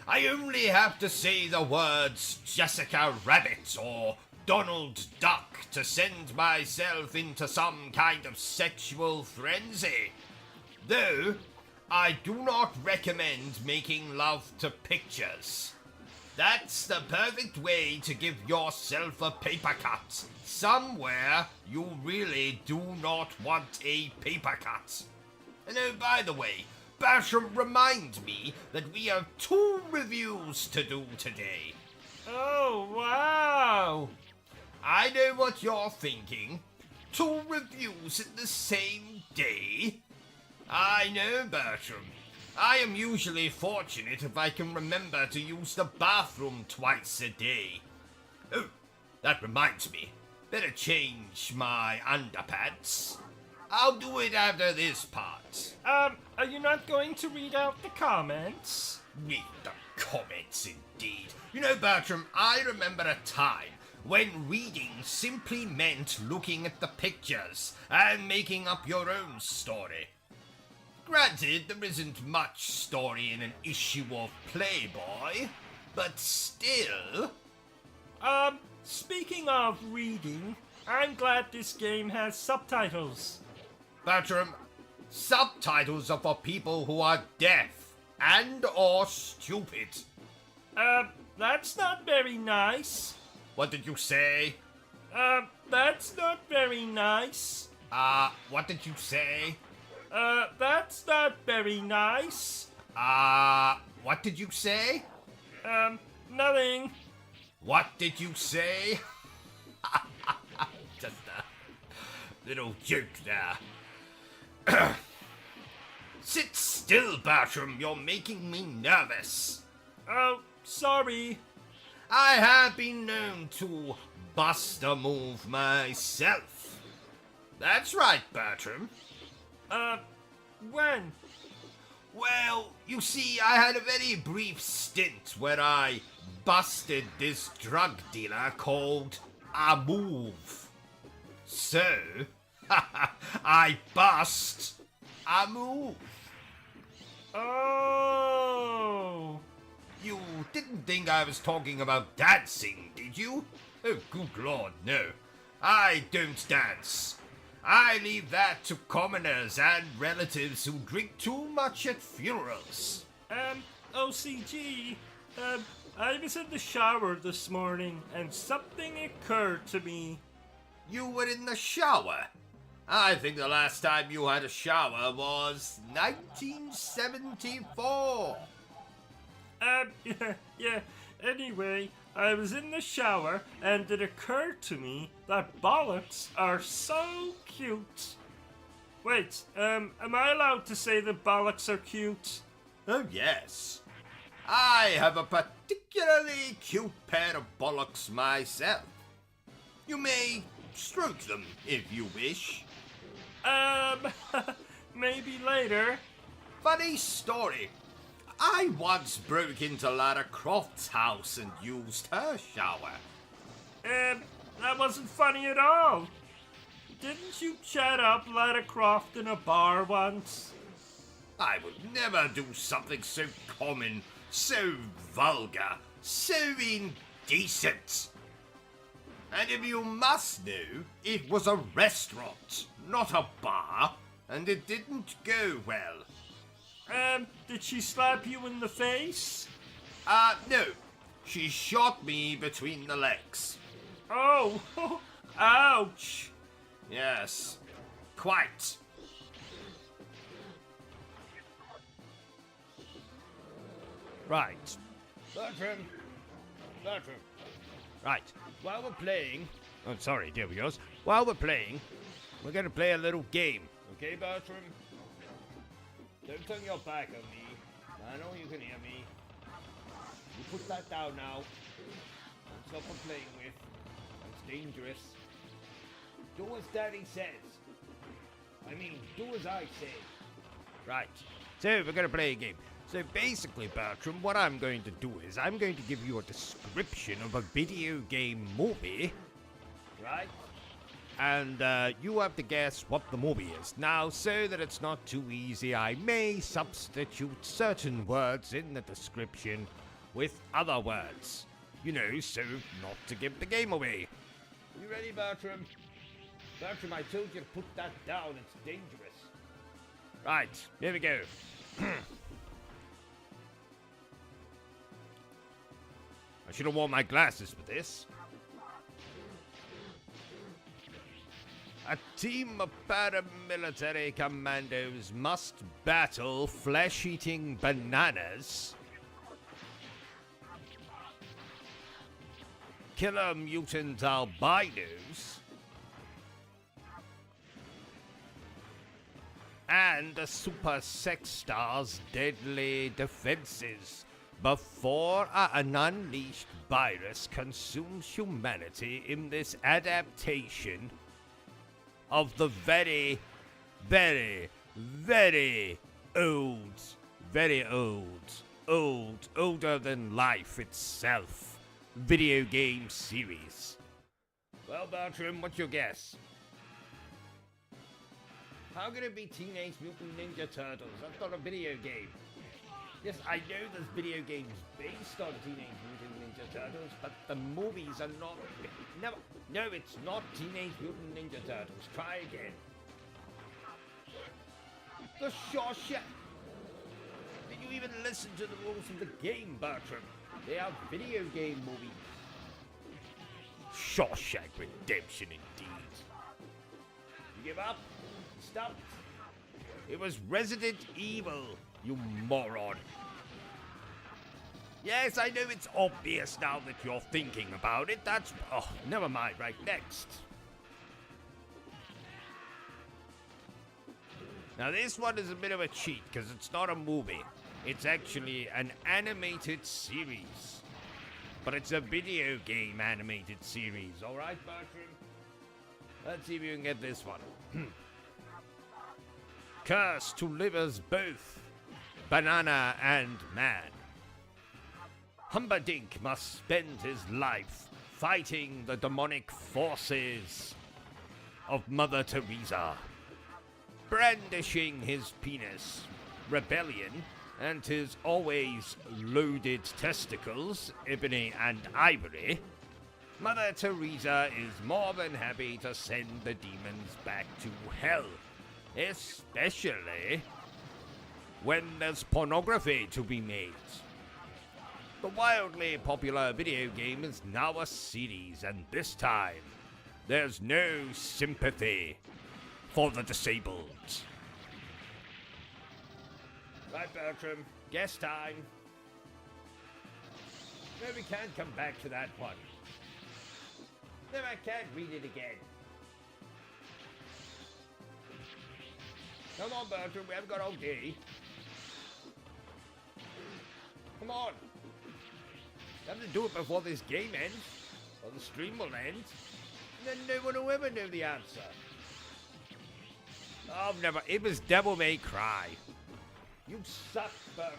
I only have to say the words Jessica Rabbit or Donald Duck to send myself into some kind of sexual frenzy. Though, I do not recommend making love to pictures. That's the perfect way to give yourself a paper cut. Somewhere you really do not want a paper cut. And oh, by the way, Bertram, remind me that we have 2 reviews to do today. Oh, wow! I know what you're thinking. 2 reviews in the same day? I know, Bertram. I am usually fortunate if I can remember to use the bathroom twice a day. Oh, that reminds me. Better change my underpants. I'll do it after this part. Are you not going to read out the comments? Read the comments, indeed. You know, Bertram, I remember a time when reading simply meant looking at the pictures and making up your own story. Granted, there isn't much story in an issue of Playboy, but still... Speaking of reading, I'm glad this game has subtitles. Bertram, subtitles are for people who are deaf and or stupid. That's not very nice. What did you say? That's not very nice. What did you say? That's not very nice. What did you say? Nothing. What did you say? Just a little joke there. Sit still, Bertram. You're making me nervous. Oh, sorry. I have been known to bust a move myself. That's right, Bertram. When? Well, you see, I had a very brief stint where I busted this drug dealer called a move. So, I bust a move. Oh. You didn't think I was talking about dancing, did you? Oh, good lord, no. I don't dance. I leave that to commoners and relatives who drink too much at funerals. OCG, I was in the shower this morning and something occurred to me. You were in the shower? I think the last time you had a shower was 1974. Yeah, anyway, I was in the shower and it occurred to me that bollocks are so cute. Wait, am I allowed to say that bollocks are cute? Oh, yes. I have a particularly cute pair of bollocks myself. You may stroke them if you wish. Maybe later. Funny story. I once broke into Lara Croft's house and used her shower. That wasn't funny at all. Didn't you chat up Lara Croft in a bar once? I would never do something so common, so vulgar, so indecent. And if you must know, it was a restaurant, not a bar, and it didn't go well. Did she slap you in the face? No. She shot me between the legs. Oh, ouch. Yes, quite. Right. Bertram. Right. While we're playing... Oh, sorry, there we go. While we're playing, we're going to play a little game. Okay, Bertram? Don't turn your back on me. I know you can hear me. You put that down now. That's not for playing with. That's dangerous. Do as Daddy says. I mean, do as I say. Right. So, we're going to play a game. So basically, Bertram, what I'm going to do is I'm going to give you a description of a video game movie, right? And you have to guess what the movie is. Now, so that it's not too easy, I may substitute certain words in the description with other words. You know, so not to give the game away. You ready, Bertram? Bertram, I told you to put that down. It's dangerous. Right, here we go. I should have worn my glasses for this. A team of paramilitary commandos must battle flesh-eating bananas, killer mutant albinos, and the super sex star's deadly defenses before an unleashed virus consumes humanity in this adaptation of the very, very, very older than life itself video game series. Well, Bertram, what's your guess? How can it be Teenage Mutant Ninja Turtles? That's not a video game. Yes, I know there's video games based on Teenage Mutant Ninja Turtles, but the movies are not... No, it's not Teenage Mutant Ninja Turtles. Try again. The Shawshank... Did you even listen to the rules of the game, Bertram? They are video game movies. Shawshank Redemption, indeed. You give up? Stop. It was Resident Evil, you moron. Yes, I know it's obvious now that you're thinking about it. That's... Oh, never mind. Right, next. Now, this one is a bit of a cheat, because it's not a movie. It's actually an animated series. But it's a video game animated series. All right, Bertram? Let's see if you can get this one. Cursed to live as both banana and man. Humperdinck must spend his life fighting the demonic forces of Mother Teresa, brandishing his penis, rebellion, and his always loaded testicles, ebony and ivory. Mother Teresa is more than happy to send the demons back to hell, especially when there's pornography to be made. The wildly popular video game is now a series, and this time, there's no sympathy for the disabled. Right, Bertram, guess time. No, we can't come back to that one. No, I can't read it again. Come on, Bertram, we haven't got all day. Come on. You have to do it before this game ends, or the stream will end, and then no one will ever know the answer. Oh, never. It was Devil May Cry. You suck, Bertram.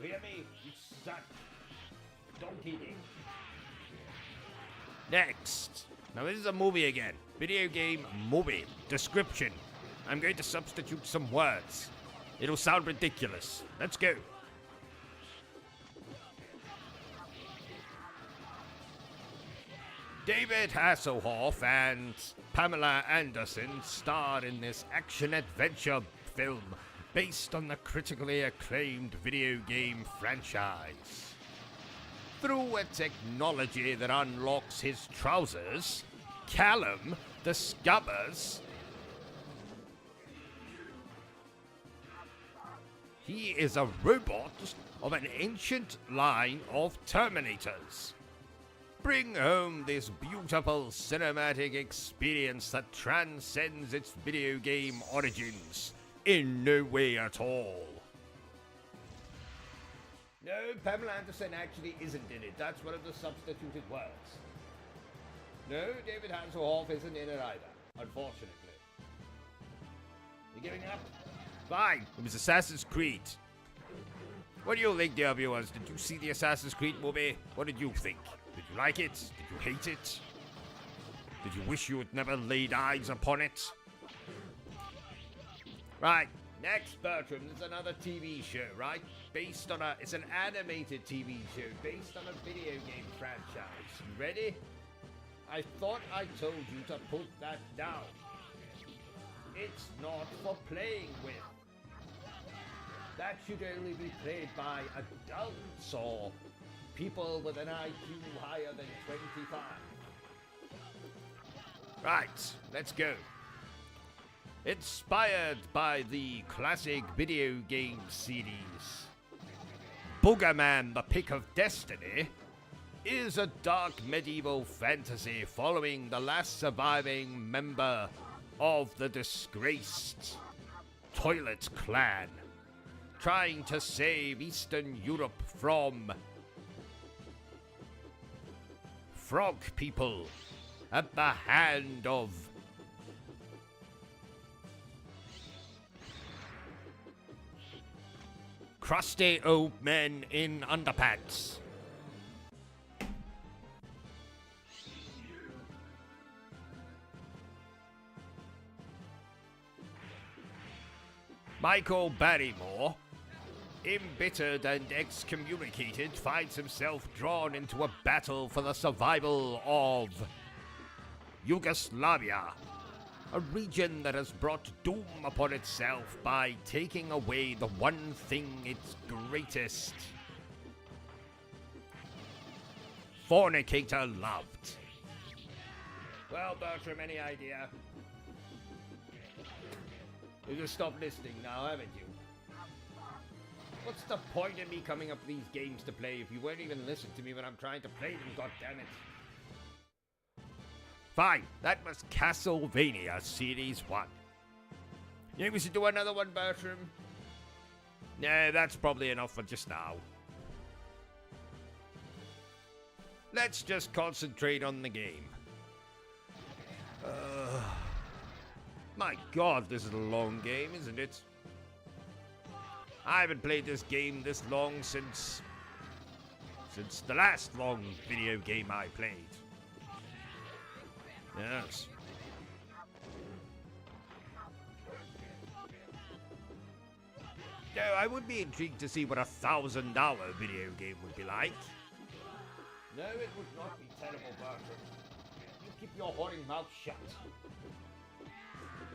You hear me? You suck. Donkey Ding. Next. Now, this is a movie again. Video game movie. Description. I'm going to substitute some words. It'll sound ridiculous. Let's go. David Hasselhoff and Pamela Anderson star in this action-adventure film based on the critically acclaimed video game franchise. Through a technology that unlocks his trousers, Callum discovers he is a robot of an ancient line of Terminators. Bring home this beautiful cinematic experience that transcends its video game origins in no way at all. No, Pamela Anderson actually isn't in it. That's one of the substituted words. No, David Hasselhoff isn't in it either, unfortunately. You giving up? Fine. It was Assassin's Creed. What do you think, dear viewers? Did you see the Assassin's Creed movie? What did you think? Did you like it? Did you hate it? Did you wish you had never laid eyes upon it? Right, next, Bertram, there's another TV show, right? Based on it's an animated TV show based on a video game franchise. You ready? I thought I told you to put that down. It's not for playing with. That should only be played by adults or people with an IQ higher than 25. Right, let's go. Inspired by the classic video game series, Boogerman, the Pick of Destiny, is a dark medieval fantasy following the last surviving member of the disgraced Toilet Clan, trying to save Eastern Europe from frog people at the hand of crusty old men in underpants. Michael Barrymore, embittered and excommunicated, finds himself drawn into a battle for the survival of Yugoslavia, a region that has brought doom upon itself by taking away the one thing its greatest fornicator loved. Well, Bertram, any idea? You just stopped listening now, haven't you? What's the point of me coming up with these games to play if you won't even listen to me when I'm trying to play them, goddammit? Fine, that was Castlevania Series 1. You think we should do another one, Bertram? Nah, that's probably enough for just now. Let's just concentrate on the game. My God, this is a long game, isn't it? I haven't played this game this long since the last long video game I played. Yes. No, I would be intrigued to see what a $1,000 video game would be like. No, it would not be terrible, Bertram. You keep your whoring mouth shut.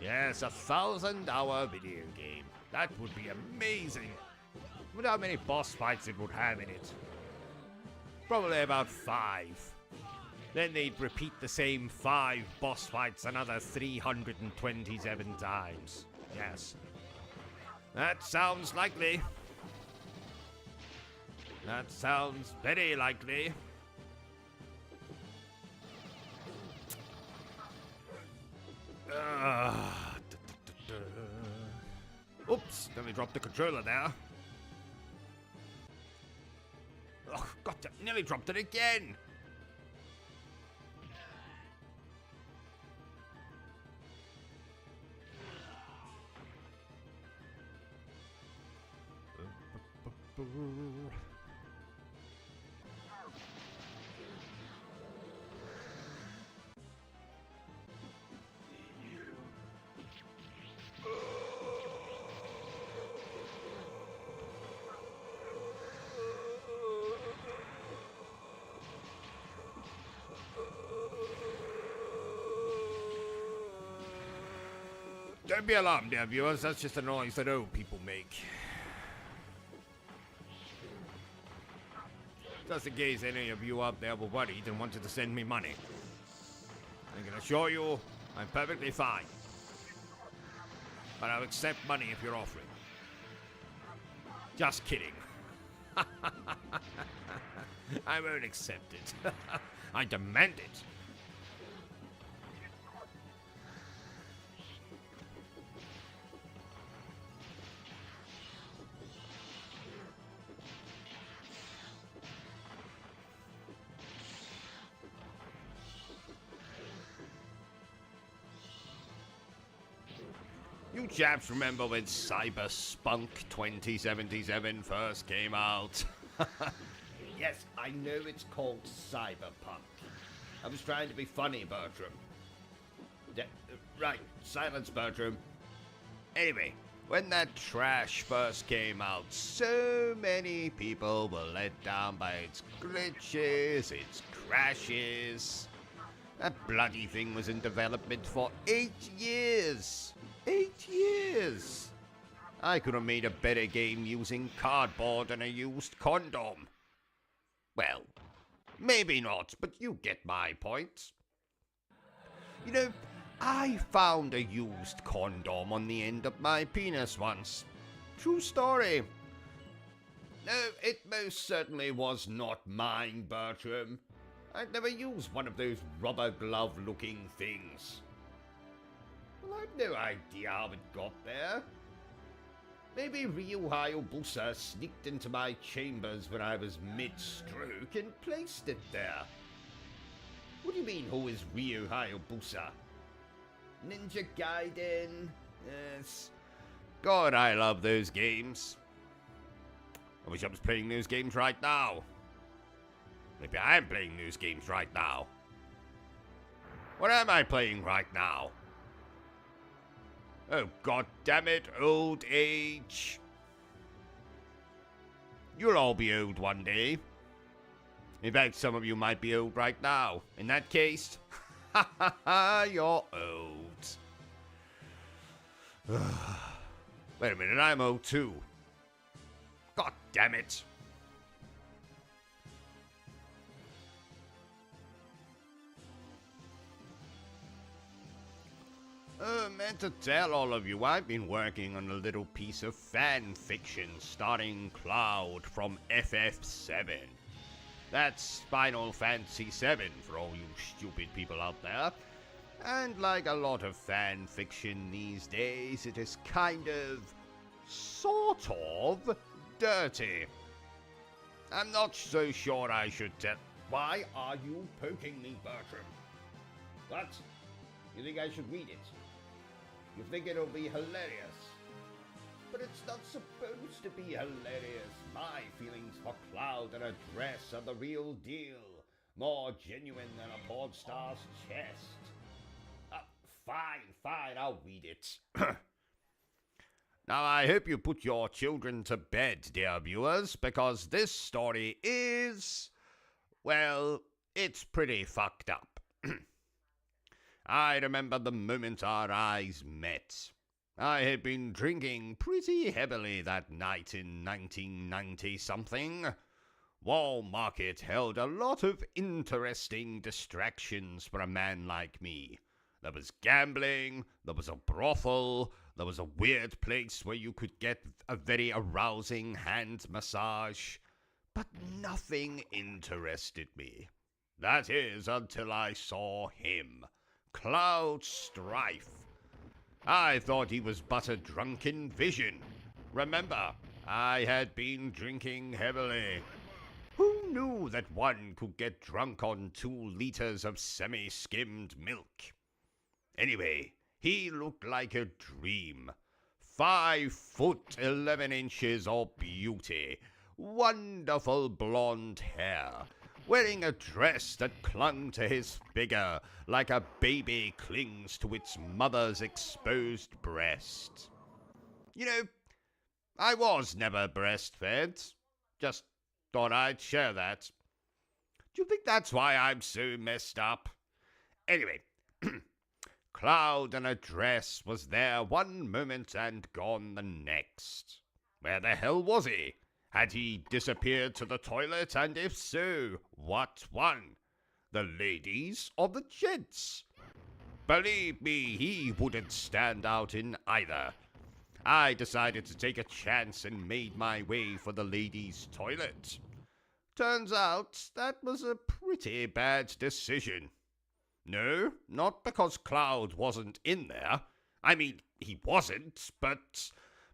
Yes, a $1,000 video game. That would be amazing. I wonder how many boss fights it would have in it. Probably about 5. Then they'd repeat the same 5 boss fights another 327 times. Yes. That sounds likely. That sounds very likely. Oops, nearly dropped the controller there. Oh, God, nearly dropped it again. Don't be alarmed, dear viewers. That's just a noise that old people make. Just in case any of you out there were worried and wanted to send me money. I can assure you, I'm perfectly fine. But I'll accept money if you're offering. Just kidding. I won't accept it. I demand it. You chaps remember when Cyberspunk 2077 first came out? Yes, I know it's called Cyberpunk. I was trying to be funny, Bertram. Right, silence, Bertram. Anyway, when that trash first came out, so many people were let down by its glitches, its crashes. That bloody thing was in development for 8 years. 8 years! I could have made a better game using cardboard and a used condom. Well, maybe not, but you get my point. You know, I found a used condom on the end of my penis once. True story. No, it most certainly was not mine, Bertram. I'd never used one of those rubber glove-looking things. Well, I've no idea how it got there. Maybe Ryu Hayabusa sneaked into my chambers when I was mid-stroke and placed it there. What do you mean, who is Ryu Hayabusa? Ninja Gaiden? Yes. God, I love those games. I wish I was playing those games right now. Maybe I am playing those games right now. What am I playing right now? Oh, god damn it, old age. You'll all be old one day. In fact, some of you might be old right now. In that case, ha ha ha, you're old. Wait a minute, I'm old too. God damn it. Meant to tell all of you, I've been working on a little piece of fan fiction starring Cloud from FF7. That's Final Fantasy VII for all you stupid people out there. And like a lot of fan fiction these days, it is kind of, sort of, dirty. I'm not so sure I should tell. Why are you poking me, Bertram? What? You think I should read it? You think it'll be hilarious? But it's not supposed to be hilarious. My feelings for Cloud and her dress are the real deal. More genuine than a porn star's chest. Fine, I'll read it. Now, I hope you put your children to bed, dear viewers, because this story is, well, it's pretty fucked up. I remember the moment our eyes met. I had been drinking pretty heavily that night in 1990-something. Wall Market held a lot of interesting distractions for a man like me. There was gambling, there was a brothel, there was a weird place where you could get a very arousing hand massage. But nothing interested me. That is, until I saw him. Cloud Strife. I thought he was but a drunken vision. Remember, I had been drinking heavily. Who knew that one could get drunk on 2 liters of semi-skimmed milk? Anyway, he looked like a dream. 5 foot 11 inches of beauty. Wonderful blonde hair. Wearing a dress that clung to his figure like a baby clings to its mother's exposed breast. You know, I was never breastfed. Just thought I'd share that. Do you think that's why I'm so messed up? Anyway, Cloud in a dress was there one moment and gone the next. Where the hell was he? Had he disappeared to the toilet, and if so, what one? The ladies or the gents? Believe me, he wouldn't stand out in either. I decided to take a chance and made my way for the ladies' toilet. Turns out that was a pretty bad decision. No, not because Cloud wasn't in there. I mean, he wasn't, but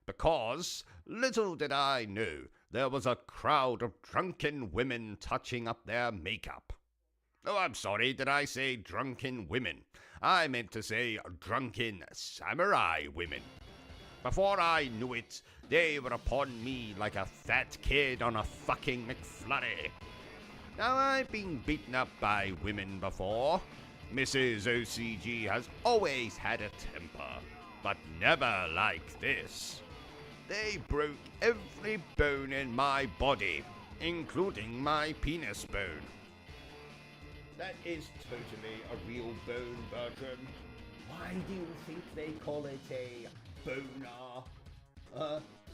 because, little did I know, there was a crowd of drunken women touching up their makeup. Oh, I'm sorry, did I say drunken women? I meant to say drunken samurai women. Before I knew it, they were upon me like a fat kid on a fucking McFlurry. Now, I've been beaten up by women before. Mrs. OCG has always had a temper, but never like this. They broke every bone in my body, including my penis bone. That is totally a real bone, Bertram. Why do you think they call it a boner?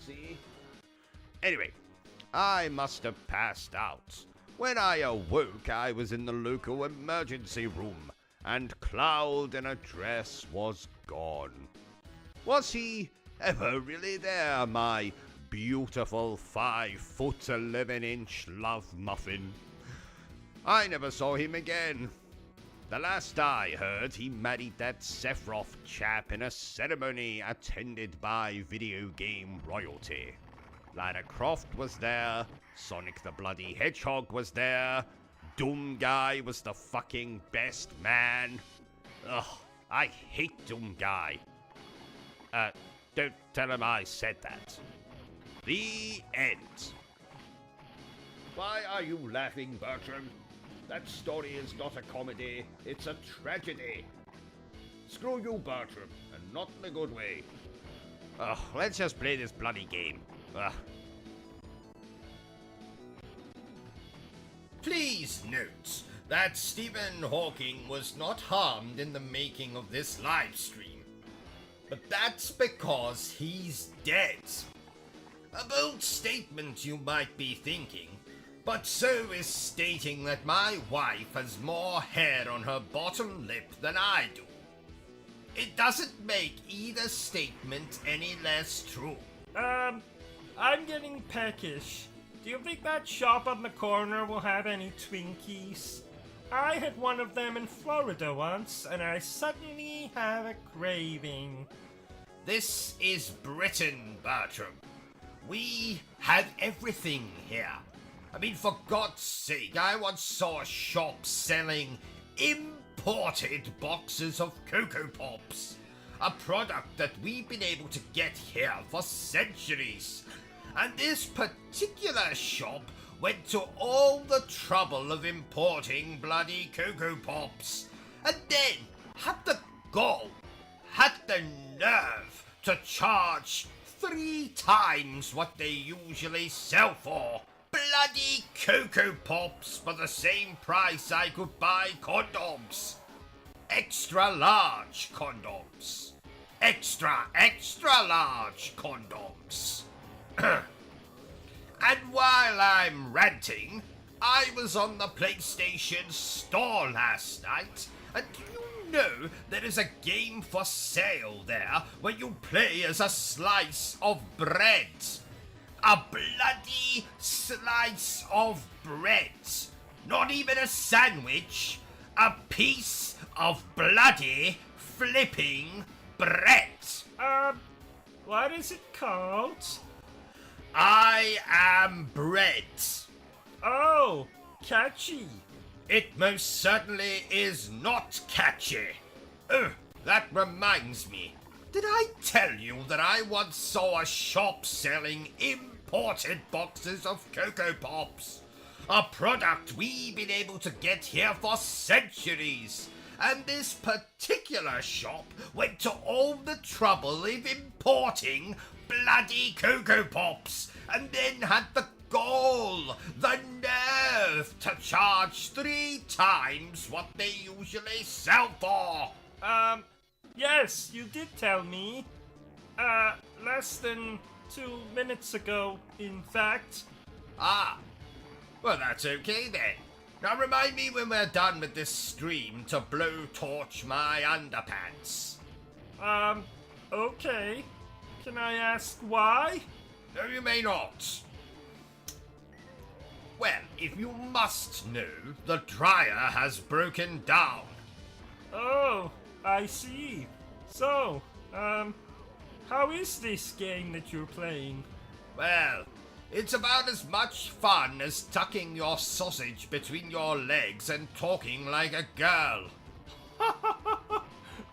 See? Anyway, I must have passed out. When I awoke, I was in the local emergency room, and Cloud in a dress was gone. Was he ever really there, my beautiful 5'11" love muffin? I never saw him again. The last I heard, he married that Sephiroth chap in a ceremony attended by video game royalty. Lara Croft was there, Sonic the Bloody Hedgehog was there, Doom Guy was the fucking best man. Ugh, I hate Doom Guy. Don't tell him I said that. The end. Why are you laughing, Bertram? That story is not a comedy, it's a tragedy. Screw you, Bertram, and not in a good way. Ugh, let's just play this bloody game. Ugh. Please note that Stephen Hawking was not harmed in the making of this live stream. But that's because he's dead. A bold statement, you might be thinking, but so is stating that my wife has more hair on her bottom lip than I do. It doesn't make either statement any less true. I'm getting peckish. Do you think that shop on the corner will have any Twinkies? I had one of them in Florida once, and I suddenly have a craving. This is Britain, Bertram. We have everything here. I mean, for God's sake, I once saw a shop selling imported boxes of Cocoa Pops. A product that we've been able to get here for centuries. And this particular shop went to all the trouble of importing bloody Cocoa Pops. And then had the gall, had the nerve to charge 3 times what they usually sell for. Bloody Cocoa Pops for the same price I could buy condoms. Extra large condoms. Extra large condoms. And while I'm ranting, I was on the PlayStation Store last night, and do you know there is a game for sale there where you play as a slice of bread? A bloody slice of bread. Not even a sandwich. A piece of bloody flipping bread. What is it called? I am bread. Oh, catchy. It most certainly is not catchy. Oh, that reminds me. Did I tell you that I once saw a shop selling imported boxes of Cocoa Pops? A product we've been able to get here for centuries. And this particular shop went to all the trouble of importing bloody Cocoa Pops, and then had the gall, the nerve to charge 3 times what they usually sell for. Yes, you did tell me. Less than 2 minutes ago, in fact. Ah, well that's okay then. Now remind me when we're done with this stream to blowtorch my underpants. Okay. Can I ask why? No, you may not. Well, if you must know, the dryer has broken down. Oh, I see. So, how is this game that you're playing? Well, it's about as much fun as tucking your sausage between your legs and talking like a girl.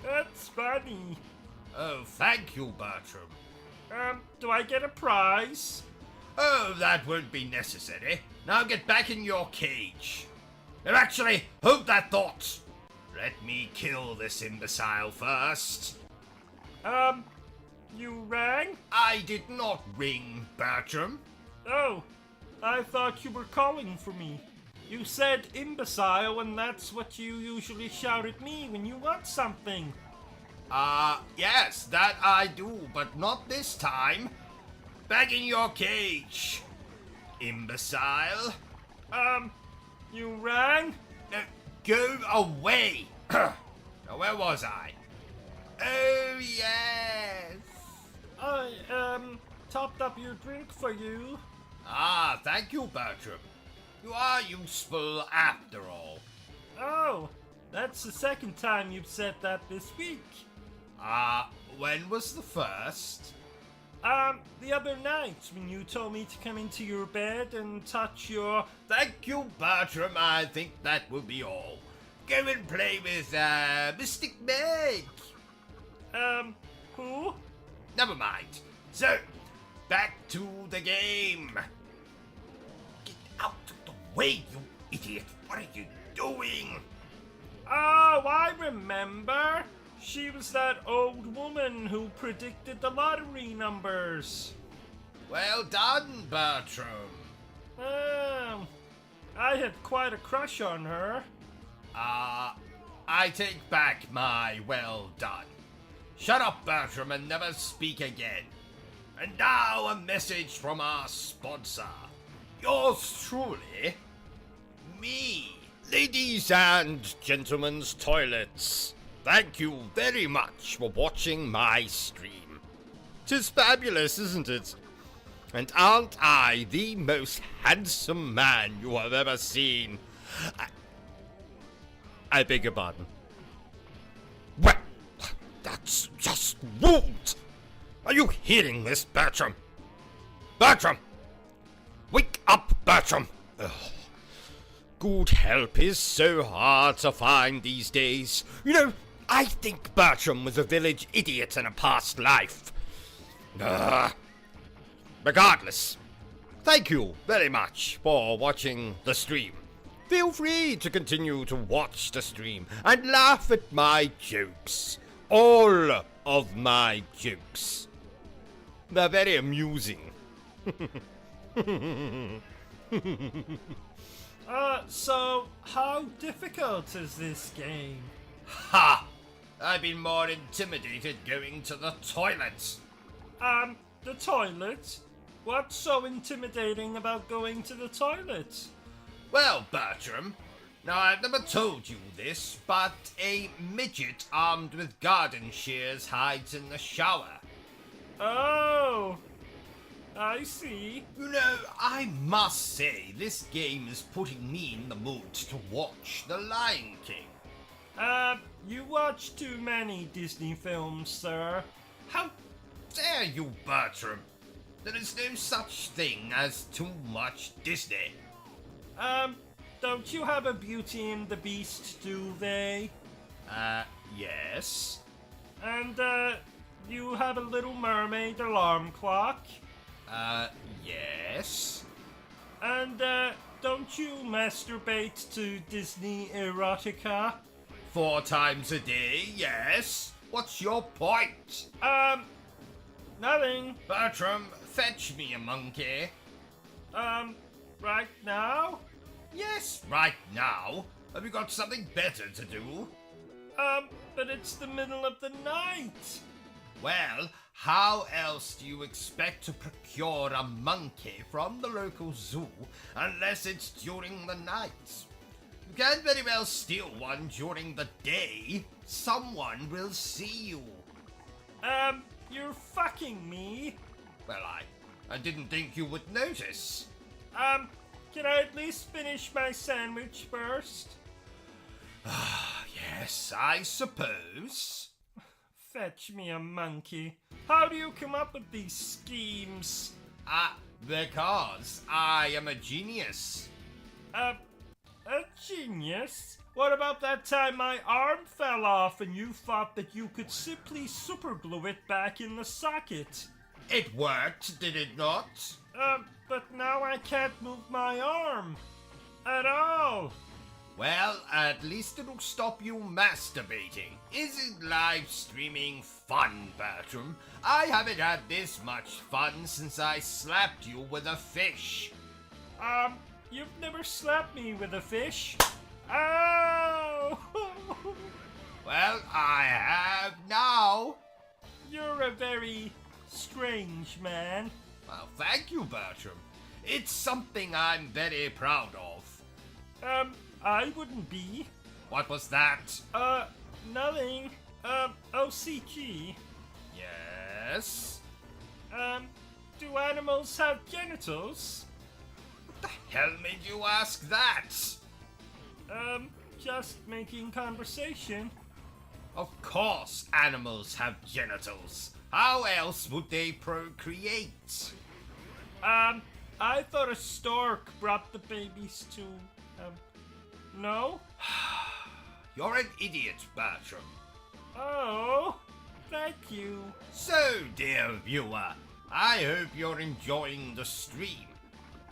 That's funny. Oh, thank you, Bertram. Do I get a prize? Oh, that won't be necessary. Now get back in your cage. No, actually, hold that thought. Let me kill this imbecile first. You rang? I did not ring, Bertram. Oh, I thought you were calling for me. You said imbecile, and that's what you usually shout at me when you want something. Yes, that I do, but not this time. Back in your cage, imbecile. You rang? No, go away. Now, where was I? Oh, yes. I, topped up your drink for you. Ah, thank you, Bertram. You are useful after all. Oh, that's the second time you've said that this week. When was the first? The other night when you told me to come into your bed and touch your... Thank you, Bertram. I think that will be all. Go and play with, Mystic Meg. Who? Never mind. So, back to the game. Get out of the way, you idiot. What are you doing? Oh, I remember. She was that old woman who predicted the lottery numbers. Well done, Bertram. I had quite a crush on her. I take back my well done. Shut up, Bertram, and never speak again. And now a message from our sponsor. Yours truly, me. Ladies and gentlemen's toilets, thank you very much for watching my stream. 'Tis fabulous, isn't it? And aren't I the most handsome man you have ever seen? I beg your pardon. Well, that's just rude. Are you hearing this, Bertram? Bertram! Wake up, Bertram! Ugh. Good help is so hard to find these days. You know, I think Bertram was a village idiot in a past life. Regardless, thank you very much for watching the stream. Feel free to continue to watch the stream and laugh at my jokes. All of my jokes. They're very amusing. So how difficult is this game? Ha! I've been more intimidated going to the toilet. The toilet? What's so intimidating about going to the toilet? Well, Bertram, now I've never told you this, but a midget armed with garden shears hides in the shower. Oh, I see. You know, I must say, this game is putting me in the mood to watch The Lion King. You watch too many Disney films, sir. How dare you, Bertram? There is no such thing as too much Disney. Don't you have a Beauty and the Beast, do they? Yes. And, you have a Little Mermaid alarm clock? Yes. And, don't you masturbate to Disney erotica? 4 times a day, yes. What's your point? Nothing. Bertram, fetch me a monkey. Right now? Yes, right now. Have you got something better to do? But it's the middle of the night. Well, how else do you expect to procure a monkey from the local zoo unless it's during the night? You can't very well steal one during the day. Someone will see you. You're fucking me. Well, I didn't think you would notice. Can I at least finish my sandwich first? Yes, I suppose. Fetch me a monkey. How do you come up with these schemes? Because I am a genius. A genius? What about that time my arm fell off and you thought that you could simply superglue it back in the socket? It worked, did it not? But now I can't move my arm. At all. Well, at least it'll stop you masturbating. Isn't live streaming fun, Bertram? I haven't had this much fun since I slapped you with a fish. You've never slapped me with a fish. Ow! Well, I have now. You're a very strange man. Well, thank you, Bertram. It's something I'm very proud of. I wouldn't be. What was that? Nothing. OCG. Yes? Do animals have genitals? What the hell made you ask that? Just making conversation. Of course animals have genitals. How else would they procreate? I thought a stork brought the babies to, no? You're an idiot, Bertram. Oh, thank you. So, dear viewer, I hope you're enjoying the stream.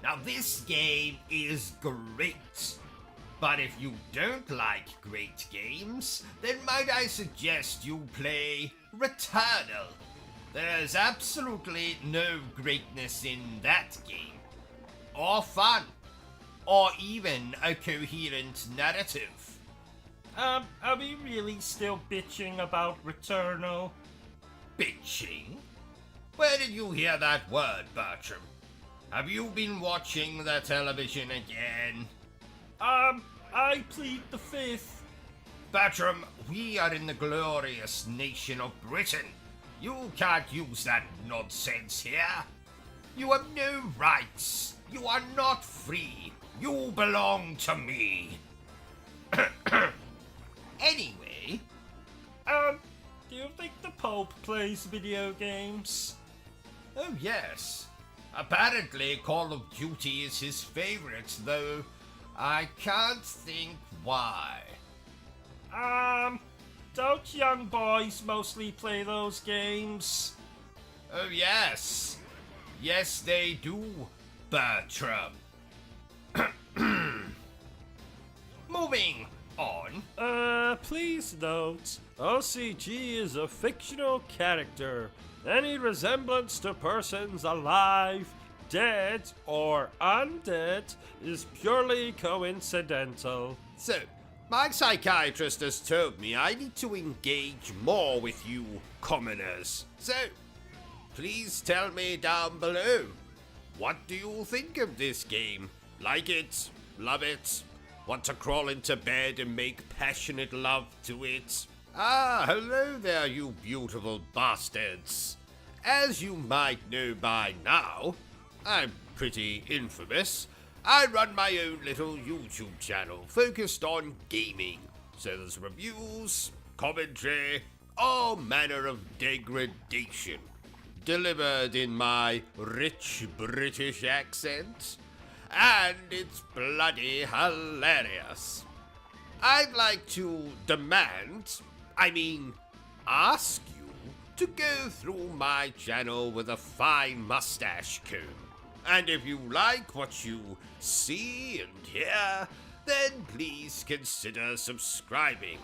Now, this game is great. But if you don't like great games, then might I suggest you play Returnal. There's absolutely no greatness in that game. Or fun. Or even a coherent narrative. Are we really still bitching about Returnal? Bitching? Where did you hear that word, Bertram? Have you been watching the television again? I plead the fifth. Bertram, we are in the glorious nation of Britain. You can't use that nonsense here. You have no rights. You are not free. You belong to me. Anyway. Do you think the Pope plays video games? Oh, yes. Apparently, Call of Duty is his favorite, though I can't think why. Don't young boys mostly play those games? Oh, yes. Yes, they do, Bertram. Moving on. Please note, OCG is a fictional character. Any resemblance to persons alive, dead, or undead is purely coincidental. So, my psychiatrist has told me I need to engage more with you commoners. So, please tell me down below. What do you think of this game? Like it? Love it? Want to crawl into bed and make passionate love to it? Ah, hello there, you beautiful bastards. As you might know by now, I'm pretty infamous. I run my own little YouTube channel focused on gaming. So there's reviews, commentary, all manner of degradation, delivered in my rich British accent, and it's bloody hilarious. I'd like to ask you to go through my channel with a fine mustache comb. And if you like what you see and hear, then please consider subscribing.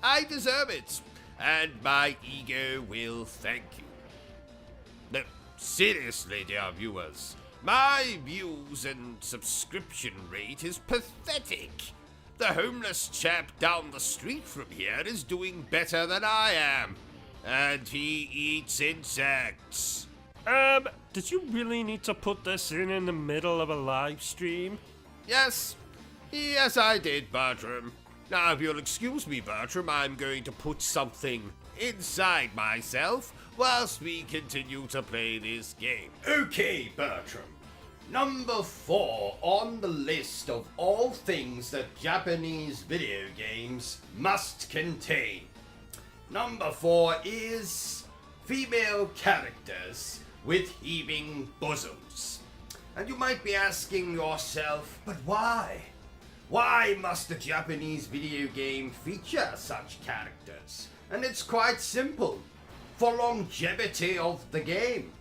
I deserve it, and my ego will thank you. No, seriously, dear viewers, my views and subscription rate is pathetic. The homeless chap down the street from here is doing better than I am, and he eats insects. Did you really need to put this in the middle of a live stream? Yes, I did, Bertram. Now, if you'll excuse me, Bertram, I'm going to put something inside myself whilst we continue to play this game. Okay, Bertram. Number 4 on the list of all things that Japanese video games must contain. Number 4 is female characters with heaving bosoms. And you might be asking yourself, but why? Why must a Japanese video game feature such characters? And it's quite simple. For longevity of the game.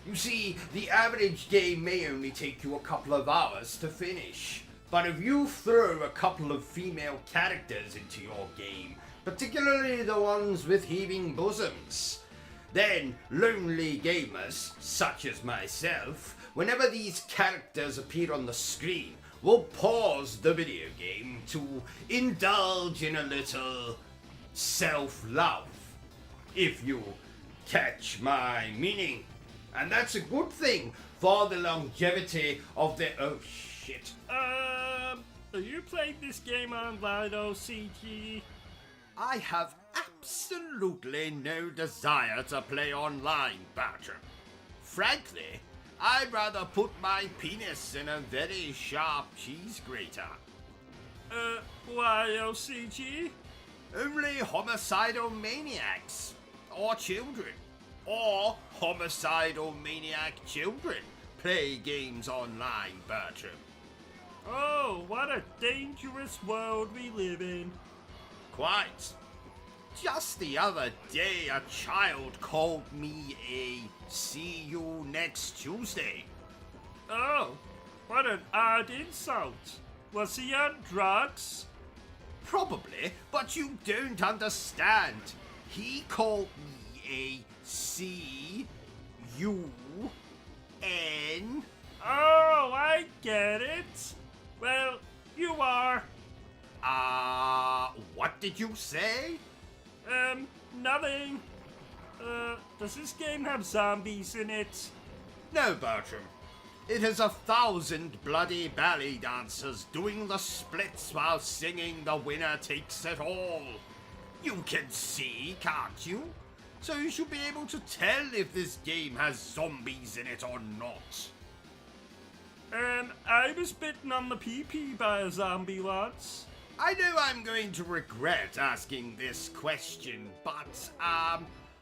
You see, the average game may only take you a couple of hours to finish. But if you throw a couple of female characters into your game, particularly the ones with heaving bosoms, then lonely gamers, such as myself, whenever these characters appear on the screen, will pause the video game to indulge in a little self-love, if you catch my meaning. And that's a good thing for the longevity of the... Oh, shit. Are you playing this game online, OCG? I have absolutely no desire to play online, Bertram. Frankly, I'd rather put my penis in a very sharp cheese grater. Why, OCG? Only homicidal maniacs, or children, or homicidal maniac children play games online, Bertram. Oh, what a dangerous world we live in. Quite. Just the other day, a child called me a "see you next Tuesday." Oh, what an odd insult. Was he on drugs? Probably, but you don't understand. He called me a C-U-N. Oh, I get it. Well, you are. What did you say? Nothing. Does this game have zombies in it? No, Bertram. It has 1,000 bloody ballet dancers doing the splits while singing "The Winner Takes It All." You can see, can't you? So you should be able to tell if this game has zombies in it or not. I was bitten on the pee-pee by a zombie once. I know I'm going to regret asking this question, but,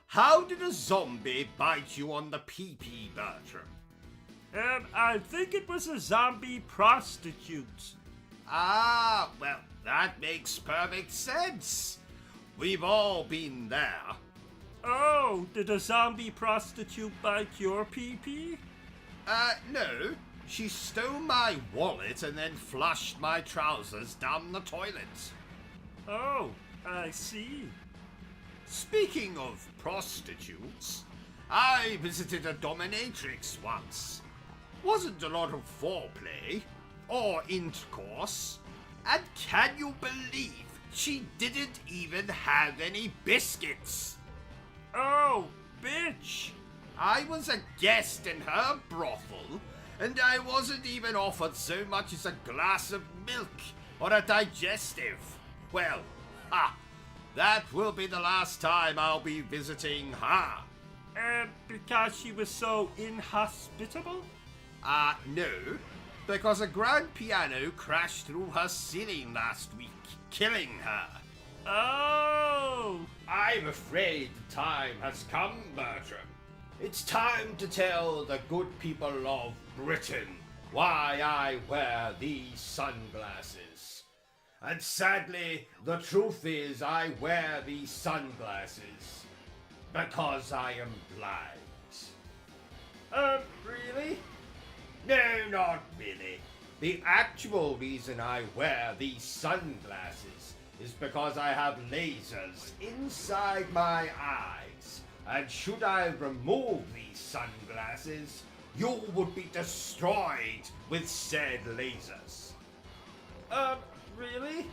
how did a zombie bite you on the pee-pee, Bertram? I think it was a zombie prostitute. Well, that makes perfect sense. We've all been there. Oh, did a zombie prostitute bite your pee-pee? No. She stole my wallet and then flushed my trousers down the toilet. Oh, I see. Speaking of prostitutes, I visited a dominatrix once. Wasn't a lot of foreplay or intercourse. And can you believe she didn't even have any biscuits? Oh, bitch. I was a guest in her brothel, and I wasn't even offered so much as a glass of milk or a digestive. Well, that will be the last time I'll be visiting her. Because she was so inhospitable? No, because a grand piano crashed through her ceiling last week, killing her. Oh! I'm afraid the time has come, Bertram. It's time to tell the good people of Britain why I wear these sunglasses. And sadly, the truth is I wear these sunglasses because I am blind. Really? No, not really. The actual reason I wear these sunglasses is because I have lasers inside my eyes. And should I remove these sunglasses, you would be destroyed with said lasers. Really?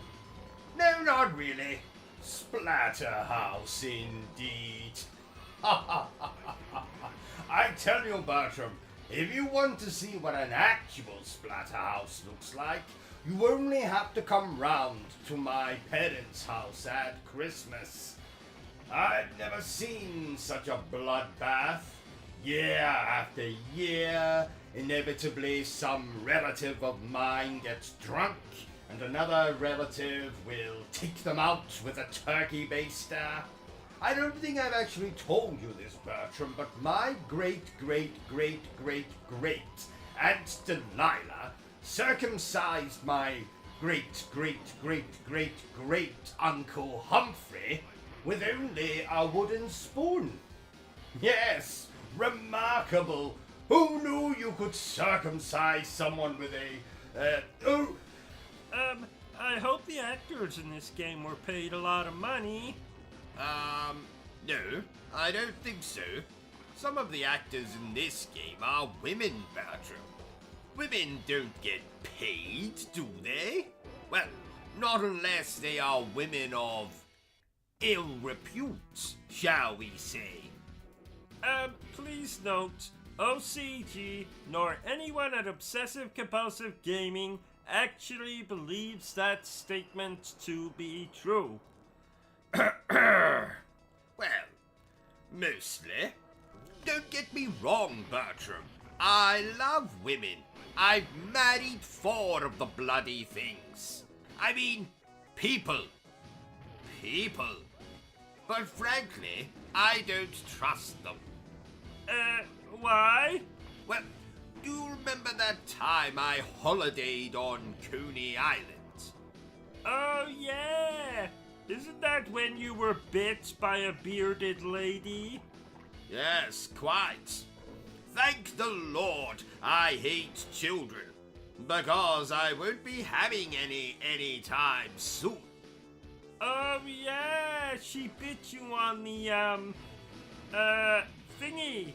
No, not really. Splatterhouse, indeed. I tell you, Bertram, if you want to see what an actual splatterhouse looks like, you only have to come round to my parents' house at Christmas. I've never seen such a bloodbath. Year after year, inevitably some relative of mine gets drunk, and another relative will take them out with a turkey baster. I don't think I've actually told you this, Bertram, but my great-great-great-great-great Aunt Delilah circumcised my great-great-great-great-great Uncle Humphrey with only a wooden spoon. Yes, remarkable. Who knew you could circumcise someone with a, I hope the actors in this game were paid a lot of money. No, I don't think so. Some of the actors in this game are women, Bertram. Women don't get paid, do they? Well, not unless they are women of ill repute, shall we say. Please note, OCG nor anyone at Obsessive Compulsive Gaming actually believes that statement to be true. Well, mostly. Don't get me wrong, Bertram. I love women. I've married 4 of the bloody things. I mean, people. People. But frankly, I don't trust them. Why? Well, do you remember that time I holidayed on Coney Island? Oh, yeah. Isn't that when you were bit by a bearded lady? Yes, quite. Thank the Lord I hate children, because I won't be having any time soon. Oh, yeah. She bit you on the, thingy.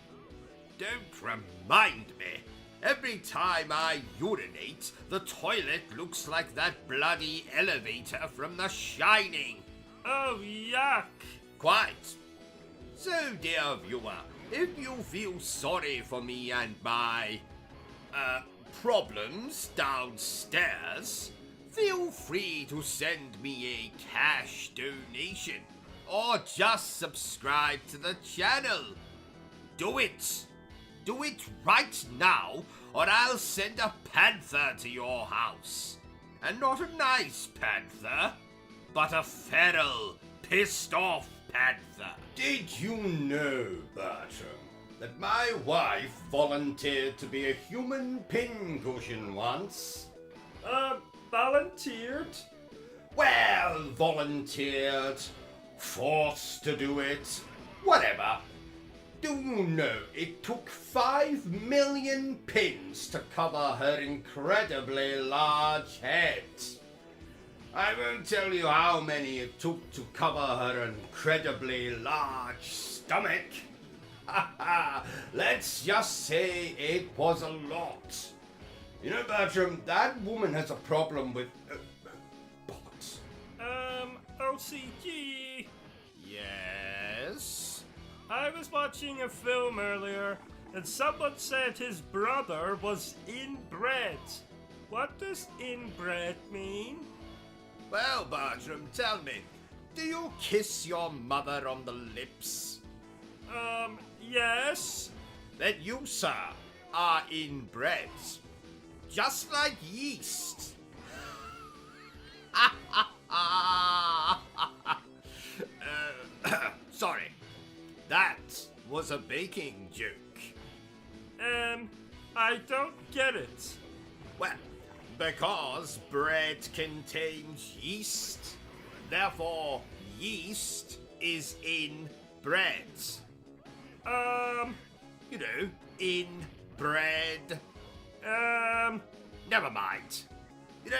Don't remind me. Every time I urinate, the toilet looks like that bloody elevator from The Shining. Oh, yuck. Quite. So, dear viewer, if you feel sorry for me and my, problems downstairs, feel free to send me a cash donation or just subscribe to the channel. Do it. Do it right now, or I'll send a panther to your house. And not a nice panther, but a feral, pissed off panther. Did you know, Bertram, that my wife volunteered to be a human pincushion once? Volunteered? Well, volunteered, forced to do it, whatever. Do you know it took 5 million pins to cover her incredibly large head? I won't tell you how many it took to cover her incredibly large stomach. Let's just say it was a lot. You know, Bertram, that woman has a problem with... pot. OCG. Yes? I was watching a film earlier, and someone said his brother was inbred. What does inbred mean? Well, Bertram, tell me, do you kiss your mother on the lips? Yes. Then you, sir, are inbred. Just like yeast. Sorry. That was a baking joke. I don't get it. Well, because bread contains yeast, therefore yeast is in bread. You know, in bread. Never mind. You know,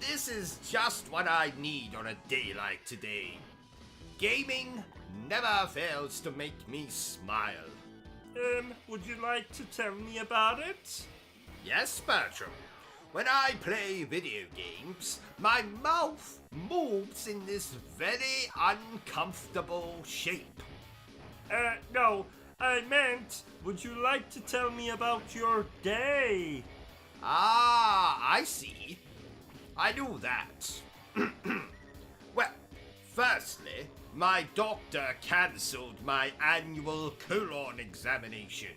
this is just what I need on a day like today. Gaming never fails to make me smile. Would you like to tell me about it? Yes, Bertram. When I play video games, my mouth moves in this very uncomfortable shape. No, I meant, would you like to tell me about your day? Ah, I see. I knew that. Well, firstly, my doctor cancelled my annual colon examination.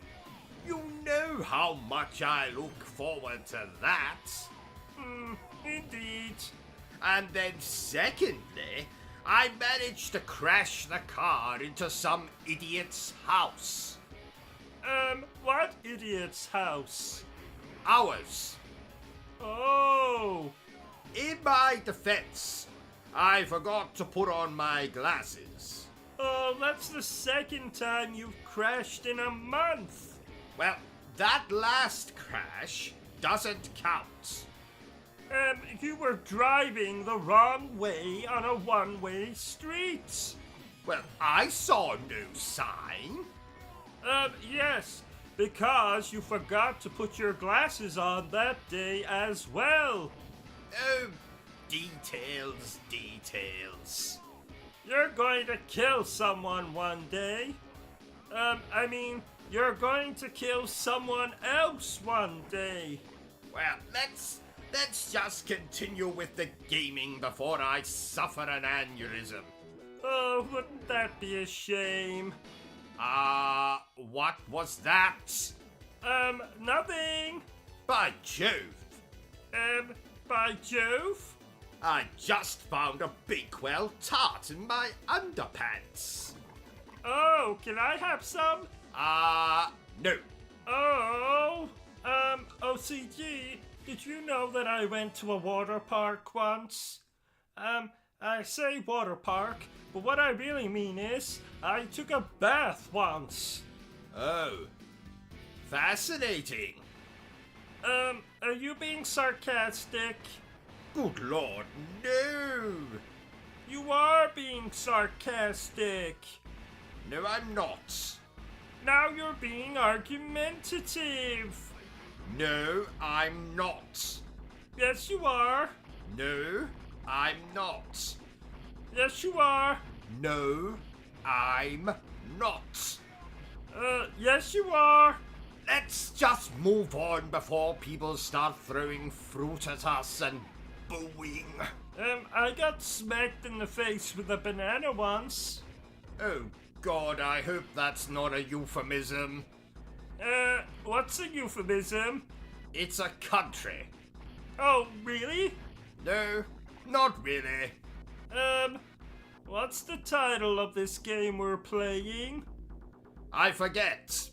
You know how much I look forward to that. Indeed. And then secondly, I managed to crash the car into some idiot's house. What idiot's house? Ours. Oh. In my defense, I forgot to put on my glasses. Oh, that's the second time you've crashed in a month. Well, that last crash doesn't count. You were driving the wrong way on a one-way street. Well, I saw no sign. Yes, because you forgot to put your glasses on that day as well. Oh, details, details. You're going to kill someone one day. You're going to kill someone else one day. Well, let's just continue with the gaming before I suffer an aneurysm. Oh, wouldn't that be a shame? What was that? Nothing. By Jove! By Jove? I just found a Bakewell tart in my underpants. Oh, can I have some? No. Oh, OCG, did you know that I went to a water park once? I say water park, but what I really mean is, I took a bath once. Oh. Fascinating. Are you being sarcastic? Good Lord, no! You are being sarcastic. No, I'm not. Now you're being argumentative. No, I'm not. Yes, you are. No, I'm not. Yes, you are. No, I'm not. Yes, you are. Let's just move on before people start throwing fruit at us and booing. I got smacked in the face with a banana once. Oh God, I hope that's not a euphemism. What's a euphemism? It's a country. Oh, really? No, not really. What's the title of this game we're playing? I forget.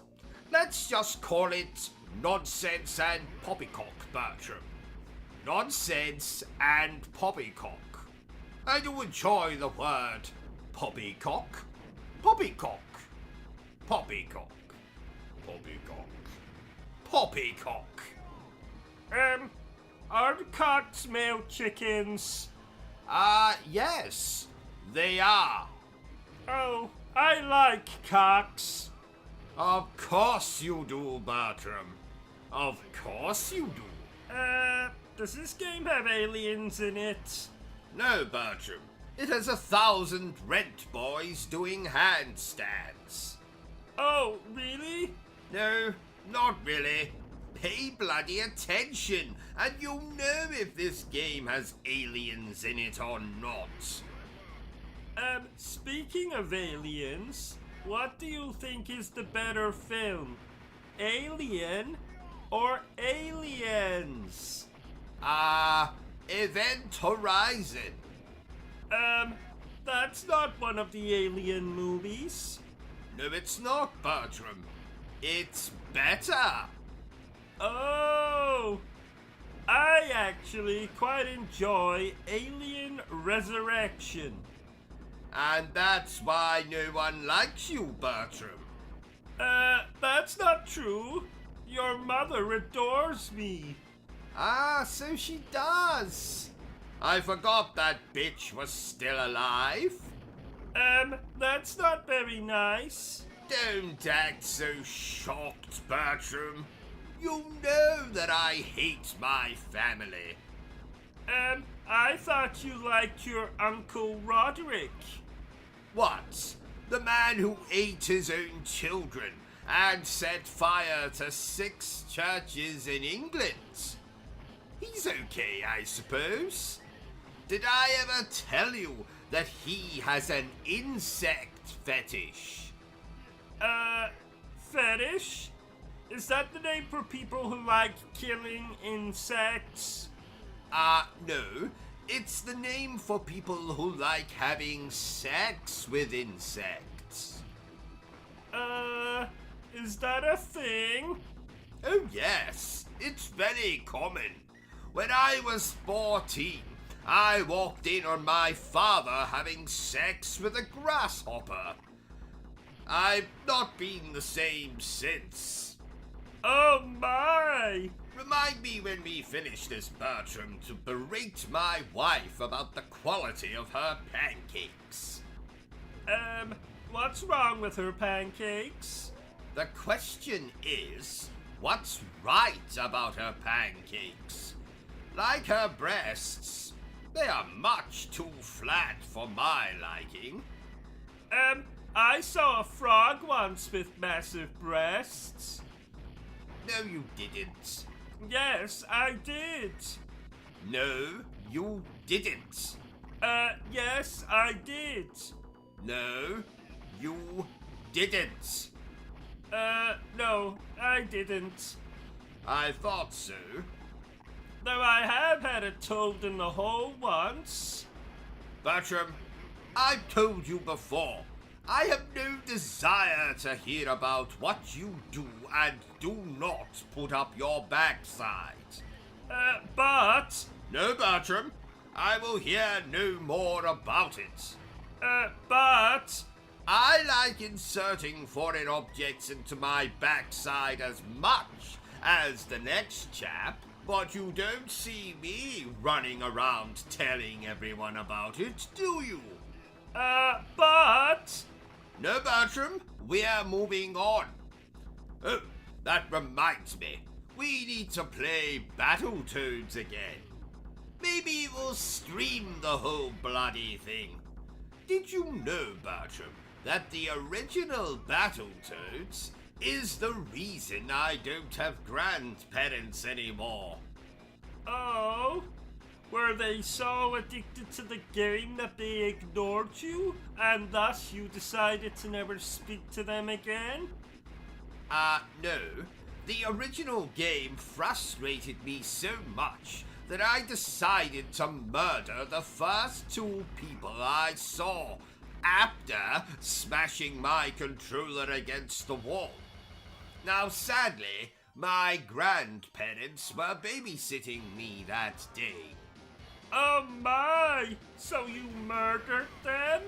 Let's just call it Nonsense and Poppycock, Bertram. Nonsense and Poppycock. I do enjoy the word poppycock. Poppycock. Poppycock. Poppycock. Poppycock. Are the cocks male chickens? Yes, they are. Oh, I like cocks. Of course you do, Bertram. Of course you do. Does this game have aliens in it? No, Bertram. It has 1,000 rent boys doing handstands. Oh, really? No, not really. Pay bloody attention, and you'll know if this game has aliens in it or not. Speaking of aliens, what do you think is the better film? Alien or Aliens? Event Horizon. That's not one of the Alien movies. No, it's not, Bertram. It's better. Oh, I actually quite enjoy Alien Resurrection. And that's why no one likes you, Bertram. That's not true. Your mother adores me. So she does. I forgot that bitch was still alive. That's not very nice. Don't act so shocked, Bertram. You know that I hate my family. I thought you liked your Uncle Roderick. What? The man who ate his own children and set fire to 6 churches in England? He's okay, I suppose. Did I ever tell you that he has an insect fetish? Fetish? Is that the name for people who like killing insects? No. It's the name for people who like having sex with insects. Is that a thing? Oh yes, it's very common. When I was 14, I walked in on my father having sex with a grasshopper. I've not been the same since. Oh my! Remind me when we finish this, Bertram, to berate my wife about the quality of her pancakes. What's wrong with her pancakes? The question is, what's right about her pancakes? Like her breasts, they are much too flat for my liking. I saw a frog once with massive breasts. No, you didn't. Yes, I did. No, you didn't. Yes, I did. No, you didn't. No, I didn't. I thought so. Though I have had a toad in the hole once. Bertram, I've told you before, I have no desire to hear about what you do and do not put up your backside. But... No, Bertram, I will hear no more about it. But... I like inserting foreign objects into my backside as much as the next chap, but you don't see me running around telling everyone about it, do you? But... No, Bertram, we're moving on. Oh, that reminds me. We need to play Battletoads again. Maybe we'll stream the whole bloody thing. Did you know, Bertram, that the original Battletoads is the reason I don't have grandparents anymore? Oh? Were they so addicted to the game that they ignored you, and thus you decided to never speak to them again? No. The original game frustrated me so much that I decided to murder the first two people I saw after smashing my controller against the wall. Now, sadly, my grandparents were babysitting me that day. Oh my! So you murdered them?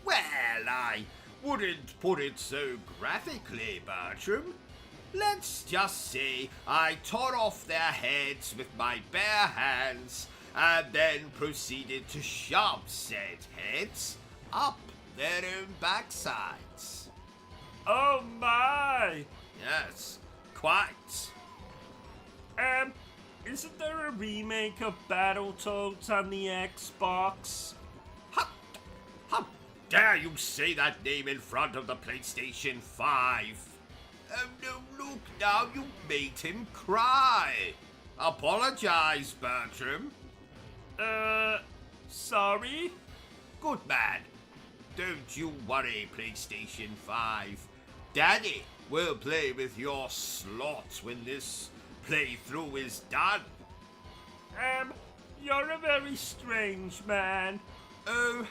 Well, I wouldn't put it so graphically, Bertram. Let's just say I tore off their heads with my bare hands and then proceeded to shove said heads up their own backsides. Oh my! Yes, quite. Isn't there a remake of Battletoads on the Xbox? How dare you say that name in front of the PlayStation 5? Oh no, look now, you made him cry. Apologize, Bertram. Sorry? Good man. Don't you worry, PlayStation 5. Daddy will play with your slot when this playthrough is done. You're a very strange man. Oh,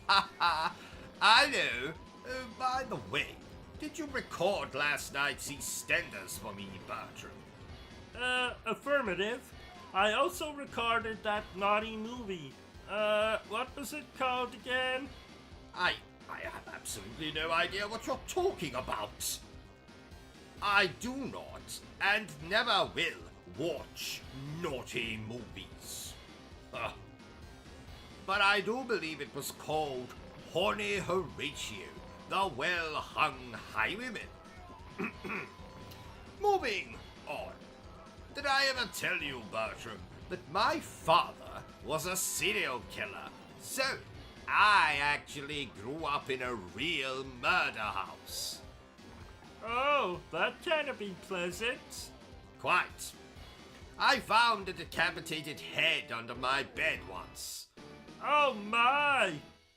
I know. Oh, by the way, did you record last night's EastEnders for me, Bertram? Affirmative. I also recorded that naughty movie. What was it called again? I have absolutely no idea what you're talking about. I do not, and never will, watch naughty movies. But I do believe it was called Horny Horatio, the Well-Hung Highwayman. Moving on. Did I ever tell you, Bertram, that my father was a serial killer? So, I actually grew up in a real murder house. Oh, that can't be pleasant. Quite. I found a decapitated head under my bed once. Oh my!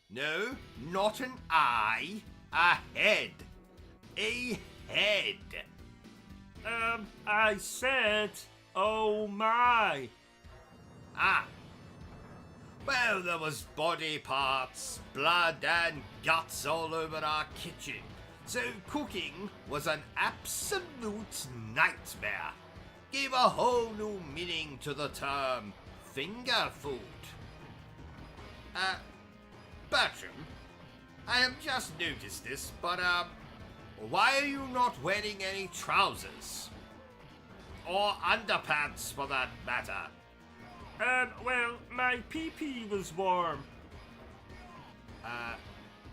No, not an eye. A head. A head. I said, oh my. Ah. Well, there was body parts, blood and guts all over our kitchen. So cooking was an absolute nightmare. Gave a whole new meaning to the term finger food. Bertram, I have just noticed this, but, why are you not wearing any trousers? Or underpants, for that matter? Well, my pee-pee was warm.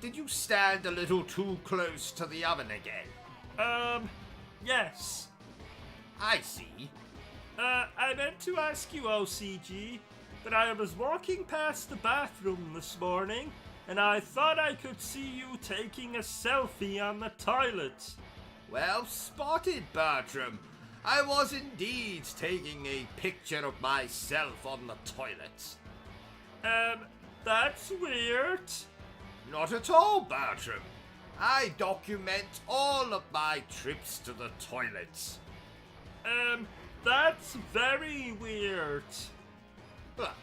Did you stand a little too close to the oven again? Yes. I see. I meant to ask you, OCG, but I was walking past the bathroom this morning, and I thought I could see you taking a selfie on the toilet. Well spotted, Bertram. I was indeed taking a picture of myself on the toilet. That's weird. Not at all, Bertram. I document all of my trips to the toilets. That's very weird. But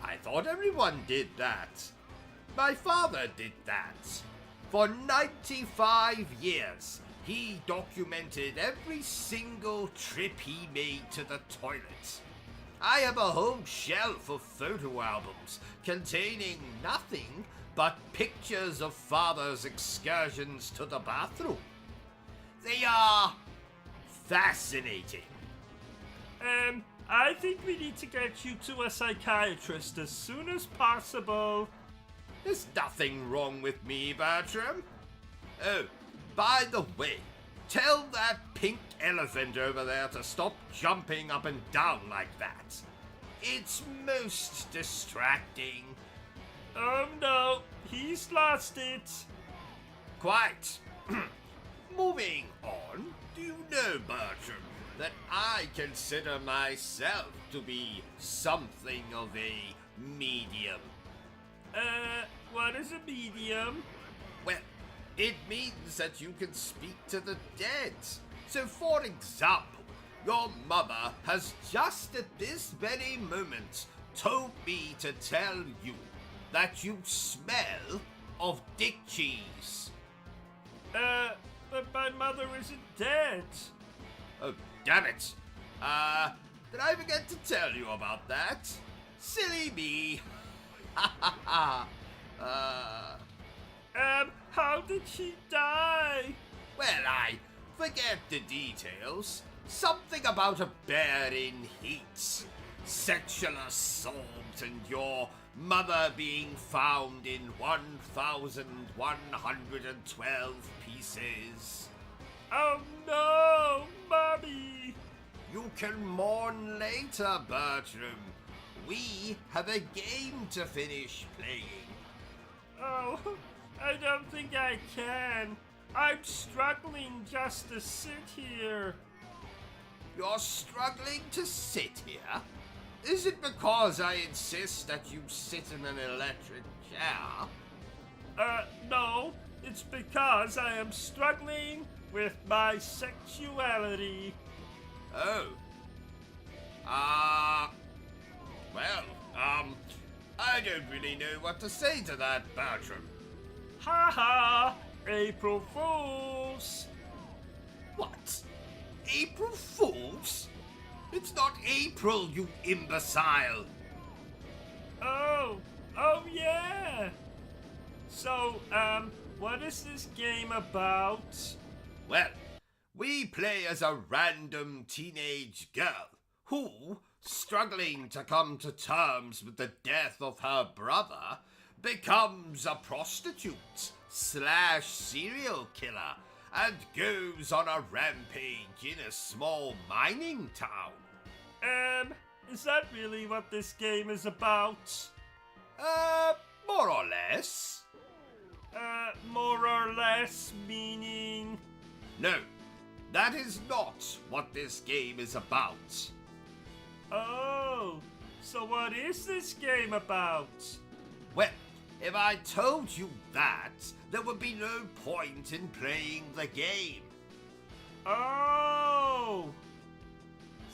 I thought everyone did that. My father did that. For 95 years, he documented every single trip he made to the toilet. I have a whole shelf of photo albums containing nothing but pictures of Father's excursions to the bathroom. They are fascinating. I think we need to get you to a psychiatrist as soon as possible. There's nothing wrong with me, Bertram. Oh, by the way, tell that pink elephant over there to stop jumping up and down like that. It's most distracting. Oh no, he's lost it. Quite. Moving on, do you know, Bertram, that I consider myself to be something of a medium? What is a medium? Well, it means that you can speak to the dead. So, for example, your mother has just at this very moment told me to tell you that you smell of dick cheese. But my mother isn't dead. Oh, damn it. Did I forget to tell you about that? Silly me. Ha ha ha. How did she die? Well, I forget the details. Something about a bear in heat, sexual assault, and your mother being found in 1,112 pieces. Oh no, Mommy! You can mourn later, Bertram. We have a game to finish playing. Oh, I don't think I can. I'm struggling just to sit here. You're struggling to sit here? Is it because I insist that you sit in an electric chair? No. It's because I am struggling with my sexuality. Oh. I don't really know what to say to that, Bertram. Ha ha! April Fools! What? April Fools? It's not April, you imbecile! Oh yeah! So, what is this game about? Well, we play as a random teenage girl who, struggling to come to terms with the death of her brother, becomes a prostitute / serial killer and goes on a rampage in a small mining town. Is that really what this game is about? More or less. More or less meaning? No, that is not what this game is about. Oh, so what is this game about? Well, if I told you that, there would be no point in playing the game. Oh!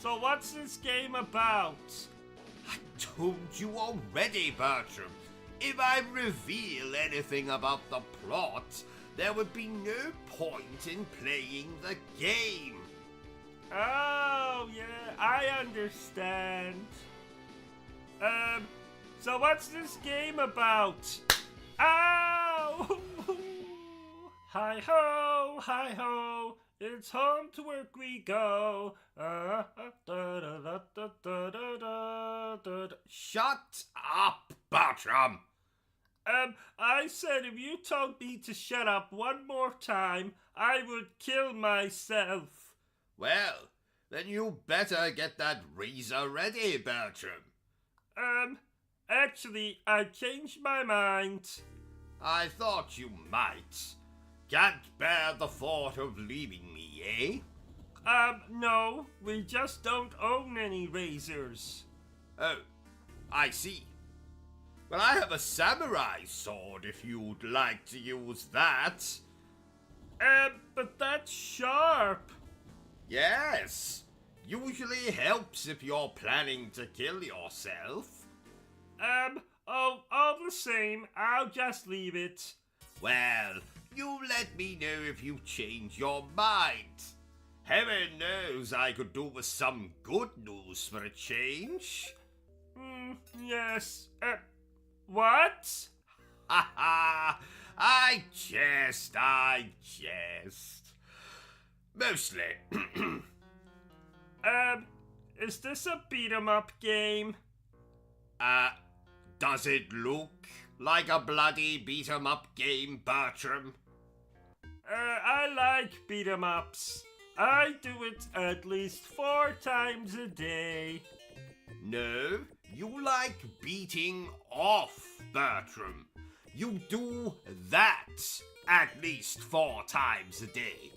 So what's this game about? I told you already, Bertram. If I reveal anything about the plot, there would be no point in playing the game. Oh, yeah, I understand. So what's this game about? Ow! Hi-ho, it's home to work we go. Shut up, Bertram! I said if you told me to shut up one more time, I would kill myself. Well, then you better get that razor ready, Bertram. Actually, I changed my mind. I thought you might. Can't bear the thought of leaving me, eh? No, we just don't own any razors. Oh, I see. Well, I have a samurai sword if you'd like to use that. But that's sharp. Yes. Usually helps if you're planning to kill yourself. All the same, I'll just leave it. Well, you let me know if you change your mind. Heaven knows I could do with some good news for a change. Yes. What? Ha ha! I jest. Mostly. Is this a beat-em-up game? Does it look like a bloody beat-em-up game, Bertram? I like beat-em-ups. I do it at least 4 times a day. No, you like beating off, Bertram. You do that at least 4 times a day.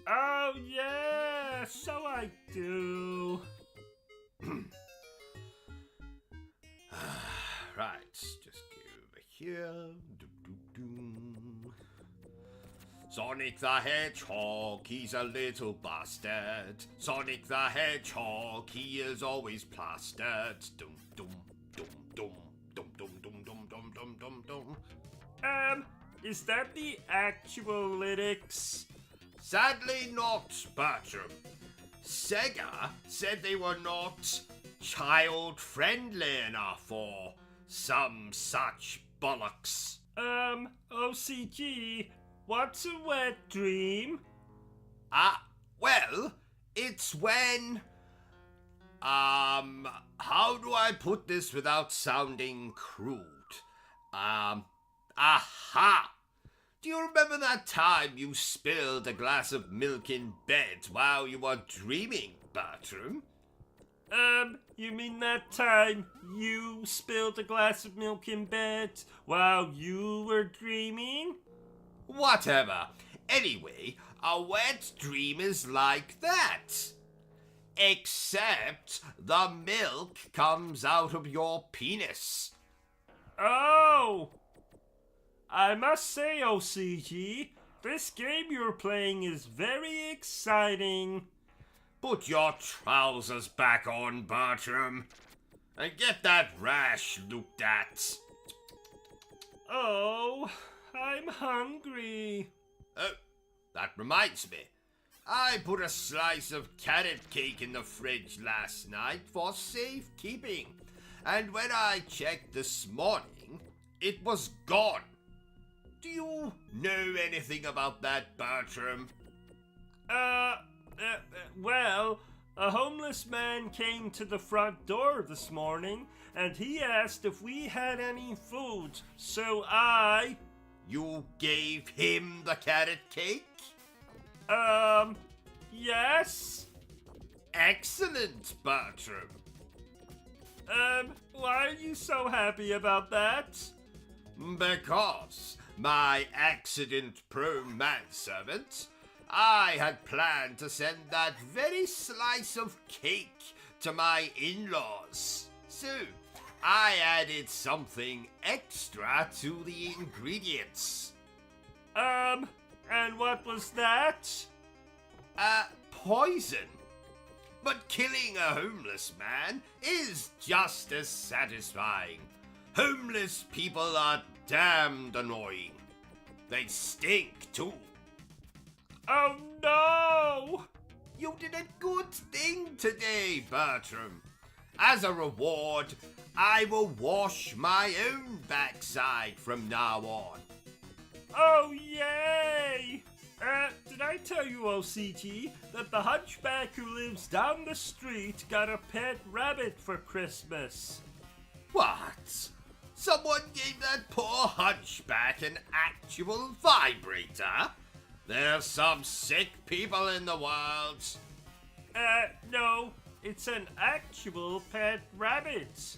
Oh, yeah, so I do. Right, just go over here. Sonic the Hedgehog, he's a little bastard. Sonic the Hedgehog, he is always plastered. Dum dum dum dum dum dum dum dum dum dum dum dum. Is that the actual lyrics? Sadly not, Bertram. Sega said they were not child-friendly enough for some such bollocks. OCG, what's a wet dream? Well, it's when... how do I put this without sounding crude? Aha! Do you remember that time you spilled a glass of milk in bed while you were dreaming, Bertram? You mean that time you spilled a glass of milk in bed while you were dreaming? Whatever. Anyway, a wet dream is like that. Except the milk comes out of your penis. Oh! I must say, OCG, this game you're playing is very exciting. Put your trousers back on, Bertram, and get that rash looked at. Oh, I'm hungry. Oh, that reminds me. I put a slice of carrot cake in the fridge last night for safekeeping, and when I checked this morning, it was gone. Do you know anything about that, Bertram? Well, a homeless man came to the front door this morning, and he asked if we had any food, so I... You gave him the carrot cake? Yes? Excellent, Bertram. Why are you so happy about that? Because my accident-prone manservant, I had planned to send that very slice of cake to my in-laws. So, I added something extra to the ingredients. And what was that? Poison. But killing a homeless man is just as satisfying. Homeless people are damned annoying. They stink too. Oh no! You did a good thing today, Bertram. As a reward, I will wash my own backside from now on. Oh, yay! Did I tell you, OCG, that the hunchback who lives down the street got a pet rabbit for Christmas? What? Someone gave that poor hunchback an actual vibrator? There's some sick people in the world. No, it's an actual pet rabbit.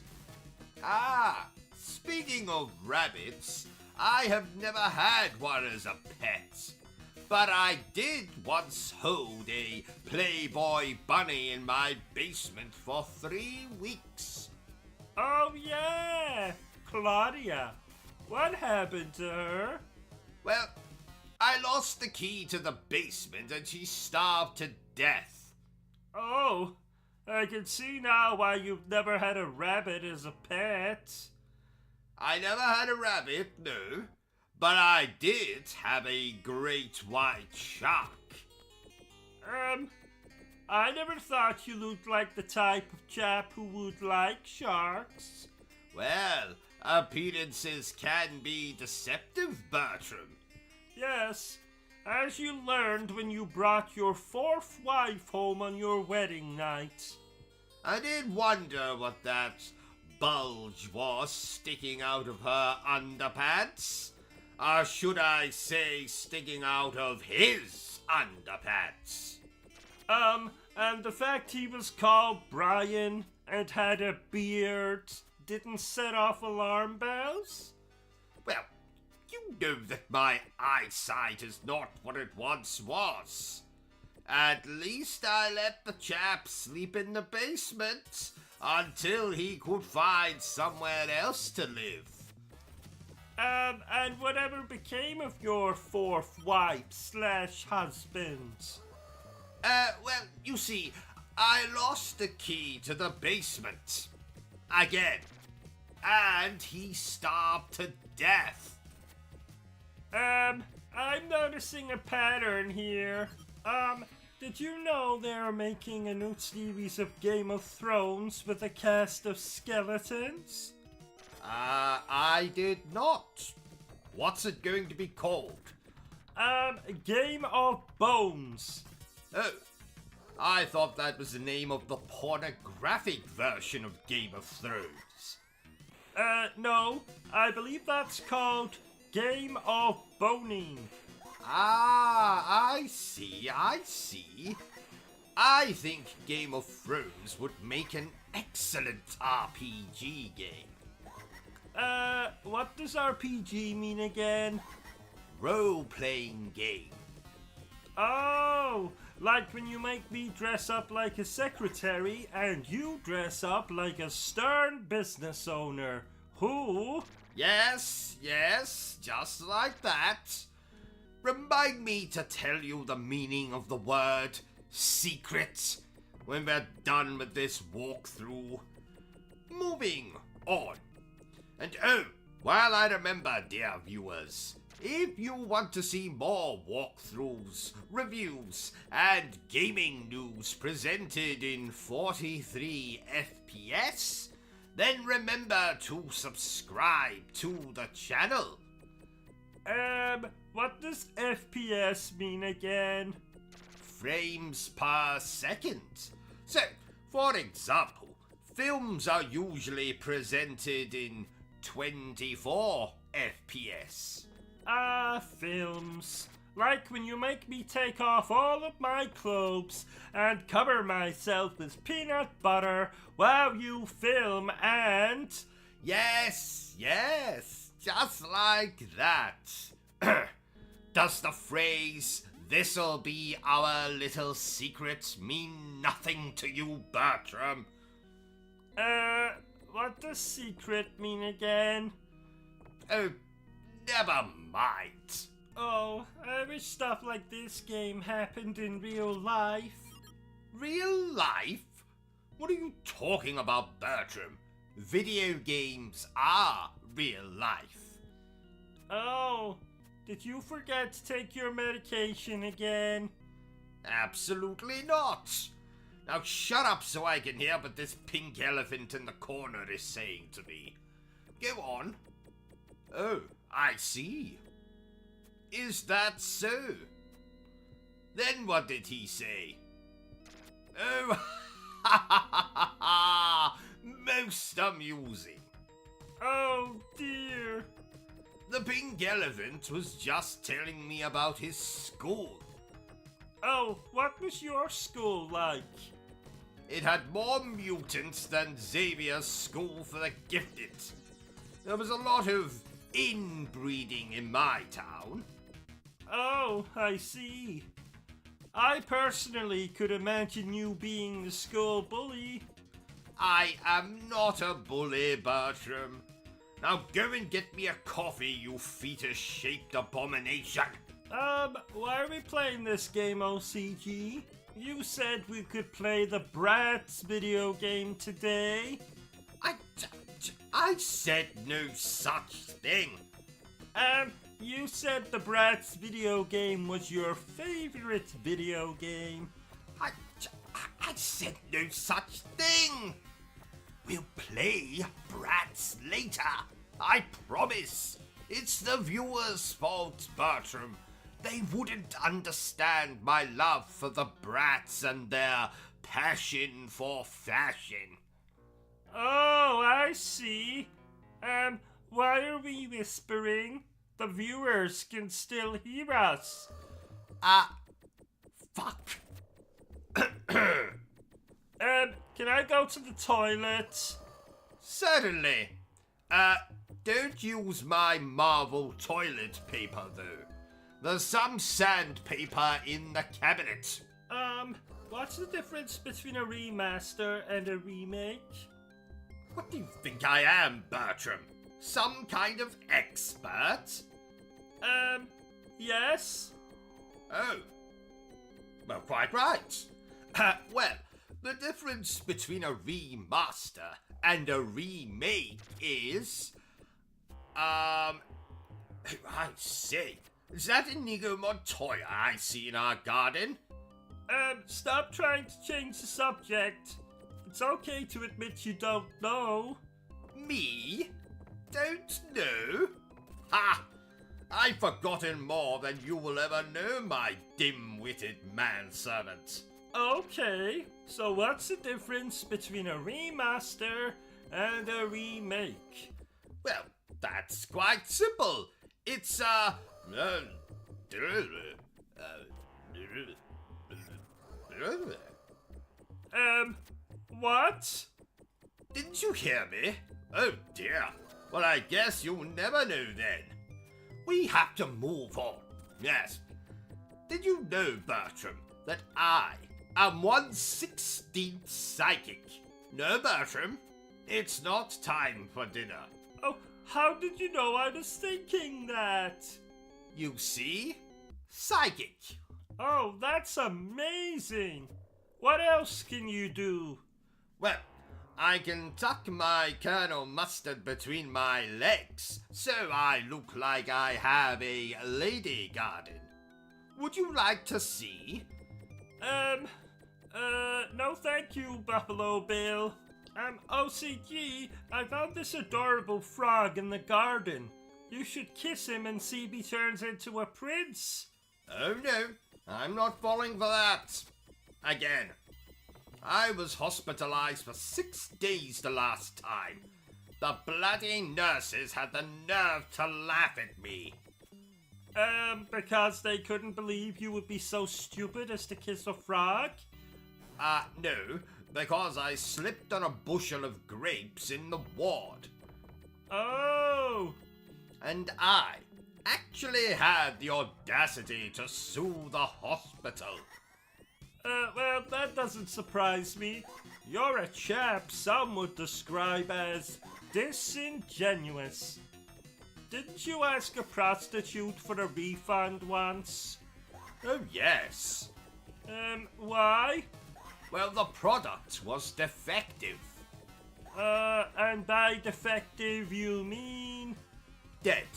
Ah, speaking of rabbits, I have never had one as a pet. But I did once hold a Playboy bunny in my basement for 3 weeks. Oh yeah, Claudia. What happened to her? Well, I lost the key to the basement and she starved to death. Oh, I can see now why you've never had a rabbit as a pet. I never had a rabbit, no. But I did have a great white shark. I never thought you looked like the type of chap who would like sharks. Well, appearances can be deceptive, Bertram. Yes, as you learned when you brought your 4th wife home on your wedding night. I did wonder what that bulge was sticking out of her underpants. Or should I say sticking out of his underpants? And the fact he was called Brian and had a beard didn't set off alarm bells? Well, you know that my eyesight is not what it once was. At least I let the chap sleep in the basement until he could find somewhere else to live. And whatever became of your 4th wife / husband? Well, you see, I lost the key to the basement. Again. And he starved to death. I'm noticing a pattern here. Did you know they're making a new series of Game of Thrones with a cast of skeletons? I did not. What's it going to be called? Game of Bones. Oh, I thought that was the name of the pornographic version of Game of Thrones. No, I believe that's called Game of Boning. Ah, I see. I think Game of Thrones would make an excellent RPG game. What does RPG mean again? Role-playing game. Oh, like when you make me dress up like a secretary and you dress up like a stern business owner. Who? Yes, just like that. Remind me to tell you the meaning of the word secret when we're done with this walkthrough. Moving on. And oh, while I remember, dear viewers, if you want to see more walkthroughs, reviews, and gaming news presented in 43 FPS, then remember to subscribe to the channel. What does FPS mean again? Frames per second. So, for example, films are usually presented in 24 FPS. Films. Like when you make me take off all of my clothes and cover myself with peanut butter while you film and... Yes, just like that. Does the phrase, "this'll be our little secret," mean nothing to you, Bertram? What does secret mean again? Oh, never mind. Oh, I wish stuff like this game happened in real life. Real life? What are you talking about, Bertram? Video games are real life. Oh, did you forget to take your medication again? Absolutely not. Now shut up so I can hear what this pink elephant in the corner is saying to me. Go on. Oh, I see. Is that so? Then what did he say? Oh, most amusing. Oh dear. The pink elephant was just telling me about his school. Oh, what was your school like? It had more mutants than Xavier's School for the Gifted. There was a lot of inbreeding in my town. Oh, I see. I personally could imagine you being the school bully. I am not a bully, Bertram. Now go and get me a coffee, you fetus-shaped abomination. Why are we playing this game, OCG? You said we could play the Bratz video game today. I said no such thing. You said the Bratz video game was your favorite video game. I said no such thing. We'll play Bratz later. I promise. It's the viewers' fault, Bertram. They wouldn't understand my love for the Bratz and their passion for fashion. Oh, I see. Why are we whispering? The viewers can still hear us. Fuck. Can I go to the toilet? Certainly. Don't use my Marvel toilet paper, though. There's some sandpaper in the cabinet. What's the difference between a remaster and a remake? What do you think I am, Bertram? Some kind of expert? Yes? Oh. Well, quite right. Well, the difference between a remaster and a remake is... I say, is that Inigo Montoya I see in our garden? Stop trying to change the subject. It's okay to admit you don't know. Me? Don't know? Ha! I've forgotten more than you will ever know, my dim-witted manservant. Okay, so what's the difference between a remaster and a remake? Well, that's quite simple. It's what? Didn't you hear me? Oh dear. Well, I guess you'll never know then. We have to move on. Yes. Did you know, Bertram, that I am 1/16th psychic? No, Bertram. It's not time for dinner. Oh, how did you know I was thinking that? You see? Psychic. Oh, that's amazing. What else can you do? Well, I can tuck my Colonel Mustard between my legs, so I look like I have a lady garden. Would you like to see? No thank you, Buffalo Bill. OCG, I found this adorable frog in the garden. You should kiss him and see if he turns into a prince. Oh no, I'm not falling for that. Again. I was hospitalized for 6 days the last time. The bloody nurses had the nerve to laugh at me. Because they couldn't believe you would be so stupid as to kiss a frog? No, because I slipped on a bushel of grapes in the ward. Oh! And I actually had the audacity to sue the hospital. Well, that doesn't surprise me. You're a chap some would describe as disingenuous. Didn't you ask a prostitute for a refund once? Oh, yes. Why? Well, the product was defective. And by defective you mean? Dead.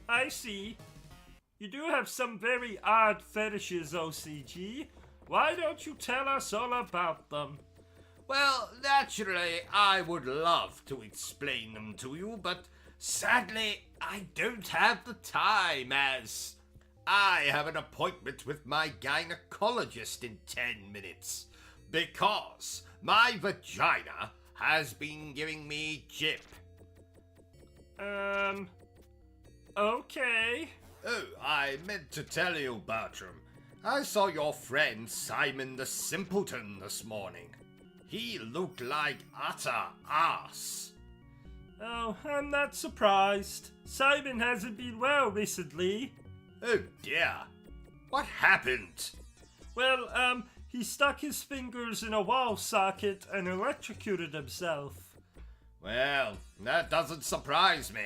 I see. You do have some very odd fetishes, OCG. Why don't you tell us all about them? Well, naturally, I would love to explain them to you, but sadly, I don't have the time, as I have an appointment with my gynecologist in 10 minutes, because my vagina has been giving me jip. Okay. Oh, I meant to tell you, Bertram. I saw your friend Simon the Simpleton this morning. He looked like utter ass. Oh, I'm not surprised. Simon hasn't been well recently. Oh dear. What happened? Well, he stuck his fingers in a wall socket and electrocuted himself. Well, that doesn't surprise me.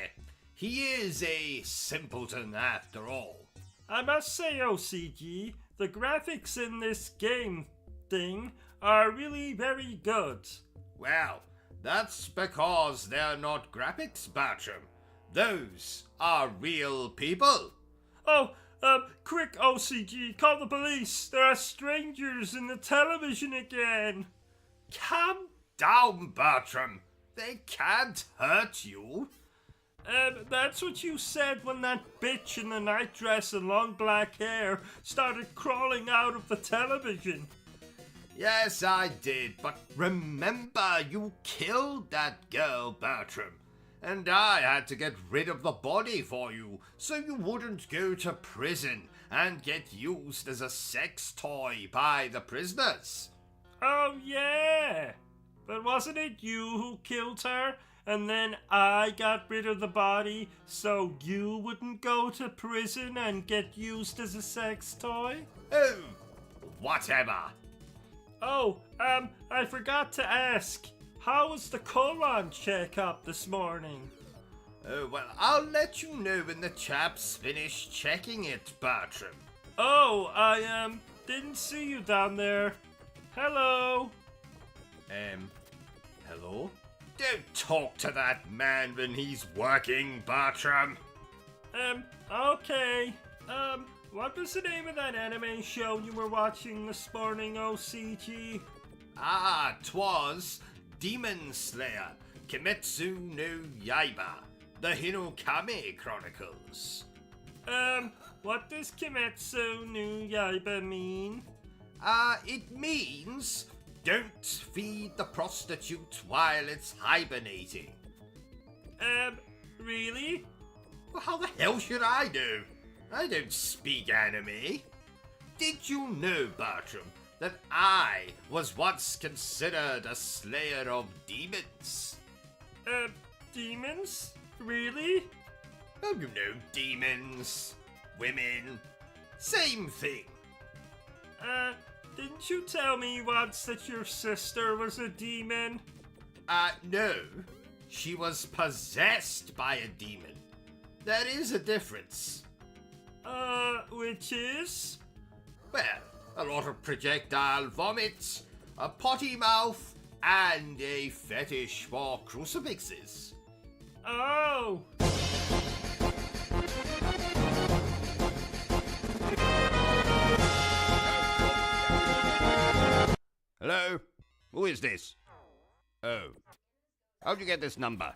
He is a simpleton after all. I must say, OCG, the graphics in this game thing are really very good. Well, that's because they're not graphics, Bertram. Those are real people. Oh, quick, OCG, call the police. There are strangers in the television again. Calm down, Bertram. They can't hurt you. That's what you said when that bitch in the nightdress and long black hair started crawling out of the television. Yes, I did, but remember, you killed that girl, Bertram. And I had to get rid of the body for you, so you wouldn't go to prison and get used as a sex toy by the prisoners. Oh, yeah. But wasn't it you who killed her? And then I got rid of the body so you wouldn't go to prison and get used as a sex toy? Oh, whatever. Oh, I forgot to ask. How was the colon checkup this morning? Oh, well, I'll let you know when the chaps finish checking it, Bertram. Oh, I, didn't see you down there. Hello? Hello? Don't talk to that man when he's working, Bertram. Okay. What was the name of that anime show you were watching this morning, OCG? Ah, 'twas Demon Slayer, Kimetsu no Yaiba, the Hinokami Chronicles. What does Kimetsu no Yaiba mean? It means don't feed the prostitute while it's hibernating. Really? Well, how the hell should I know? I don't speak anime. Did you know, Bertram, that I was once considered a slayer of demons? Demons? Really? Oh, you know, demons, women, same thing. Didn't you tell me once that your sister was a demon? No. She was possessed by a demon. There is a difference. Which is? Well, a lot of projectile vomit, a potty mouth, and a fetish for crucifixes. Oh! Hello? Who is this? Oh. How'd you get this number?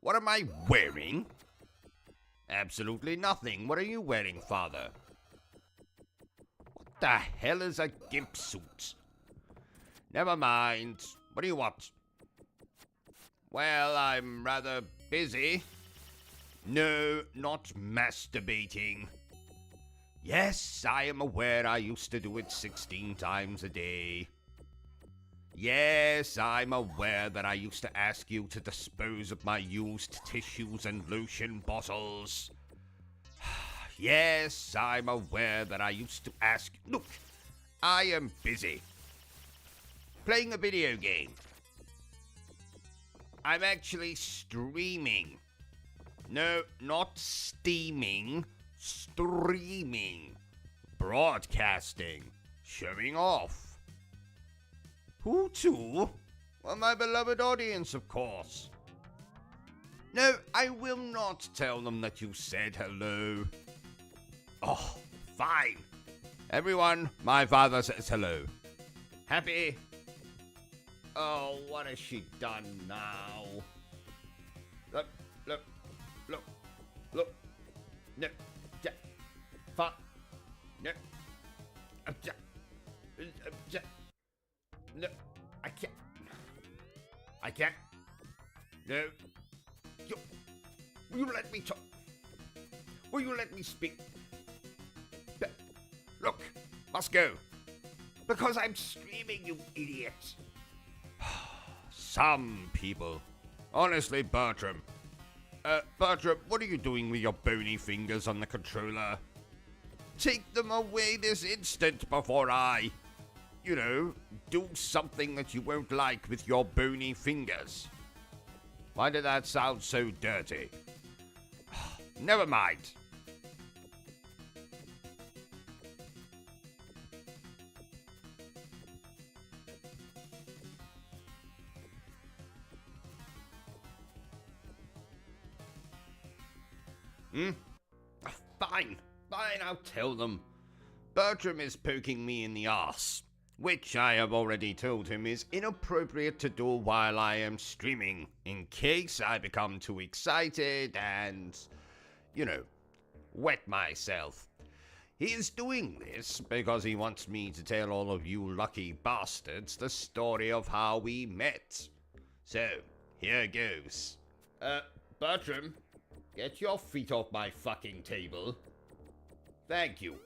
What am I wearing? Absolutely nothing. What are you wearing, Father? What the hell is a gimp suit? Never mind. What do you want? Well, I'm rather busy. No, not masturbating. Yes, I am aware I used to do it 16 times a day. Yes, I'm aware that I used to ask you to dispose of my used tissues and lotion bottles. Yes, I'm aware that I used to ask... Look, I am busy. Playing a video game. I'm actually streaming. No, not steaming. Streaming. Broadcasting. Showing off. Who to? Well, my beloved audience, of course. No, I will not tell them that you said hello. Oh, fine. Everyone, my father says hello. Happy? Oh, what has she done now? Look. No. No. No, I can't. No. Will you let me talk? Will you let me speak? Look, must go. Because I'm streaming, you idiot. Some people Honestly, Bertram. Bertram, what are you doing with your bony fingers on the controller? Take them away this instant before I, do something that you won't like with your bony fingers. Why did that sound so dirty? Never mind. Fine, I'll tell them. Bertram is poking me in the arse, which I have already told him is inappropriate to do while I am streaming, in case I become too excited and, wet myself. He is doing this because he wants me to tell all of you lucky bastards the story of how we met. So, here goes. Bertram, get your feet off my fucking table. Thank you.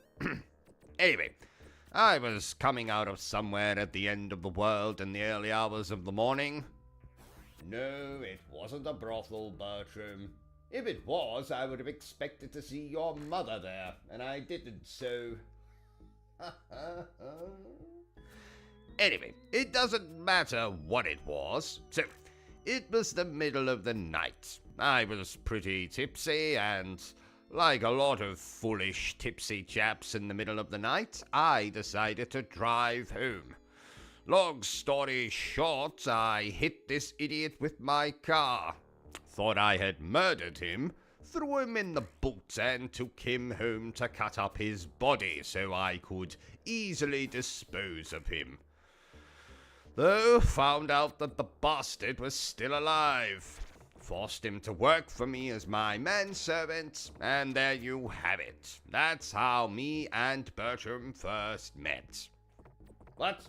Anyway, I was coming out of somewhere at the end of the world in the early hours of the morning. No, it wasn't a brothel, Bertram. If it was, I would have expected to see your mother there, and I didn't, so... Anyway, it doesn't matter what it was. So, it was the middle of the night. I was pretty tipsy, and like a lot of foolish tipsy chaps in the middle of the night, I decided to drive home. Long story short, I hit this idiot with my car. Thought I had murdered him, threw him in the boot and took him home to cut up his body so I could easily dispose of him. Though found out that the bastard was still alive. Forced him to work for me as my manservant, and there you have it. That's how me and Bertram first met. What?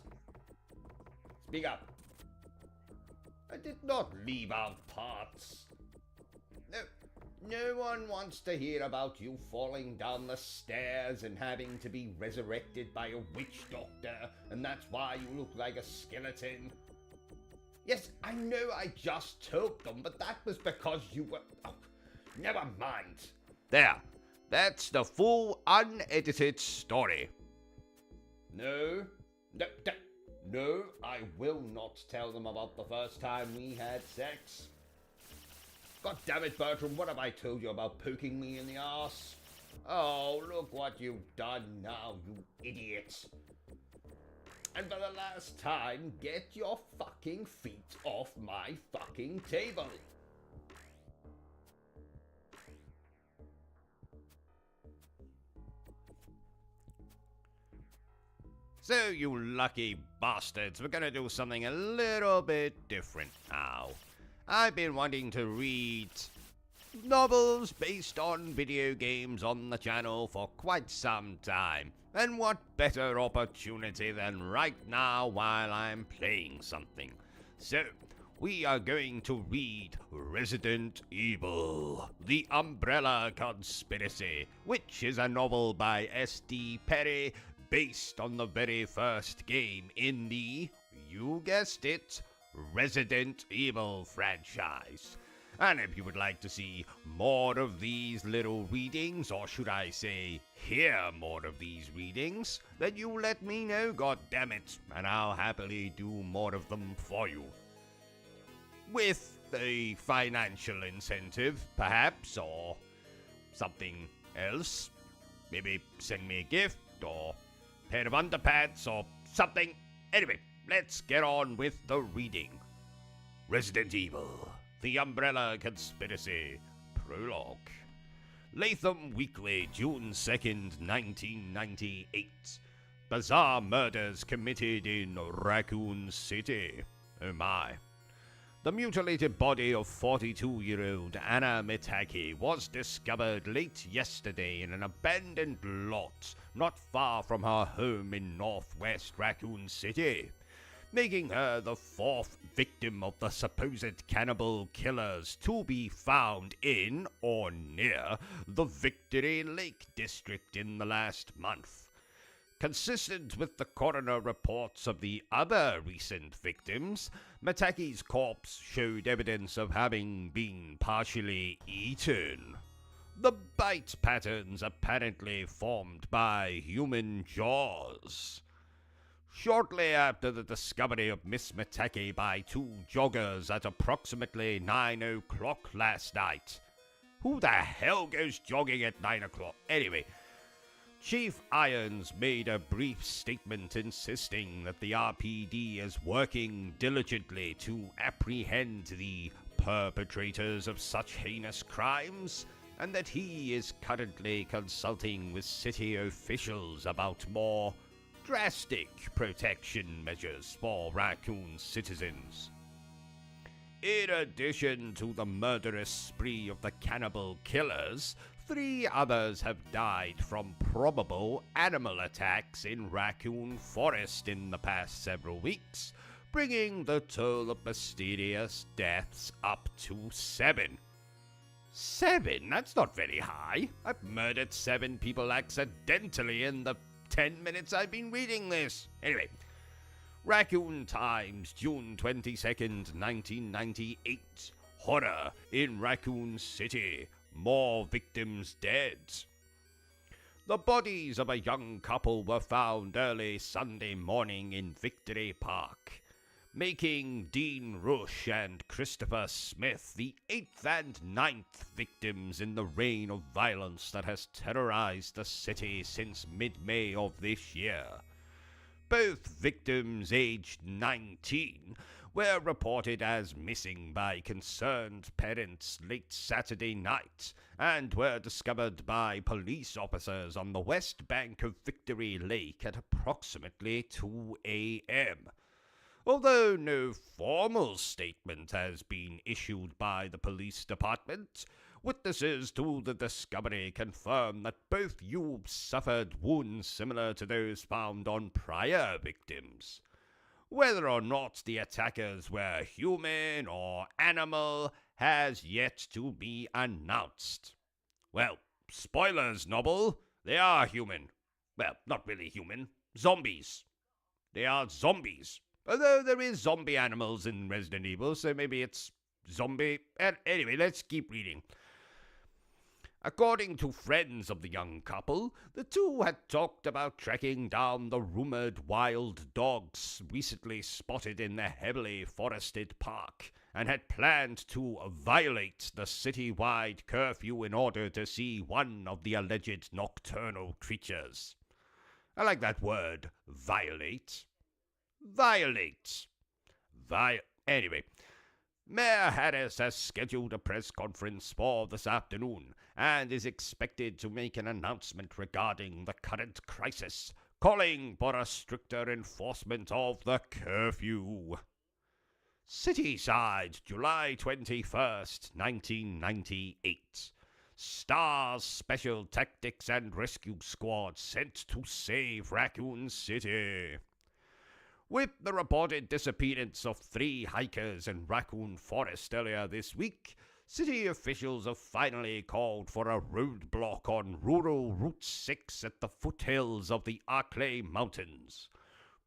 Speak up. I did not leave out parts. No one wants to hear about you falling down the stairs and having to be resurrected by a witch doctor, and that's why you look like a skeleton. Yes, I know I just told them, but that was because you were... Oh, never mind. There. That's the full, unedited story. No, I will not tell them about the first time we had sex. God damn it, Bertram, what have I told you about poking me in the arse? Oh, look what you've done now, you idiot. And for the last time, get your fucking feet off my fucking table. So, you lucky bastards, we're gonna do something a little bit different now. I've been wanting to read novels based on video games on the channel for quite some time. And what better opportunity than right now while I'm playing something. So, we are going to read Resident Evil, The Umbrella Conspiracy, which is a novel by S.D. Perry based on the very first game in the, you guessed it, Resident Evil franchise. And if you would like to see more of these little readings, or should I say, hear more of these readings, then you let me know, goddammit, and I'll happily do more of them for you. With a financial incentive, perhaps, or something else. Maybe send me a gift, or a pair of underpants, or something. Anyway, let's get on with the reading. Resident Evil, The Umbrella Conspiracy, Prologue. Latham Weekly, June 2nd, 1998. Bizarre murders committed in Raccoon City. Oh my. The mutilated body of 42-year-old Anna Mitaki was discovered late yesterday in an abandoned lot not far from her home in northwest Raccoon City, making her the fourth victim of the supposed cannibal killers to be found in or near the Victory Lake district in the last month. Consistent with the coroner reports of the other recent victims, Mitaki's corpse showed evidence of having been partially eaten. The bite patterns apparently formed by human jaws. Shortly after the discovery of Miss Mitaki by two joggers at approximately 9 o'clock last night. Who the hell goes jogging at 9 o'clock? Anyway, Chief Irons made a brief statement insisting that the RPD is working diligently to apprehend the perpetrators of such heinous crimes, and that he is currently consulting with city officials about more drastic protection measures for Raccoon citizens. In addition to the murderous spree of the cannibal killers, 3 others have died from probable animal attacks in Raccoon Forest in the past several weeks, bringing the total of mysterious deaths up to 7. 7? That's not very high. I've murdered 7 people accidentally in the 10 minutes I've been reading this. Anyway, Raccoon Times, June 22nd, 1998. Horror in Raccoon City. More victims dead. The bodies of a young couple were found early Sunday morning in Victory Park, making Dean Rush and Christopher Smith the 8th and 9th victims in the reign of violence that has terrorized the city since mid-May of this year. Both victims, aged 19, were reported as missing by concerned parents late Saturday night and were discovered by police officers on the west bank of Victory Lake at approximately 2 a.m. Although no formal statement has been issued by the police department, witnesses to the discovery confirm that both youths suffered wounds similar to those found on prior victims. Whether or not the attackers were human or animal has yet to be announced. Well, spoilers, Noble. They are human. Well, not really human. Zombies. They are zombies. Although there is zombie animals in Resident Evil, so maybe it's zombie. Anyway, let's keep reading. According to friends of the young couple, the two had talked about tracking down the rumored wild dogs recently spotted in the heavily forested park, and had planned to violate the city-wide curfew in order to see one of the alleged nocturnal creatures. I like that word, violate. Violate. Anyway, Mayor Harris has scheduled a press conference for this afternoon and is expected to make an announcement regarding the current crisis, calling for a stricter enforcement of the curfew. Cityside, July 21st, 1998. STARS Special Tactics and Rescue Squad sent to save Raccoon City. With the reported disappearance of 3 hikers in Raccoon Forest earlier this week, city officials have finally called for a roadblock on rural Route 6 at the foothills of the Arklay Mountains.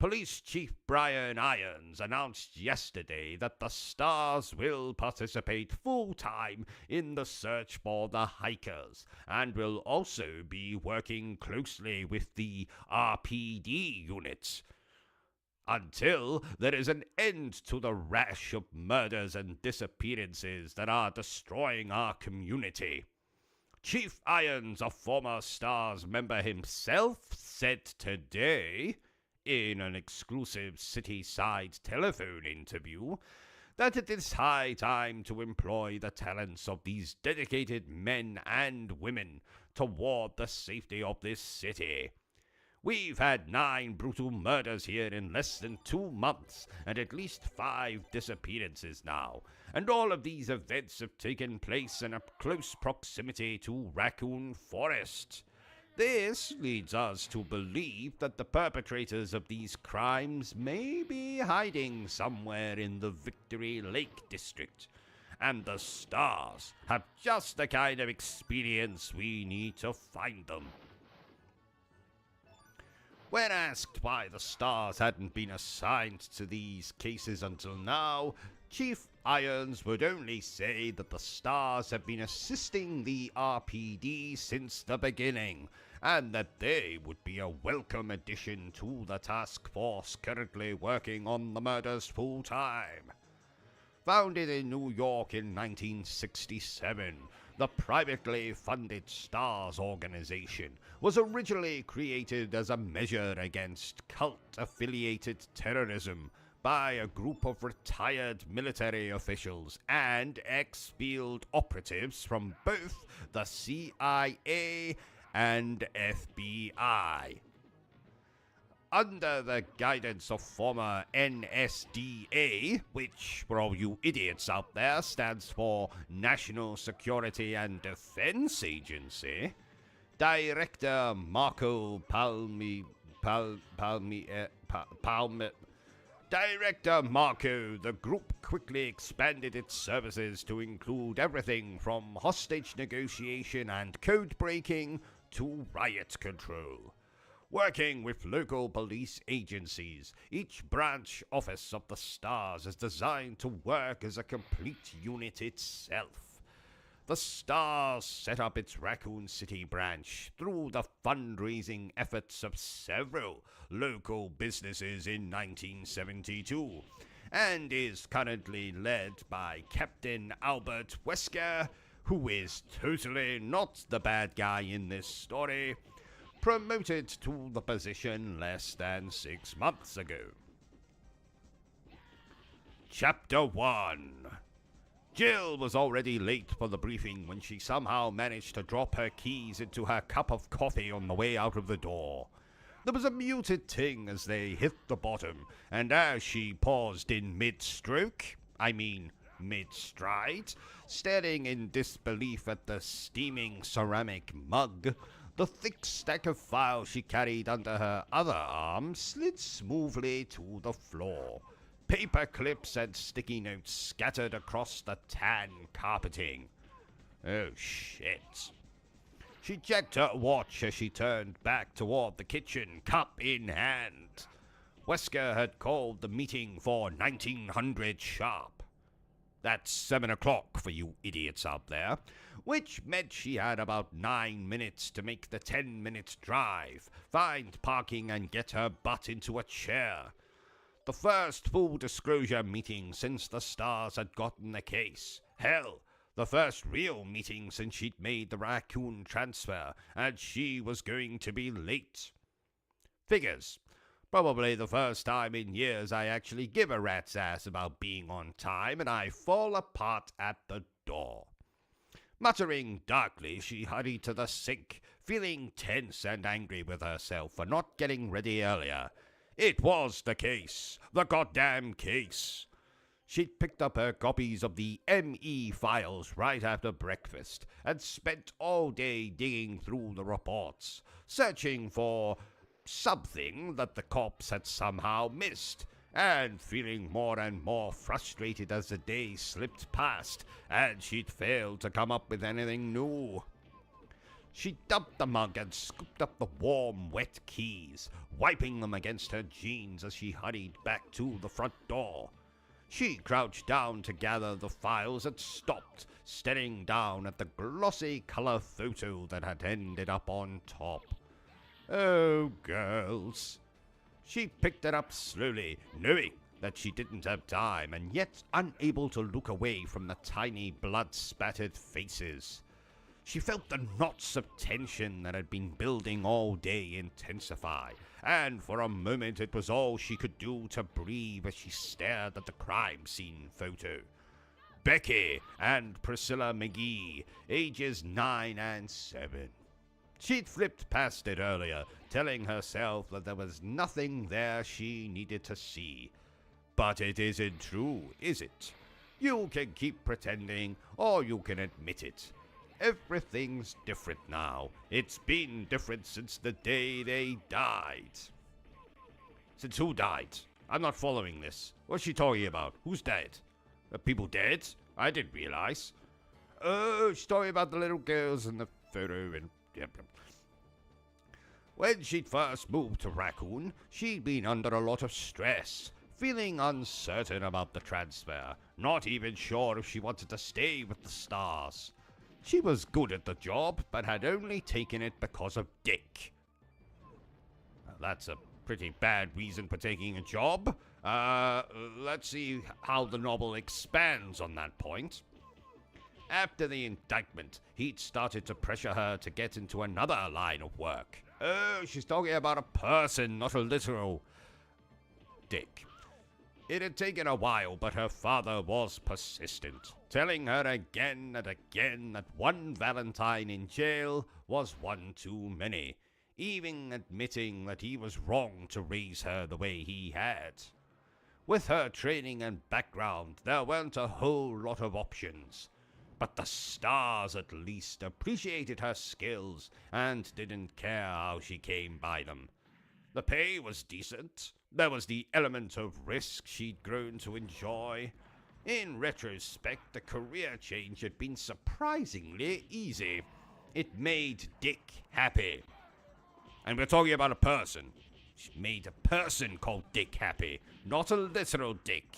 Police Chief Brian Irons announced yesterday that the STARS will participate full-time in the search for the hikers and will also be working closely with the RPD units until there is an end to the rash of murders and disappearances that are destroying our community. Chief Irons, a former STARS member himself, said today, in an exclusive Cityside telephone interview, that it is high time to employ the talents of these dedicated men and women toward the safety of this city. We've had 9 brutal murders here in less than 2 months, and at least 5 disappearances now, and all of these events have taken place in a close proximity to Raccoon Forest. This leads us to believe that the perpetrators of these crimes may be hiding somewhere in the Victory Lake district, and the STARS have just the kind of experience we need to find them. When asked why the stars hadn't been assigned to these cases until now, Chief Irons would only say that the stars have been assisting the RPD since the beginning, and that they would be a welcome addition to the task force currently working on the murders full time. Founded in New York in 1967, the privately funded STARS organization was originally created as a measure against cult-affiliated terrorism by a group of retired military officials and ex-field operatives from both the CIA and FBI. Under the guidance of former NSDA, which, for all you idiots out there, stands for National Security and Defense Agency, Director Marco Director Marco, the group quickly expanded its services to include everything from hostage negotiation and code breaking to riot control. Working with local police agencies, each branch office of the STARS is designed to work as a complete unit itself. The STARS set up its Raccoon City branch through the fundraising efforts of several local businesses in 1972, and is currently led by Captain Albert Wesker, who is totally not the bad guy in this story, promoted to the position less than 6 months ago. Chapter 1. Jill was already late for the briefing when she somehow managed to drop her keys into her cup of coffee on the way out of the door. There was a muted ting as they hit the bottom, and as she paused in mid-stride, staring in disbelief at the steaming ceramic mug, the thick stack of files she carried under her other arm slid smoothly to the floor. Paper clips and sticky notes scattered across the tan carpeting. Oh, shit. She checked her watch as she turned back toward the kitchen, cup in hand. Wesker had called the meeting for 1900 sharp. That's 7 o'clock for you idiots out there, which meant she had about 9 minutes to make the 10-minute drive, find parking and get her butt into a chair. The first full disclosure meeting since the STARS had gotten the case. Hell, the first real meeting since she'd made the Raccoon transfer, and she was going to be late. Figures. Probably the first time in years I actually give a rat's ass about being on time, and I fall apart at the door. Muttering darkly, she hurried to the sink, feeling tense and angry with herself for not getting ready earlier. It was the case. The goddamn case. She'd picked up her copies of the ME files right after breakfast and spent all day digging through the reports, searching for something that the cops had somehow missed, and feeling more and more frustrated as the day slipped past and she'd failed to come up with anything new. She dumped the mug and scooped up the warm, wet keys, wiping them against her jeans as she hurried back to the front door. She crouched down to gather the files and stopped, staring down at the glossy color photo that had ended up on top. Oh, girls. She picked it up slowly, knowing that she didn't have time, and yet unable to look away from the tiny blood-spattered faces. She felt the knots of tension that had been building all day intensify, and for a moment it was all she could do to breathe as she stared at the crime scene photo. Becky and Priscilla McGee, ages 9 and 7. She'd flipped past it earlier, telling herself that there was nothing there she needed to see. But it isn't true, is it? You can keep pretending, or you can admit it. Everything's different now. It's been different since the day they died. Since who died? I'm not following this. What's she talking about? Who's dead? Are people dead? I didn't realize. Oh, she's talking about the little girls in the photo and... Yep. When she'd first moved to Raccoon, she'd been under a lot of stress, feeling uncertain about the transfer, not even sure if she wanted to stay with the Stars. She was good at the job, but had only taken it because of Dick. Well, that's a pretty bad reason for taking a job. Let's see how the novel expands on that point. After the indictment, he'd started to pressure her to get into another line of work. Oh, she's talking about a person, not a literal Dick. It had taken a while, but her father was persistent, telling her again and again that one Valentine in jail was one too many, even admitting that he was wrong to raise her the way he had. With her training and background, there weren't a whole lot of options, but the Stars at least appreciated her skills and didn't care how she came by them. The pay was decent. There was the element of risk she'd grown to enjoy. In retrospect, the career change had been surprisingly easy. It made Dick happy. And we're talking about a person. She made a person called Dick happy, not a literal Dick.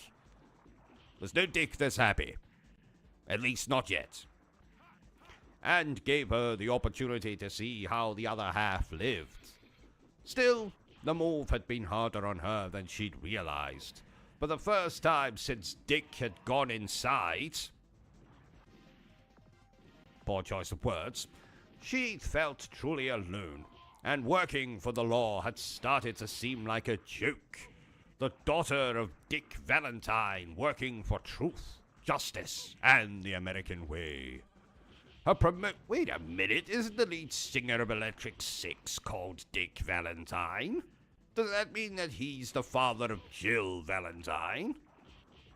There's no Dick that's happy. At least not yet. And gave her the opportunity to see how the other half lived. Still, the move had been harder on her than she'd realized. For the first time since Dick had gone inside, poor choice of words, she'd felt truly alone, and working for the law had started to seem like a joke. The daughter of Dick Valentine working for truth, justice, and the American way. Wait a minute, isn't the lead singer of Electric Six called Dick Valentine? Does that mean that he's the father of Jill Valentine?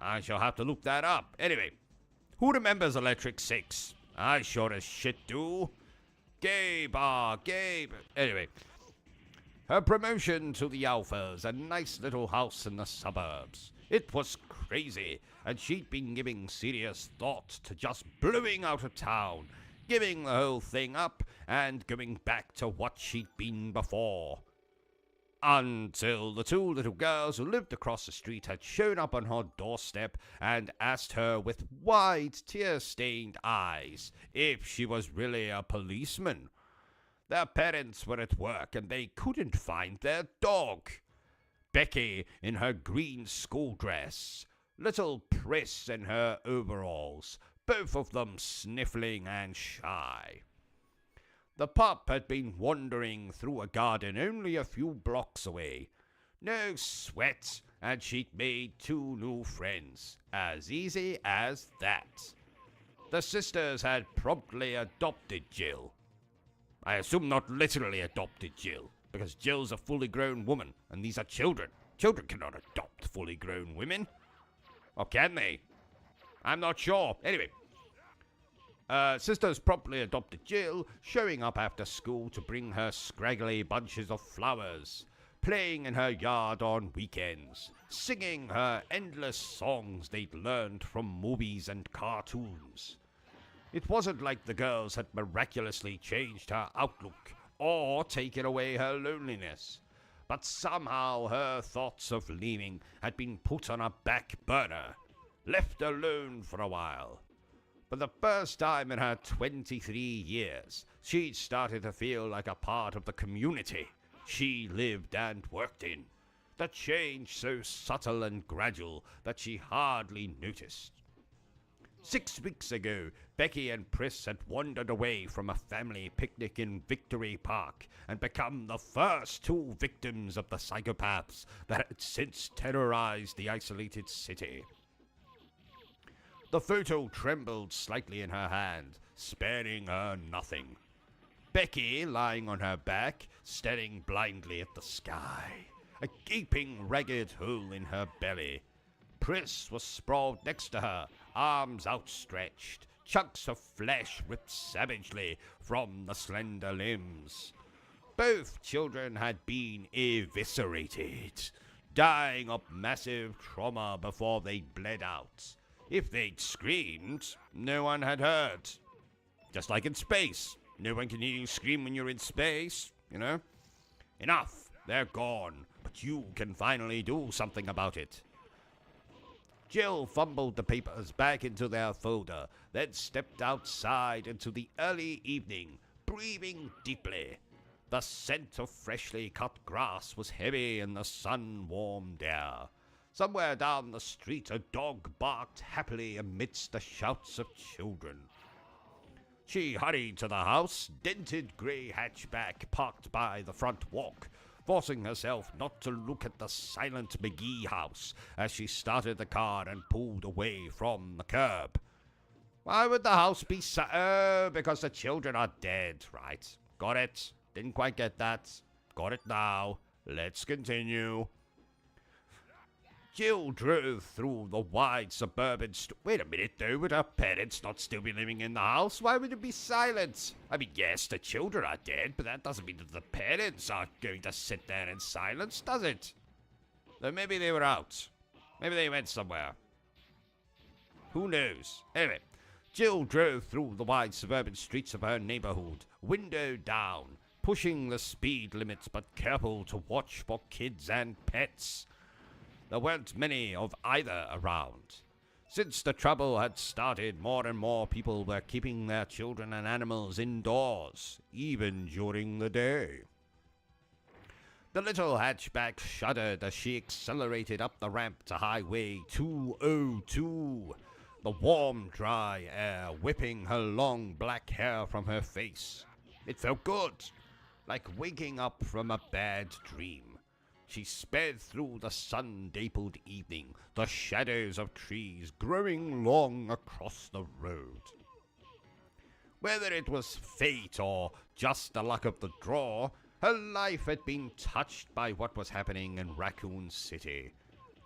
I shall have to look that up. Anyway, who remembers Electric Six? I sure as shit do. Gabe. Anyway, her promotion to the Alphas, a nice little house in the suburbs. It was crazy, and she'd been giving serious thought to just blowing out of town, giving the whole thing up, and going back to what she'd been before. Until the two little girls who lived across the street had shown up on her doorstep and asked her with wide, tear-stained eyes if she was really a policeman. Their parents were at work and they couldn't find their dog. Becky in her green school dress, little Pris in her overalls, both of them sniffling and shy. The pup had been wandering through a garden only a few blocks away. No sweat, and she'd made 2 new friends. As easy as that. The sisters had promptly adopted Jill. I assume not literally adopted Jill, because Jill's a fully grown woman, and these are children. Children cannot adopt fully grown women. Or can they? I'm not sure. Anyway. Sisters promptly adopted Jill, showing up after school to bring her scraggly bunches of flowers, playing in her yard on weekends, singing her endless songs they'd learned from movies and cartoons. It wasn't like the girls had miraculously changed her outlook or taken away her loneliness, but somehow her thoughts of leaving had been put on a back burner, left alone for a while. For the first time in her 23 years, she'd started to feel like a part of the community she lived and worked in. The change so subtle and gradual that she hardly noticed. 6 weeks ago, Becky and Pris had wandered away from a family picnic in Victory Park and become the first 2 victims of the psychopaths that had since terrorized the isolated city. The photo trembled slightly in her hand, sparing her nothing. Becky, lying on her back, staring blindly at the sky, a gaping, ragged hole in her belly. Pris was sprawled next to her, arms outstretched, chunks of flesh ripped savagely from the slender limbs. Both children had been eviscerated, dying of massive trauma before they bled out. If they'd screamed, no one had heard. Just like in space. No one can hear you scream when you're in space, you know? Enough! They're gone, but you can finally do something about it. Jill fumbled the papers back into their folder, then stepped outside into the early evening, breathing deeply. The scent of freshly cut grass was heavy in the sun-warmed air. Somewhere down the street a dog barked happily amidst the shouts of children. She hurried to the house, dented grey hatchback parked by the front walk, forcing herself not to look at the silent McGee house as she started the car and pulled away from the curb. Why would the house be because the children are dead, right? Got it. Didn't quite get that. Got it now. Let's continue. Jill drove through the wide suburban Wait a minute, though. Would her parents not still be living in the house? Why would it be silent? I mean, yes, the children are dead, but that doesn't mean that the parents are going to sit there in silence, does it? Though maybe they were out. Maybe they went somewhere. Who knows? Anyway, Jill drove through the wide suburban streets of her neighborhood, window down, pushing the speed limits but careful to watch for kids and pets. There weren't many of either around. Since the trouble had started, more and more people were keeping their children and animals indoors, even during the day. The little hatchback shuddered as she accelerated up the ramp to Highway 202, the warm, dry air whipping her long black hair from her face. It felt good, like waking up from a bad dream. She sped through the sun-dappled evening, the shadows of trees growing long across the road. Whether it was fate or just the luck of the draw, her life had been touched by what was happening in Raccoon City.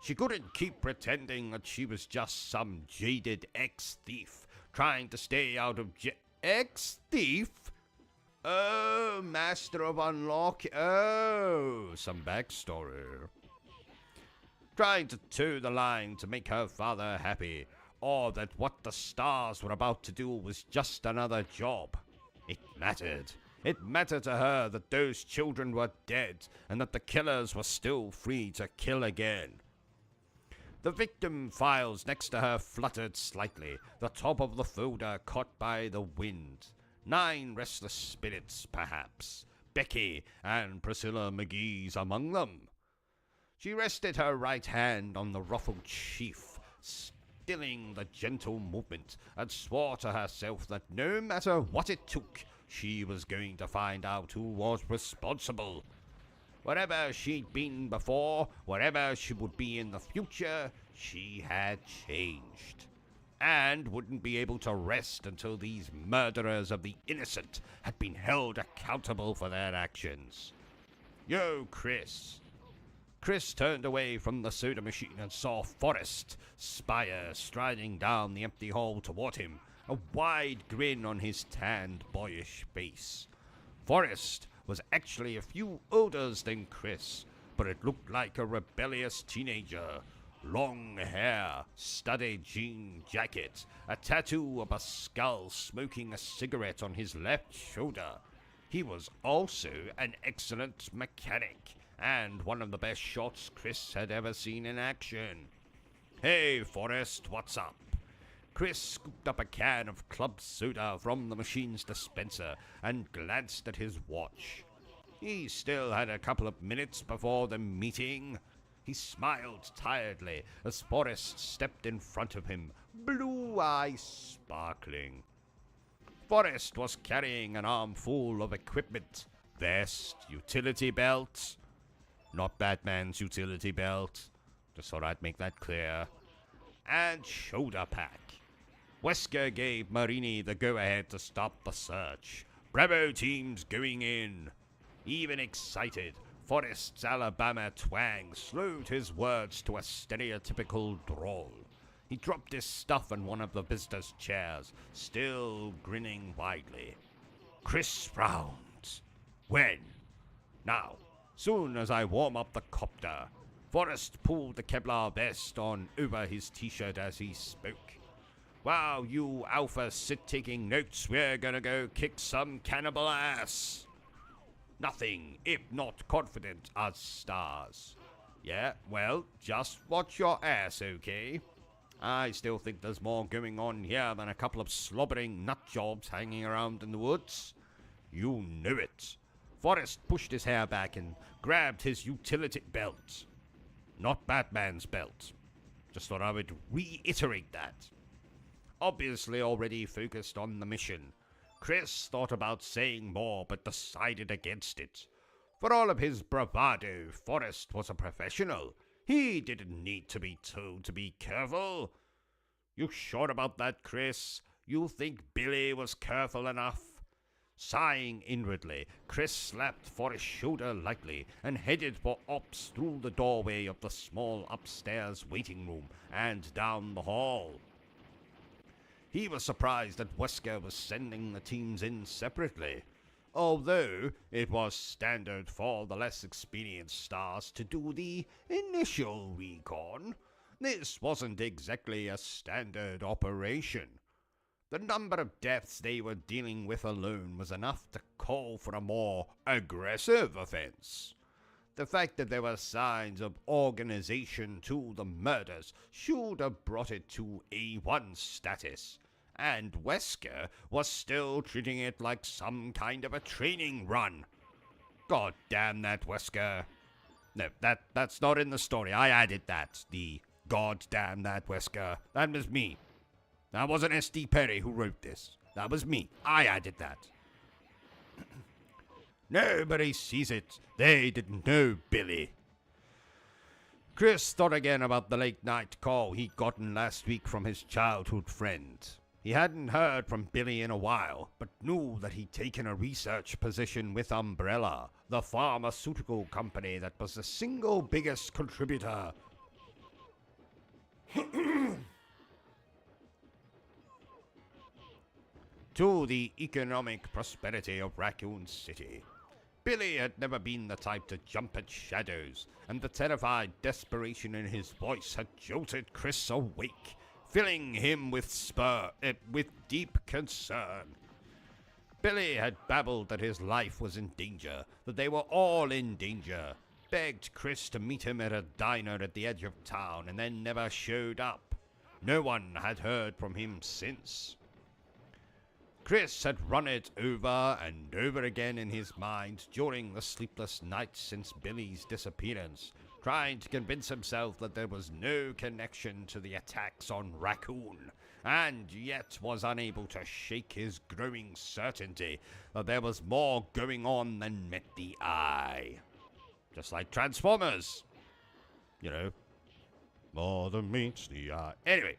She couldn't keep pretending that she was just some jaded ex-thief trying to stay out of ex-thief? Oh, Master of Unlock. Oh, some backstory. Trying to toe the line to make her father happy, or that what the stars were about to do was just another job. It mattered. It mattered to her that those children were dead, and that the killers were still free to kill again. The victim files next to her fluttered slightly, the top of the folder caught by the wind. 9 restless spirits, perhaps. Becky and Priscilla McGee's among them. She rested her right hand on the ruffled sheath, stilling the gentle movement, and swore to herself that no matter what it took, she was going to find out who was responsible. Wherever she'd been before, wherever she would be in the future, she had changed. And wouldn't be able to rest until these murderers of the innocent had been held accountable for their actions. Yo, Chris. Chris turned away from the soda machine and saw Forrest Spire striding down the empty hall toward him, a wide grin on his tanned, boyish face. Forrest was actually a few older than Chris, but it looked like a rebellious teenager. Long hair, studded jean jacket, a tattoo of a skull, smoking a cigarette on his left shoulder. He was also an excellent mechanic, and one of the best shots Chris had ever seen in action. Hey, Forrest, what's up? Chris scooped up a can of club soda from the machine's dispenser and glanced at his watch. He still had a couple of minutes before the meeting. He smiled tiredly as Forrest stepped in front of him, blue eyes sparkling. Forrest was carrying an armful of equipment, vest, utility belt. Not Batman's utility belt, just thought I'd make that clear. And shoulder pack. Wesker gave Marini the go-ahead to stop the search. Bravo team's going in. Even excited, Forrest's Alabama twang slowed his words to a stereotypical drawl. He dropped his stuff in one of the visitors' chairs, still grinning widely. Chris frowned. When? Now, soon as I warm up the copter. Forrest pulled the Kevlar vest on over his t-shirt as he spoke. Wow, you alphas sit taking notes, we're gonna go kick some cannibal ass. nothing if not confident as stars. Yeah, well, just watch your ass, okay? I still think there's more going on here than a couple of slobbering nutjobs hanging around in the woods. You knew it. Forrest pushed his hair back and grabbed his utility belt. Not Batman's belt. Just thought I would reiterate that. Obviously already focused on the mission, Chris thought about saying more but decided against it. For all of his bravado, Forrest was a professional. He didn't need to be told to be careful. You sure about that, Chris? You think Billy was careful enough? Sighing inwardly, Chris slapped Forrest's shoulder lightly and headed for Ops through the doorway of the small upstairs waiting room and down the hall. He was surprised that Wesker was sending the teams in separately, although it was standard for the less experienced stars to do the initial recon. This wasn't exactly a standard operation. The number of deaths they were dealing with alone was enough to call for a more aggressive offense. The fact that there were signs of organization to the murders should have brought it to A1 status, and Wesker was still treating it like some kind of a training run. God damn that Wesker. No, that's not in the story. I added that. The God damn that Wesker. That was me. That wasn't S.D. Perry who wrote this. That was me. I added that. Nobody sees it. They didn't know Billy. Chris thought again about the late night call he'd gotten last week from his childhood friend. He hadn't heard from Billy in a while, but knew that he'd taken a research position with Umbrella, the pharmaceutical company that was the single biggest contributor to the economic prosperity of Raccoon City. Billy had never been the type to jump at shadows, and the terrified desperation in his voice had jolted Chris awake, filling him with deep concern. Billy had babbled that his life was in danger, that they were all in danger, begged Chris to meet him at a diner at the edge of town, and then never showed up. No one had heard from him since. Chris had run it over and over again in his mind during the sleepless nights since Billy's disappearance, trying to convince himself that there was no connection to the attacks on Raccoon, and yet was unable to shake his growing certainty that there was more going on than met the eye. Just like Transformers. You know, more than meets the eye. Anyway,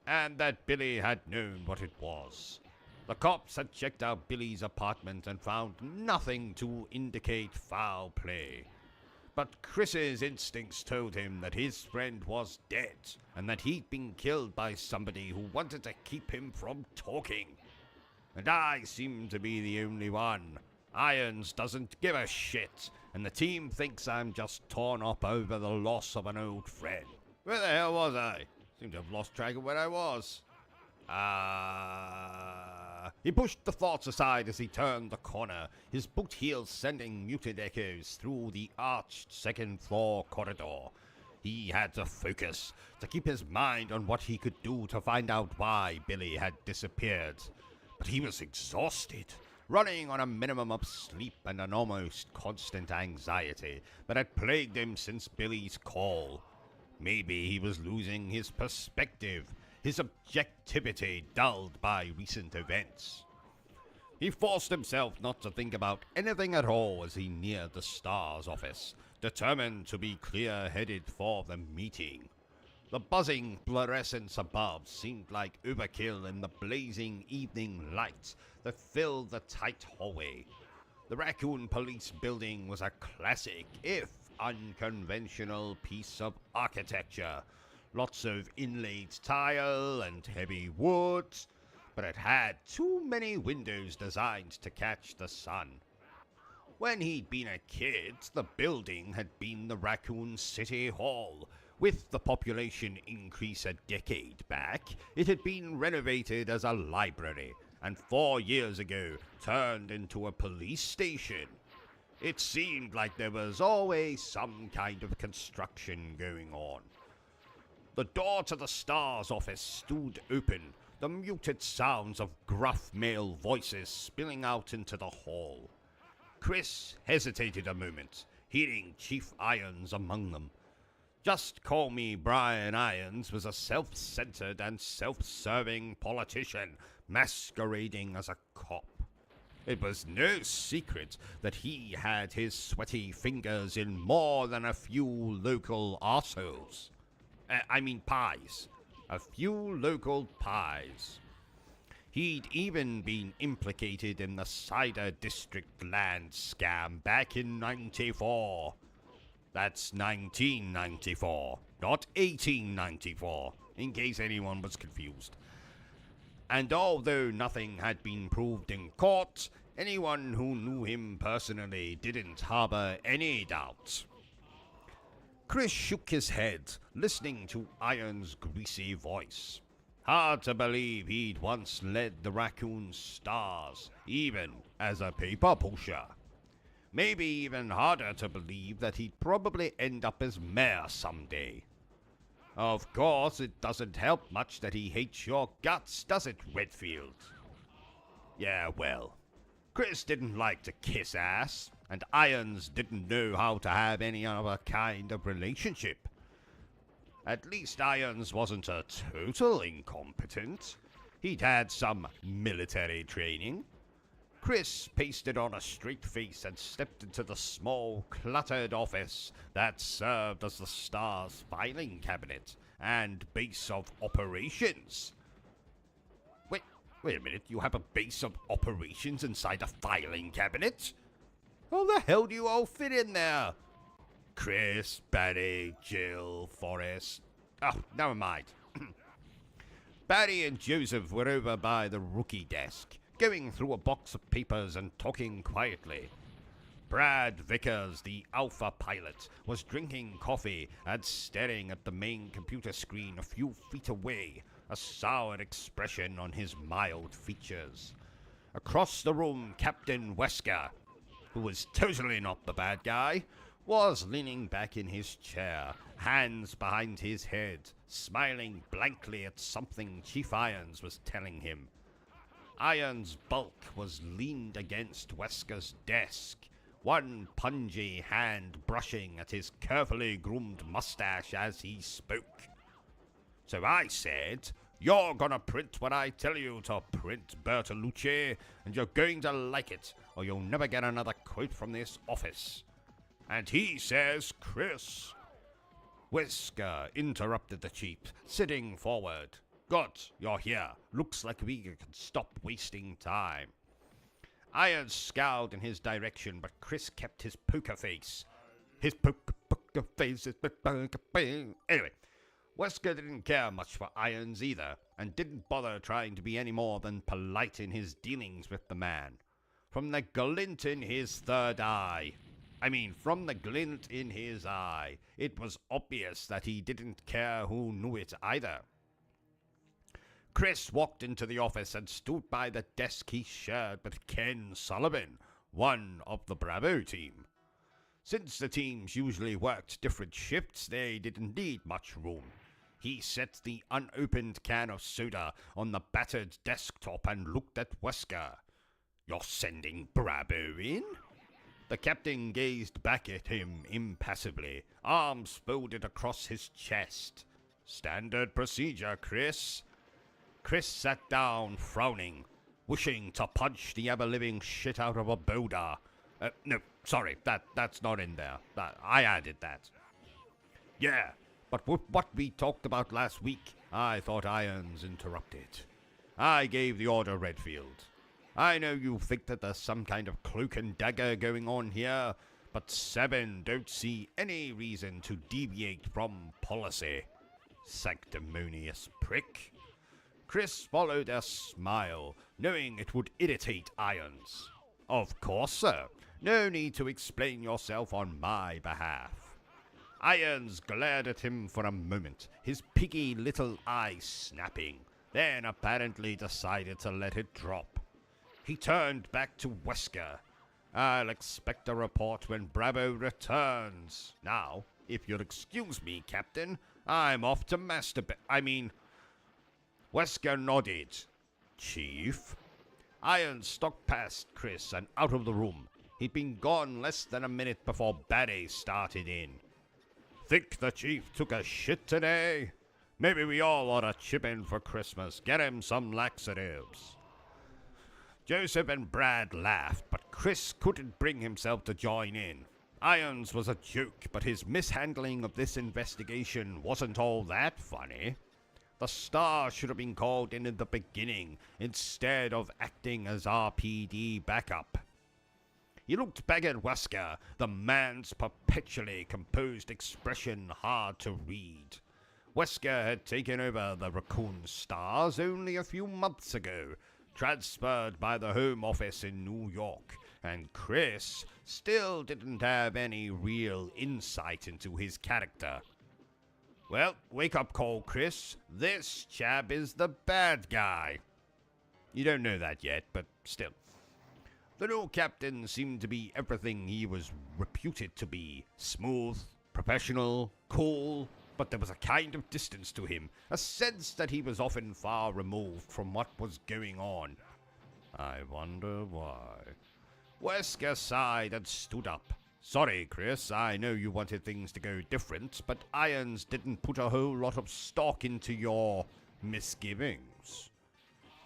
and that Billy had known what it was. The cops had checked out Billy's apartment and found nothing to indicate foul play. But Chris's instincts told him that his friend was dead, and that he'd been killed by somebody who wanted to keep him from talking. And I seem to be the only one. Irons doesn't give a shit, and the team thinks I'm just torn up over the loss of an old friend. Where the hell was I? Seem to have lost track of where I was. He pushed the thoughts aside as he turned the corner, his boot heels sending muted echoes through the arched second-floor corridor. He had to focus, to keep his mind on what he could do to find out why Billy had disappeared. But he was exhausted, running on a minimum of sleep and an almost constant anxiety that had plagued him since Billy's call. Maybe he was losing his perspective, his objectivity dulled by recent events. He forced himself not to think about anything at all as he neared the Star's office, determined to be clear-headed for the meeting. The buzzing fluorescence above seemed like overkill in the blazing evening light that filled the tight hallway. The Raccoon Police building was a classic, if unconventional, piece of architecture. Lots of inlaid tile and heavy wood, but it had too many windows designed to catch the sun. When he'd been a kid, the building had been the Raccoon City Hall. With the population increase a decade back, it had been renovated as a library, and 4 years ago turned into a police station. It seemed like there was always some kind of construction going on. The door to the Star's office stood open, the muted sounds of gruff male voices spilling out into the hall. Chris hesitated a moment, hearing Chief Irons among them. Just Call Me Brian Irons was a self-centered and self-serving politician masquerading as a cop. It was no secret that he had his sweaty fingers in more than a few local arseholes. Pies. A few local pies. He'd even been implicated in the Cider District land scam back in '94. That's 1994, not 1894, in case anyone was confused. And although nothing had been proved in court, anyone who knew him personally didn't harbor any doubt. Chris shook his head, listening to Irons' greasy voice. Hard to believe he'd once led the Raccoon Stars, even as a paper pusher. Maybe even harder to believe that he'd probably end up as mayor someday. Of course, it doesn't help much that he hates your guts, does it, Redfield? Yeah, well, Chris didn't like to kiss ass, and Irons didn't know how to have any other kind of relationship. At least Irons wasn't a total incompetent. He'd had some military training. Chris pasted on a straight face and stepped into the small, cluttered office that served as the Star's filing cabinet and base of operations. Wait a minute, you have a base of operations inside a filing cabinet? How the hell do you all fit in there? Chris, Barry, Jill, Forrest. Oh, never mind. Barry and Joseph were over by the rookie desk, going through a box of papers and talking quietly. Brad Vickers, the Alpha pilot, was drinking coffee and staring at the main computer screen a few feet away, a sour expression on his mild features. Across the room, Captain Wesker, who was totally not the bad guy, was leaning back in his chair, hands behind his head, smiling blankly at something Chief Irons was telling him. Irons' bulk was leaned against Wesker's desk, one pungy hand brushing at his carefully groomed mustache as he spoke. So I said, "You're gonna print what I tell you to print, Bertolucci, and you're going to like it, or you'll never get another quote from this office." And he says, "Chris." Wesker interrupted the chief, sitting forward. "Good, you're here. Looks like we can stop wasting time." Irons scowled in his direction, but Chris kept his poker face. Anyway, Wesker didn't care much for Irons either, and didn't bother trying to be any more than polite in his dealings with the man. From the glint in his third eye, from the glint in his eye, it was obvious that he didn't care who knew it either. Chris walked into the office and stood by the desk he shared with Ken Sullivan, one of the Bravo team. Since the teams usually worked different shifts, they didn't need much room. He set the unopened can of soda on the battered desktop and looked at Wesker. "You're sending Bravo in?" The captain gazed back at him impassively, arms folded across his chest. "Standard procedure, Chris." Chris sat down, frowning, wishing to punch the ever-living shit out of a boulder. No, sorry, that's not in there. I added that. "Yeah, but with what we talked about last week," I thought Irons interrupted. "I gave the order, Redfield. I know you think that there's some kind of cloak and dagger going on here, but Seven don't see any reason to deviate from policy. Sanctimonious prick." Chris followed a smile, knowing it would irritate Irons. "Of course, sir. No need to explain yourself on my behalf." Irons glared at him for a moment, his piggy little eyes snapping, then apparently decided to let it drop. He turned back to Wesker. I'll expect a report when Bravo returns. Now, if you'll excuse me, Captain, I'm off to Wesker nodded. Chief? Iron stalked past Chris and out of the room. He'd been gone less than a minute before Barry started in. Think the chief took a shit today? Maybe we all ought to chip in for Christmas. Get him some laxatives. Joseph and Brad laughed, but Chris couldn't bring himself to join in. Irons was a joke, but his mishandling of this investigation wasn't all that funny. The Star should have been called in the beginning, instead of acting as RPD backup. He looked back at Wesker, the man's perpetually composed expression hard to read. Wesker had taken over the Raccoon Stars only a few months ago, transferred by the Home Office in New York, and Chris still didn't have any real insight into his character. Well, wake-up call, Chris. This chap is the bad guy. You don't know that yet, but still. The new captain seemed to be everything he was reputed to be. Smooth, professional, cool, but there was a kind of distance to him, a sense that he was often far removed from what was going on. I wonder why. Wesker sighed and stood up. Sorry, Chris, I know you wanted things to go different, but Irons didn't put a whole lot of stock into your misgivings.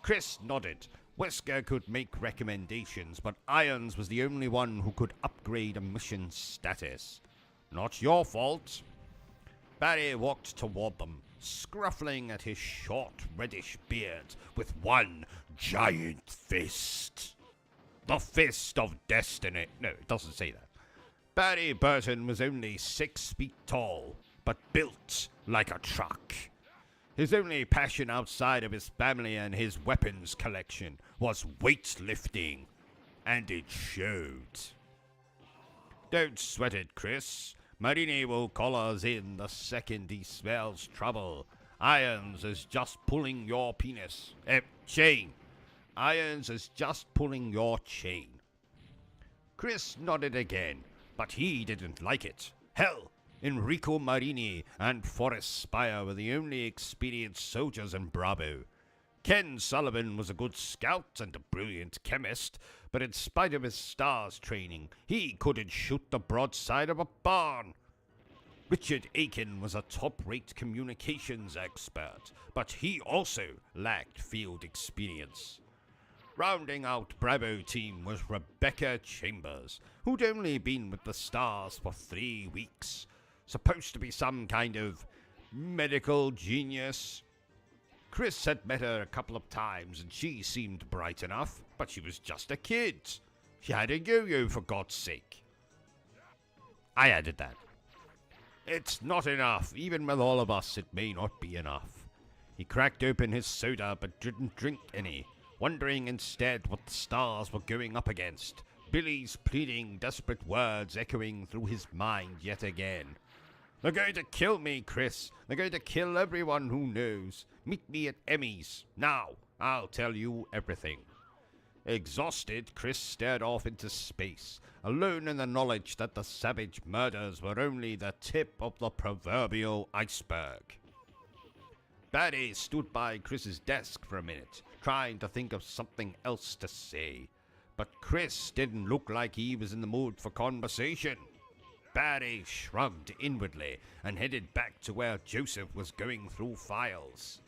Chris nodded. Wesker could make recommendations, but Irons was the only one who could upgrade a mission status. Not your fault. Barry walked toward them, scruffling at his short, reddish beard with one giant fist. The fist of destiny. No, it doesn't say that. Barry Burton was only 6 feet tall, but built like a truck. His only passion outside of his family and his weapons collection was weightlifting, and it showed. Don't sweat it, Chris. Marini will call us in the second he smells trouble. Irons is just pulling your chain. Irons is just pulling your chain. Chris nodded again, but he didn't like it. Hell, Enrico Marini and Forrest Spire were the only experienced soldiers in Bravo. Ken Sullivan was a good scout and a brilliant chemist, but in spite of his STARS training, he couldn't shoot the broadside of a barn. Richard Aiken was a top-rate communications expert, but he also lacked field experience. Rounding out Bravo team was Rebecca Chambers, who'd only been with the Stars for 3 weeks. Supposed to be some kind of medical genius. Chris had met her a couple of times and she seemed bright enough, but she was just a kid. She had a yo-yo, for God's sake. I added that. It's not enough. Even with all of us, it may not be enough. He cracked open his soda but didn't drink any, wondering instead what the Stars were going up against. Billy's pleading, desperate words echoing through his mind yet again. They're going to kill me, Chris. They're going to kill everyone who knows. Meet me at Emmy's. Now, I'll tell you everything. Exhausted, Chris stared off into space, alone in the knowledge that the savage murders were only the tip of the proverbial iceberg. Barry stood by Chris's desk for a minute, trying to think of something else to say. But Chris didn't look like he was in the mood for conversation. Barry shrugged inwardly and headed back to where Joseph was going through files.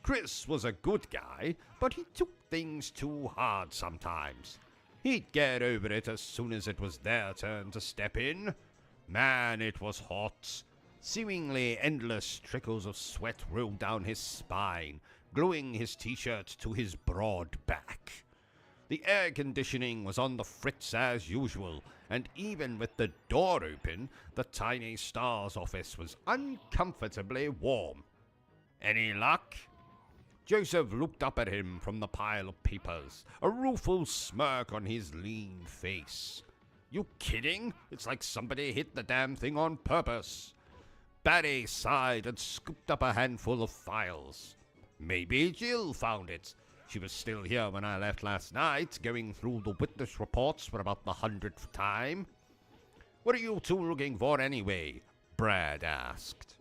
Chris was a good guy, but he took things too hard sometimes. He'd get over it as soon as it was their turn to step in. Man, it was hot. Seemingly endless trickles of sweat rolled down his spine, gluing his t-shirt to his broad back. The air conditioning was on the fritz as usual, and even with the door open, the tiny Stars office was uncomfortably warm. Any luck? Joseph looked up at him from the pile of papers, a rueful smirk on his lean face. You kidding? It's like somebody hit the damn thing on purpose. Barry sighed and scooped up a handful of files. Maybe Jill found it. She was still here when I left last night, going through the witness reports for about the 100th time. What are you two looking for anyway? Brad asked.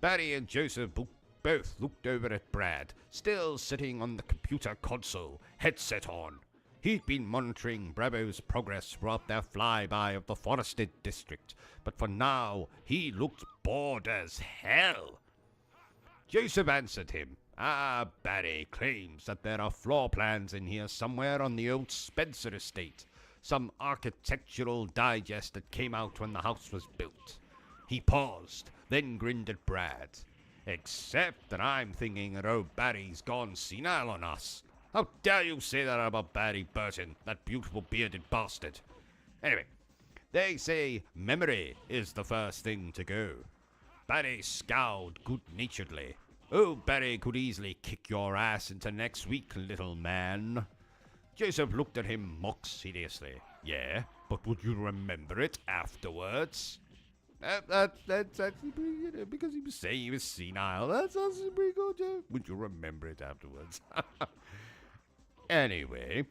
Barry and Joseph both looked over at Brad, still sitting on the computer console, headset on. He'd been monitoring Bravo's progress throughout their flyby of the forested district, but for now he looked bored as hell. Joseph answered him. Barry claims that there are floor plans in here somewhere on the old Spencer estate, some architectural digest that came out when the house was built. He paused, then grinned at Brad. Except that I'm thinking that old Barry's gone senile on us. How dare you say that about Barry Burton, that beautiful bearded bastard? Anyway, they say memory is the first thing to go. Barry scowled good-naturedly. Oh, Barry could easily kick your ass into next week, little man. Joseph looked at him mock-seriously. Yeah, but would you remember it afterwards? That's actually pretty good, because he was saying he was senile. That's actually pretty good, Joe. Would you remember it afterwards? Anyway,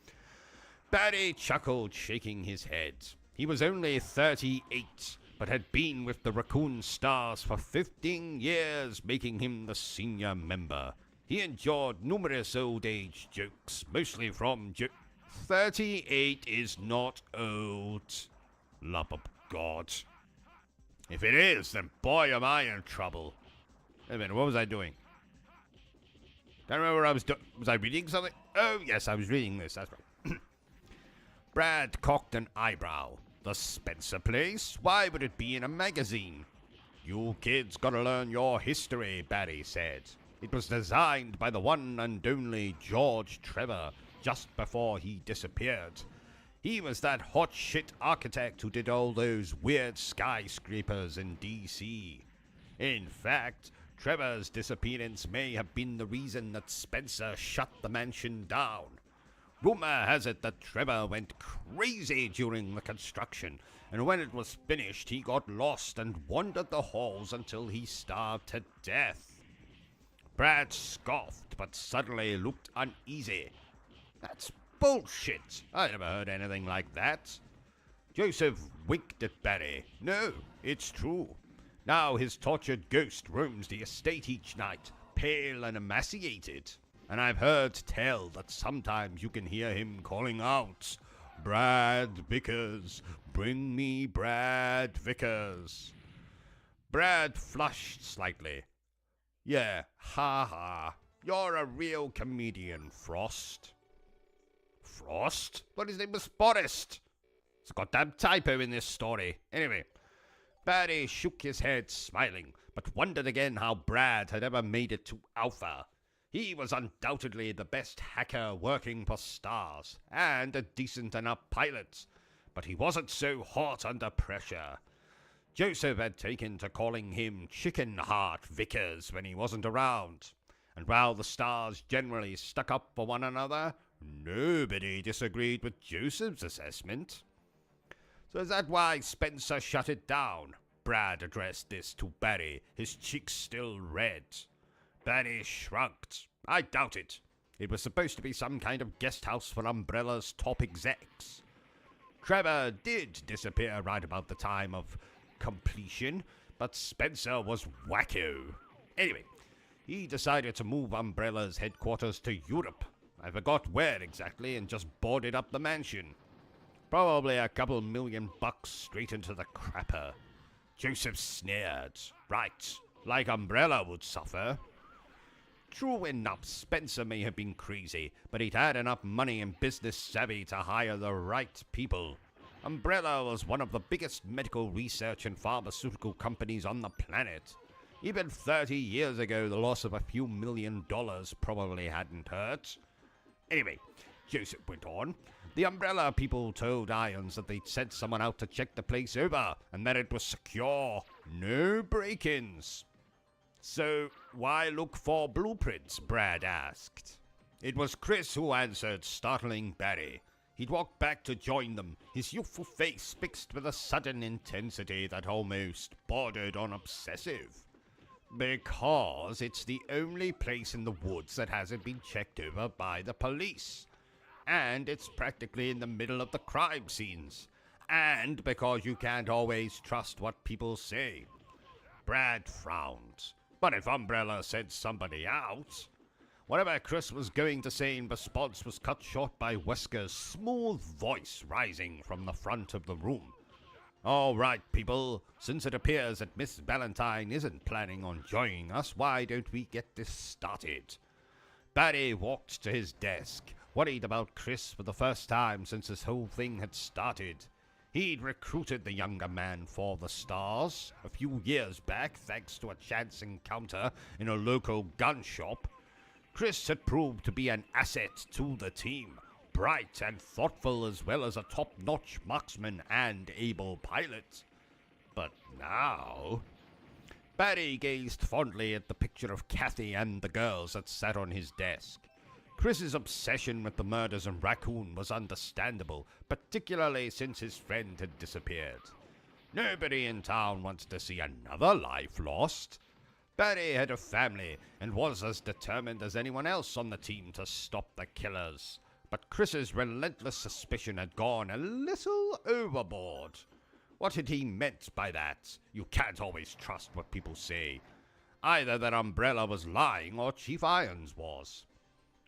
Barry chuckled, shaking his head. He was only 38, but had been with the Raccoon Stars for 15 years, making him the senior member. He endured numerous old age jokes, mostly from 38 is not old. Love of God. If it is, then boy am I in trouble. Wait a minute, what was I doing? Can't remember what I was doing. Was I reading something? Oh, yes, I was reading this, that's right. Brad cocked an eyebrow. The Spencer place? Why would it be in a magazine? You kids gotta learn your history, Barry said. It was designed by the one and only George Trevor, just before he disappeared. He was that hot shit architect who did all those weird skyscrapers in D.C. In fact, Trevor's disappearance may have been the reason that Spencer shut the mansion down. Rumor has it that Trevor went crazy during the construction, and when it was finished he got lost and wandered the halls until he starved to death. Brad scoffed, but suddenly looked uneasy. That's bullshit. I never heard anything like that. Joseph winked at Barry. No, it's true. Now his tortured ghost roams the estate each night, pale and emaciated. And I've heard tell that sometimes you can hear him calling out, Brad Vickers, bring me Brad Vickers. Brad flushed slightly. Yeah, ha ha. You're a real comedian, Frost. Frost? Well, his name was Forrest. It's a goddamn typo in this story. Anyway, Barry shook his head, smiling, but wondered again how Brad had ever made it to Alpha. He was undoubtedly the best hacker working for Stars, and a decent enough pilot, but he wasn't so hot under pressure. Joseph had taken to calling him Chicken Heart Vickers when he wasn't around, and while the Stars generally stuck up for one another, nobody disagreed with Joseph's assessment. So is that why Spencer shut it down? Brad addressed this to Barry, his cheeks still red. Barry shrugged. I doubt it. It was supposed to be some kind of guest house for Umbrella's top execs. Trevor did disappear right about the time of completion, but Spencer was wacko. Anyway, he decided to move Umbrella's headquarters to Europe. I forgot where exactly and just boarded up the mansion. Probably a couple $1 million straight into the crapper. Joseph sneered. Right, like Umbrella would suffer. True enough, Spencer may have been crazy, but he'd had enough money and business savvy to hire the right people. Umbrella was one of the biggest medical research and pharmaceutical companies on the planet. Even 30 years ago, the loss of a few $1 million probably hadn't hurt. Anyway, Joseph went on. The Umbrella people told Irons that they'd sent someone out to check the place over, and that it was secure. No break-ins. So, why look for blueprints? Brad asked. It was Chris who answered, startling Barry. He'd walked back to join them, his youthful face fixed with a sudden intensity that almost bordered on obsessive. Because it's the only place in the woods that hasn't been checked over by the police. And it's practically in the middle of the crime scenes. And because you can't always trust what people say. Brad frowned. But if Umbrella sent somebody out... Whatever Chris was going to say in response was cut short by Wesker's smooth voice rising from the front of the room. All right, people, since it appears that Miss Valentine isn't planning on joining us, why don't we get this started? Barry walked to his desk, worried about Chris for the first time since this whole thing had started. He'd recruited the younger man for the Stars a few years back thanks to a chance encounter in a local gun shop. Chris had proved to be an asset to the team, bright and thoughtful as well as a top-notch marksman and able pilot. But now... Barry gazed fondly at the picture of Kathy and the girls that sat on his desk. Chris's obsession with the murders in Raccoon was understandable, particularly since his friend had disappeared. Nobody in town wants to see another life lost. Barry had a family and was as determined as anyone else on the team to stop the killers. But Chris's relentless suspicion had gone a little overboard. What had he meant by that? You can't always trust what people say. Either that Umbrella was lying or Chief Irons was.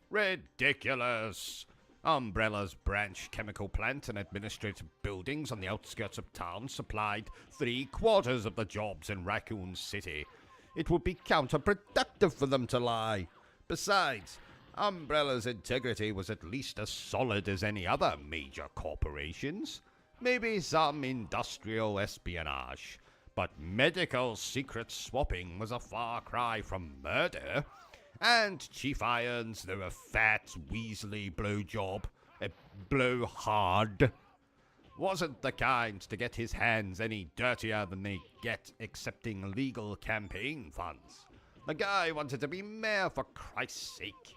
Ridiculous! Umbrella's branch chemical plant and administrative buildings on the outskirts of town supplied 3/4 of the jobs in Raccoon City. It would be counterproductive for them to lie. Besides, Umbrella's integrity was at least as solid as any other major corporation's. Maybe some industrial espionage, but medical secret swapping was a far cry from murder. And Chief Irons, though a fat, weaselly blowjob, blowhard, wasn't the kind to get his hands any dirtier than they get accepting legal campaign funds. The guy wanted to be mayor for Christ's sake.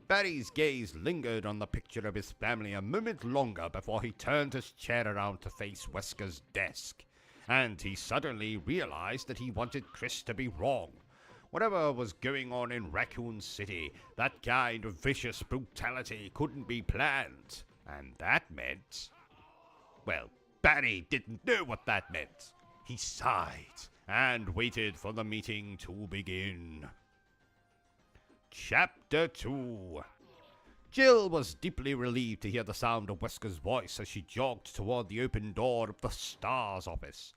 Barry's gaze lingered on the picture of his family a moment longer before he turned his chair around to face Wesker's desk, and he suddenly realized that he wanted Chris to be wrong. Whatever was going on in Raccoon City, that kind of vicious brutality couldn't be planned, and that meant... Well, Barry didn't know what that meant. He sighed and waited for the meeting to begin. Chapter 2. Jill was deeply relieved to hear the sound of Wesker's voice as she jogged toward the open door of the Stars office.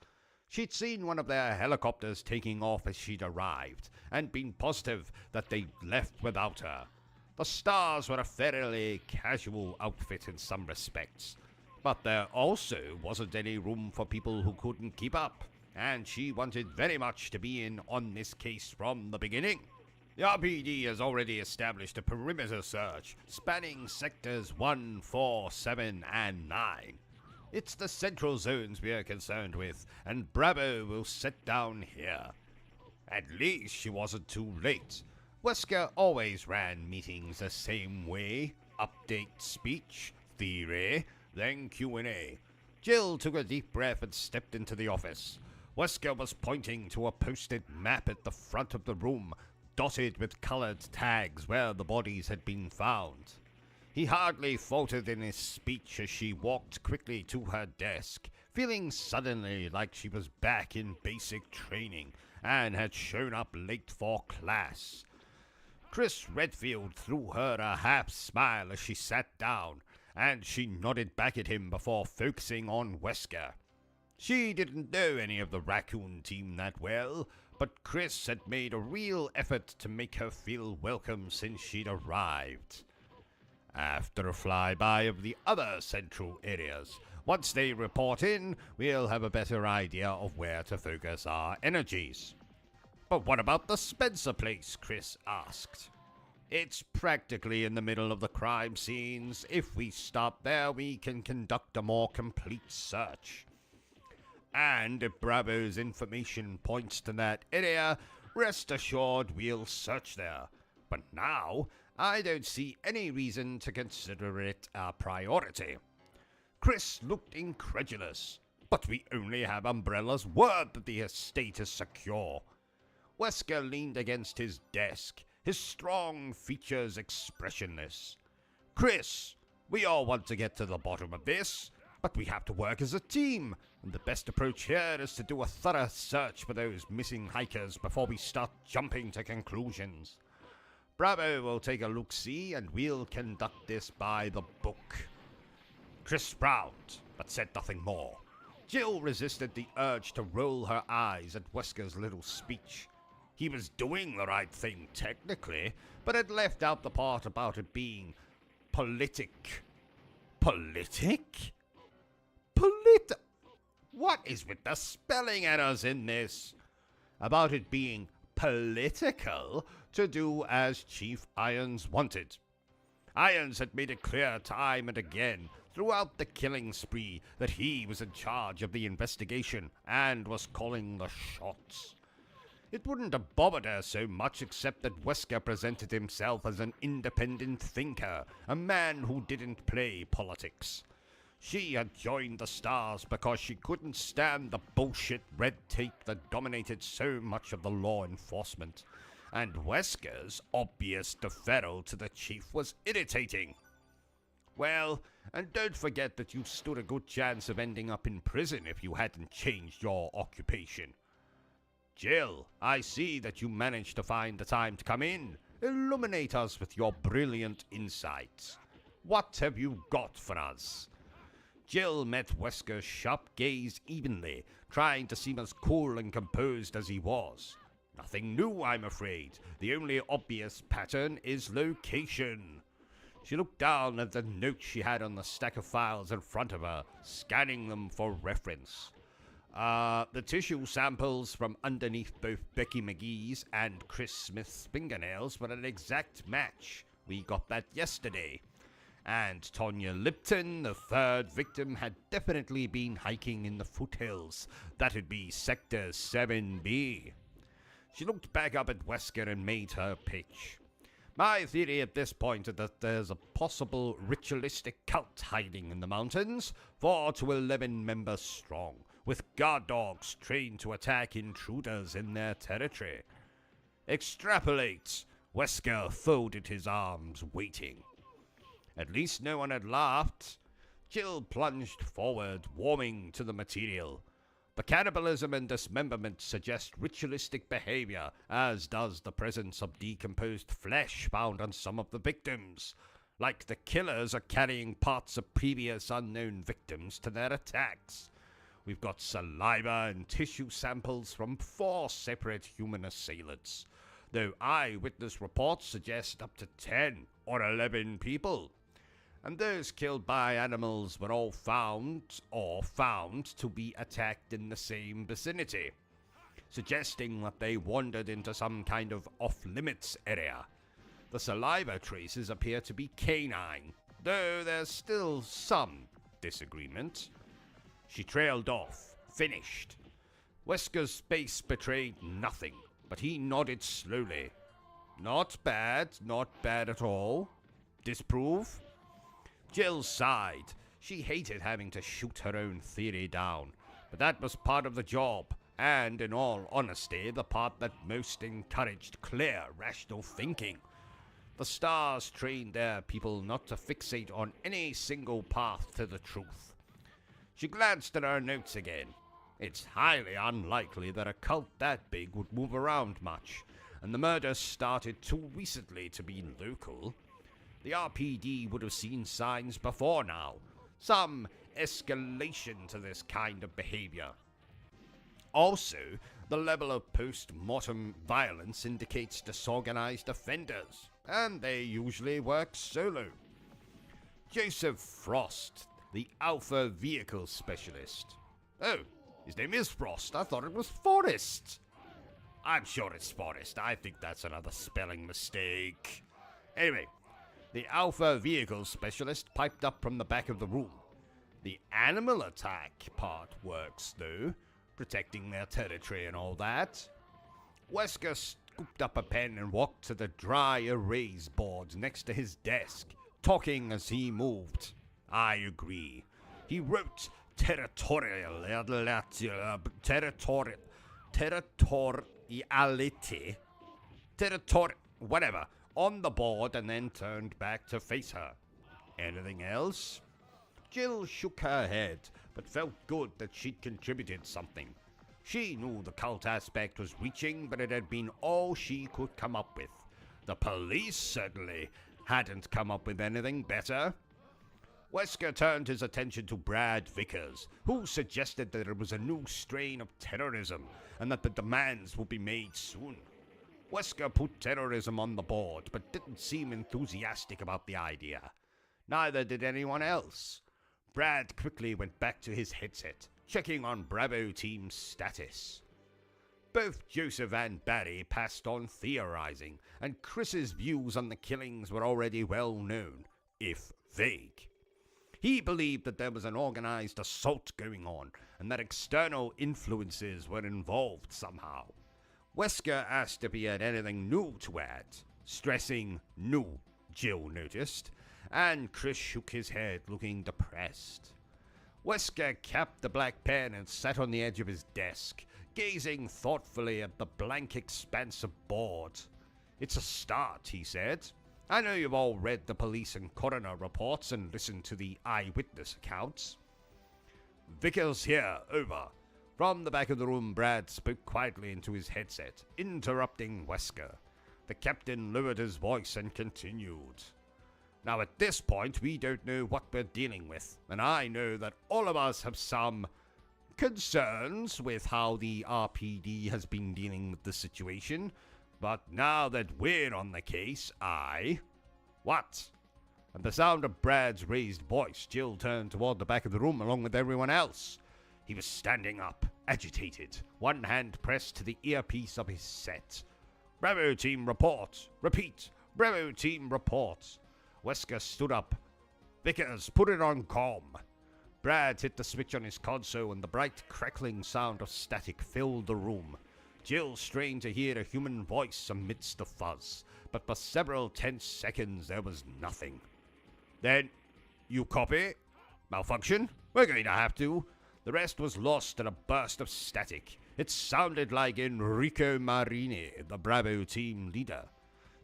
She'd seen one of their helicopters taking off as she'd arrived, and been positive that they'd left without her. The Stars were a fairly casual outfit in some respects, but there also wasn't any room for people who couldn't keep up, and she wanted very much to be in on this case from the beginning. The RPD has already established a perimeter search spanning sectors 1, 4, 7, and 9. It's the central zones we are concerned with, and Bravo will sit down here. At least she wasn't too late. Wesker always ran meetings the same way. Update speech, theory, then Q&A. Jill took a deep breath and stepped into the office. Wesker was pointing to a posted map at the front of the room, dotted with colored tags where the bodies had been found. He hardly faltered in his speech as she walked quickly to her desk, feeling suddenly like she was back in basic training and had shown up late for class. Chris Redfield threw her a half smile as she sat down, and she nodded back at him before focusing on Wesker. She didn't know any of the Raccoon team that well, but Chris had made a real effort to make her feel welcome since she'd arrived. After a flyby of the other central areas, once they report in, we'll have a better idea of where to focus our energies. But what about the Spencer place? Chris asked. It's practically in the middle of the crime scenes. If we stop there, we can conduct a more complete search. And if Bravo's information points to that area, rest assured we'll search there. But now, I don't see any reason to consider it a priority. Chris looked incredulous. But we only have Umbrella's word that the estate is secure. Wesker leaned against his desk, his strong features expressionless. Chris, we all want to get to the bottom of this, but we have to work as a team, and the best approach here is to do a thorough search for those missing hikers before we start jumping to conclusions. Bravo will take a look-see, and we'll conduct this by the book. Chris frowned, but said nothing more. Jill resisted the urge to roll her eyes at Wesker's little speech. He was doing the right thing technically, but had left out the part about it being politic. Politic? What is with the spelling errors in this? About it being political to do as Chief Irons wanted. Irons had made it clear time and again throughout the killing spree that he was in charge of the investigation and was calling the shots. It wouldn't have bothered her so much except that Wesker presented himself as an independent thinker, a man who didn't play politics. She had joined the Stars because she couldn't stand the bullshit red tape that dominated so much of the law enforcement, and Wesker's obvious deferral to the chief was irritating. Well, and don't forget that you stood a good chance of ending up in prison if you hadn't changed your occupation. Jill, I see that you managed to find the time to come in. Illuminate us with your brilliant insights. What have you got for us? Jill met Wesker's sharp gaze evenly, trying to seem as cool and composed as he was. Nothing new, I'm afraid. The only obvious pattern is location. She looked down at the notes she had on the stack of files in front of her, scanning them for reference. The tissue samples from underneath both Becky McGee's and Chris Smith's fingernails were an exact match. We got that yesterday. And Tonya Lipton, the third victim, had definitely been hiking in the foothills. That'd be Sector 7B. She looked back up at Wesker and made her pitch. My theory at this point is that there's a possible ritualistic cult hiding in the mountains, 4 to 11 members strong, with guard dogs trained to attack intruders in their territory. Extrapolate. Wesker folded his arms, waiting. At least no one had laughed. Jill plunged forward, warming to the material. The cannibalism and dismemberment suggest ritualistic behavior, as does the presence of decomposed flesh found on some of the victims. Like the killers are carrying parts of previous unknown victims to their attacks. We've got saliva and tissue samples from 4 separate human assailants, though eyewitness reports suggest up to 10 or 11 people. And those killed by animals were all found to be attacked in the same vicinity, suggesting that they wandered into some kind of off-limits area. The saliva traces appear to be canine, though there's still some disagreement. She trailed off, finished. Wesker's face betrayed nothing, but he nodded slowly. Not bad at all. Disprove? Jill sighed. She hated having to shoot her own theory down, but that was part of the job, and in all honesty, the part that most encouraged clear, rational thinking. The Stars trained their people not to fixate on any single path to the truth. She glanced at her notes again. It's highly unlikely that a cult that big would move around much, and the murders started too recently to be local. The RPD would have seen signs before now, some escalation to this kind of behavior. Also, the level of post-mortem violence indicates disorganized offenders, and they usually work solo. Joseph Frost, the Alpha Vehicle Specialist. Oh, his name is Frost. I thought it was Forrest. I'm sure it's Forrest. I think that's another spelling mistake. Anyway, the Alpha Vehicle Specialist piped up from the back of the room. The animal attack part works, though, protecting their territory and all that. Wesker scooped up a pen and walked to the dry erase board next to his desk, talking as he moved. I agree. He wrote reality, territory, whatever, on the board and then turned back to face her. Anything else? Jill shook her head, but felt good that she'd contributed something. She knew the cult aspect was reaching, but it had been all she could come up with. The police certainly hadn't come up with anything better. Wesker turned his attention to Brad Vickers, who suggested that there was a new strain of terrorism and that the demands would be made soon. Wesker put terrorism on the board, but didn't seem enthusiastic about the idea. Neither did anyone else. Brad quickly went back to his headset, checking on Bravo Team's status. Both Joseph and Barry passed on theorizing, and Chris's views on the killings were already well known, if vague. He believed that there was an organized assault going on, and that external influences were involved somehow. Wesker asked if he had anything new to add, stressing new, Jill noticed, and Chris shook his head, looking depressed. Wesker capped the black pen and sat on the edge of his desk, gazing thoughtfully at the blank expanse of board. "It's a start," he said. "I know you've all read the police and coroner reports and listened to the eyewitness accounts." "Vickers here, over." From the back of the room, Brad spoke quietly into his headset, interrupting Wesker. The captain lowered his voice and continued. "Now at this point, we don't know what we're dealing with, and I know that all of us have some concerns with how the RPD has been dealing with the situation, but now that we're on the case, What?" At the sound of Brad's raised voice, Jill turned toward the back of the room along with everyone else. He was standing up, agitated, one hand pressed to the earpiece of his set. "Bravo Team report. Repeat. Bravo Team report." Wesker stood up. "Vickers, put it on comm." Brad hit the switch on his console and the bright crackling sound of static filled the room. Jill strained to hear a human voice amidst the fuzz, but for several tense seconds there was nothing. "Then, you copy? Malfunction? We're going to have to." The rest was lost in a burst of static. It sounded like Enrico Marini, the Bravo Team leader.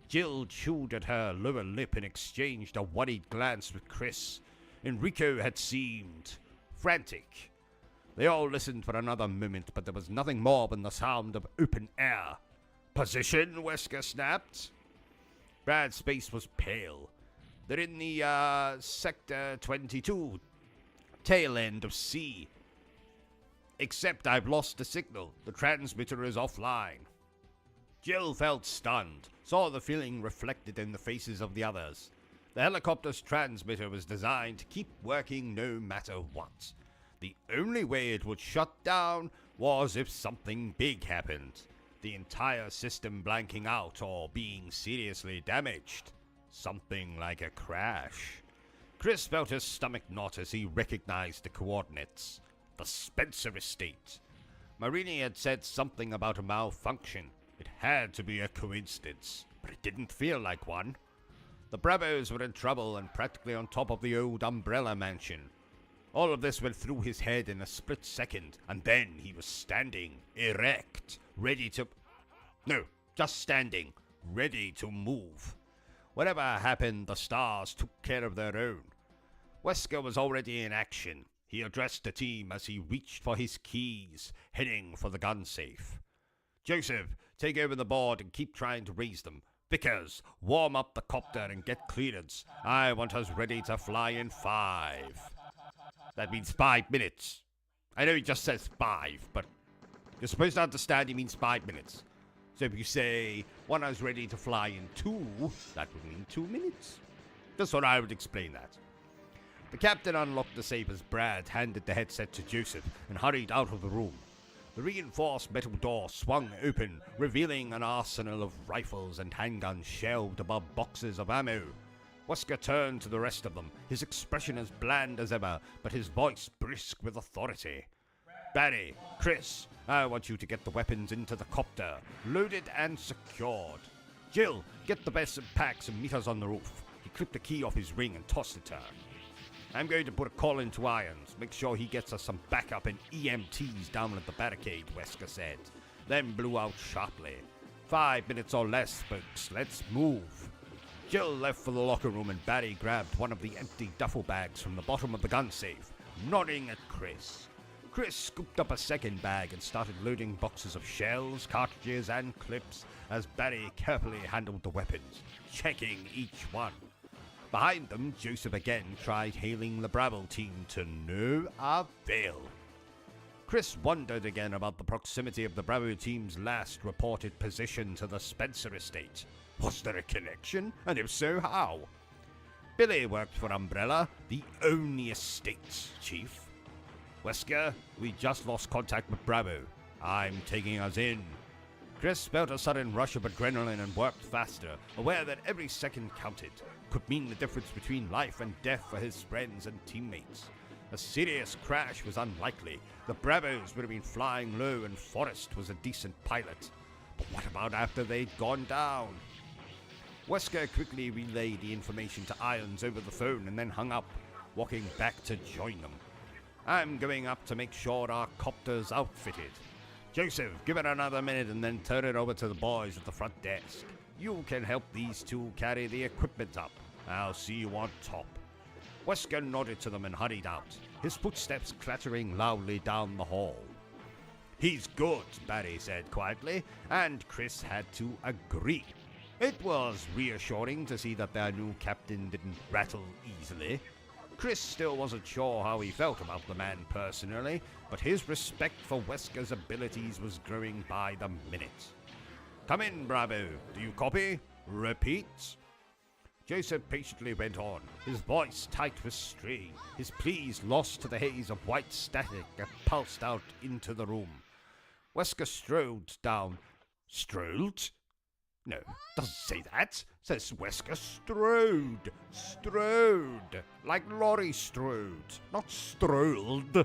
Jill chewed at her lower lip and exchanged a worried glance with Chris. Enrico had seemed frantic. They all listened for another moment, but there was nothing more than the sound of open air. "Position," Wesker snapped. Brad's face was pale. "They're in the, Sector 22, tail end of C. Except I've lost the signal. The transmitter is offline." Jill felt stunned, saw the feeling reflected in the faces of the others. The helicopter's transmitter was designed to keep working no matter what. The only way it would shut down was if something big happened. The entire system blanking out or being seriously damaged. Something like a crash. Chris felt his stomach knot as he recognized the coordinates. The Spencer estate. Marini had said something about a malfunction. It had to be a coincidence, but it didn't feel like one. The Bravos were in trouble and practically on top of the old Umbrella Mansion. All of this went through his head in a split second, and then he was standing, erect, ready to... No, just standing, ready to move. Whatever happened, the stars took care of their own. Wesker was already in action. He addressed the team as he reached for his keys, heading for the gun safe. "Joseph, take over the board and keep trying to raise them. Vickers, warm up the copter and get clearance. I want us ready to fly in 5. That means 5 minutes. I know he just says 5, but you're supposed to understand he means 5 minutes. So if you say, want us ready to fly in 2, that would mean 2 minutes. Just what I would explain that. The captain unlocked the safe as Brad handed the headset to Joseph and hurried out of the room. The reinforced metal door swung open, revealing an arsenal of rifles and handguns shelved above boxes of ammo. Wesker turned to the rest of them, his expression as bland as ever, but his voice brisk with authority. "Barry, Chris, I want you to get the weapons into the copter, loaded and secured. Jill, get the best of packs and meet us on the roof." He clipped the key off his ring and tossed it to her. "I'm going to put a call into Irons. Make sure he gets us some backup and EMTs down at the barricade," Wesker said. then blew out sharply. 5 minutes or less, folks. Let's move. Jill left for the locker room and Barry grabbed one of the empty duffel bags from the bottom of the gun safe, nodding at Chris. Chris scooped up a second bag and started loading boxes of shells, cartridges, and clips as Barry carefully handled the weapons, checking each one. Behind them, Joseph again tried hailing the Bravo team to no avail. Chris wondered again about the proximity of the Bravo team's last reported position to the Spencer estate. Was there a connection? And if so, how? Billy worked for Umbrella, the only estate chief. Wesker, we just lost contact with Bravo. I'm taking us in. Chris felt a sudden rush of adrenaline and worked faster, aware that every second counted, could mean the difference between life and death for his friends and teammates. A serious crash was unlikely. The Bravos would have been flying low and Forrest was a decent pilot. But what about after they'd gone down? Wesker quickly relayed the information to Irons over the phone and then hung up, walking back to join them. I'm going up to make sure our copter's outfitted. Joseph, give it another minute and then turn it over to the boys at the front desk. You can help these two carry the equipment up. I'll see you on top. Wesker nodded to them and hurried out, his footsteps clattering loudly down the hall. He's good, Barry said quietly, and Chris had to agree. It was reassuring to see that their new captain didn't rattle easily. Chris still wasn't sure how he felt about the man personally, but his respect for Wesker's abilities was growing by the minute. Come in, Bravo. Do you copy? Repeat. Joseph patiently went on, his voice tight with strain, his pleas lost to the haze of white static that pulsed out into the room. Wesker strode down. Strode? No, doesn't say that. Says Wesker strode. Strode. Like Laurie Strode, not strolled.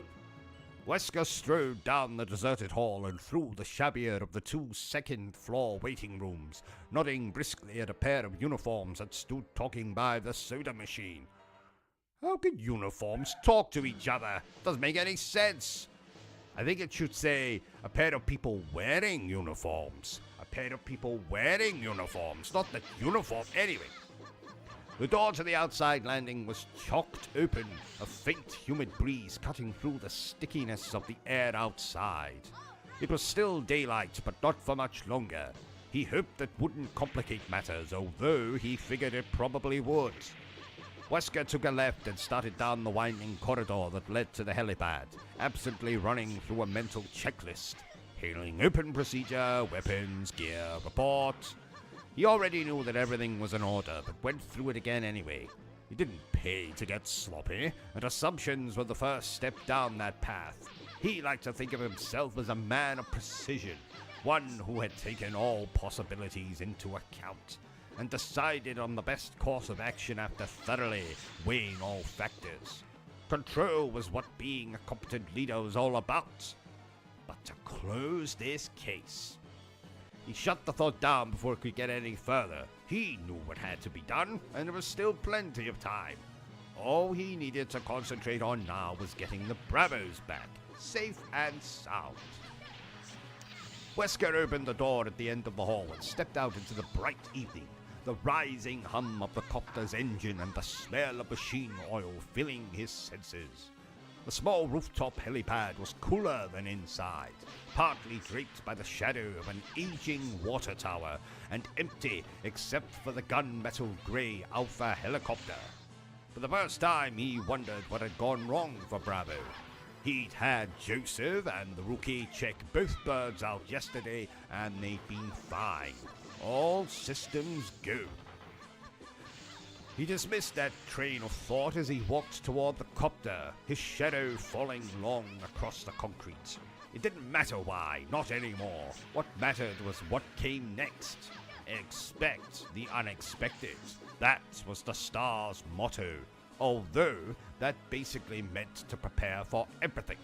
Wesker strode down the deserted hall and through the shabbier of the 2 second-floor waiting rooms, nodding briskly at a pair of uniforms that stood talking by the soda machine. How could uniforms talk to each other? Doesn't make any sense. I think it should say a pair of people wearing uniforms. A pair of people wearing uniforms, not the uniform. Anyway, the door to the outside landing was chalked open, a faint, humid breeze cutting through the stickiness of the air outside. It was still daylight, but not for much longer. He hoped that wouldn't complicate matters, although he figured it probably would. Wesker took a left and started down the winding corridor that led to the helipad, absently running through a mental checklist. Hailing open procedure, weapons, gear, report. He already knew that everything was in order, but went through it again anyway. He didn't pay to get sloppy, and assumptions were the first step down that path. He liked to think of himself as a man of precision, one who had taken all possibilities into account, and decided on the best course of action after thoroughly weighing all factors. Control was what being a competent leader was all about. But to close this case... He shut the thought down before it could get any further. He knew what had to be done, and there was still plenty of time. All he needed to concentrate on now was getting the Bravos back, safe and sound. Wesker opened the door at the end of the hall and stepped out into the bright evening, the rising hum of the copter's engine and the smell of machine oil filling his senses. The small rooftop helipad was cooler than inside, partly draped by the shadow of an aging water tower and empty except for the gunmetal grey Alpha helicopter. For the first time, he wondered what had gone wrong for Bravo. He'd had Joseph and the rookie check both birds out yesterday, and they'd been fine. All systems go. He dismissed that train of thought as he walked toward the copter, his shadow falling long across the concrete. It didn't matter why, not anymore. What mattered was what came next. Expect the unexpected. That was the Star's motto, although that basically meant to prepare for everything.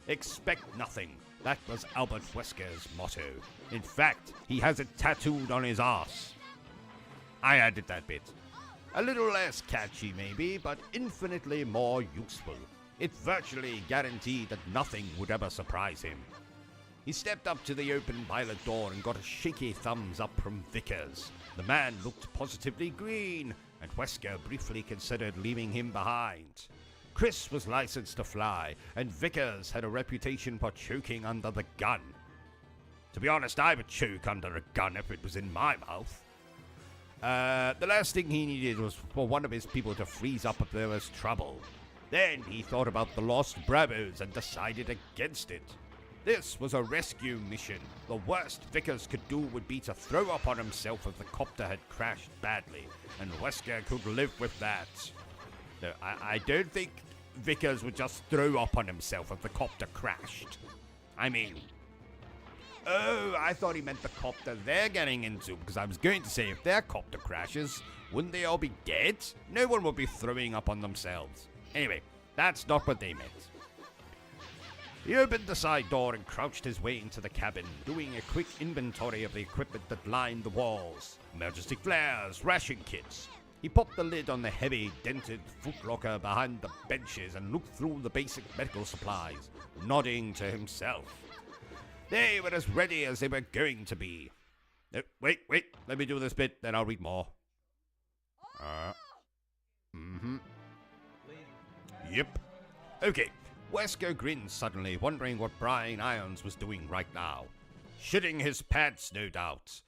Expect nothing. That was Albert Wesker's motto. In fact, he has it tattooed on his arse. I added that bit. A little less catchy maybe, but infinitely more useful. It virtually guaranteed that nothing would ever surprise him. He stepped up to the open pilot door and got a shaky thumbs up from Vickers. The man looked positively green, and Wesker briefly considered leaving him behind. Chris was licensed to fly, and Vickers had a reputation for choking under the gun. To be honest, I would choke under a gun if it was in my mouth. The last thing he needed was for one of his people to freeze up if there was trouble. Then he thought about the lost Bravos and decided against it. This was a rescue mission. The worst Vickers could do would be to throw up on himself if the copter had crashed badly, and Wesker could live with that. No, I don't think Vickers would just throw up on himself if the copter crashed. I mean... Oh, I thought he meant the copter they're getting into, because I was going to say if their copter crashes, wouldn't they all be dead? No one would be throwing up on themselves. Anyway, that's not what they meant. He opened the side door and crouched his way into the cabin, doing a quick inventory of the equipment that lined the walls. Emergency flares, ration kits. He popped the lid on the heavy, dented footlocker behind the benches and looked through the basic medical supplies, nodding to himself. They were as ready as they were going to be. Wait, let me do this bit, then I'll read more. Yep. Okay. Wesker grinned suddenly, wondering what Brian Irons was doing right now. Shitting his pants, no doubt.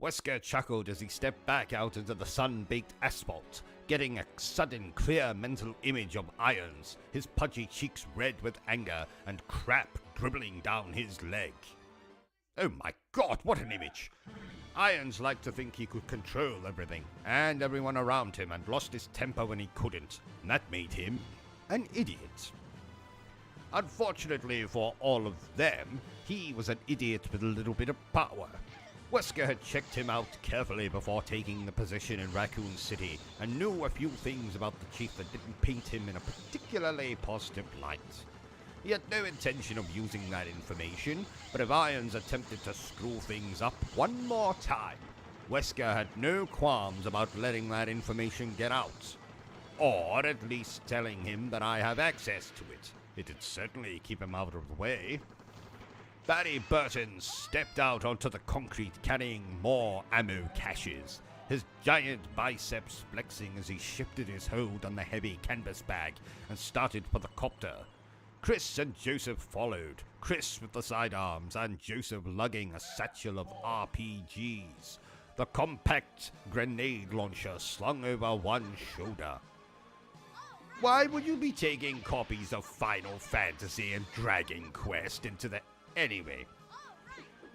Wesker chuckled as he stepped back out into the sun-baked asphalt, getting a sudden clear mental image of Irons, his pudgy cheeks red with anger, and crap dribbling down his leg. Oh my god, what an image! Irons liked to think he could control everything, and everyone around him, and lost his temper when he couldn't, and that made him an idiot. Unfortunately for all of them, he was an idiot with a little bit of power. Wesker had checked him out carefully before taking the position in Raccoon City, and knew a few things about the chief that didn't paint him in a particularly positive light. He had no intention of using that information, but if Irons attempted to screw things up one more time, Wesker had no qualms about letting that information get out. Or at least telling him that I have access to it. It'd certainly keep him out of the way. Barry Burton stepped out onto the concrete carrying more ammo caches, his giant biceps flexing as he shifted his hold on the heavy canvas bag and started for the copter. Chris and Joseph followed, Chris with the sidearms and Joseph lugging a satchel of RPGs, the compact grenade launcher slung over one shoulder. Why would you be taking copies of Final Fantasy and Dragon Quest into the... Anyway,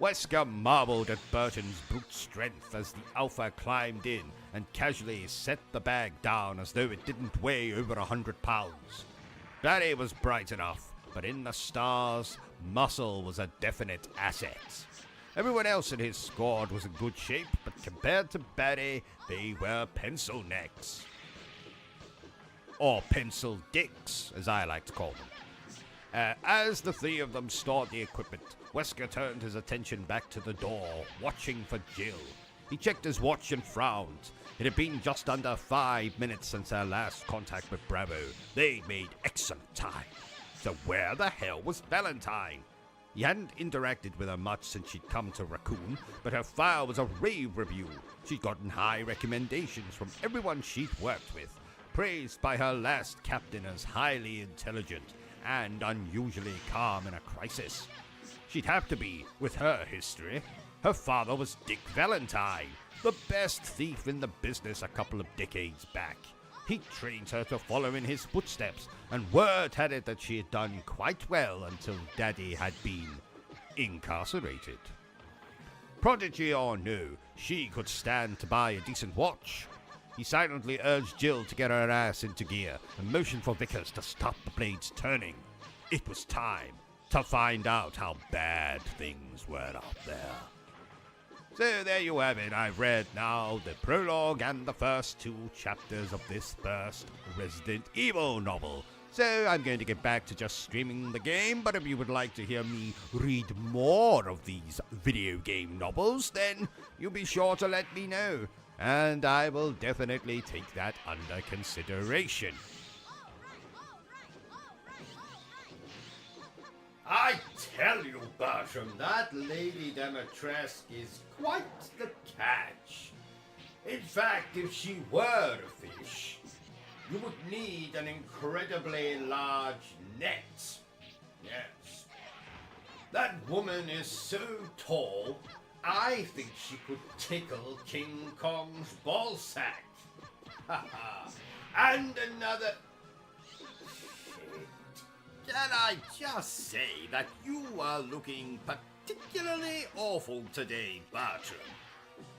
Wesker marveled at Burton's brute strength as the Alpha climbed in and casually set the bag down as though it didn't weigh over 100 pounds. Barry was bright enough, but in the stars, muscle was a definite asset. Everyone else in his squad was in good shape, but compared to Barry, they were pencil necks. Or pencil dicks, as I like to call them. As the three of them stored the equipment, Wesker turned his attention back to the door, watching for Jill. He checked his watch and frowned. It had been just under 5 minutes since their last contact with Bravo. They'd made excellent time. So where the hell was Valentine? He hadn't interacted with her much since she'd come to Raccoon, but her file was a rave review. She'd gotten high recommendations from everyone she'd worked with, praised by her last captain as highly intelligent and unusually calm in a crisis. She'd have to be, with her history. Her father was Dick Valentine, the best thief in the business a couple of decades back. He trained her to follow in his footsteps, and word had it that she had done quite well until Daddy had been incarcerated. Prodigy or no, she could stand to buy a decent watch. He silently urged Jill to get her ass into gear and motioned for Vickers to stop the blades turning. It was time to find out how bad things were up there. So there you have it. I've read now the prologue and the first 2 chapters of this first Resident Evil novel. So I'm going to get back to just streaming the game, but if you would like to hear me read more of these video game novels, then you'll be sure to let me know. And I will definitely take that under consideration. I tell you, Bertram, that Lady Demetresque is quite the catch. In fact, if she were a fish, you would need an incredibly large net. Yes. That woman is so tall, I think she could tickle King Kong's ballsack. And another... Can I just say that you are looking particularly awful today, Bertram?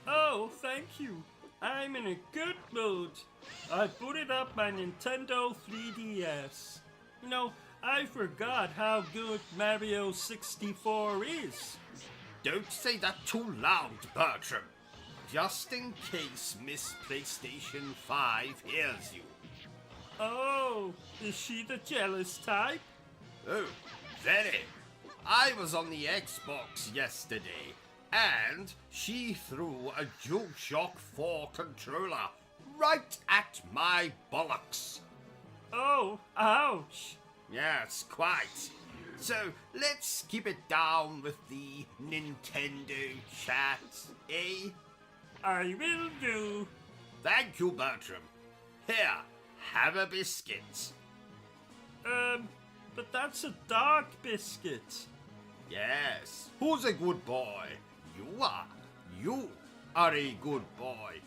Oh, thank you. I'm in a good mood. I booted up my Nintendo 3DS. You know, I forgot how good Mario 64 is. Don't say that too loud, Bertram. Just in case Miss PlayStation 5 hears you. Oh, is she the jealous type? Oh, very. I was on the Xbox yesterday, and she threw a DualShock 4 controller right at my bollocks. Oh, ouch. Yes, quite. So, let's keep it down with the Nintendo chat, eh? I will do. Thank you, Bertram. Here, have a biscuit. But that's a dog biscuit. Yes, who's a good boy? You are. You are a good boy.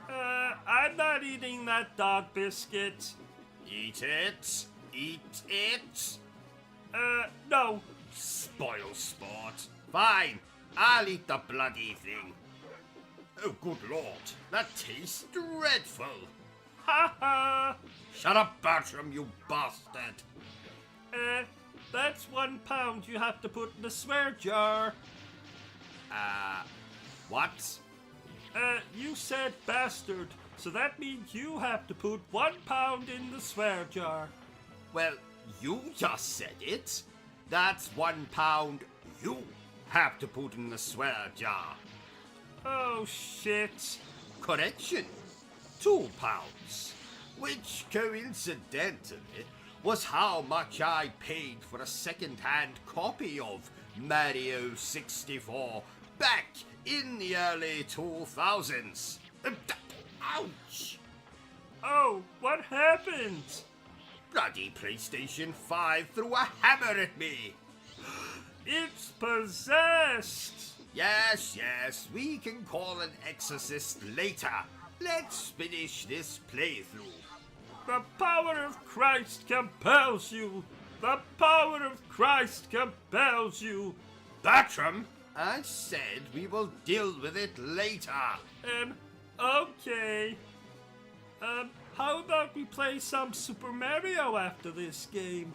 I'm not eating that dog biscuit. Eat it. Eat it. No. Spoil sport. Fine, I'll eat the bloody thing. Oh, good lord, that tastes dreadful. Ha ha! Shut up, Bertram, you bastard. That's £1 you have to put in the swear jar. What? You said bastard, so that means you have to put £1 in the swear jar. Well, you just said it. That's £1 you have to put in the swear jar. Oh, shit. Correction, £2, which coincidentally was how much I paid for a second-hand copy of Mario 64 back in the early 2000s. Ouch! Oh, what happened? Bloody PlayStation 5 threw a hammer at me. It's possessed. Yes, we can call an exorcist later. Let's finish this playthrough. The power of Christ compels you. The power of Christ compels you. Bertram, I said we will deal with it later. Okay. How about we play some Super Mario after this game?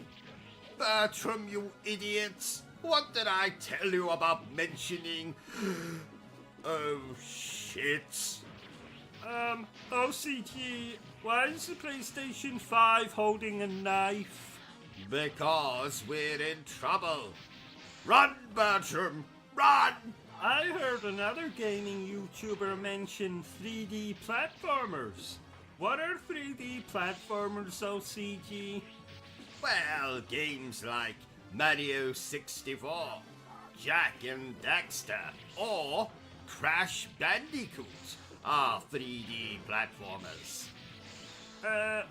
Bertram, you idiots. What did I tell you about mentioning... Oh, shit. OCT, why is the PlayStation 5 holding a knife? Because we're in trouble. Run, Bertram, run! I heard another gaming YouTuber mention 3D platformers. What are 3D platformers, OCT? Well, games like Mario 64, Jack and Daxter, or Crash Bandicoot are 3D platformers.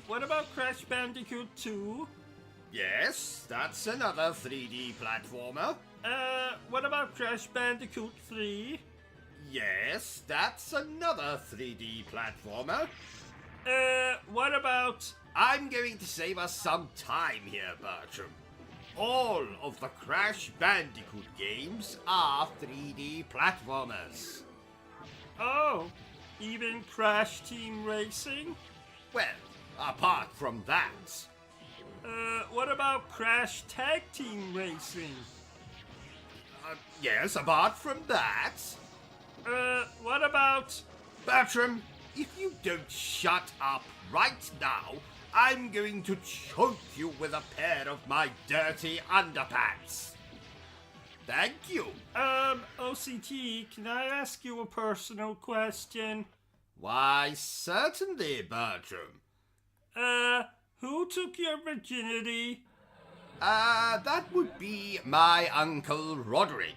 What about Crash Bandicoot 2? Yes, that's another 3D platformer. What about Crash Bandicoot 3? Yes, that's another 3D platformer. What about... I'm going to save us some time here, Bertram. All of the Crash Bandicoot games are 3D platformers. Oh, even Crash Team Racing? Well, apart from that. What about Crash Tag Team Racing? Yes, apart from that. What about... Bertram, if you don't shut up right now, I'm going to choke you with a pair of my dirty underpants. Thank you. OCT, can I ask you a personal question? Why, certainly, Bertram. Who took your virginity? That would be my Uncle Roderick.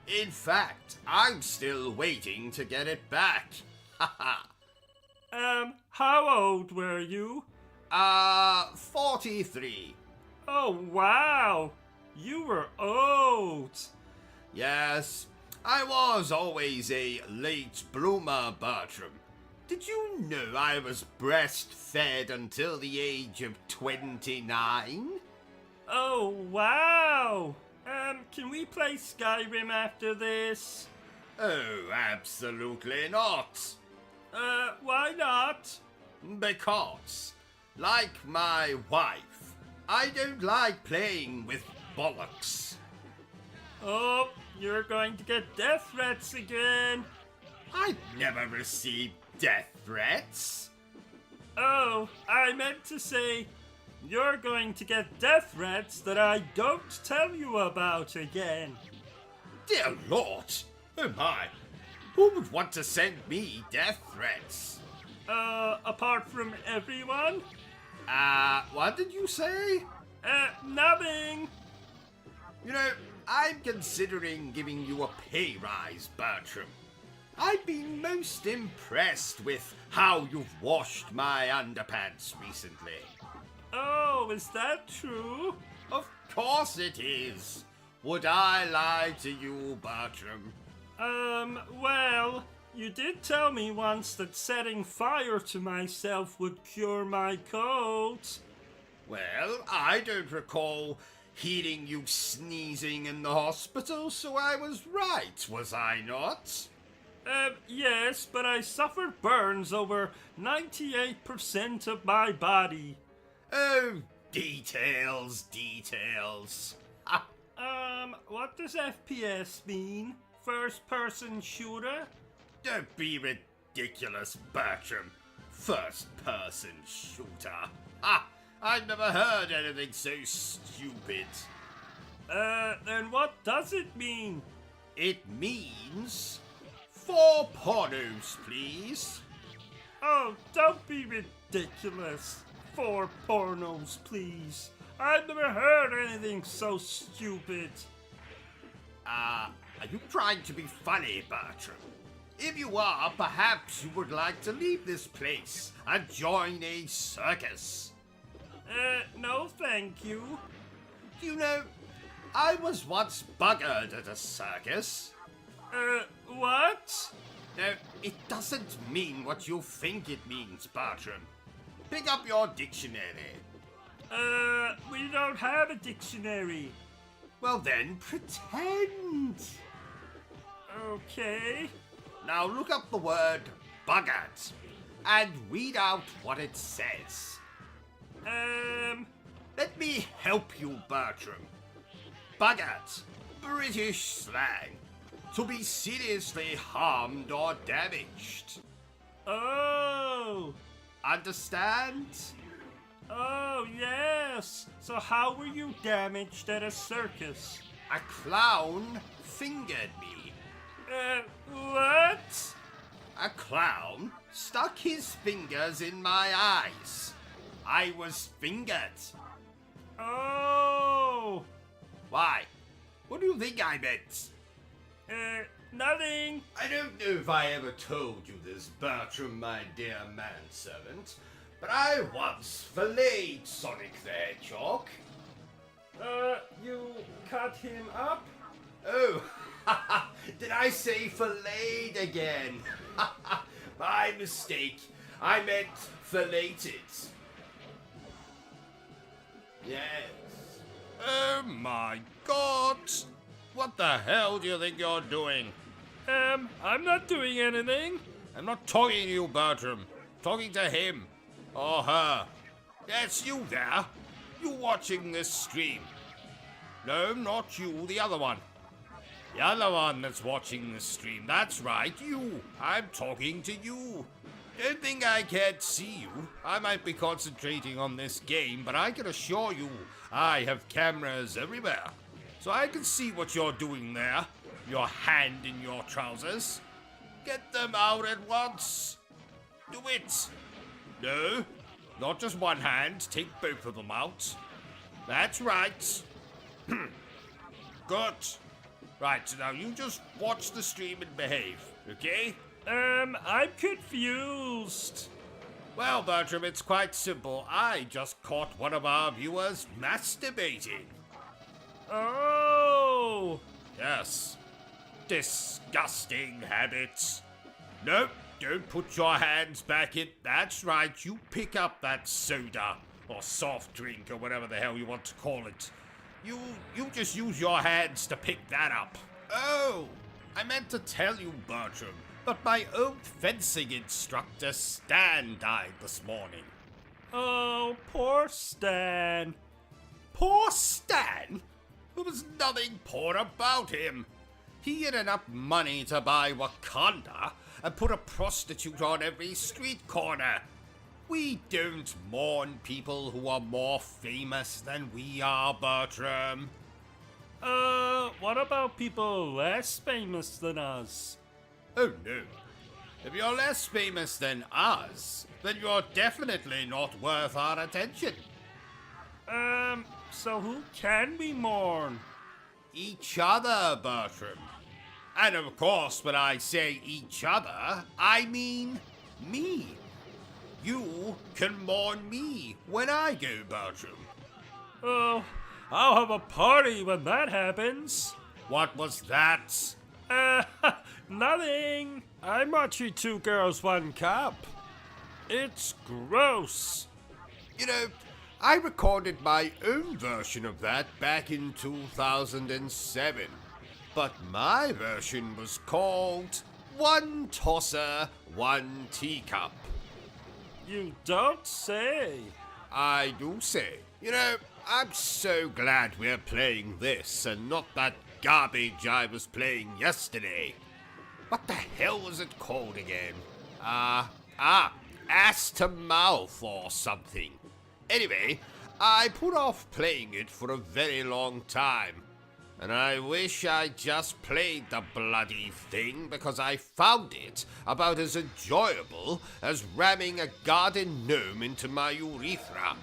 In fact, I'm still waiting to get it back. Haha. How old were you? 43. Oh, wow. You were old. Yes, I was always a late bloomer, Bertram. Did you know I was breastfed until the age of 29? Oh, wow. Can we play Skyrim after this? Oh, absolutely not. Why not? Because, like my wife, I don't like playing with bollocks. Oh, you're going to get death threats again. I've never received death threats. Oh, I meant to say, you're going to get death threats that I don't tell you about again. Dear Lord! Oh my! Who would want to send me death threats? Apart from everyone? What did you say? Nothing. You know, I'm considering giving you a pay rise, Bertram. I've been most impressed with how you've washed my underpants recently. Oh, is that true? Of course it is. Would I lie to you, Bertram? Well, you did tell me once that setting fire to myself would cure my cold. Well, I don't recall hearing you sneezing in the hospital, so I was right, was I not? Yes, but I suffered burns over 98% of my body. Oh, details. What does FPS mean? First person shooter? Don't be ridiculous, Bertram. First person shooter. I've never heard anything so stupid. Then what does it mean? It means 4 pornos, please. Oh, don't be ridiculous. 4 pornos, please. I've never heard anything so stupid. Are you trying to be funny, Bertram? If you are, perhaps you would like to leave this place and join a circus. No thank you. You know, I was once buggered at a circus. What? No, it doesn't mean what you think it means, Bertram. Pick up your dictionary. We don't have a dictionary. Well then, pretend. Okay. Now look up the word buggered and read out what it says. Let me help you, Bertram. Buggered, British slang. To be seriously harmed or damaged. Oh. Understand? Oh, yes. So how were you damaged at a circus? A clown fingered me. What? A clown stuck his fingers in my eyes. I was fingered. Oh. Why? What do you think I meant? Nothing. I don't know if I ever told you this, Bertram, my dear manservant, but I once filleted Sonic the Hedgehog. You cut him up? Oh, did I say filleted again? My mistake. I meant filleted. Yes. Oh my God! What the hell do you think you're doing? I'm not doing anything. I'm not talking to you, Bertram. I'm talking to him. Or her. That's you there. You watching this stream. No, not you, the other one. The other one that's watching this stream. That's right, you. I'm talking to you. Don't think I can't see you. I might be concentrating on this game, but I can assure you I have cameras everywhere. So I can see what you're doing there. Your hand in your trousers. Get them out at once. Do it. No, not just one hand. Take both of them out. That's right. Good. Right, so now you just watch the stream and behave, okay? I'm confused. Well, Bertram, it's quite simple. I just caught one of our viewers masturbating. Oh! Yes. Disgusting habits. Nope, don't put your hands back in. That's right, you pick up that soda or soft drink or whatever the hell you want to call it. You just use your hands to pick that up. Oh, I meant to tell you, Bertram, but my old fencing instructor Stan died this morning. Oh, poor Stan. Poor Stan? There was nothing poor about him. He had enough money to buy Wakanda and put a prostitute on every street corner. We don't mourn people who are more famous than we are, Bertram. What about people less famous than us? Oh no. If you're less famous than us, then you're definitely not worth our attention. So who can we mourn? Each other, Bertram. And of course, when I say each other, I mean me. You can mourn me when I go, Bertram. Oh, I'll have a party when that happens. What was that? Nothing. I'm watching 2 Girls, 1 Cup. It's gross. You know, I recorded my own version of that back in 2007. But my version was called One Tosser, One Teacup. You don't say. I do say. You know, I'm so glad we're playing this and not that garbage I was playing yesterday. What the hell was it called again? Ass to Mouth or something. Anyway, I put off playing it for a very long time. And I wish I just played the bloody thing because I found it about as enjoyable as ramming a garden gnome into my urethra.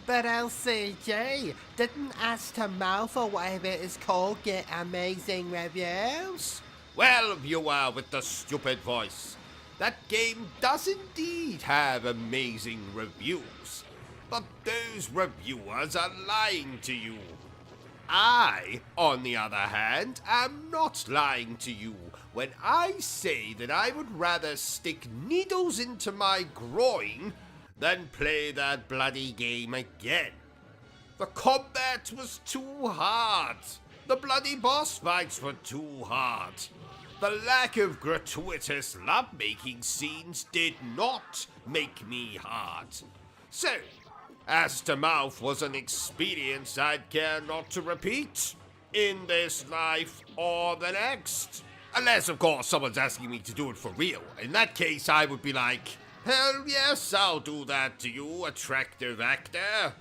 But LCG, didn't Ass to Mouth or whatever it is called get amazing reviews? Well, viewer with the stupid voice, that game does indeed have amazing reviews. But those reviewers are lying to you. I, on the other hand, am not lying to you when I say that I would rather stick needles into my groin than play that bloody game again. The combat was too hard. The bloody boss fights were too hard. The lack of gratuitous lovemaking scenes did not make me hard. So, Ass to Mouth was an experience I'd care not to repeat in this life or the next. Unless, of course, someone's asking me to do it for real. In that case, I would be like, hell yes, I'll do that to you, attractive actor.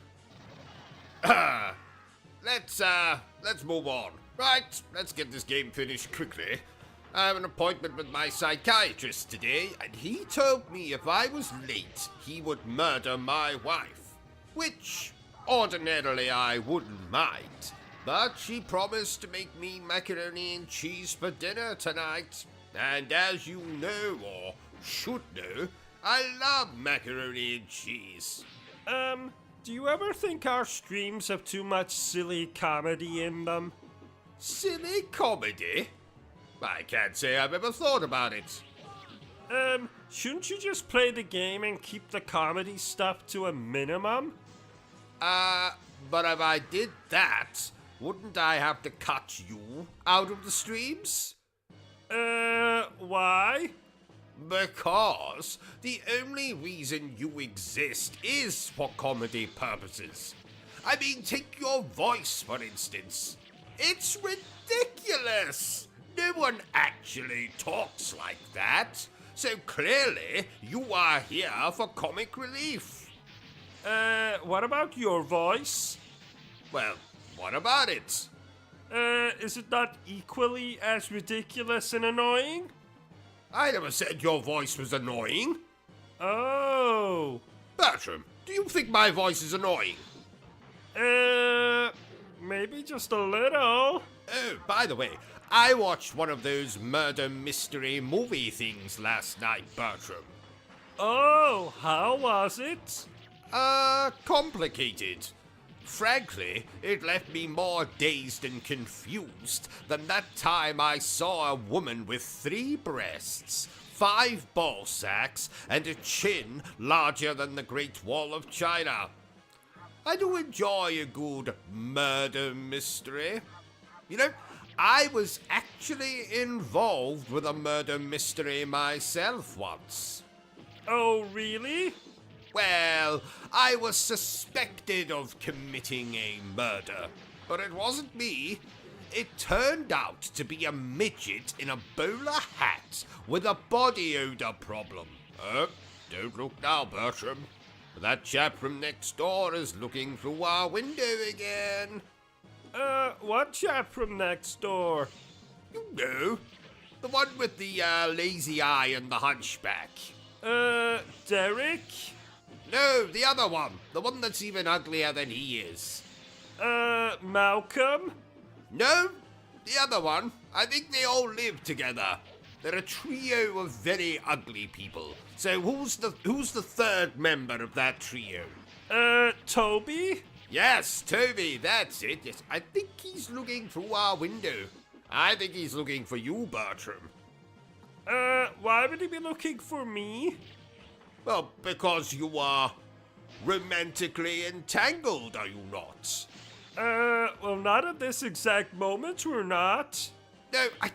Let's move on. Right, let's get this game finished quickly. I have an appointment with my psychiatrist today, and he told me if I was late, he would murder my wife. Which, ordinarily, I wouldn't mind. But she promised to make me macaroni and cheese for dinner tonight. And as you know, or should know, I love macaroni and cheese. Do you ever think our streams have too much silly comedy in them? Silly comedy? I can't say I've ever thought about it. Shouldn't you just play the game and keep the comedy stuff to a minimum? But if I did that, wouldn't I have to cut you out of the streams? Why? Because the only reason you exist is for comedy purposes. I mean, take your voice, for instance. It's ridiculous! No one actually talks like that. So clearly, you are here for comic relief. What about your voice? Well, what about it? Is it not equally as ridiculous and annoying? I never said your voice was annoying. Oh. Bertram, do you think my voice is annoying? Maybe just a little. Oh, by the way, I watched one of those murder mystery movie things last night, Bertram. Oh, how was it? Complicated. Frankly, it left me more dazed and confused than that time I saw a woman with 3 breasts, 5 ball sacks, and a chin larger than the Great Wall of China. I do enjoy a good murder mystery. You know, I was actually involved with a murder mystery myself once. Oh, really? Well, I was suspected of committing a murder, but it wasn't me. It turned out to be a midget in a bowler hat with a body odor problem. Don't look now, Bertram. That chap from next door is looking through our window again. What chap from next door? You know, the one with the lazy eye and the hunchback. Derek? No, the other one. The one that's even uglier than he is. Malcolm? No, the other one. I think they all live together. They're a trio of very ugly people. So who's the third member of that trio? Toby? Yes, Toby, that's it. Yes, I think he's looking through our window. I think he's looking for you, Bertram. Why would he be looking for me? Well, because you are romantically entangled, are you not? Well, not at this exact moment, we're not. No, I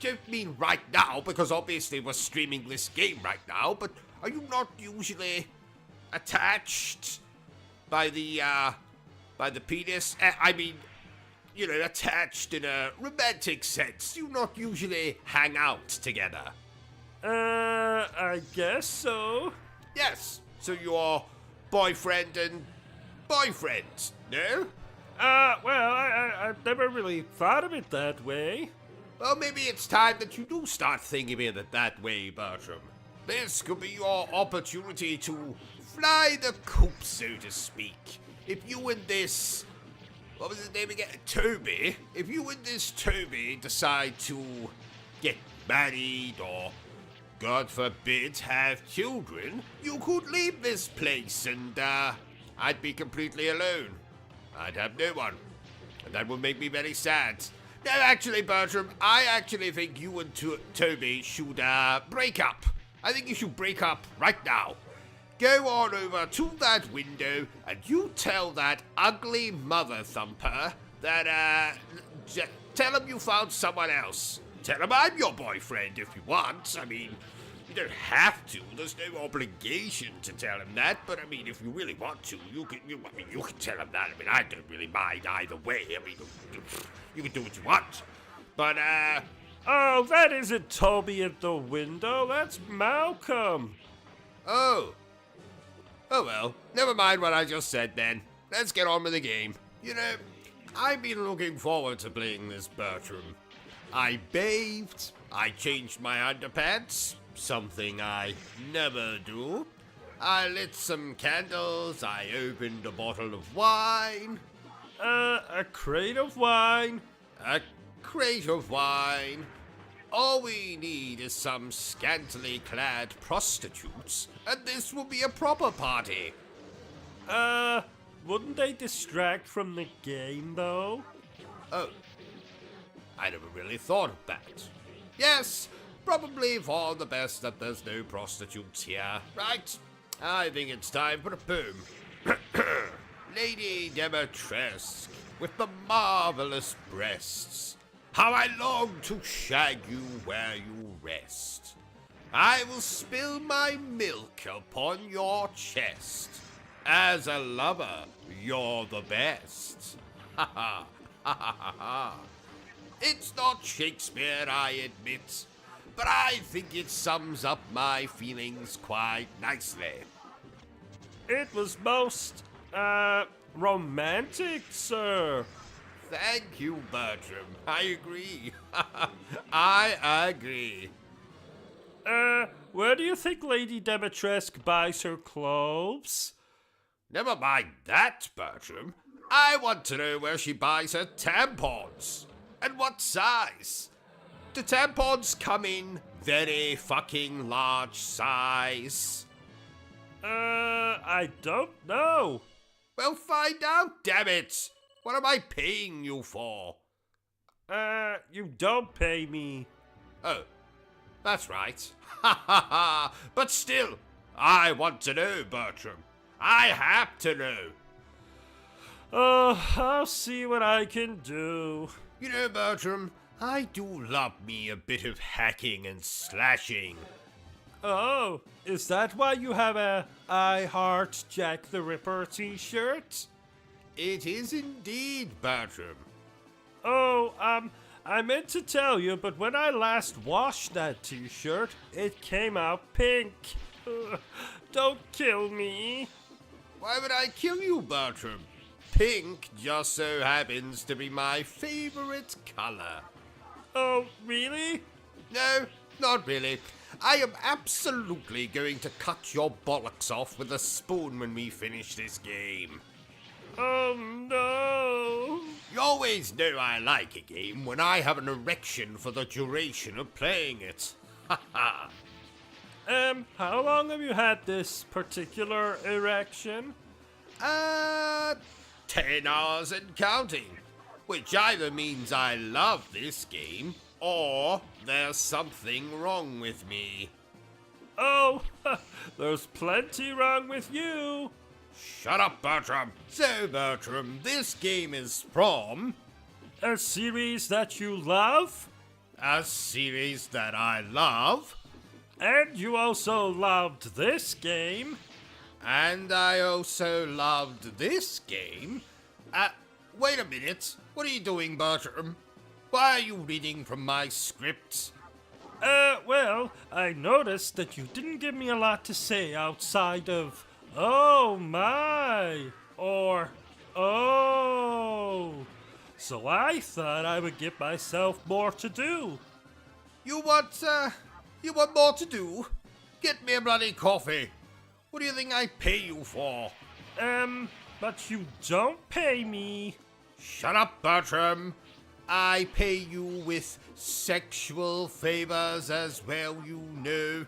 don't mean right now, because obviously we're streaming this game right now, but are you not usually attached by the penis? I mean, you know, attached in a romantic sense. You not usually hang out together. I guess so. Yes, so you're boyfriend and boyfriend, no? Well, I've never really thought of it that way. Well, maybe it's time that you do start thinking of it that way, Bertram. This could be your opportunity to fly the coop, so to speak. If you and this... what was his name again? Toby. If you and this Toby decide to get married or, God forbid, have children, you could leave this place and, I'd be completely alone. I'd have no one. And that would make me very sad. No, actually, Bertram, I actually think you and Toby should, break up. I think you should break up right now. Go on over to that window and you tell that ugly mother thumper that, tell him you found someone else. Tell him I'm your boyfriend if you want. I mean, you don't have to. There's no obligation to tell him that. But, I mean, if you really want to, you can tell him that. I mean, I don't really mind either way. I mean, you can do what you want. But, Oh, that isn't Toby at the window. That's Malcolm. Oh. Oh, well. Never mind what I just said, then. Let's get on with the game. You know, I've been looking forward to playing this, Bertram. I bathed. I changed my underpants. Something I never do. I lit some candles. I opened a bottle of wine. A crate of wine. A crate of wine. All we need is some scantily clad prostitutes, and this will be a proper party. Wouldn't they distract from the game, though? Oh, I never really thought of that. Yes, probably for the best that there's no prostitutes here, right? I think it's time for a poem. Lady Demetresque, with the marvelous breasts, how I long to shag you where you rest. I will spill my milk upon your chest. As a lover, you're the best. Ha ha, ha ha ha ha. It's not Shakespeare, I admit, but I think it sums up my feelings quite nicely. It was most, romantic, sir. Thank you, Bertram. I agree. I agree. Where do you think Lady Demetresque buys her clothes? Never mind that, Bertram. I want to know where she buys her tampons. And what size. Do tampons come in very fucking large size? I don't know. Well, find out, damn it. What am I paying you for? You don't pay me. Oh, that's right. Ha ha ha. But still, I want to know, Bertram. I have to know. I'll see what I can do. You know, Bertram, I do love me a bit of hacking and slashing. Oh, is that why you have a I Heart Jack the Ripper t-shirt? It is indeed, Bertram. Oh, I meant to tell you, but when I last washed that t-shirt, it came out pink. Don't kill me. Why would I kill you, Bertram? Pink just so happens to be my favorite color. Oh, really? No, not really. I am absolutely going to cut your bollocks off with a spoon when we finish this game. Oh, no. You always know I like a game when I have an erection for the duration of playing it. Ha ha. How long have you had this particular erection? 10 hours and counting. Which either means I love this game, or there's something wrong with me. Oh, there's plenty wrong with you. Shut up, Bertram. So, Bertram, this game is from... A series that you love? a series that I love. And you also loved this game. And I also loved this game. Wait a minute. What are you doing, Bertram? Why are you reading from my script? Well, I noticed that you didn't give me a lot to say outside of, oh my, or, oh. So I thought I would give myself more to do. You want more to do? Get me a bloody coffee. What do you think I pay you for? But you don't pay me. Shut up, Bertram. I pay you with sexual favors as well, you know.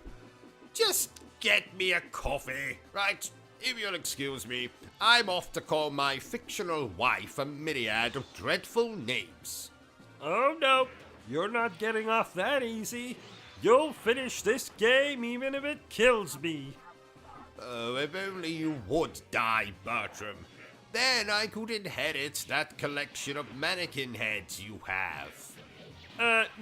Just get me a coffee, right? If you'll excuse me, I'm off to call my fictional wife a myriad of dreadful names. Oh no, you're not getting off that easy. You'll finish this game even if it kills me. Oh, if only you would die, Bertram. Then I could inherit that collection of mannequin heads you have.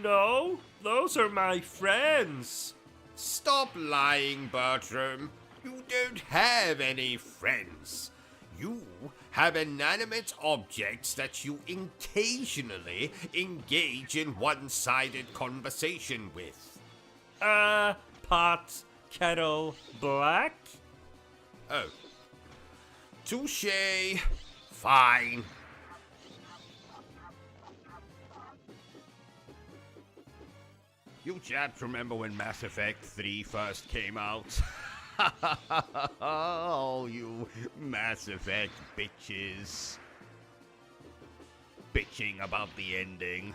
No, those are my friends. Stop lying, Bertram. You don't have any friends. You have inanimate objects that you occasionally engage in one-sided conversation with. Pot, kettle, black? Oh. Touché. Fine. You chaps remember when Mass Effect 3 first came out? Oh, you Mass Effect bitches. Bitching about the ending.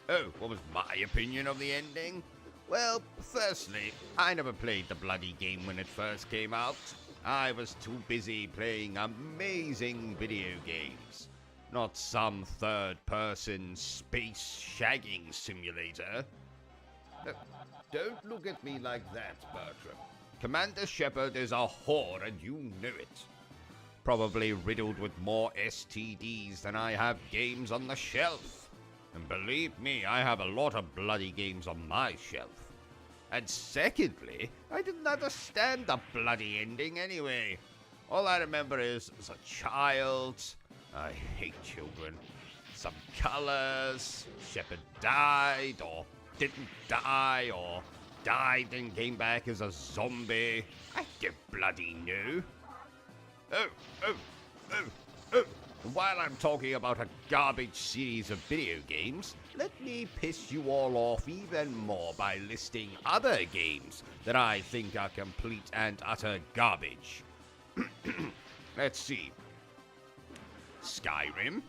Oh, what was my opinion of the ending? Well, firstly, I never played the bloody game when it first came out. I was too busy playing amazing video games, not some third-person space shagging simulator. Don't look at me like that, Bertram. Commander Shepard is a whore and you know it. Probably riddled with more STDs than I have games on the shelf. And believe me, I have a lot of bloody games on my shelf. And secondly, I didn't understand the bloody ending anyway. All I remember is, as a child, I hate children, some colors, Shepard died, or didn't die, or died and came back as a zombie. I don't bloody know. Oh. While I'm talking about a garbage series of video games, let me piss you all off even more by listing other games that I think are complete and utter garbage. Let's see. Skyrim,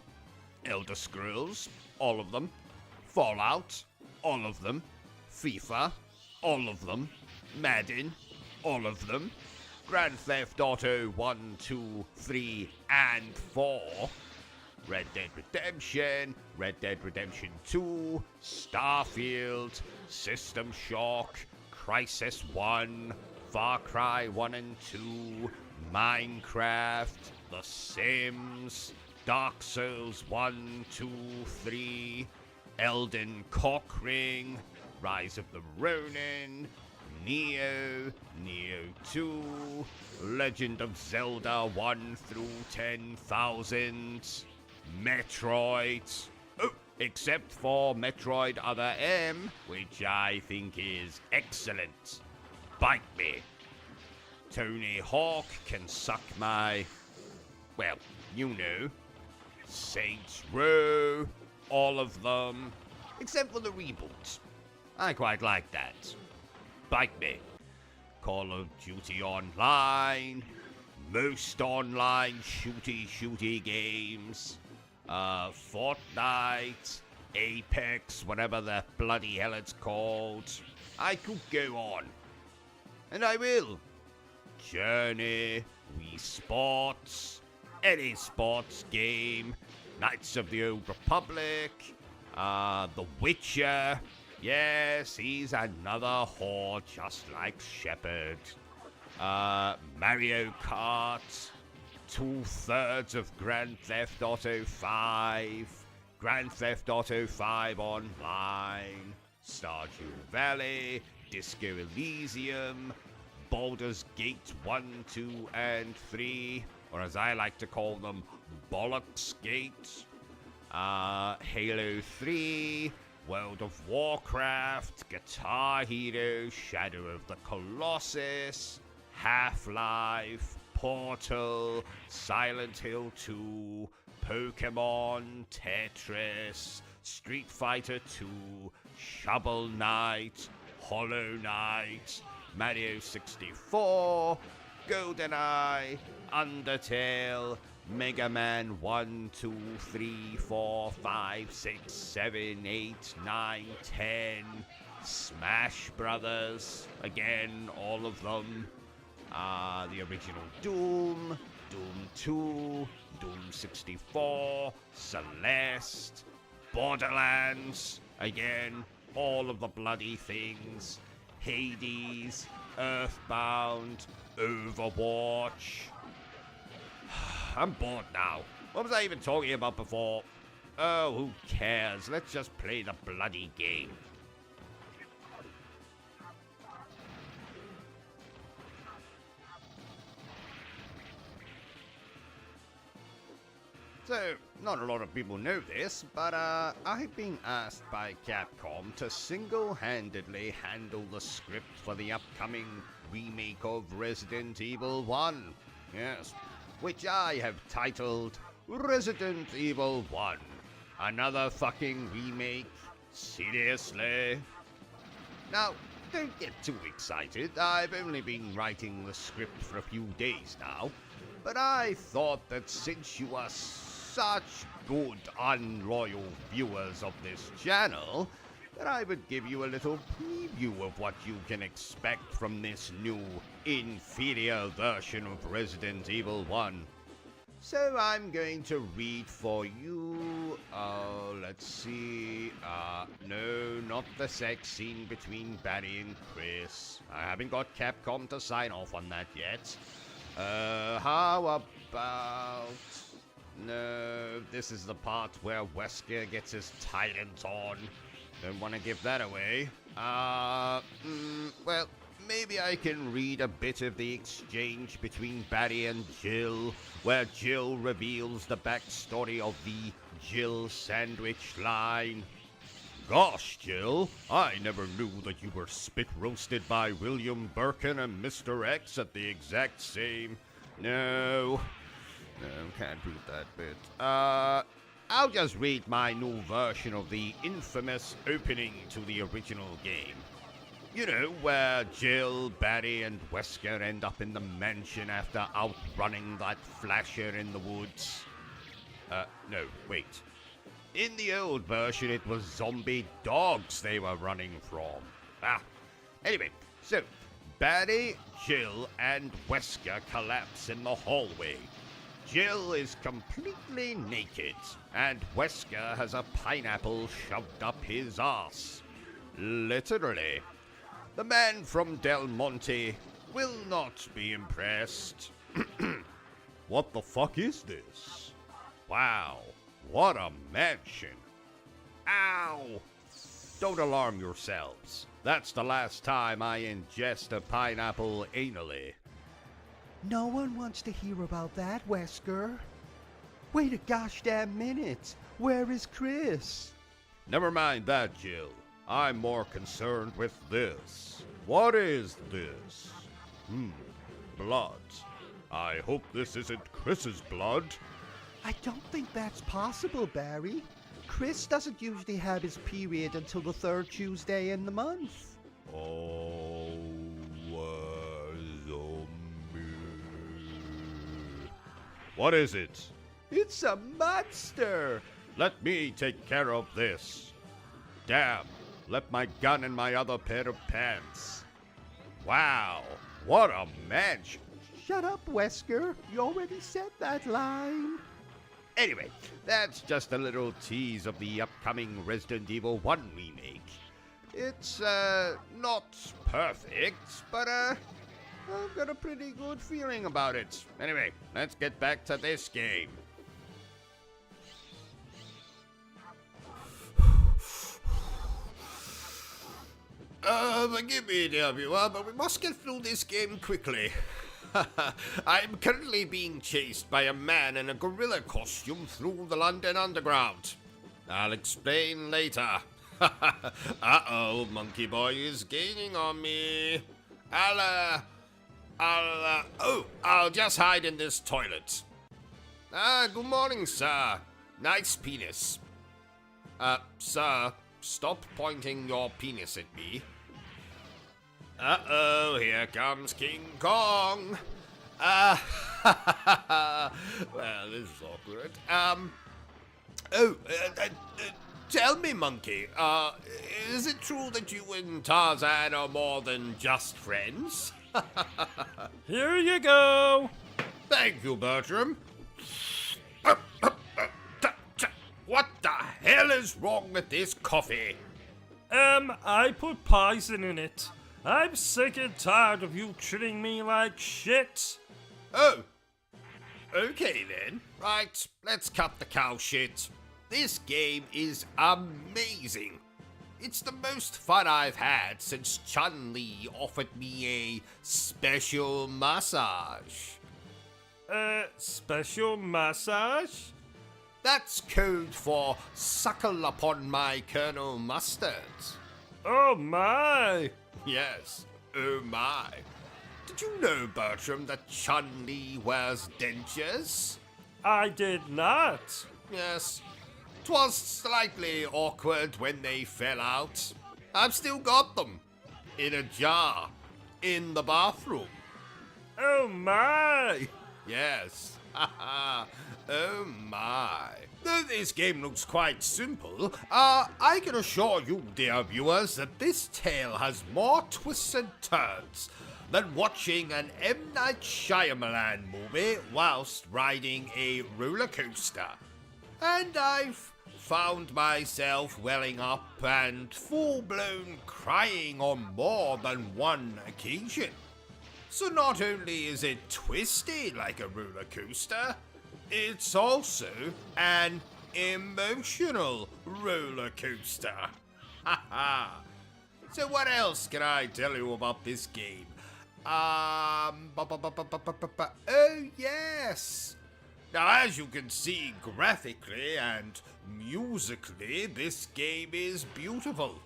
Elder Scrolls, all of them. Fallout, all of them. FIFA, all of them. Madden, all of them. Grand Theft Auto 1, 2, 3, and 4. Red Dead Redemption, Red Dead Redemption 2, Starfield, System Shock, Crysis 1, Far Cry 1 and 2, Minecraft, The Sims, Dark Souls 1, 2, 3, Elden Cockring, Rise of the Ronin, Neo, Neo 2, Legend of Zelda 1 through 10,000, Metroid, oh, except for Metroid Other M, which I think is excellent. Bite me. Tony Hawk can suck my, well, you know. Saints Row, all of them, except for the reboots. I quite like that. Bite me. Call of Duty Online, most online shooty games, Fortnite, Apex, whatever the bloody hell it's called. I could go on. And I will. Journey, Wii Sports, any sports game, Knights of the Old Republic, The Witcher. Yes, he's another whore just like Shepard. Mario Kart, 2/3 of Grand Theft Auto 5, Grand Theft Auto 5 Online, Stardew Valley, Disco Elysium, Baldur's Gate 1, 2, and 3, or as I like to call them, Bollocks Gate, Halo 3, World of Warcraft, Guitar Hero, Shadow of the Colossus, Half-Life, Portal, Silent Hill 2, Pokemon, Tetris, Street Fighter 2, Shovel Knight, Hollow Knight, Mario 64, GoldenEye, Undertale, Mega Man 1, 2, 3, 4, 5, 6, 7, 8, 9, 10, Smash Brothers, again, all of them, the original Doom, Doom 2, Doom 64, Celeste, Borderlands, again, all of the bloody things, Hades, Earthbound, Overwatch. I'm bored now. What was I even talking about before? Oh, who cares? Let's just play the bloody game. So, not a lot of people know this, but I've been asked by Capcom to single-handedly handle the script for the upcoming remake of Resident Evil 1. Yes, which I have titled Resident Evil 1. Another fucking remake? Seriously? Now, don't get too excited. I've only been writing the script for a few days now, but I thought that since you are such good, unloyal viewers of this channel, that I would give you a little preview of what you can expect from this new, inferior version of Resident Evil 1. So I'm going to read for you, let's see, no, not the sex scene between Barry and Chris. I haven't got Capcom to sign off on that yet. How about... No, this is the part where Wesker gets his trident on. Don't want to give that away. Well, maybe I can read a bit of the exchange between Barry and Jill, where Jill reveals the backstory of the Jill sandwich line. Gosh, Jill, I never knew that you were spit roasted by William Birkin and Mr. X at the exact same... No, can't read that bit. I'll just read my new version of the infamous opening to the original game. You know, where Jill, Barry, and Wesker end up in the mansion after outrunning that flasher in the woods. No, wait. In the old version, it was zombie dogs they were running from. Anyway, so Barry, Jill, and Wesker collapse in the hallway. Jill is completely naked, and Wesker has a pineapple shoved up his arse. Literally. The man from Del Monte will not be impressed. What the fuck is this? Wow, what a mansion. Ow! Don't alarm yourselves. That's the last time I ingest a pineapple anally. No one wants to hear about that, Wesker. Wait a gosh damn minute. Where is Chris? Never mind that, Jill. I'm more concerned with this. What is this? Blood. I hope this isn't Chris's blood. I don't think that's possible, Barry. Chris doesn't usually have his period until the 3rd Tuesday in the month. Oh, zombie. What is it? It's a monster! Let me take care of this. Damn, left my gun in my other pair of pants. Wow, what a mansion. Shut up, Wesker. You already said that line. Anyway, that's just a little tease of the upcoming Resident Evil 1 remake. It's, not perfect, but, I've got a pretty good feeling about it. Anyway, let's get back to this game. Forgive me, dear viewer, but we must get through this game quickly. I'm currently being chased by a man in a gorilla costume through the London Underground. I'll explain later. Uh-oh, Monkey Boy is gaining on me. I'll just hide in this toilet. Good morning, sir. Nice penis. Sir, stop pointing your penis at me. Uh-oh, here comes King Kong. Well, this is awkward. Tell me, Monkey, is it true that you and Tarzan are more than just friends? Here you go. Thank you, Bertram. What the hell is wrong with this coffee? I put poison in it. I'm sick and tired of you treating me like shit. Oh. Okay then. Right, let's cut the cow shit. This game is amazing. It's the most fun I've had since Chun-Li offered me a special massage. Special massage? That's code for suckle upon my Colonel Mustard. Oh my! Yes, oh my. Did you know, Bertram, that Chun-Li wears dentures? I did not. Yes. 'Twas slightly awkward when they fell out. I've still got them. In a jar. In the bathroom. Oh my! Yes. Oh my. Though this game looks quite simple, I can assure you, dear viewers, that this tale has more twists and turns than watching an M. Night Shyamalan movie whilst riding a roller coaster. And I've found myself welling up and full-blown crying on more than one occasion. So not only is it twisty like a roller coaster, it's also an emotional roller coaster. Haha. So what else can I tell you about this game? Oh yes. Now as you can see graphically and musically, this game is beautiful.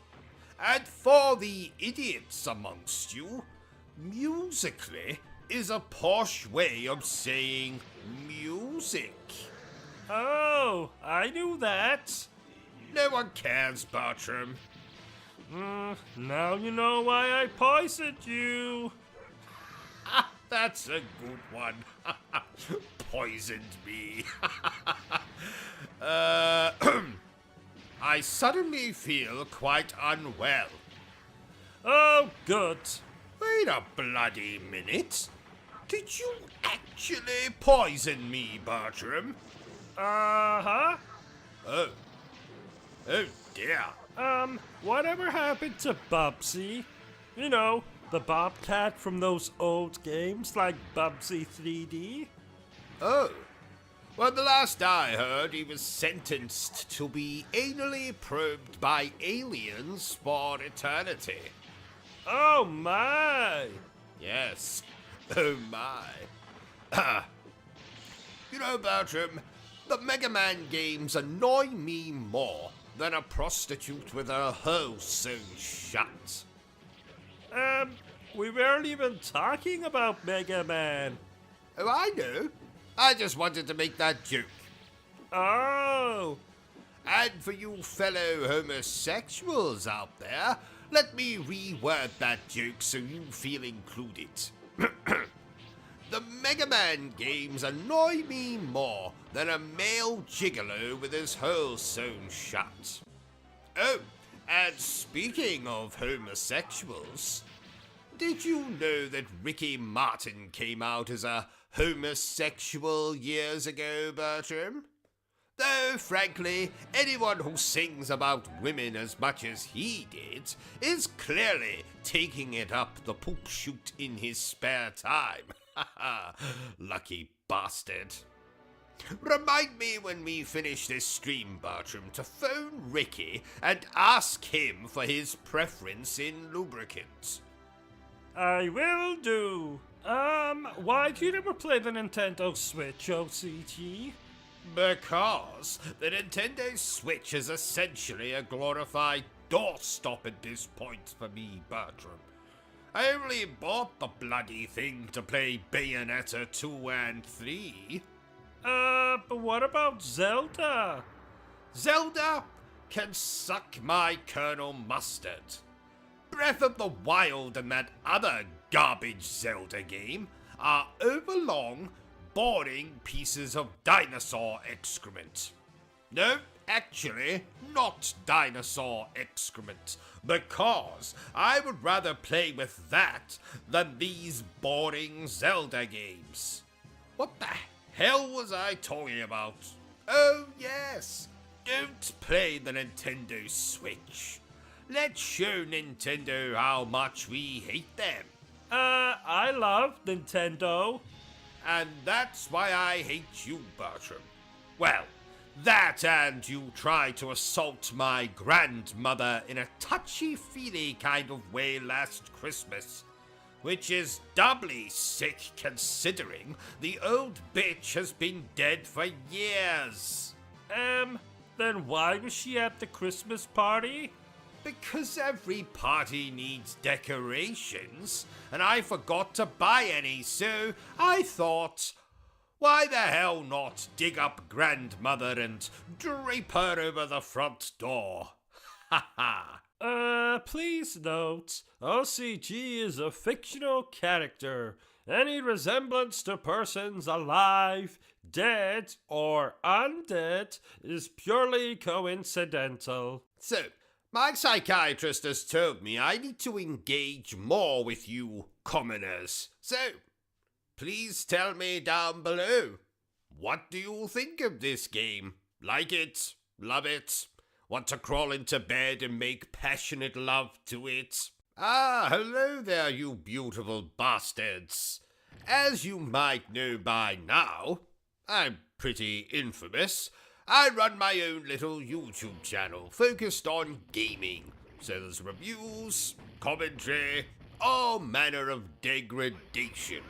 And for the idiots amongst you, musically is a posh way of saying music. Oh, I knew that. No one cares, Bertram. Now you know why I poisoned you. That's a good one. Poisoned me. I suddenly feel quite unwell. Oh, good. Wait a bloody minute. Did you actually poison me, Bertram? Uh-huh. Oh. Oh dear. Whatever happened to Bubsy? You know, the Bobcat from those old games like Bubsy 3D? Oh. Well, the last I heard, he was sentenced to be anally probed by aliens for eternity. Oh my! Yes. Oh my. You know, Bertram, the Mega Man games annoy me more than a prostitute with her hole sewn shut. We weren't even talking about Mega Man. Oh, I know. I just wanted to make that joke. Oh! And for you fellow homosexuals out there, let me reword that joke so you feel included. The Mega Man games annoy me more than a male gigolo with his hole sewn shut. Oh, and speaking of homosexuals, did you know that Ricky Martin came out as a homosexual years ago, Bertram? Though, frankly, anyone who sings about women as much as he did is clearly taking it up the poop chute in his spare time. Lucky bastard. Remind me when we finish this stream, Bertram, to phone Ricky and ask him for his preference in lubricants. I will do. Why do you never play the Nintendo Switch, OCG? Because the Nintendo Switch is essentially a glorified doorstop at this point for me, Bertram. I only bought the bloody thing to play Bayonetta 2 and 3. But what about Zelda? Zelda can suck my Colonel Mustard. Breath of the Wild and that other garbage Zelda game are overlong, boring pieces of dinosaur excrement. No, actually, not dinosaur excrement, because I would rather play with that than these boring Zelda games. What the hell was I talking about? Oh, yes, don't play the Nintendo Switch. Let's show Nintendo how much we hate them. I love Nintendo. And that's why I hate you, Bertram. Well, that and you tried to assault my grandmother in a touchy-feely kind of way last Christmas, which is doubly sick considering the old bitch has been dead for years. Then why was she at the Christmas party? Because every party needs decorations, and I forgot to buy any, so I thought, why the hell not dig up grandmother and drape her over the front door? Ha ha. Please note, OCG is a fictional character. Any resemblance to persons alive, dead, or undead is purely coincidental. So, my psychiatrist has told me I need to engage more with you commoners. So, please tell me down below. What do you think of this game? Like it? Love it? Want to crawl into bed and make passionate love to it? Ah, hello there, you beautiful bastards. As you might know by now, I'm pretty infamous. I run my own little YouTube channel focused on gaming. So there's reviews, commentary, all manner of degradation,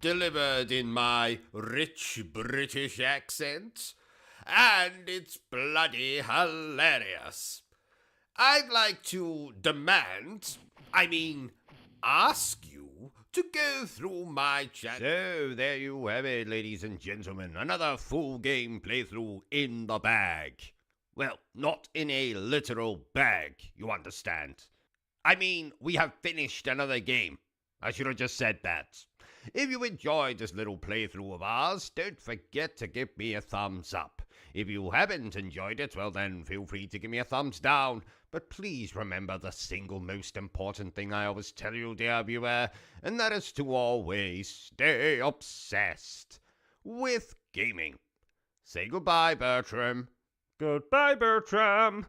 delivered in my rich British accent, and it's bloody hilarious. I'd like to ask you to go through my channel. So there you have it, ladies and gentlemen. Another full game playthrough in the bag. Well, not in a literal bag, you understand. I mean, we have finished another game. I should have just said that. If you enjoyed this little playthrough of ours, don't forget to give me a thumbs up. If you haven't enjoyed it, well then feel free to give me a thumbs down. But please remember the single most important thing I always tell you, dear viewer, and that is to always stay obsessed with gaming. Say goodbye, Bertram. Goodbye, Bertram.